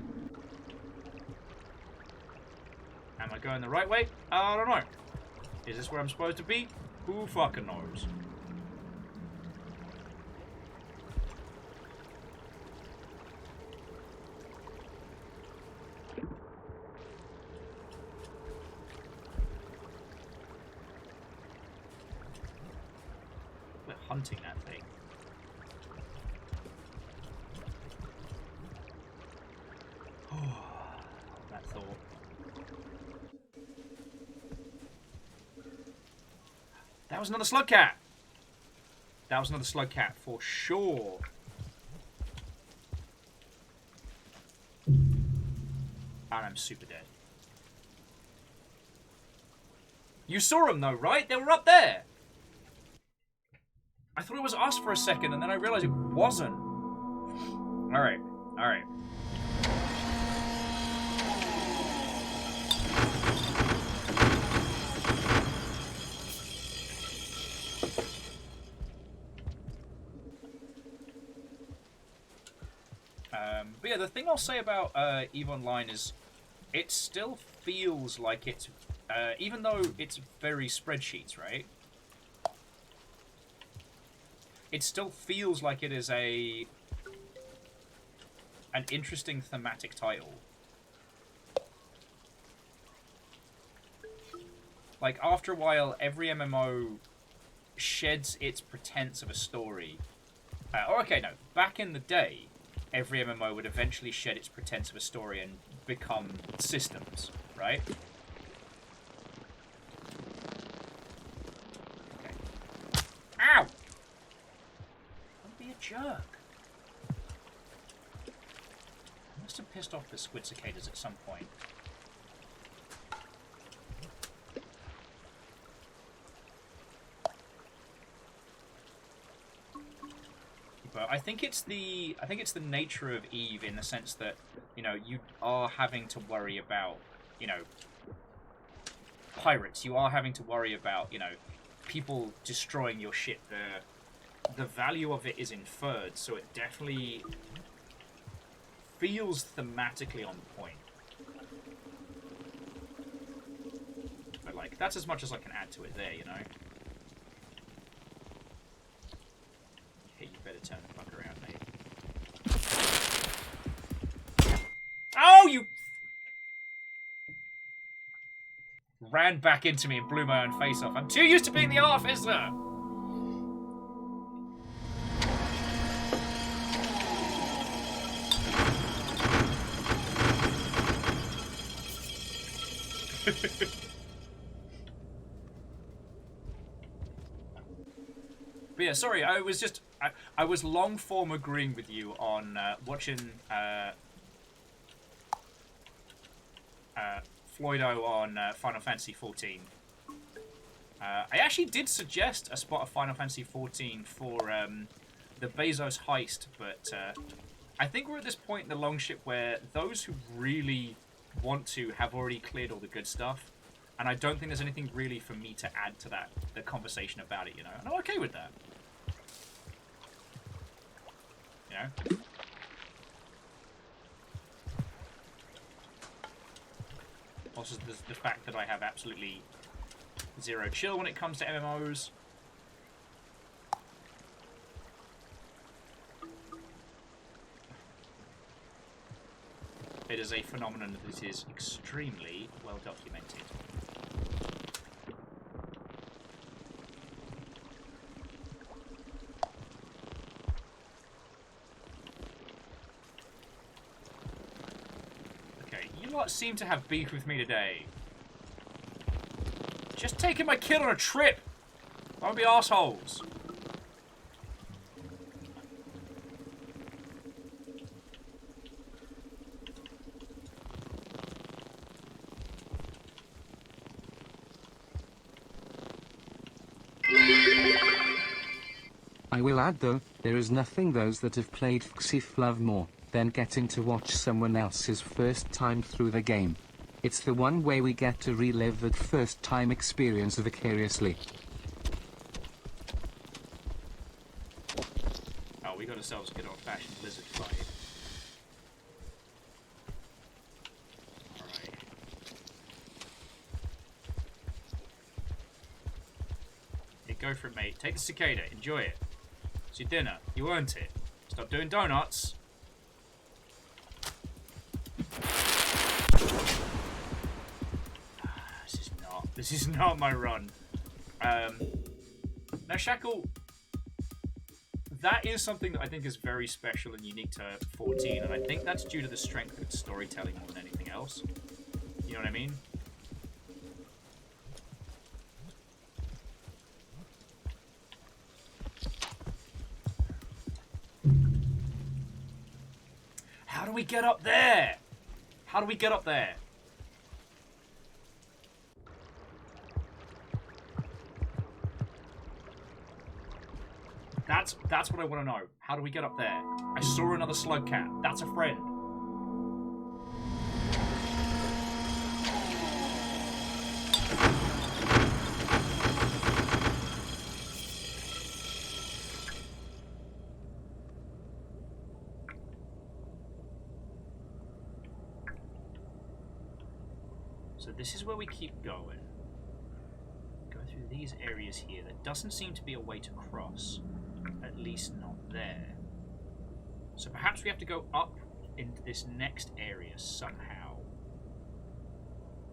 Am I going the right way? I don't know. Is this where I'm supposed to be? Who fucking knows? We're hunting that thing. That thought. That was another slug cat. That was another slug cat for sure. And I'm super dead. You saw them though, right? They were up there. I thought it was us for a second, and then I realized it wasn't. Alright, alright. But yeah, the thing I'll say about EVE Online is it still feels like it's, even though it's very spreadsheets, right? It still feels like it is an interesting thematic title. Like, after a while, every MMO sheds its pretense of a story. Or, okay, no. Back in the day, every MMO would eventually shed its pretense of a story and become systems, right? Okay. Ow! Don't be a jerk. I must have pissed off the squid cicadas at some point. But I think it's the nature of Eve in the sense that, you know, you are having to worry about, you know, pirates. You are having to worry about, you know, people destroying your shit. The value of it is inferred, so it definitely feels thematically on point. But like, that's as much as I can add to it there, you know. Hey, you better turn the fuck around, mate. Oh, you ran back into me and blew my own face off. I'm too used to being the artificer! But yeah, sorry, I was just... I was long form agreeing with you on watching Floydo on Final Fantasy XIV. I actually did suggest a spot of Final Fantasy XIV for the Bezos heist, but I think we're at this point in the Longship where those who really want to have already cleared all the good stuff, and I don't think there's anything really for me to add to that, the conversation about it, you know, and I'm okay with that. You know? Also, there's the fact that I have absolutely zero chill when it comes to MMOs. It is a phenomenon that is extremely well documented. Okay, you lot seem to have beef with me today. Just taking my kid on a trip! Don't be assholes. I will add though, there is nothing those that have played FXIF love more than getting to watch someone else's first time through the game. It's the one way we get to relive that first time experience vicariously. Oh, we got ourselves a good old fashioned lizard fight. Alright. Hey, go for it, mate. Take the cicada, enjoy it. It's your dinner. You earned it. Stop doing donuts. This is not my run. Now, Shackle, that is something that I think is very special and unique to 14, and I think that's due to the strength of its storytelling more than anything else. You know what I mean? How do we get up there? How do we get up there? That's what I want to know. How do we get up there? I saw another slug cat. That's a friend. So this is where we keep going. Go through these areas here. There doesn't seem to be a way to cross. At least not there. So perhaps we have to go up into this next area somehow.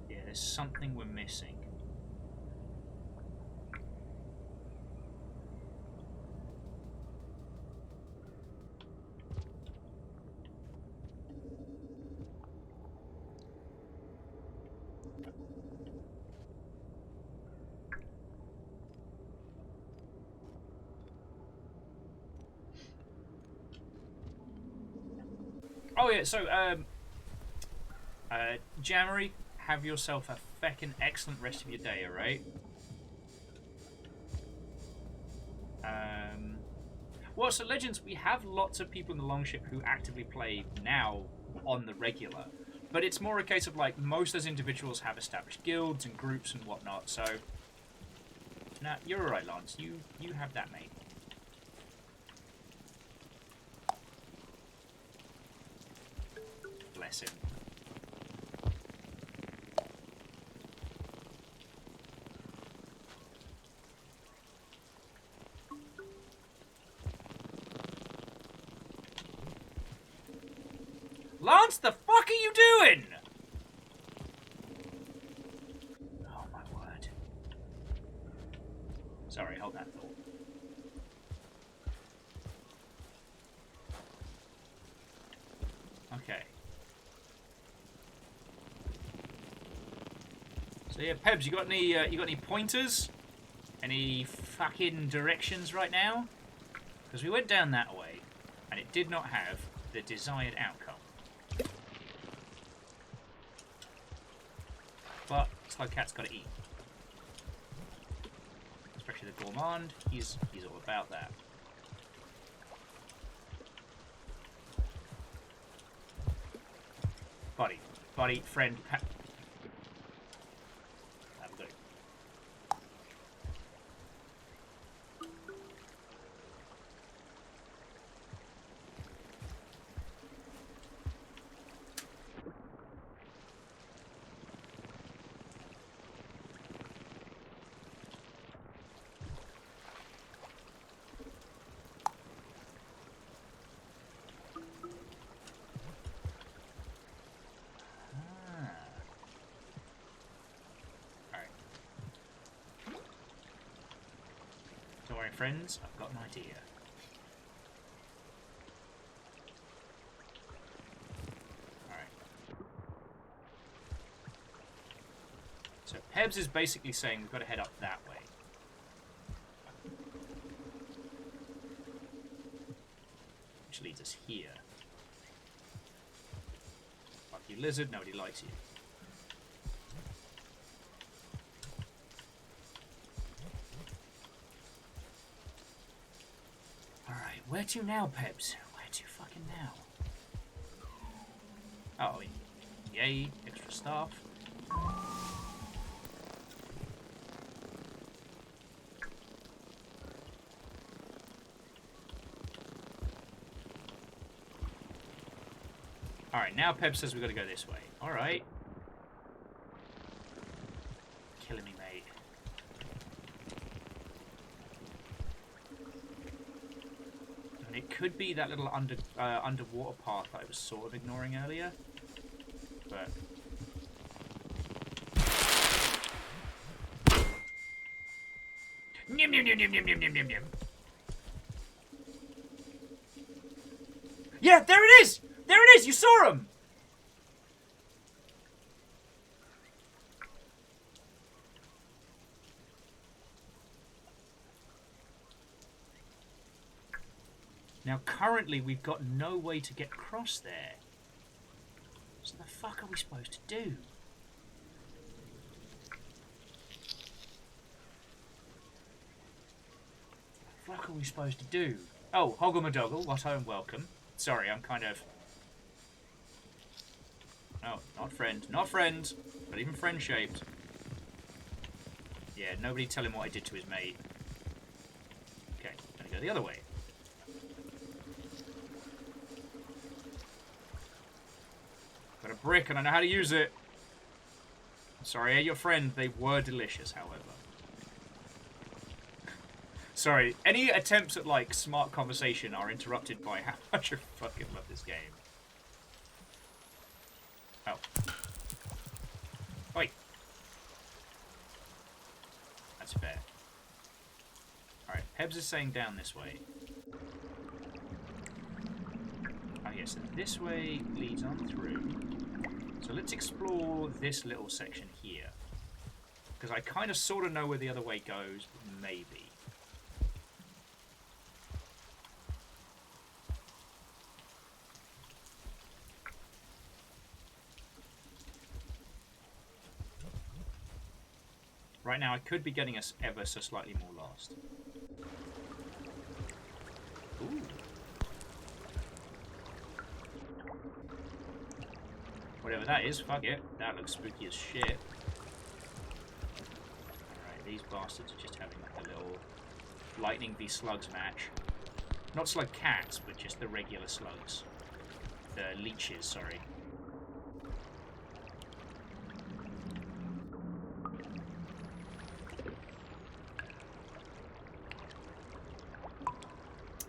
Yeah, there's something we're missing. Oh yeah, so Jammery, have yourself a feckin' excellent rest of your day, alright? Well, so Legends, we have lots of people in the Longship who actively play now on the regular. But it's more a case of, like, most of those individuals have established guilds and groups and whatnot, so... Now, you're alright, Lance. You have that, mate. Bless him. Lance, the fuck are you doing? Oh my word. Sorry, hold that thought. Okay. So yeah, Pebs, you got any pointers? Any fucking directions right now? Because we went down that way, and it did not have the desired outcome. But Slowcat's got to eat. Especially the Gourmand, he's all about that. Buddy, friend, have a go. Don't worry, friends, I've got an idea. Alright. So Pebs is basically saying we've got to head up that way. Which leads us here. Fuck you, lizard, nobody likes you. Where to now, Pebs? Where to fucking now? Oh, yay, extra staff. Alright, now Pebs says we've got to go this way. Alright. Killing me, mate. It could be that little underwater path that I was sort of ignoring earlier, but Nim, nim, nim, nim, nim, nim, nim, nim, nim. Yeah, there it is! There it is! You saw him! Now, currently, we've got no way to get across there. So the fuck are we supposed to do? What the fuck are we supposed to do? Oh, Hoggle-madoggle, what I am welcome. Sorry, I'm kind of... Oh, not friend. Not friend. Not even friend-shaped. Yeah, nobody tell him what I did to his mate. Okay, gonna go the other way. Got a brick and I know how to use it. Sorry, I ate your friend. They were delicious, however. Sorry, any attempts at, like, smart conversation are interrupted by how much I fucking love this game. Oh. Oi. That's fair. Alright, Pebs is saying down this way. Oh yes, so this way leads on through. So let's explore this little section here. Because I kind of sort of know where the other way goes, but maybe. Right now, I could be getting us ever so slightly more lost. Ooh. Whatever that is, fuck it. That looks spooky as shit. Alright, these bastards are just having like a little lightning v slugs match. Not slug cats, but just the regular slugs. The leeches, sorry.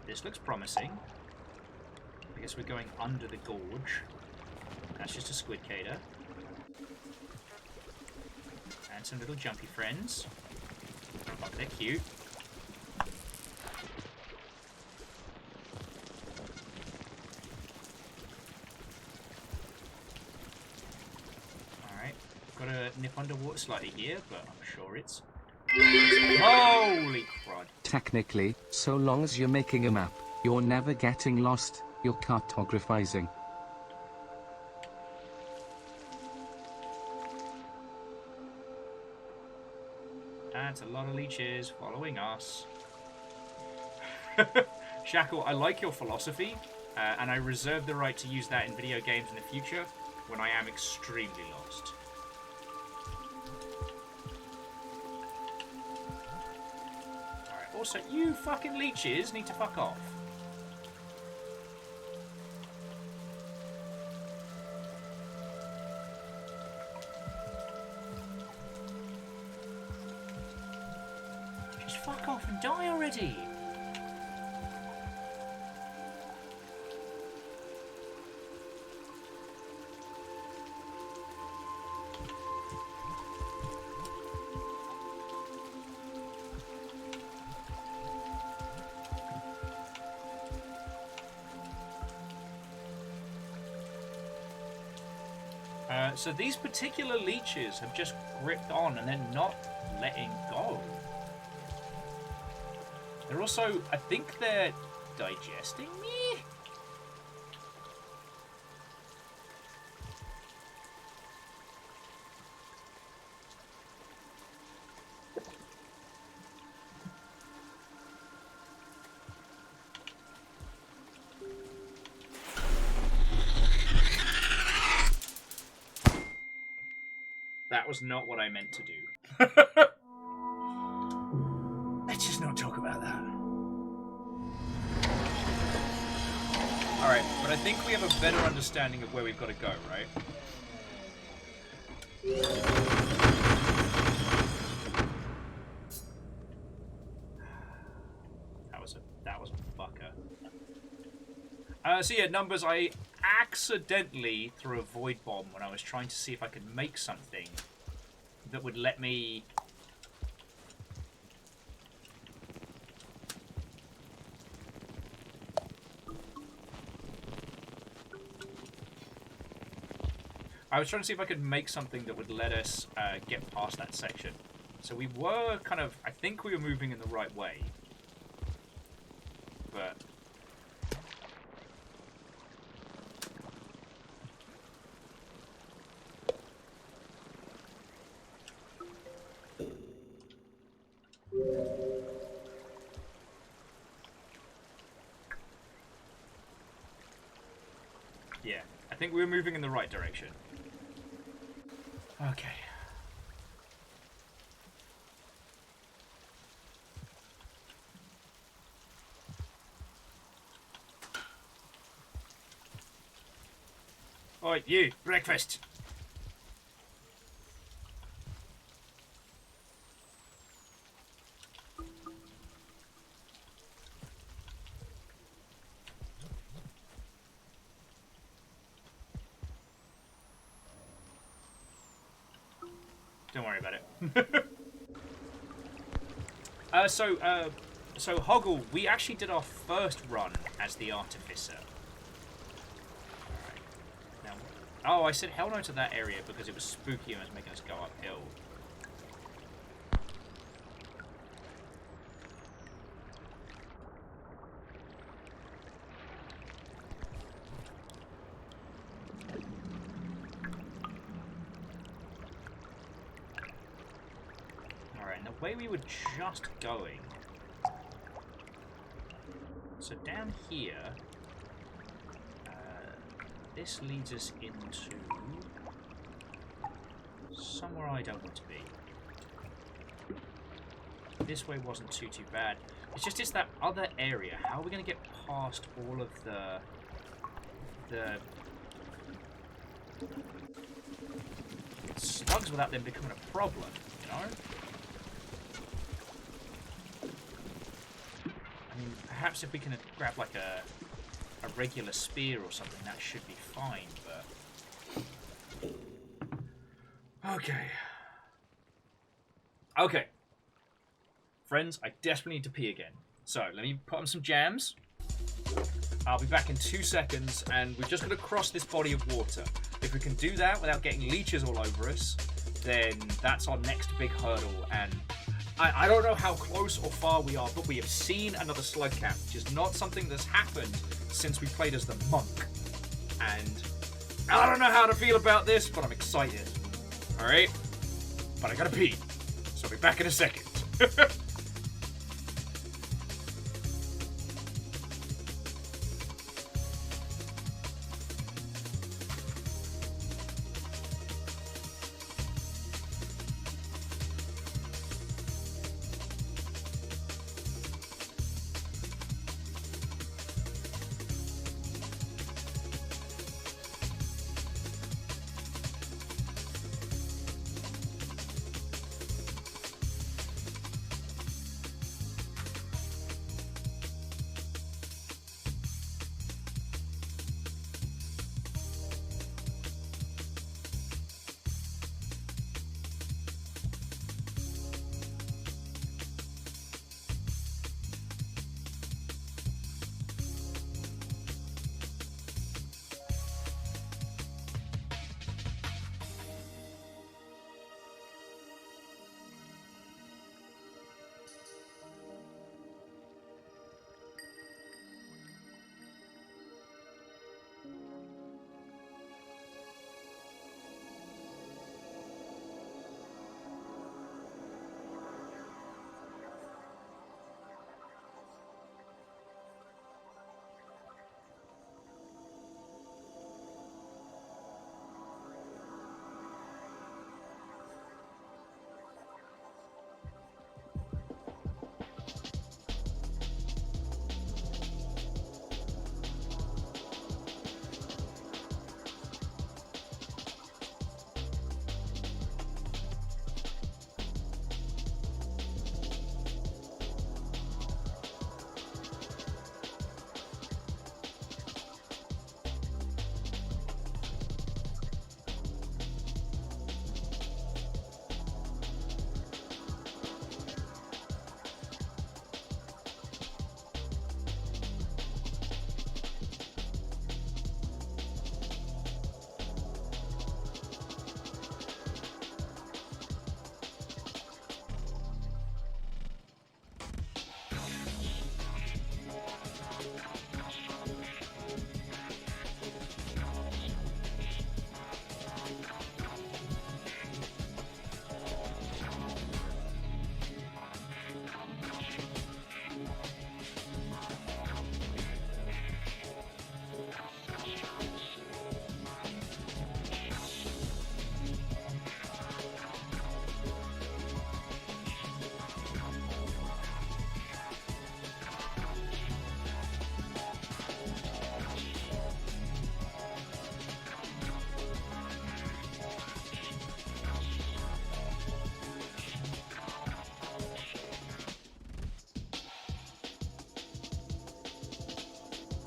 This looks promising. I guess we're going under the gorge. That's just a squid cater. And some little jumpy friends. Oh, they're cute. Alright. Got to nip underwater slightly here, but I'm sure it's... Holy crud. Technically, so long as you're making a map, you're never getting lost, you're cartographizing. That's a lot of leeches following us. Shackle, I like your philosophy, and I reserve the right to use that in video games in the future when I am extremely lost. Alright, also, you fucking leeches need to fuck off. Just fuck off and die already! So these particular leeches have just gripped on and they're not letting go. They're also, I think they're digesting me? That was not what I meant to do. Let's just not talk about that. Alright, but I think we have a better understanding of where we've got to go, right? That was a fucker. So yeah, numbers, I accidentally threw a void bomb when I was trying to see if I could make something that would let me... I was trying to see if I could make something that would let us get past that section. So we were kind of... I think we were moving in the right way. But... yeah, I think we were moving in the right direction. Okay. Oi, you, breakfast. Don't worry about it. So Hoggle, we actually did our first run as the Artificer. Alright. Now, oh, I said hell no to that area because it was spooky and it was making us go uphill. Alright, and the way we were just going So down here, this leads us into somewhere I don't want to be. This way wasn't too bad. It's that other area. How are we going to get past all of the slugs without them becoming a problem, you know? I mean, perhaps if we can grab like a regular spear or something, that should be fine, but... Okay. Okay. Friends, I desperately need to pee again. So, let me put on some jams. I'll be back in 2 seconds, and we've just got to cross this body of water. If we can do that without getting leeches all over us, then that's our next big hurdle, and I don't know how close or far we are, but we have seen another slug camp, which is not something that's happened since we played as the monk. And I don't know how to feel about this, but I'm excited. Alright? But I gotta pee. So I'll be back in a second.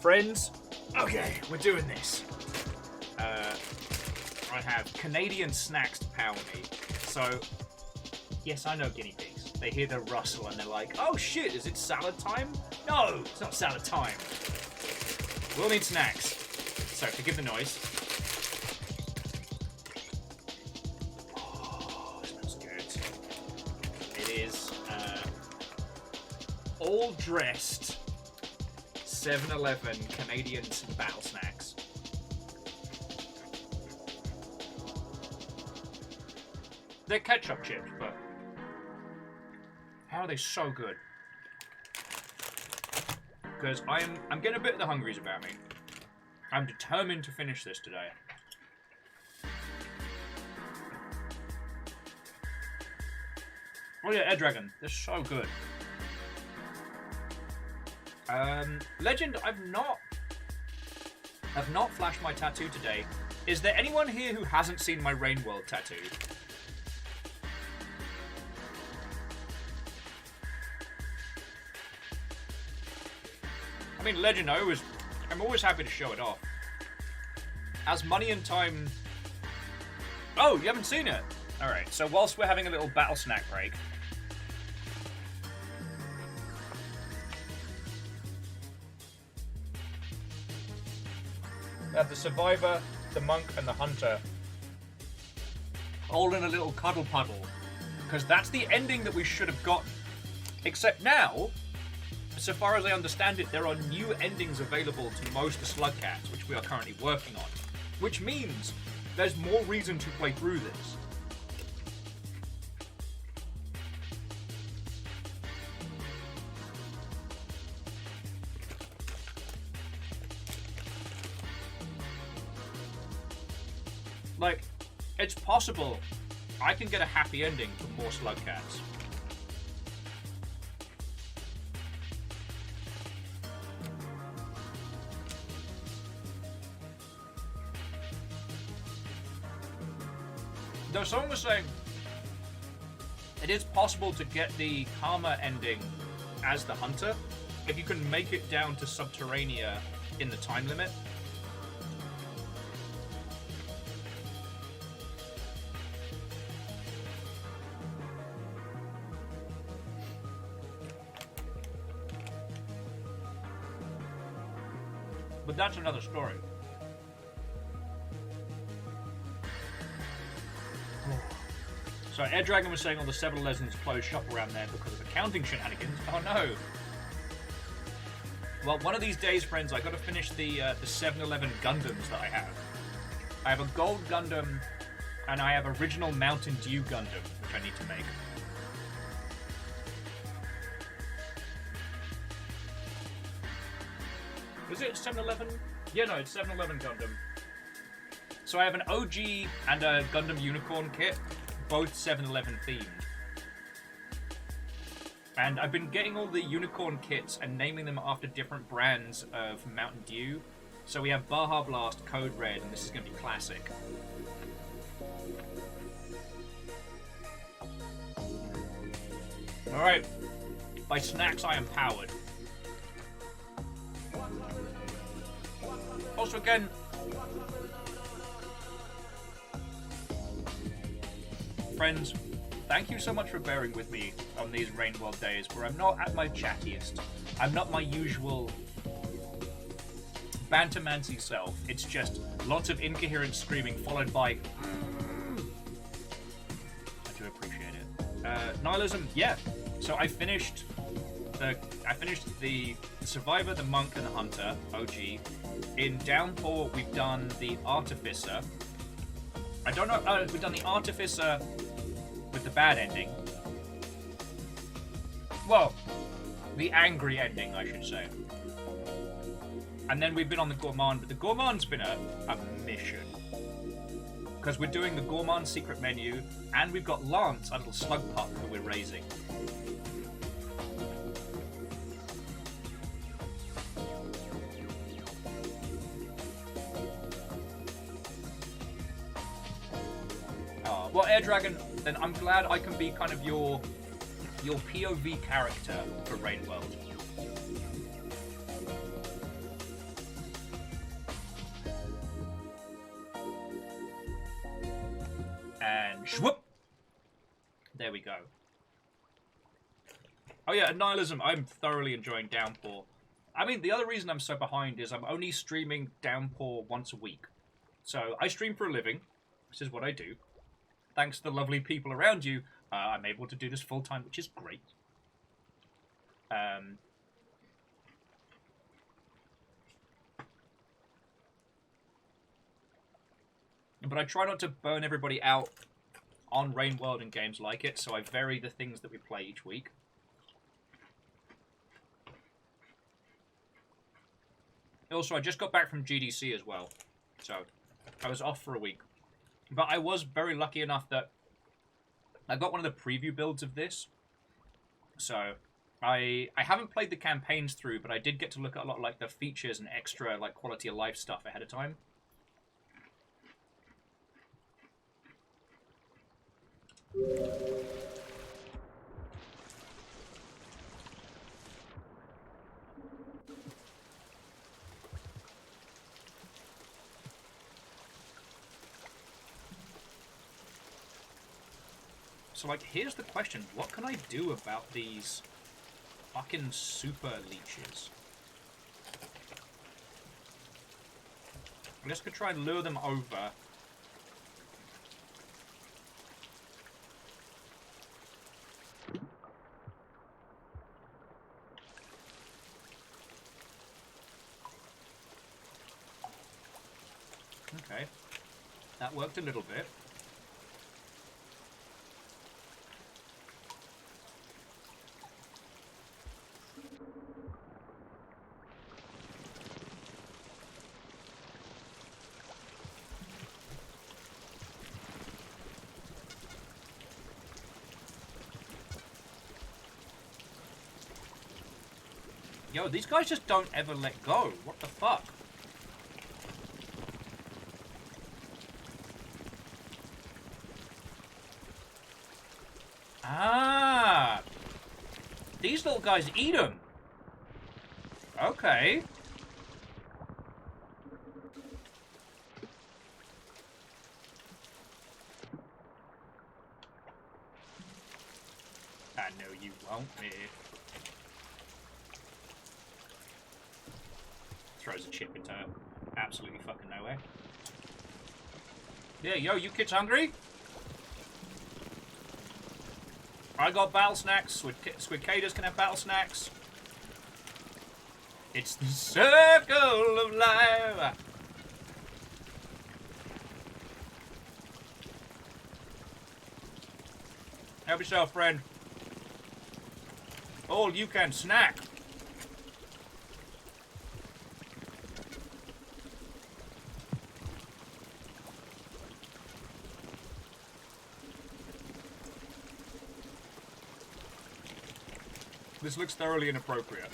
Friends, okay, we're doing this. I have Canadian snacks to power me. So, yes, I know guinea pigs. They hear the rustle and they're like, oh shit, is it salad time? No, it's not salad time. We'll need snacks. So, forgive the noise. Oh, it smells good. It is all dressed 7-Eleven Canadian battle snacks. They're ketchup chips, but how are they so good? because I'm getting a bit of the hungries about me. I'm determined to finish this today. Oh yeah, Air Dragon. They're so good. Legend, I've not flashed my tattoo today. Is there anyone here who hasn't seen my Rain World tattoo? I mean, Legend, I'm always happy to show it off. As Money and Time... Oh, you haven't seen it? Alright, so whilst we're having a little battle snack break... We have the Survivor, the Monk, and the Hunter all in a little cuddle puddle. Because that's the ending that we should have gotten. Except now, so far as I understand it, there are new endings available to most of the Slug Cats, which we are currently working on. Which means there's more reason to play through this. Like, it's possible I can get a happy ending for more Slug Cats. Though someone was saying it is possible to get the Karma ending as the Hunter if you can make it down to Subterranea in the time limit. But that's another story. So Air Dragon was saying all the 7-Eleven's closed shop around there because of accounting shenanigans. Oh no! Well, one of these days, friends, I got to finish the 7-Eleven Gundams that I have. I have a Gold Gundam, and I have original Mountain Dew Gundam, which I need to make. Was it 7-Eleven? Yeah, no, it's 7-Eleven Gundam. So I have an OG and a Gundam Unicorn kit, both 7-Eleven themed. And I've been getting all the Unicorn kits and naming them after different brands of Mountain Dew. So we have Baja Blast, Code Red, and this is going to be classic. Alright, by snacks I am powered. Also again, friends, thank you so much for bearing with me on these Rain World days where I'm not at my chattiest. I'm not my usual bantermancy self. It's just lots of incoherent screaming followed by I do appreciate it. Nihilism, yeah. So I finished the Survivor, the Monk, and the Hunter, OG. In Downpour, we've done the Artificer. I don't know, we've done the Artificer with the bad ending. Well, the angry ending, I should say. And then we've been on the Gourmand, but the Gourmand's been a mission. Because we're doing the Gourmand secret menu, and we've got Lance, our little slug pup, who we're raising. Well, Air Dragon, then I'm glad I can be kind of your POV character for Rain World. And shwhoop! There we go. Oh yeah, and Nihilism, I'm thoroughly enjoying Downpour. I mean, the other reason I'm so behind is I'm only streaming Downpour once a week. So I stream for a living. This is what I do. Thanks to the lovely people around you, I'm able to do this full-time, which is great. But I try not to burn everybody out on Rain World and games like it, so I vary the things that we play each week. Also, I just got back from GDC as well, so I was off for a week. But I was very lucky enough that I got one of the preview builds of this. So I haven't played the campaigns through, but I did get to look at a lot of like the features and extra like quality of life stuff ahead of time. So, like, here's the question. What can I do about these fucking super leeches? I guess I could try and lure them over. Okay. That worked a little bit. Yo, these guys just don't ever let go. What the fuck? Ah! These little guys eat them. Okay. I know you won't, me. Throws a chip into absolutely fucking nowhere. Yeah, yo, you kids hungry? I got battle snacks. Squidcators can have battle snacks. It's the circle of life. Help yourself, friend. All you can snack. This looks thoroughly inappropriate.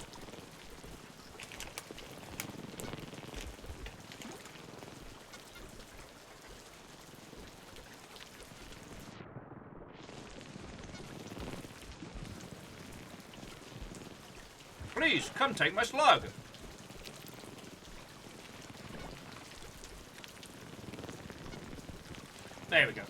Please, come take my slug. There we go.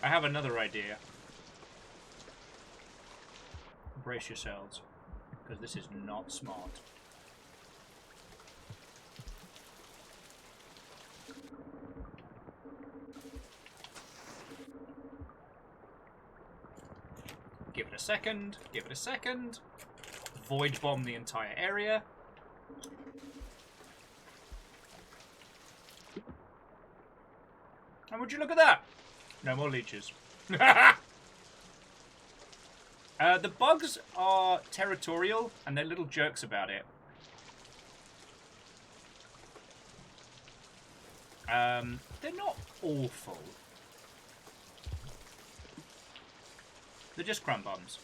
I have another idea. Brace yourselves, because this is not smart. Give it a second, give it a second. Void bomb the entire area. And would you look at that? No more leeches. The bugs are territorial, and they're little jerks about it. They're not awful. They're just crumb bums.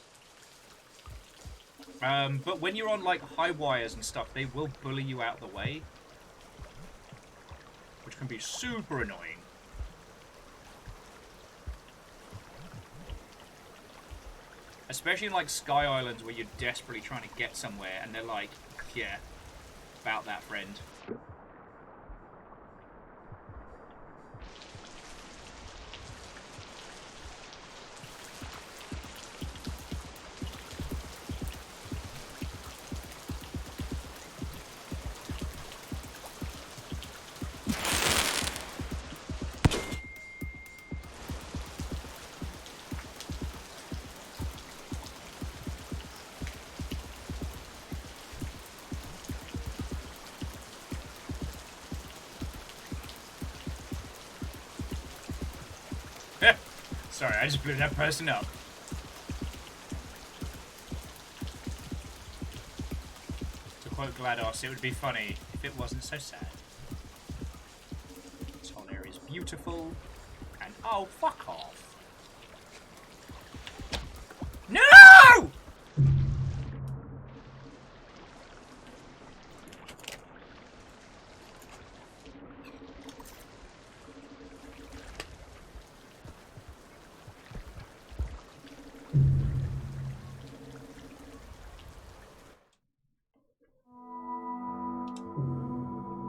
But when you're on, like, high wires and stuff, they will bully you out of the way. Which can be super annoying. Especially in, like, Sky Islands where you're desperately trying to get somewhere and they're like, yeah, about that, friend. Sorry, I just blew that person up. To quote GLaDOS, it would be funny if it wasn't so sad. This whole area is beautiful. And oh, fuck off. No!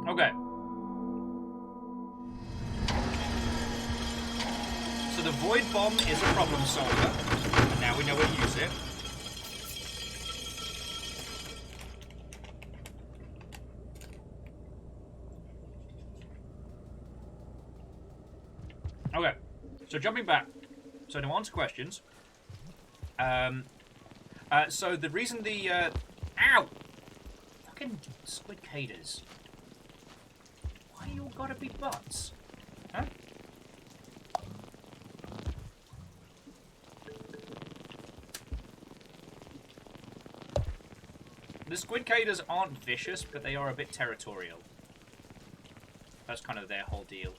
Okay. So the void bomb is a problem solver, and now we know where to use it. Okay, so jumping back, so to answer questions, so the reason the, ow! Fucking squid caders. Why you all gotta be butts? Huh? The squid caders aren't vicious, but they are a bit territorial. That's kind of their whole deal.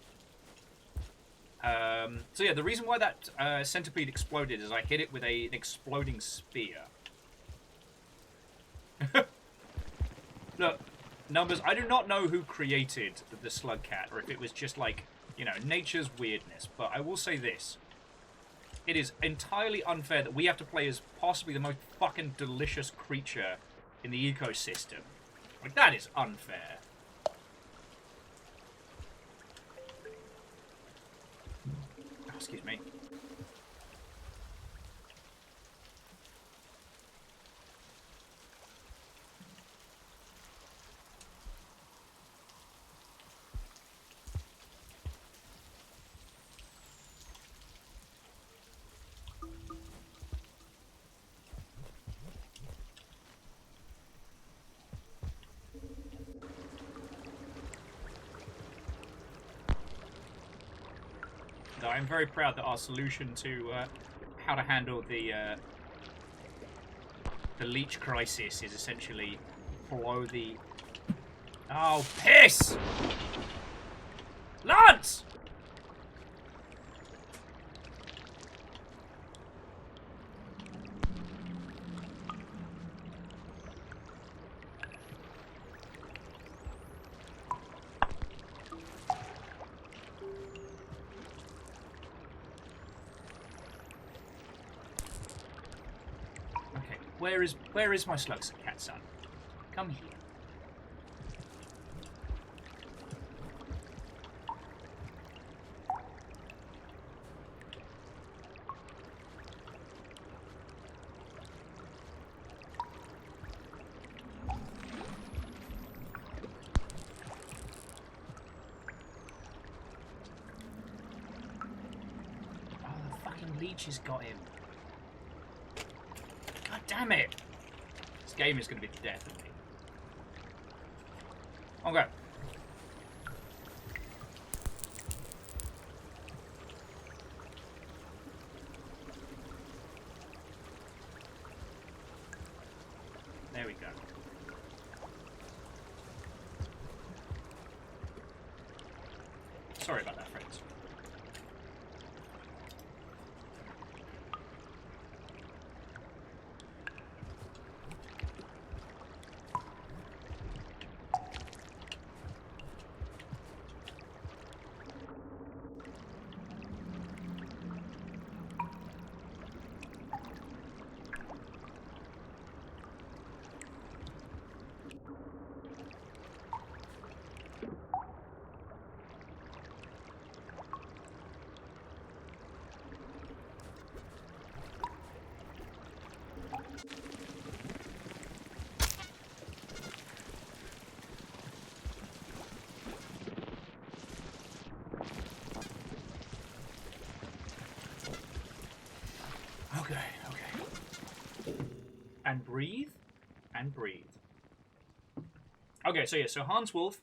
So yeah, the reason why that centipede exploded is I hit it with an exploding spear. Look, Numbers, I do not know who created the slug cat, or if it was just like, you know, nature's weirdness, but I will say this. It is entirely unfair that we have to play as possibly the most fucking delicious creature in the ecosystem. Like, that is unfair. Oh, excuse me. I'm very proud that our solution to how to handle the leech crisis is essentially blow the... Oh, piss! Lance! Where is my slug cat son? Come here. Oh, the fucking leech has got him. God damn it! This game is going to be the death of me. Okay. There we go. Sorry about that, friends. Okay, okay. And breathe, and breathe. Okay, so yeah, so Hans Wolf,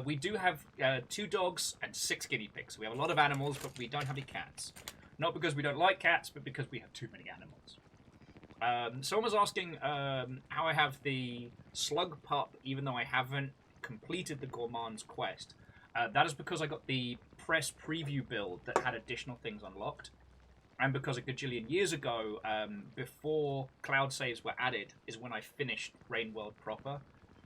we do have 2 dogs and 6 guinea pigs. We have a lot of animals, but we don't have any cats. Not because we don't like cats, but because we have too many animals. Someone was asking how I have the slug pup, even though I haven't completed the Gourmand's quest. That is because I got the press preview build that had additional things unlocked. And because a gajillion years ago, before cloud saves were added, is when I finished Rain World proper.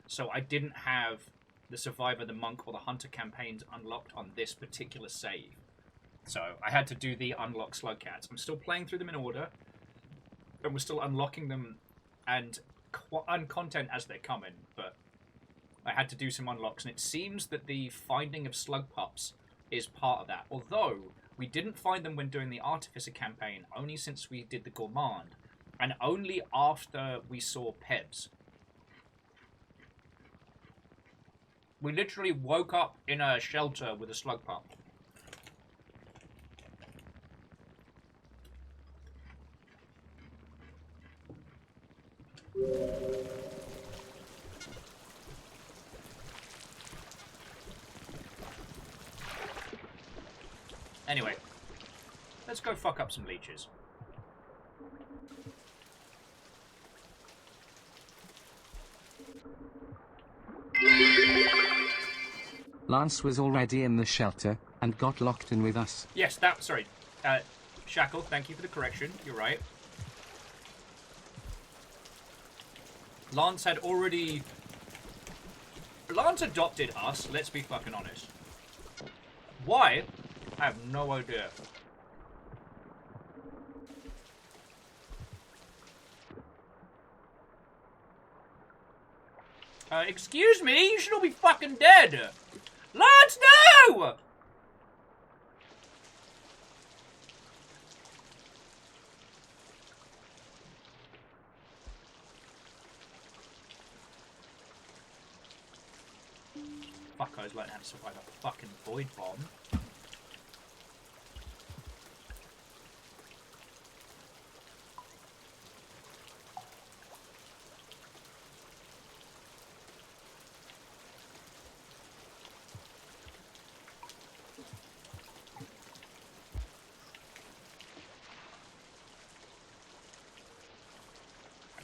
So I didn't have the Survivor, the Monk, or the Hunter campaigns unlocked on this particular save. So I had to do the unlock slug cats. I'm still playing through them in order, and we're still unlocking them and content as they're coming, but I had to do some unlocks, and it seems that the finding of slug pups is part of that. Although we didn't find them when doing the Artificer campaign, only since we did the Gourmand, and only after we saw Pebs. We literally woke up in a shelter with a slug pup. Anyway, let's go fuck up some leeches. Lance was already in the shelter and got locked in with us. Yes, sorry. Shackle, thank you for the correction. You're right. Lance adopted us, let's be fucking honest. Why? I have no idea. Excuse me? You should all be fucking dead! Lance, no! Fuckos learn how to survive a fucking void bomb.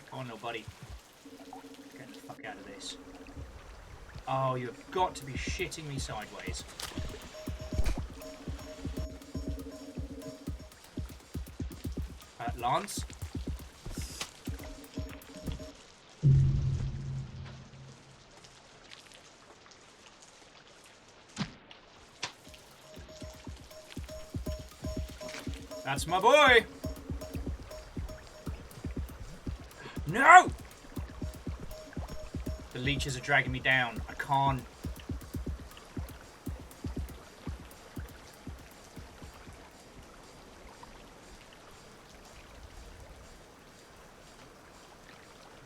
Come on, little buddy. Get the fuck out of this. Oh, you've got to be shitting me sideways. Lance? That's my boy! No! The leeches are dragging me down. I can't.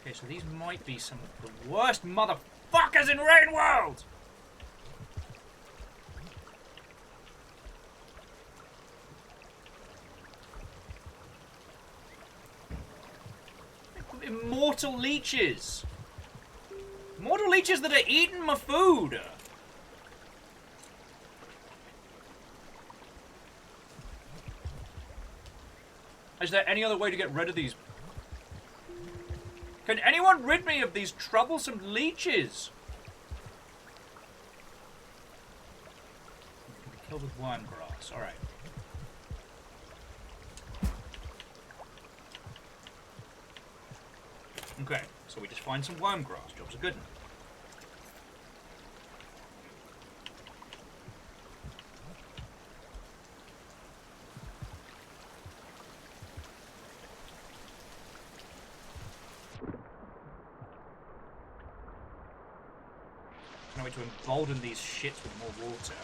Okay, so these might be some of the worst motherfuckers in Rain World! Immortal leeches! Mortal leeches that are eating my food! Is there any other way to get rid of these? Can anyone rid me of these troublesome leeches? Be killed with worm grass, alright. Okay, so we just find some worm grass. Job's a good one. Now we to embolden these shits with more water.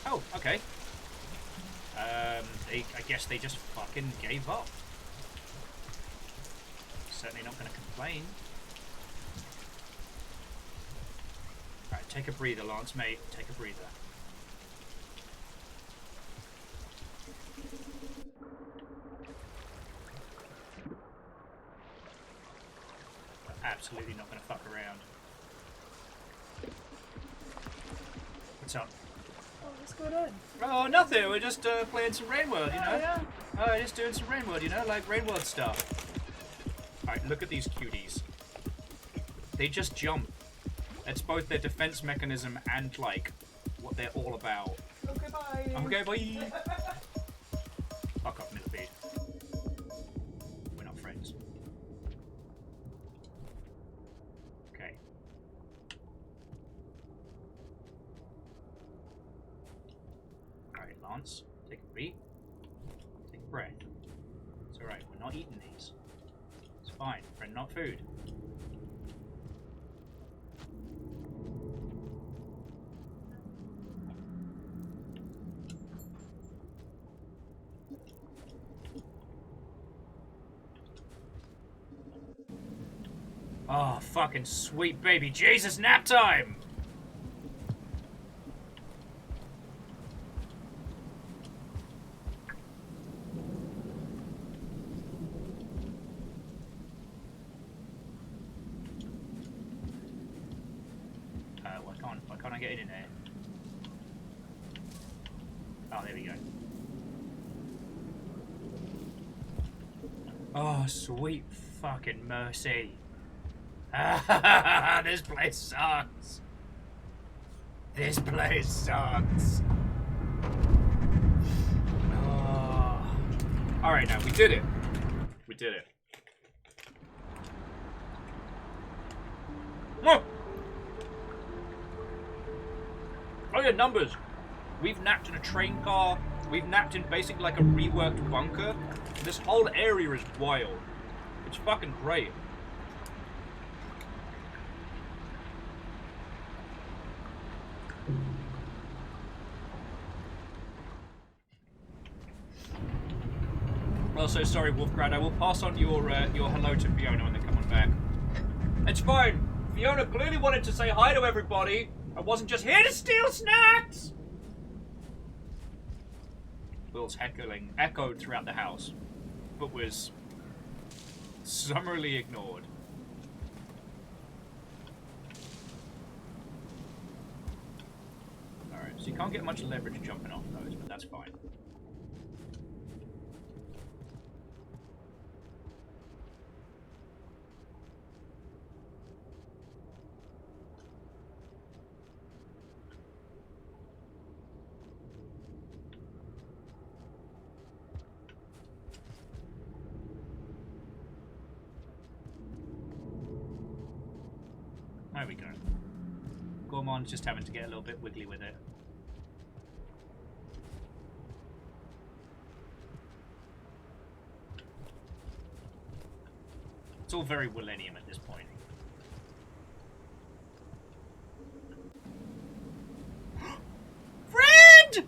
Oh, okay. I guess they just fucking gave up. Certainly not going to complain. Alright, take a breather, Lance, mate. Take a breather. absolutely not going to fuck around. What's up? Oh, what's going on? Oh, nothing. We're just playing some Rain World, you know? Yeah. Oh, just doing some Rain World, you know? Like Rain World stuff. Alright, look at these cuties. They just jump. It's both their defense mechanism and, like, what they're all about. Okay, bye. Okay, bye. Fuck up, millipede. We're not friends. Okay. Alright, Lance. Take a beat. Take a breath. It's alright, we're not eating these. It's fine. Friend, not food. Oh, fucking sweet baby Jesus, nap time! Why can't I get in there? Oh, there we go. Oh, sweet fucking mercy. This place sucks. This place sucks. Oh. Alright, now we did it. We did it. Oh, yeah, numbers. We've napped in a train car. We've napped in basically like a reworked bunker. This whole area is wild. It's fucking great. Also, sorry, Wolfgrad, I will pass on your hello to Fiona when they come on back. It's fine. Fiona clearly wanted to say hi to everybody. I wasn't just here to steal snacks. Will's heckling echoed throughout the house, but was summarily ignored. Alright, so you can't get much leverage jumping off those, but that's fine. There we go. Gourmand's just having to get a little bit wiggly with it. It's all very Millennium at this point. Friend!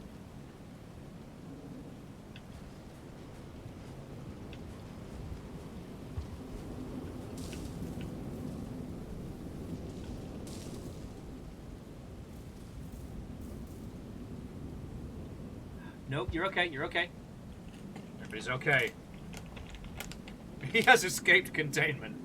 Nope, you're okay, you're okay. Everybody's okay. He has escaped containment.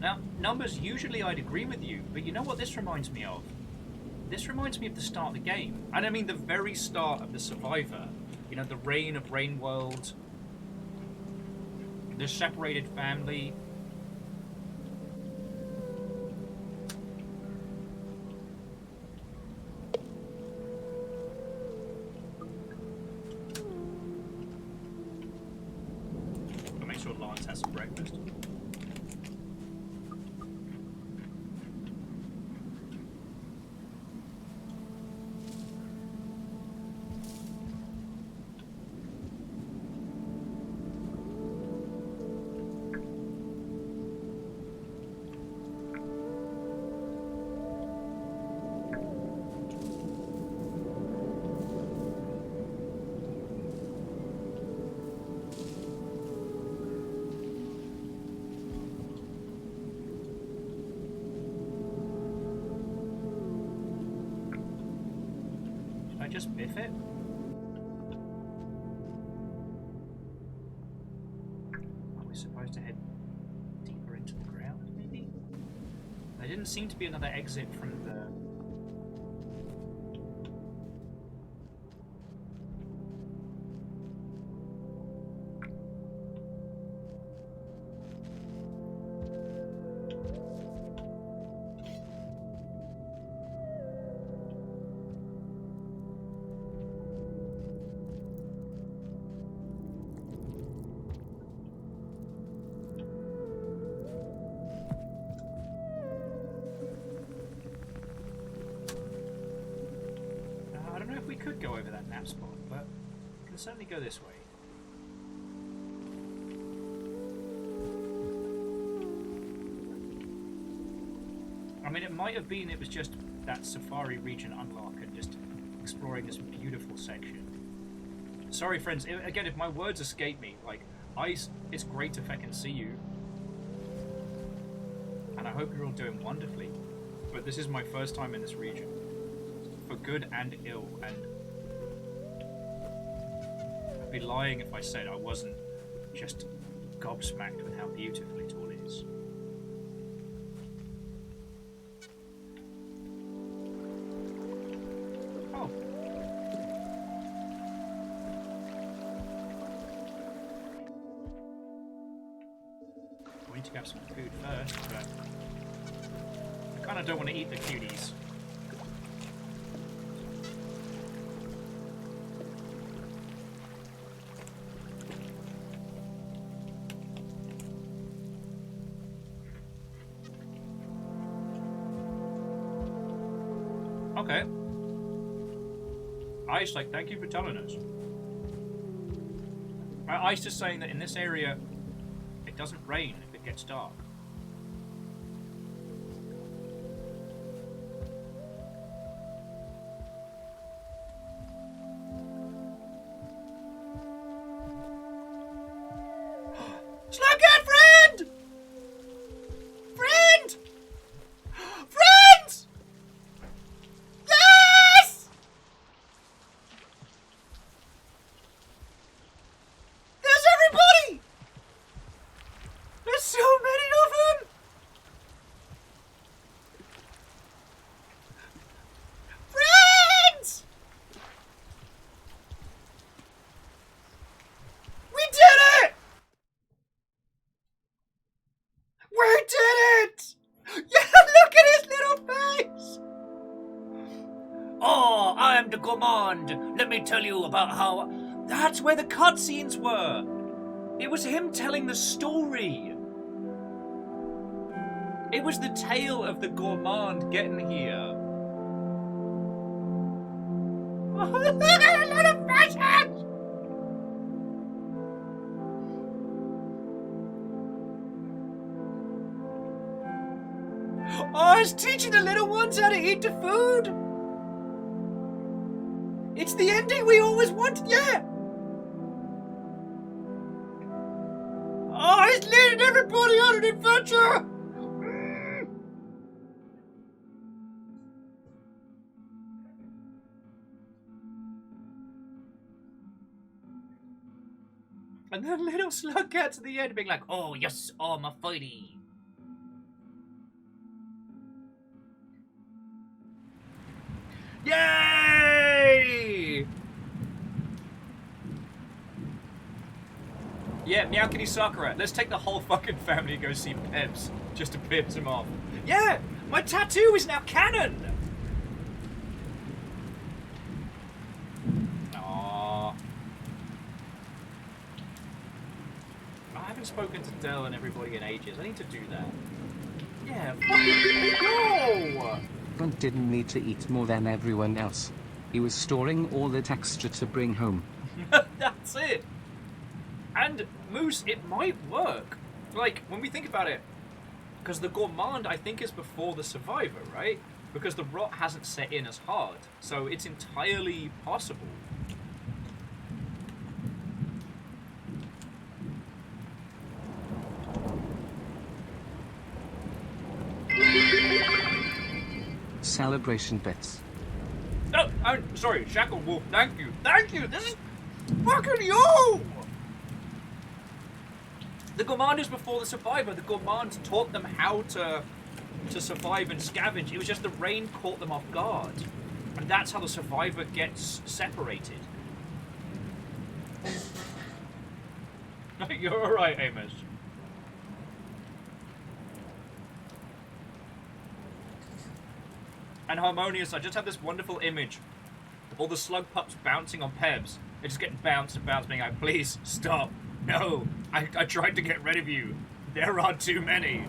Now, numbers, usually I'd agree with you, but you know what this reminds me of? This reminds me of the start of the game. And I mean the very start of the Survivor. You know, the reign of Rain World, the separated family. I'll make sure Lance has some breakfast. just biff it? Are we supposed to head deeper into the ground, maybe? There didn't seem to be another exit from the... We could go over that nap spot, but we can certainly go this way. I mean, it might have been it was just that safari region unlock and just exploring this beautiful section. Sorry, friends. Again, if my words escape me, like, it's great to fucking see you. And I hope you're all doing wonderfully. But this is my first time in this region. For good and ill, and I'd be lying if I said I wasn't just gobsmacked with how beautiful it all is. Oh. We need to grab some food first, but I kind of don't want to eat the cuties. Okay. Ice, like, thank you for telling us. Ice is saying that in this area, it doesn't rain if it gets dark. Slughead friend! Friend! Friends! Yes! There's everybody! There's so many of them! Friends! We did it! We did it! Yeah, look at his little face! Oh, I am the Gourmand. Let me tell you about how... That's where the cutscenes were. It was him telling the story. It was the tale of the Gourmand getting here. Look at his little faces! Oh, it's teaching the little ones how to eat the food. It's the ending we always wanted, yeah. Oh, he's leading everybody on an adventure. And then little slug gets to the end being like, oh, yes, oh, my fighty. Yay! Yeah, Meowkity Sakura. Let's take the whole fucking family and go see Peps just to piss him off. Yeah! My tattoo is now canon! Aww. I haven't spoken to Del and everybody in ages. I need to do that. Yeah, fucking go! Grunt didn't need to eat more than everyone else. He was storing all that extra to bring home. That's it! And, Moose, it might work. Like, when we think about it, because the Gourmand, I think, is before the Survivor, right? Because the rot hasn't set in as hard. So it's entirely possible. Celebration bits. Oh, Sorry, Shackled Wolf, thank you. Thank you! This is fucking you! The Gourmand is before the Survivor. The Gourmand taught them how to survive and scavenge. It was just the rain caught them off guard. And that's how the Survivor gets separated. You're alright, Amos. And Harmonious, I just have this wonderful image of all the slug pups bouncing on Pebs. They just get bounced and bounced, being like, please, stop. No, I tried to get rid of you. There are too many.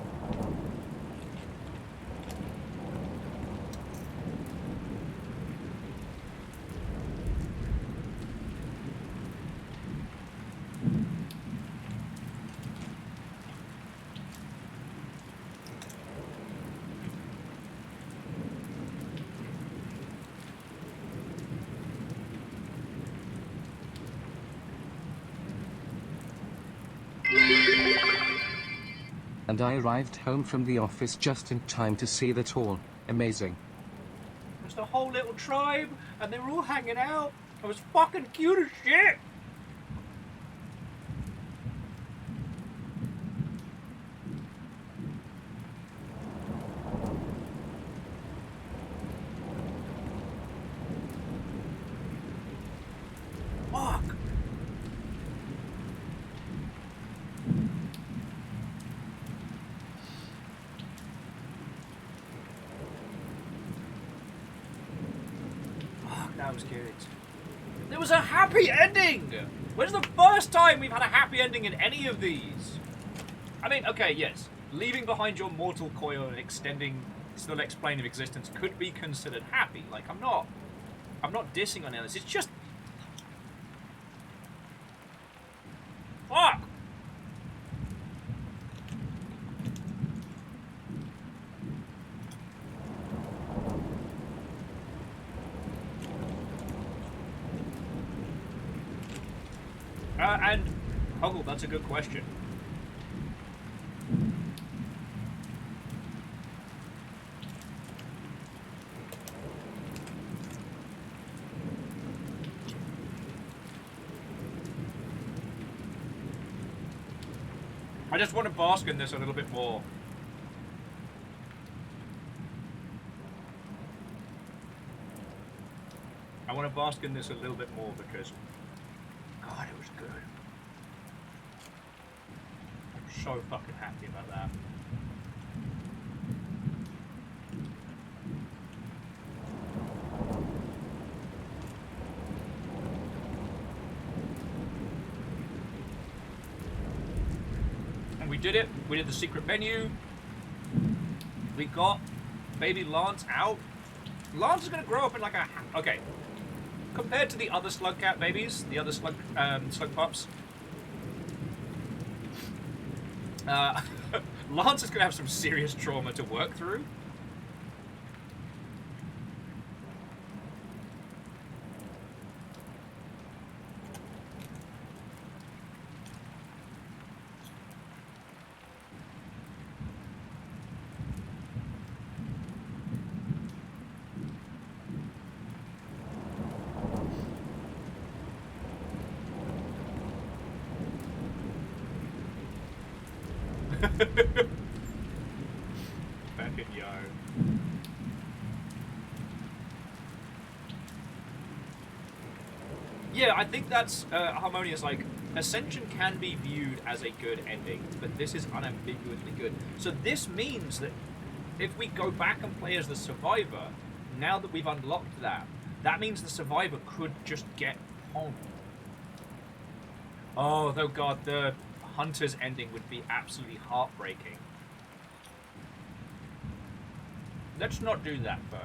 And I arrived home from the office just in time to see that all. Amazing. There's the whole little tribe, and they were all hanging out. It was fucking cute as shit. Fuck. That was good. There was a happy ending! When's the first time we've had a happy ending in any of these? I mean, okay, yes. Leaving behind your mortal coil and extending to the next plane of existence could be considered happy. Like, I'm not dissing on this. It's just... Fuck! And Hoggle, that's a good question. I just want to bask in this a little bit more. I want to bask in this a little bit more because God, it was good. I'm so fucking happy about that. And we did it. We did the secret menu. We got baby Lance out. Lance is going to grow up in like a... Okay. Compared to the other slug cat babies, the other slug pups, Lance is going to have some serious trauma to work through. Fucking yo. Yeah, I think that's harmonious. Like, Ascension can be viewed as a good ending, but this is unambiguously good. So this means that if we go back and play as the Survivor, now that we've unlocked that, that means the Survivor could just get home. Oh, though God, the Hunter's ending would be absolutely heartbreaking. Let's not do that first.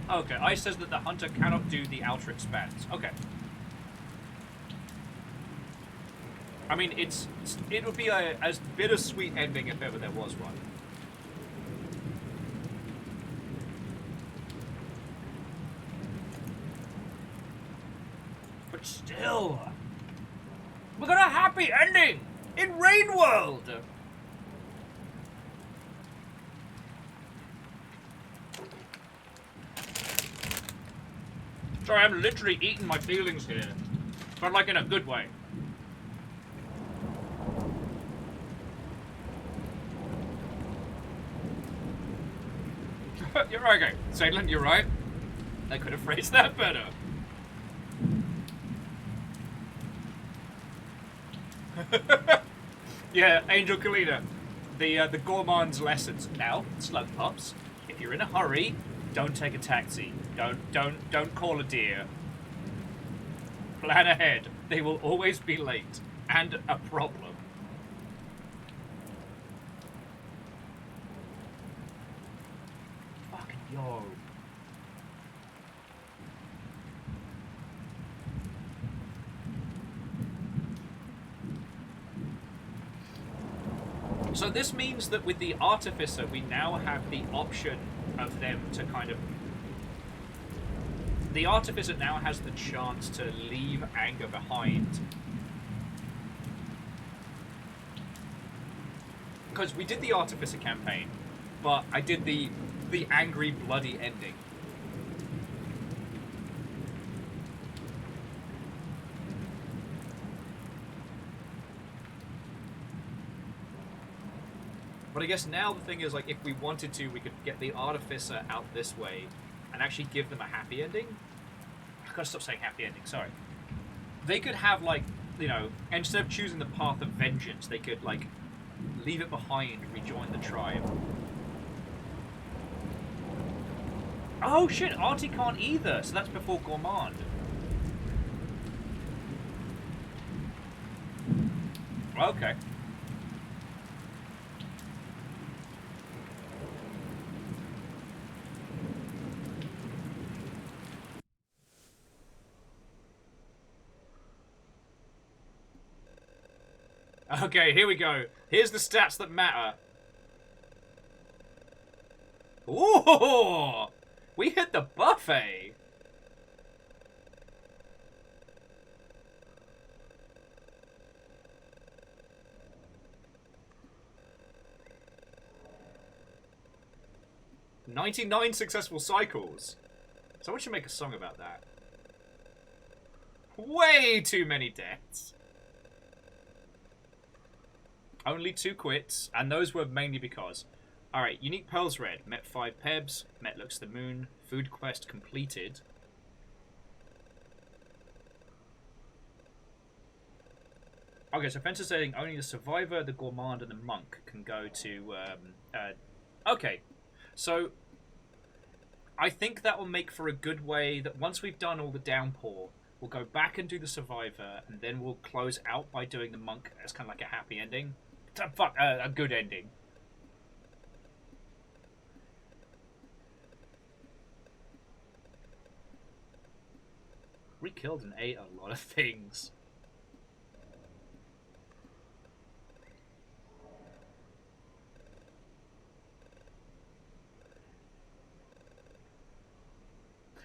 Okay, Ice says that the Hunter cannot do the Outer Expanse. Okay. I mean, it would be a as bittersweet ending if ever there was one. Still, we got a happy ending in Rain World. Sorry, I'm literally eating my feelings here, but like in a good way. You're okay, Saintland. You're right. I could have phrased that better. Yeah, Angel Kalina. The Gourmand's lessons. Now, slug pups, if you're in a hurry, don't take a taxi. Don't call a deer. Plan ahead. They will always be late. And a problem. Fucking yo. So this means that with the Artificer, we now have the option of them to kind of... The Artificer now has the chance to leave anger behind. Because we did the Artificer campaign, but I did the angry, bloody ending. But I guess now the thing is, like, if we wanted to, we could get the Artificer out this way and actually give them a happy ending. I gotta stop saying happy ending, sorry. They could have, like, you know, instead of choosing the path of vengeance, they could, like, leave it behind and rejoin the tribe. Oh shit, Artie can't either, so that's before Gourmand. Okay. Okay, here we go. Here's the stats that matter. Ooh! We hit the buffet! "99 successful cycles." Someone should make a song about that. Way too many deaths. Only 2 quits, and those were mainly because... Alright, Unique Pearls Red. Met 5 Pebs. Met Looks the Moon. Food quest completed. Okay, so Fencer's saying only the Survivor, the Gourmand, and the Monk can go to... okay, so... I think that will make for a good way that once we've done all the Downpour, we'll go back and do the Survivor, and then we'll close out by doing the Monk as kind of like a happy ending. A good ending. We killed and ate a lot of things.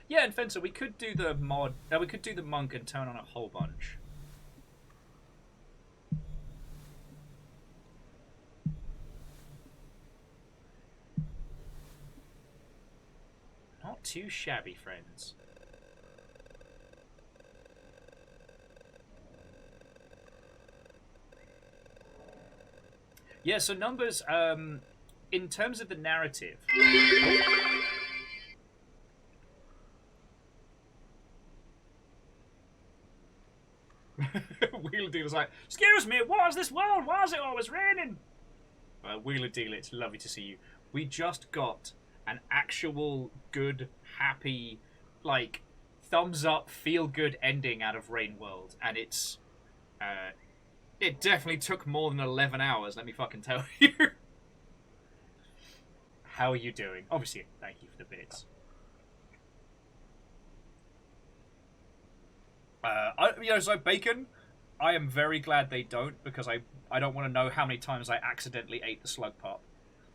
Yeah, and Fencer, we could do the mod. We could do the Monk and turn on a whole bunch. Not too shabby, friends. Yeah, so numbers, in terms of the narrative... Wheeler Dealer's like, "Excuse me, what is this world? Why is it always raining?" Wheeler Dealer, it's lovely to see you. We just got an actual good, happy, like, thumbs up, feel good ending out of Rain World, and it's it definitely took more than 11 hours, let me fucking tell you. How are you doing? Obviously, thank you for the bits. So Bacon, I am very glad they don't, because I don't want to know how many times I accidentally ate the slug pop.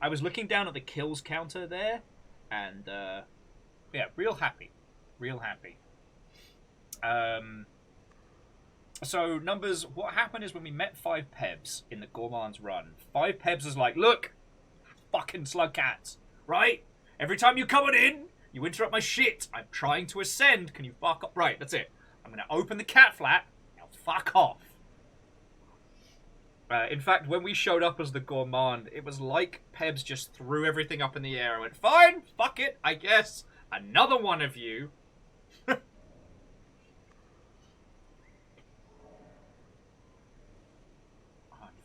I was looking down at the kills counter there, and yeah, real happy. Real happy. So, numbers, what happened is when we met 5 Pebs in the Gourmand's run, 5 Pebs was like, look, fucking slug cats, right? Every time you coming in, you interrupt my shit. I'm trying to ascend. Can you fuck up? Right, that's it. I'm going to open the cat flap. Now fuck off. In fact, when we showed up as the Gourmand, it was like Pebs just threw everything up in the air and went, fine, fuck it, I guess. Another one of you. I'm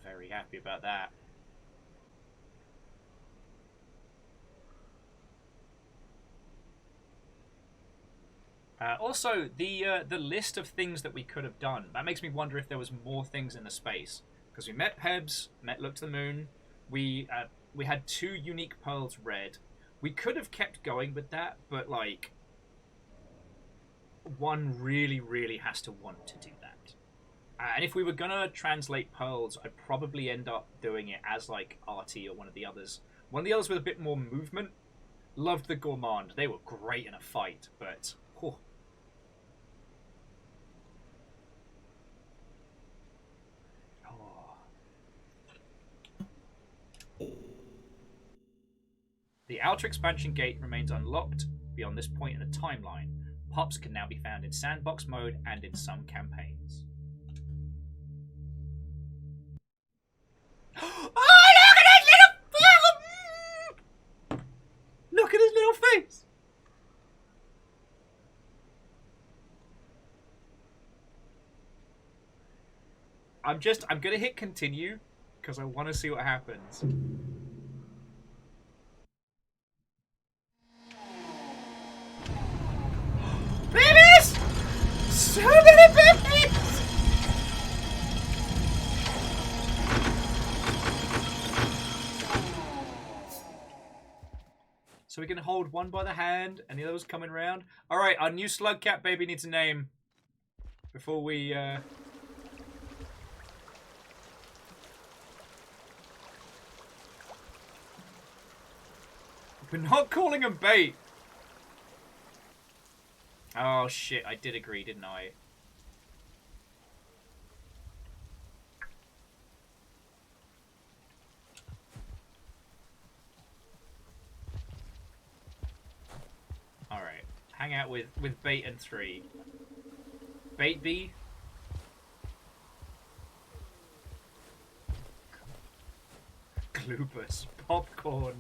very happy about that. Also, the list of things that we could have done, that makes me wonder if there was more things in the space. Because we met Pebs, met Look to the Moon, we had 2 unique pearls red. We could have kept going with that, but like, one really, really has to want to do that. And if we were gonna translate pearls, I'd probably end up doing it as like Artie or one of the others. One of the others with a bit more movement. Loved the Gourmand. They were great in a fight, but... Oh. The outer expansion gate remains unlocked beyond this point in the timeline. Pups can now be found in sandbox mode and in some campaigns. Oh, look at his little... Look at his little face! I'm gonna hit continue because I want to see what happens. Babies! So many babies! So we can hold one by the hand and the other's coming around. Alright, our new slug cat baby needs a name. Before we, We're not calling him bait. Oh shit, I did agree, didn't I? Alright. Hang out with bait and 3. Bait B. Gloopus. Popcorn.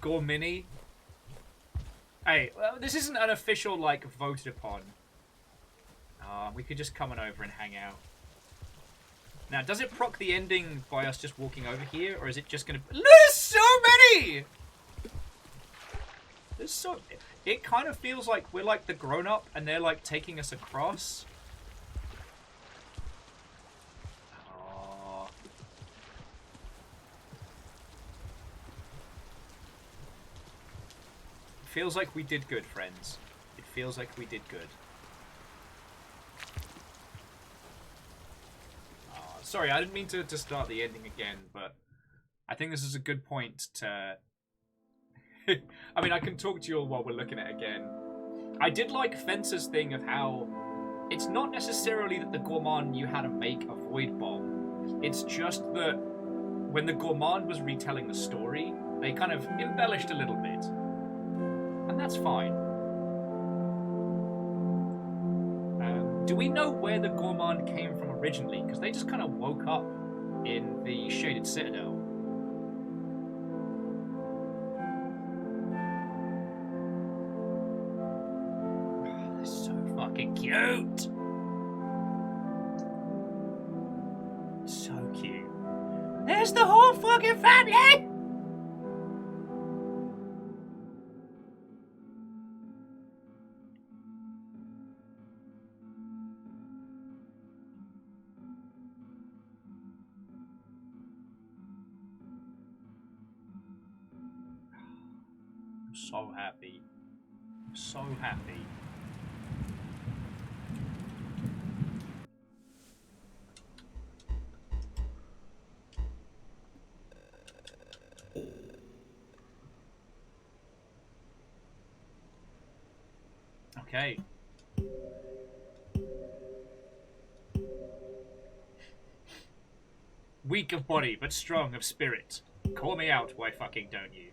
Gourmini. Hey, well, this isn't an official, like, voted upon. We could just come on over and hang out. Now, does it proc the ending by us just walking over here, or is it just gonna... There's so many! There's so... It kind of feels like we're, like, the grown-up, and they're, like, taking us across. Oh. Feels like we did good, friends. It feels like we did good. Sorry, I didn't mean to start the ending again, but I think this is a good point to... I mean, I can talk to you all while we're looking at it again. I did like Fencer's thing of how it's not necessarily that the Gourmand knew how to make a void bomb. It's just that when the Gourmand was retelling the story, they kind of embellished a little bit. And that's fine. Do we know where the Gourmand came from originally? Because they just kind of woke up in the Shaded Citadel. Oh, they're so fucking cute! So cute. There's the whole fucking family! So happy. So happy. Okay. Weak of body, but strong of spirit. Call me out, why fucking don't you?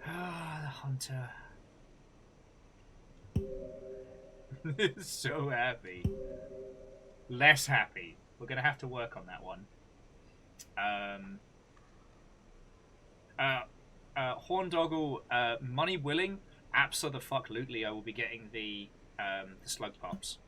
Ah, the hunter. So happy. Less happy. We're gonna have to work on that one. Horndoggle, money willing, absolutely I will be getting the slug pups.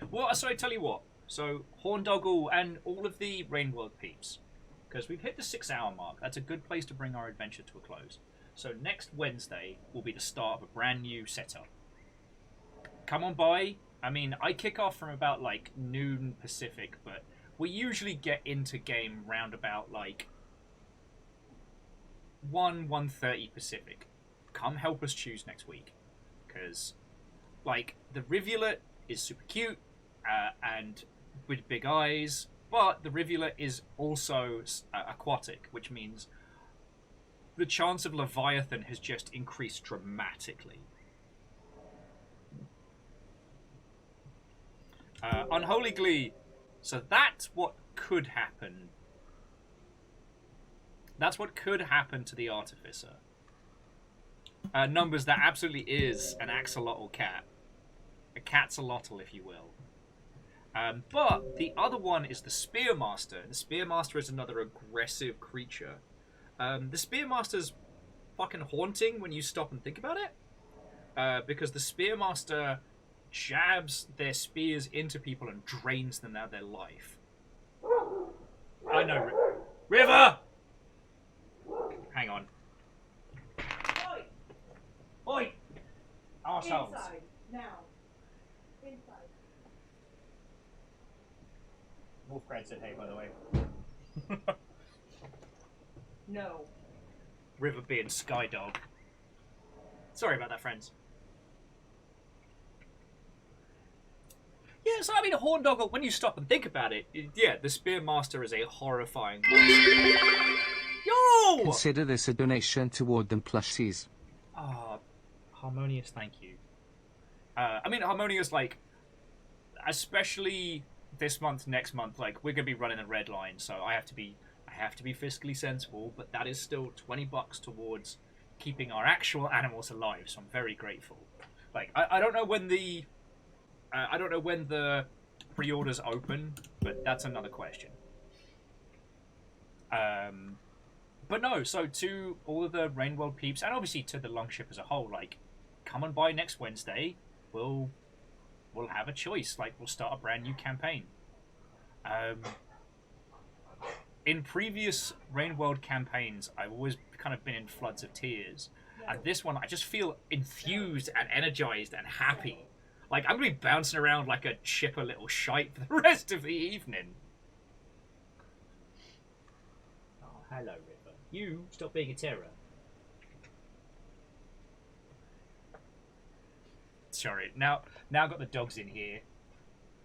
Well, so I tell you what. So Horndoggle and all of the Rainworld peeps, because we've hit the 6-hour mark. That's a good place to bring our adventure to a close. So next Wednesday will be the start of a brand new setup. Come on by. I mean, I kick off from about like noon Pacific, but we usually get into game round about like 1:30 Pacific. Come help us choose next week, because like the rivulet is super cute. And with big eyes, but the rivulet is also aquatic, which means the chance of Leviathan has just increased dramatically. Unholy Glee. So that's what could happen. That's what could happen to the Artificer. Numbers, that absolutely is an axolotl cat. A catsalotl, if you will. But the other one is the Spearmaster. The Spearmaster is another aggressive creature. The Spearmaster's fucking haunting when you stop and think about it. Because the Spearmaster jabs their spears into people and drains them out of their life. I know. River! Hang on. Oi! Oi! Arseholes. Inside. Now. Inside. Wolfgrad said hey, by the way. No. River being Skydog. Sorry about that, friends. Yeah, so I mean, Horndoggle, when you stop and think about it, yeah, the Spearmaster is a horrifying monster. Yo! Consider this a donation toward them plushies. Ah, Harmonious, thank you. I mean, Harmonious, like, especially this month, next month, like, we're gonna be running a red line, so I have to be fiscally sensible, but that is still $20 towards keeping our actual animals alive, so I'm very grateful. Like, I don't know when the pre-orders open, but that's another question. But no, so to all of the Rainworld peeps, and obviously to the Longship as a whole, like, come on by next Wednesday. We'll have a choice. Like, we'll start a brand new campaign. In previous Rainworld campaigns, I've always kind of been in floods of tears. And this one, I just feel enthused and energized and happy. Like, I'm going to be bouncing around like a chipper little shite for the rest of the evening. Oh, hello, River. You stop being a terror. Sorry, now I've got the dogs in here.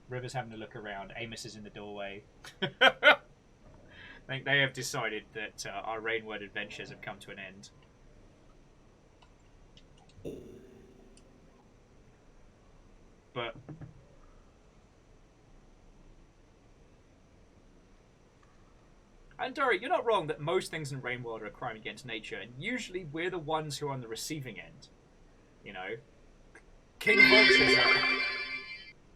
River's having a look around. Amos is in the doorway. I think they have decided that our Rainward adventures have come to an end. But and Dory, you're not wrong that most things in Rainworld are a crime against nature, and usually we're the ones who are on the receiving end. You know, King Vultures are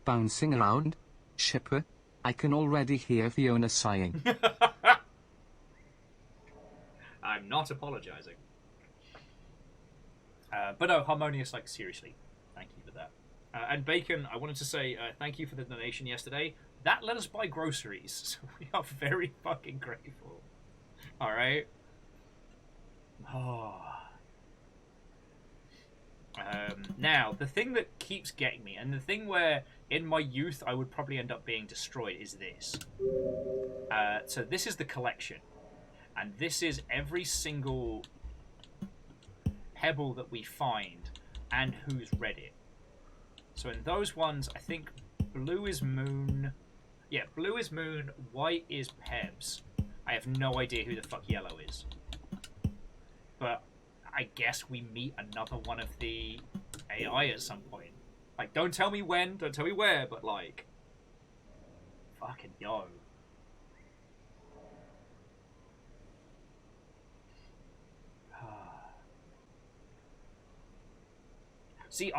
Bouncing around, shipper. I can already hear Fiona sighing. I'm not apologizing. But no, Harmonious, like, seriously, thank you for that. And Bacon, I wanted to say thank you for the donation yesterday. That let us buy groceries, so we are very fucking grateful. Alright? Oh. Now, the thing that keeps getting me, and the thing where in my youth I would probably end up being destroyed, is this. So this is the collection. And this is every single pebble that we find and who's read it. So in those ones, I think blue is moon. Yeah, blue is moon, white is Pebs. I have no idea who the fuck yellow is. But I guess we meet another one of the AI at some point. Like, don't tell me when, don't tell me where, but like... Fucking yo. See,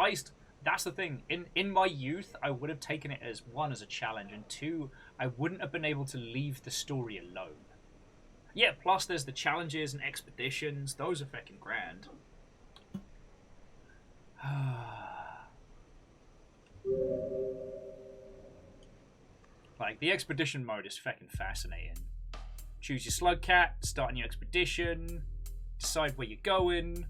that's the thing. In my youth, I would have taken it as, one, as a challenge, and two, I wouldn't have been able to leave the story alone. Yeah, plus there's the challenges and expeditions. Those are fucking grand. Like, the expedition mode is fucking fascinating. Choose your slug cat, start a new expedition, decide where you're going.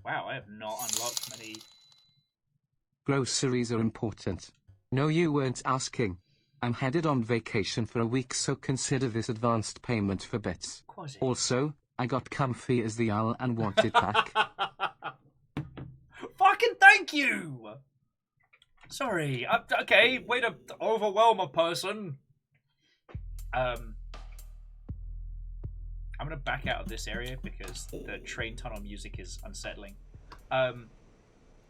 Wow, I have not unlocked many. Groceries are important. No, you weren't asking. I'm headed on vacation for a week, so consider this advanced payment for bits. Quasi. Also, I got comfy as the owl and want it back. Fucking thank you! Sorry, okay, way to overwhelm a person. I'm gonna back out of this area because the train tunnel music is unsettling.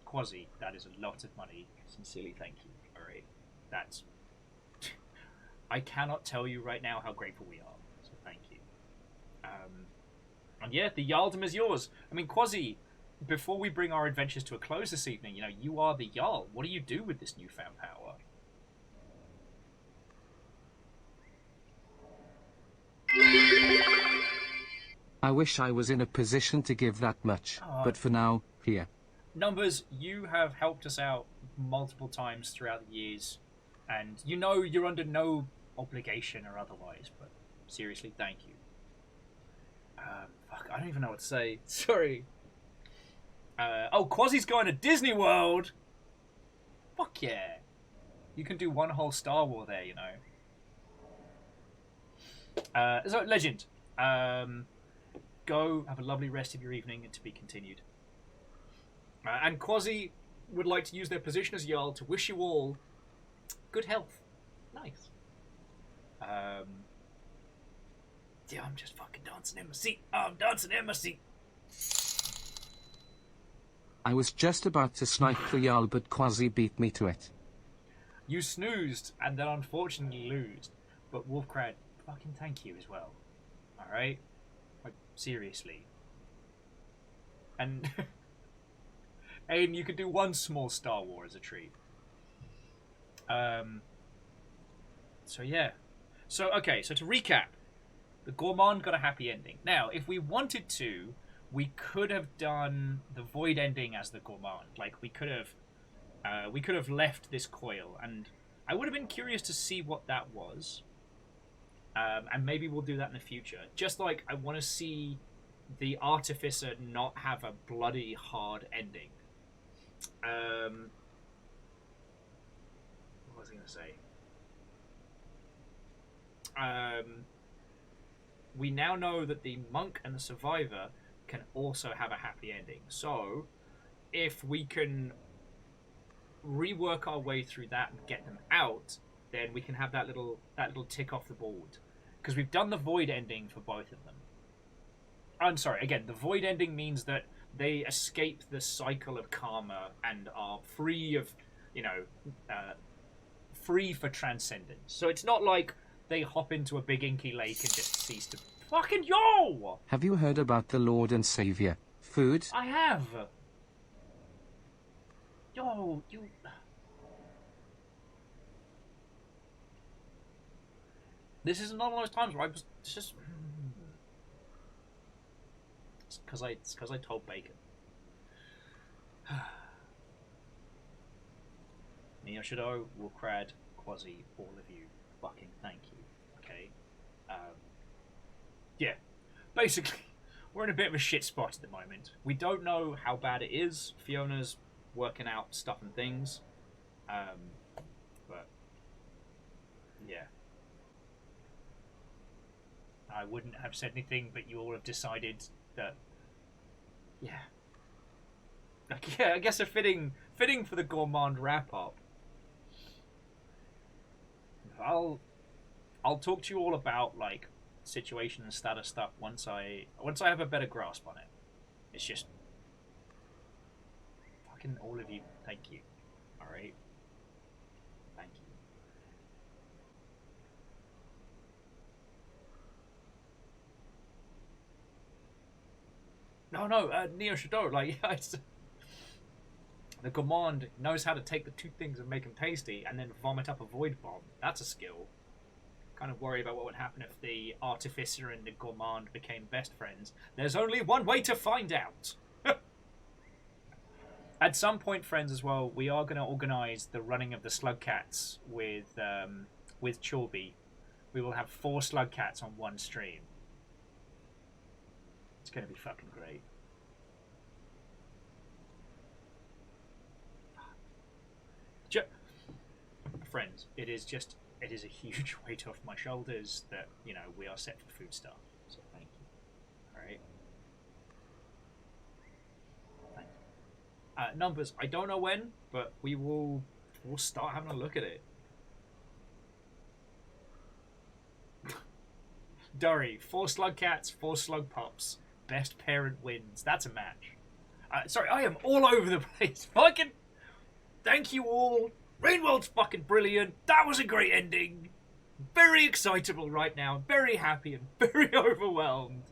Quasi, that is a lot of money. Sincerely, thank you. Alright, that's... I cannot tell you right now how grateful we are, so thank you. And yeah, the Jarldom is yours. I mean, Quasi, before we bring our adventures to a close this evening, you know, you are the Jarl. What do you do with this newfound power? I wish I was in a position to give that much, but for now, here. Numbers, you have helped us out multiple times throughout the years, and you know you're under no obligation or otherwise, but seriously, thank you. Fuck, I don't even know what to say. Sorry. Oh, Quasi's going to Disney World! Fuck yeah. You can do one whole Star Wars there, you know. So, Legend. Go, have a lovely rest of your evening, and to be continued. And Quasi would like to use their position as Jarl to wish you all good health. Nice. Yeah, I'm just fucking dancing in my seat. I'm dancing in my seat. I was just about to snipe the Jarl, but Quasi beat me to it. You snoozed, and then unfortunately losed. But Wolfcrad, fucking thank you as well. Alright? Like, seriously. And... Aiden, you could do one small Star Wars as a treat. So yeah. So, okay, so to recap. The Gourmand got a happy ending. Now, if we wanted to, we could have done the Void ending as the Gourmand. Like, we could have left this coil, and I would have been curious to see what that was. And maybe we'll do that in the future. Just like I want to see the Artificer not have a bloody hard ending. What was I going to say? We now know that the Monk and the Survivor can also have a happy ending. So, if we can rework our way through that and get them out, then we can have that little tick off the board. Because we've done the Void ending for both of them. I'm sorry, again, the Void ending means that they escape the cycle of karma and are free of, you know, free for transcendence. So it's not like they hop into a big inky lake and just cease to... Fucking yo! Have you heard about the Lord and Savior? Food? I have! Yo, you... This is not one of those times where I was just... It's because I told Bacon. Miyoshido, Wolfcrad, Quasi, all of you, fucking thank you. Okay? Yeah. Basically, we're in a bit of a shit spot at the moment. We don't know how bad it is. Fiona's working out stuff and things. But yeah, I wouldn't have said anything, but you all have decided that, yeah. Like, yeah, I guess a fitting for the Gourmand wrap up. I'll talk to you all about like situation and status stuff once I have a better grasp on it. It's just fucking all of you. Thank you. All right. Thank you. No, Neo Shadow, like, the Gourmand knows how to take the two things and make them tasty, and then vomit up a void bomb. That's a skill. Kind of worry about what would happen if the Artificer and the Gourmand became best friends. There's only one way to find out. At some point, friends, as well, we are going to organise the running of the Slug Cats with Chorby. We will have 4 Slug Cats on one stream. It's going to be fucking great. Friends, it is a huge weight off my shoulders that, you know, we are set for food stuff. So thank you. Alright. Thank you. Numbers, I don't know when, but we'll start having a look at it. Durry, 4 Slug Cats, 4 Slug Pups. Best parent wins. That's a match. Sorry, I am all over the place. Fucking thank you all. Rainworld's fucking brilliant. That was a great ending. Very excitable right now. Very happy and very overwhelmed.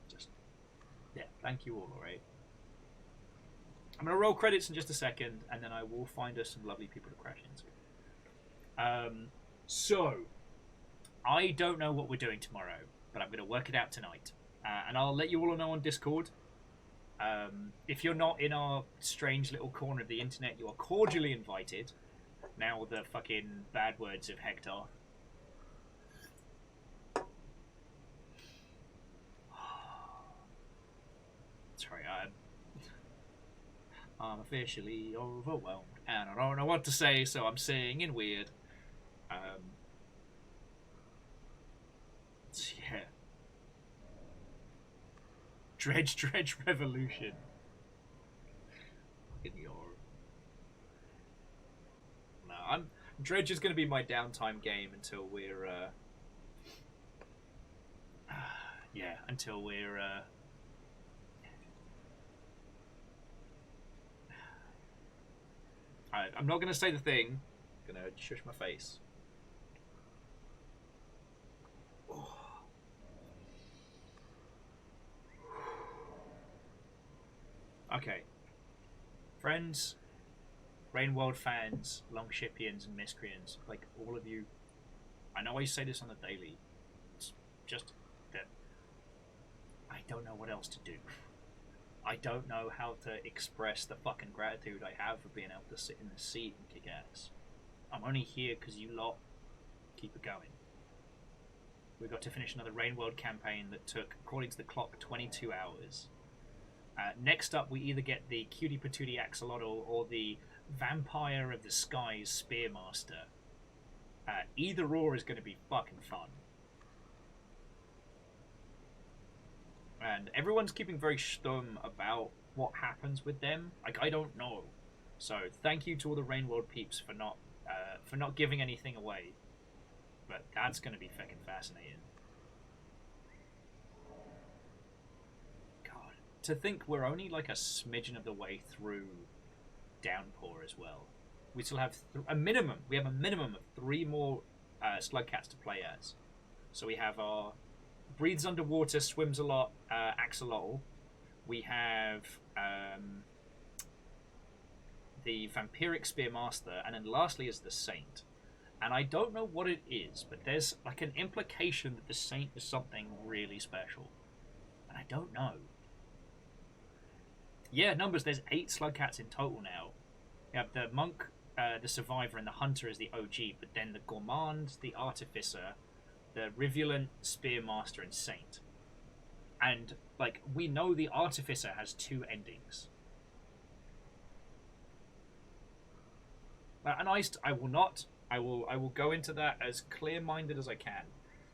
Just, yeah, thank you all, alright? I'm going to roll credits in just a second, and then I will find us some lovely people to crash into. So, I don't know what we're doing tomorrow, but I'm going to work it out tonight. And I'll let you all know on Discord. If you're not in our strange little corner of the internet, you are cordially invited. Now the fucking bad words of Hector. Sorry, I'm officially overwhelmed, and I don't know what to say, so I'm saying in weird. Yeah. Dredge Revolution. No, Dredge is going to be my downtime game until we're yeah, until we're Alright, I'm not going to say the thing. I'm going to shush my face. Okay. Friends, Rainworld fans, Longshipians and Miscreants, like all of you, I know I say this on the daily. It's just that I don't know what else to do. I don't know how to express the fucking gratitude I have for being able to sit in the seat and kick ass. I'm only here because you lot keep it going. We got to finish another Rainworld campaign that took, according to the clock, 22 hours. Next up, we either get the Cutie Patootie Axolotl or the Vampire of the Skies Spearmaster. Either or is going to be fucking fun. And everyone's keeping very stum about what happens with them. Like, I don't know. So thank you to all the Rainworld peeps for not giving anything away. But that's going to be fucking fascinating. God, to think we're only like a smidgen of the way through Downpour as well. We still have a minimum. We have a minimum of 3 more Slug Cats to play as. So we have our breathes underwater, swims a lot, axolotl. We have the vampiric spearmaster, and then lastly is the saint. And I don't know what it is, but there's like an implication that the saint is something really special, and I don't know. Yeah, numbers. There's 8 Slug Cats in total now. We have the monk, the Survivor and the Hunter as the OG, but then the Gourmand, the Artificer, the Rivulant, Spearmaster, and Saint. And, like, we know the Artificer has 2 endings. And I will not. I will go into that as clear-minded as I can.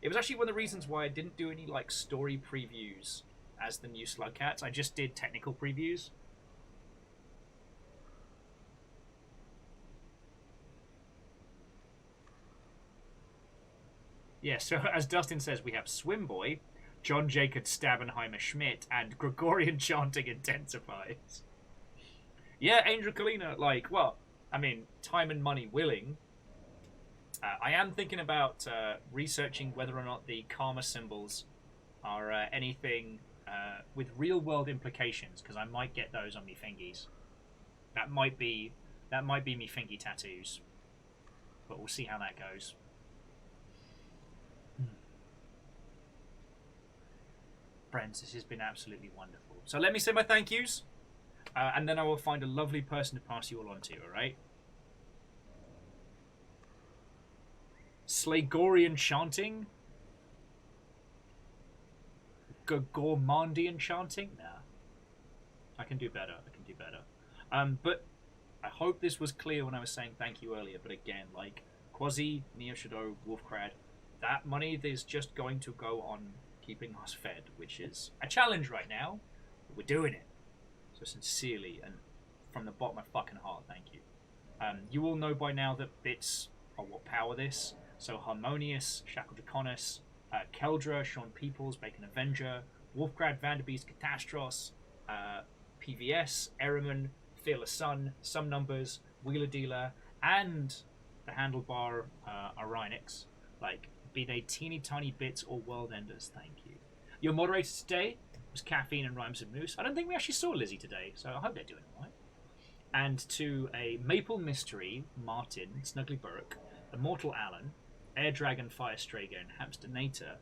It was actually one of the reasons why I didn't do any, like, story previews as the new Slugcats. I just did technical previews. Yeah, so as Dustin says, we have Swimboy, John Jacob Stabenheimer Schmidt, and Gregorian chanting intensifies. Yeah, Angel Kalina, like, well, I mean, time and money willing. I am thinking about researching whether or not the karma symbols are anything with real-world implications, because I might get those on me fingies. That might be me fingy tattoos, but we'll see how that goes. Friends, this has been absolutely wonderful. So let me say my thank yous, and then I will find a lovely person to pass you all on to, alright? Slegorian chanting? Gourmandian chanting? Nah. I can do better. But I hope this was clear when I was saying thank you earlier. But again, like, Quasi, Neo Shadow, Wolfcrad, that money is just going to go on keeping us fed, which is a challenge right now, but we're doing it. So sincerely and from the bottom of my fucking heart, thank you. You all know by now that bits are what power this. So Harmonious, Shackle Draconis, Keldra, Sean Peoples, Bacon Avenger, Wolfgrad, Vanderbeest, Catastros, PVS, Ehrman, Fearless Sun, Some Numbers, Wheeler Dealer, and the Handlebar Orionix. Like, be they teeny tiny bits or world enders, thank you. Your moderator today was Caffeine and Rhymes and Moose. I don't think we actually saw Lizzie today, so I hope they're doing alright. And to a Maple Mystery, Martin, Snuggly Burke, Immortal Allen, Air Dragon, Fire Strager, and Hamster Nater,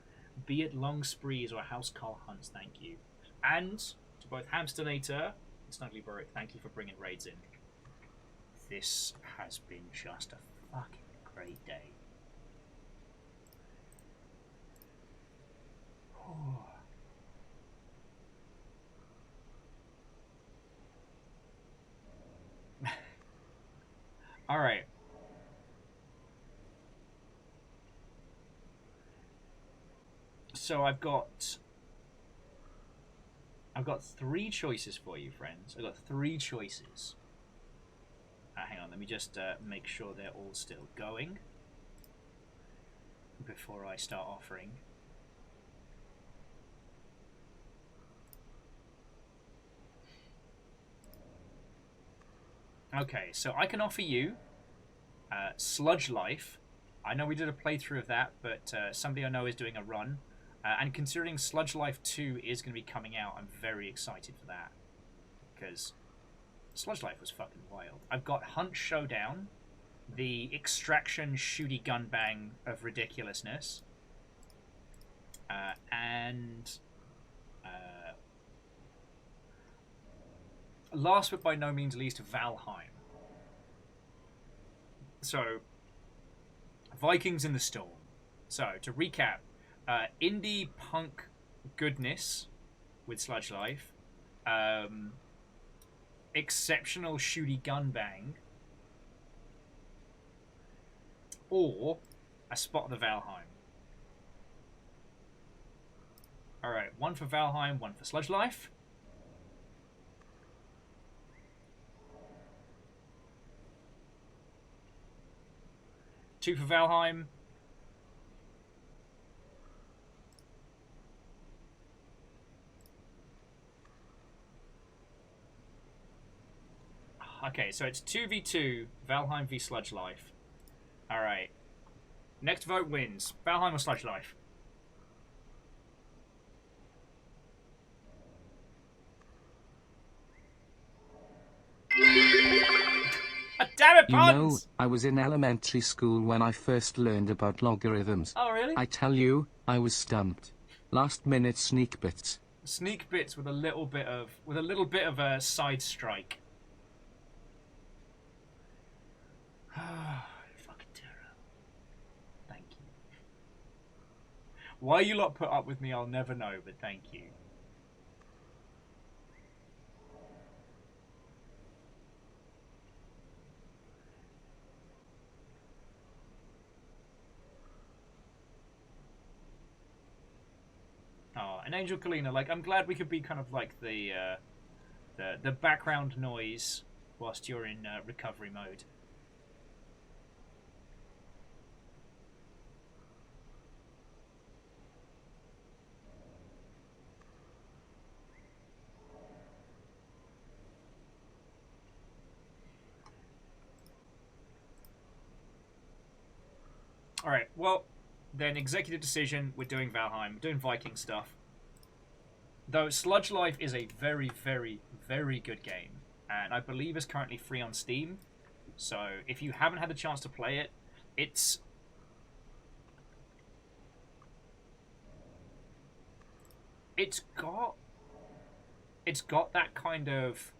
be it Long Sprees or House Carl Hunts, thank you. And to both Hamster Nater and Snuggly Burke, thank you for bringing raids in. This has been just a fucking great day. All right. So I've got 3 choices for you, friends. I've got 3 choices. Hang on, let me just make sure they're all still going before I start offering. Okay, so I can offer you Sludge Life. I know we did a playthrough of that, but somebody I know is doing a run. And considering Sludge Life 2 is going to be coming out, I'm very excited for that. Because Sludge Life was fucking wild. I've got Hunt Showdown, the Extraction Shooty Gun Bang of ridiculousness. And last but by no means least, Valheim. So, Vikings in the Storm. So, to recap, indie punk goodness with Sludge Life, exceptional shooty gun bang, or a spot of the Valheim. Alright, 1 for Valheim, 1 for Sludge Life. Two for Valheim. Okay, so it's 2v2, Valheim v Sludge Life. Alright. Next vote wins. Valheim or Sludge Life? Damn it, puns! You know, I was in elementary school when I first learned about logarithms. Oh, really? I tell you, I was stumped. Last minute sneak bits. Sneak bits with a little bit of a side strike. Fucking terror. Thank you. Why you lot put up with me, I'll never know, but thank you. Oh, and Angel Kalina, like, I'm glad we could be kind of like the background noise whilst you're in recovery mode. Alright, well, then executive decision, we're doing Valheim, we're doing Viking stuff. Though Sludge Life is a very, very, very good game, and I believe is currently free on Steam. So if you haven't had a chance to play it, it's got that kind of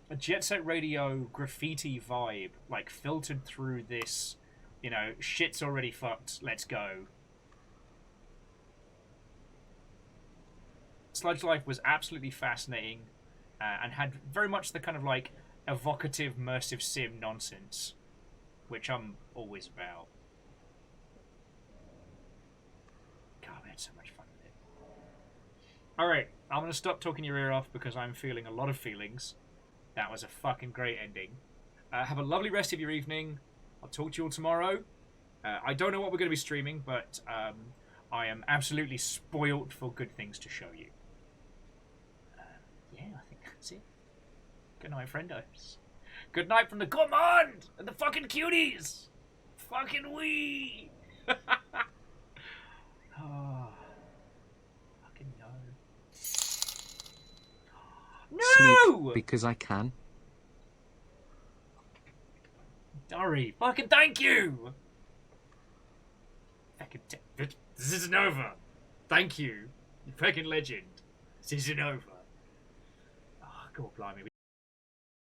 a Jet Set Radio graffiti vibe, like filtered through this, you know, shit's already fucked, let's go. Sludge Life was absolutely fascinating and had very much the kind of like evocative immersive sim nonsense, which I'm always about. God, we had so much fun with it. Alright, I'm going to stop talking your ear off because I'm feeling a lot of feelings. That was a fucking great ending. Have a lovely rest of your evening. I'll talk to you all tomorrow. I don't know what we're going to be streaming, but I am absolutely spoilt for good things to show you. Yeah, I think that's it. Good night, friendos. Good night from the Gourmand and the fucking cuties. Fucking wee. Oh, fucking no. No! Sneak, because I can. Sorry. Fucking thank you. Fucking this isn't over. Thank you. You fucking legend. This isn't over. Oh, God blimey.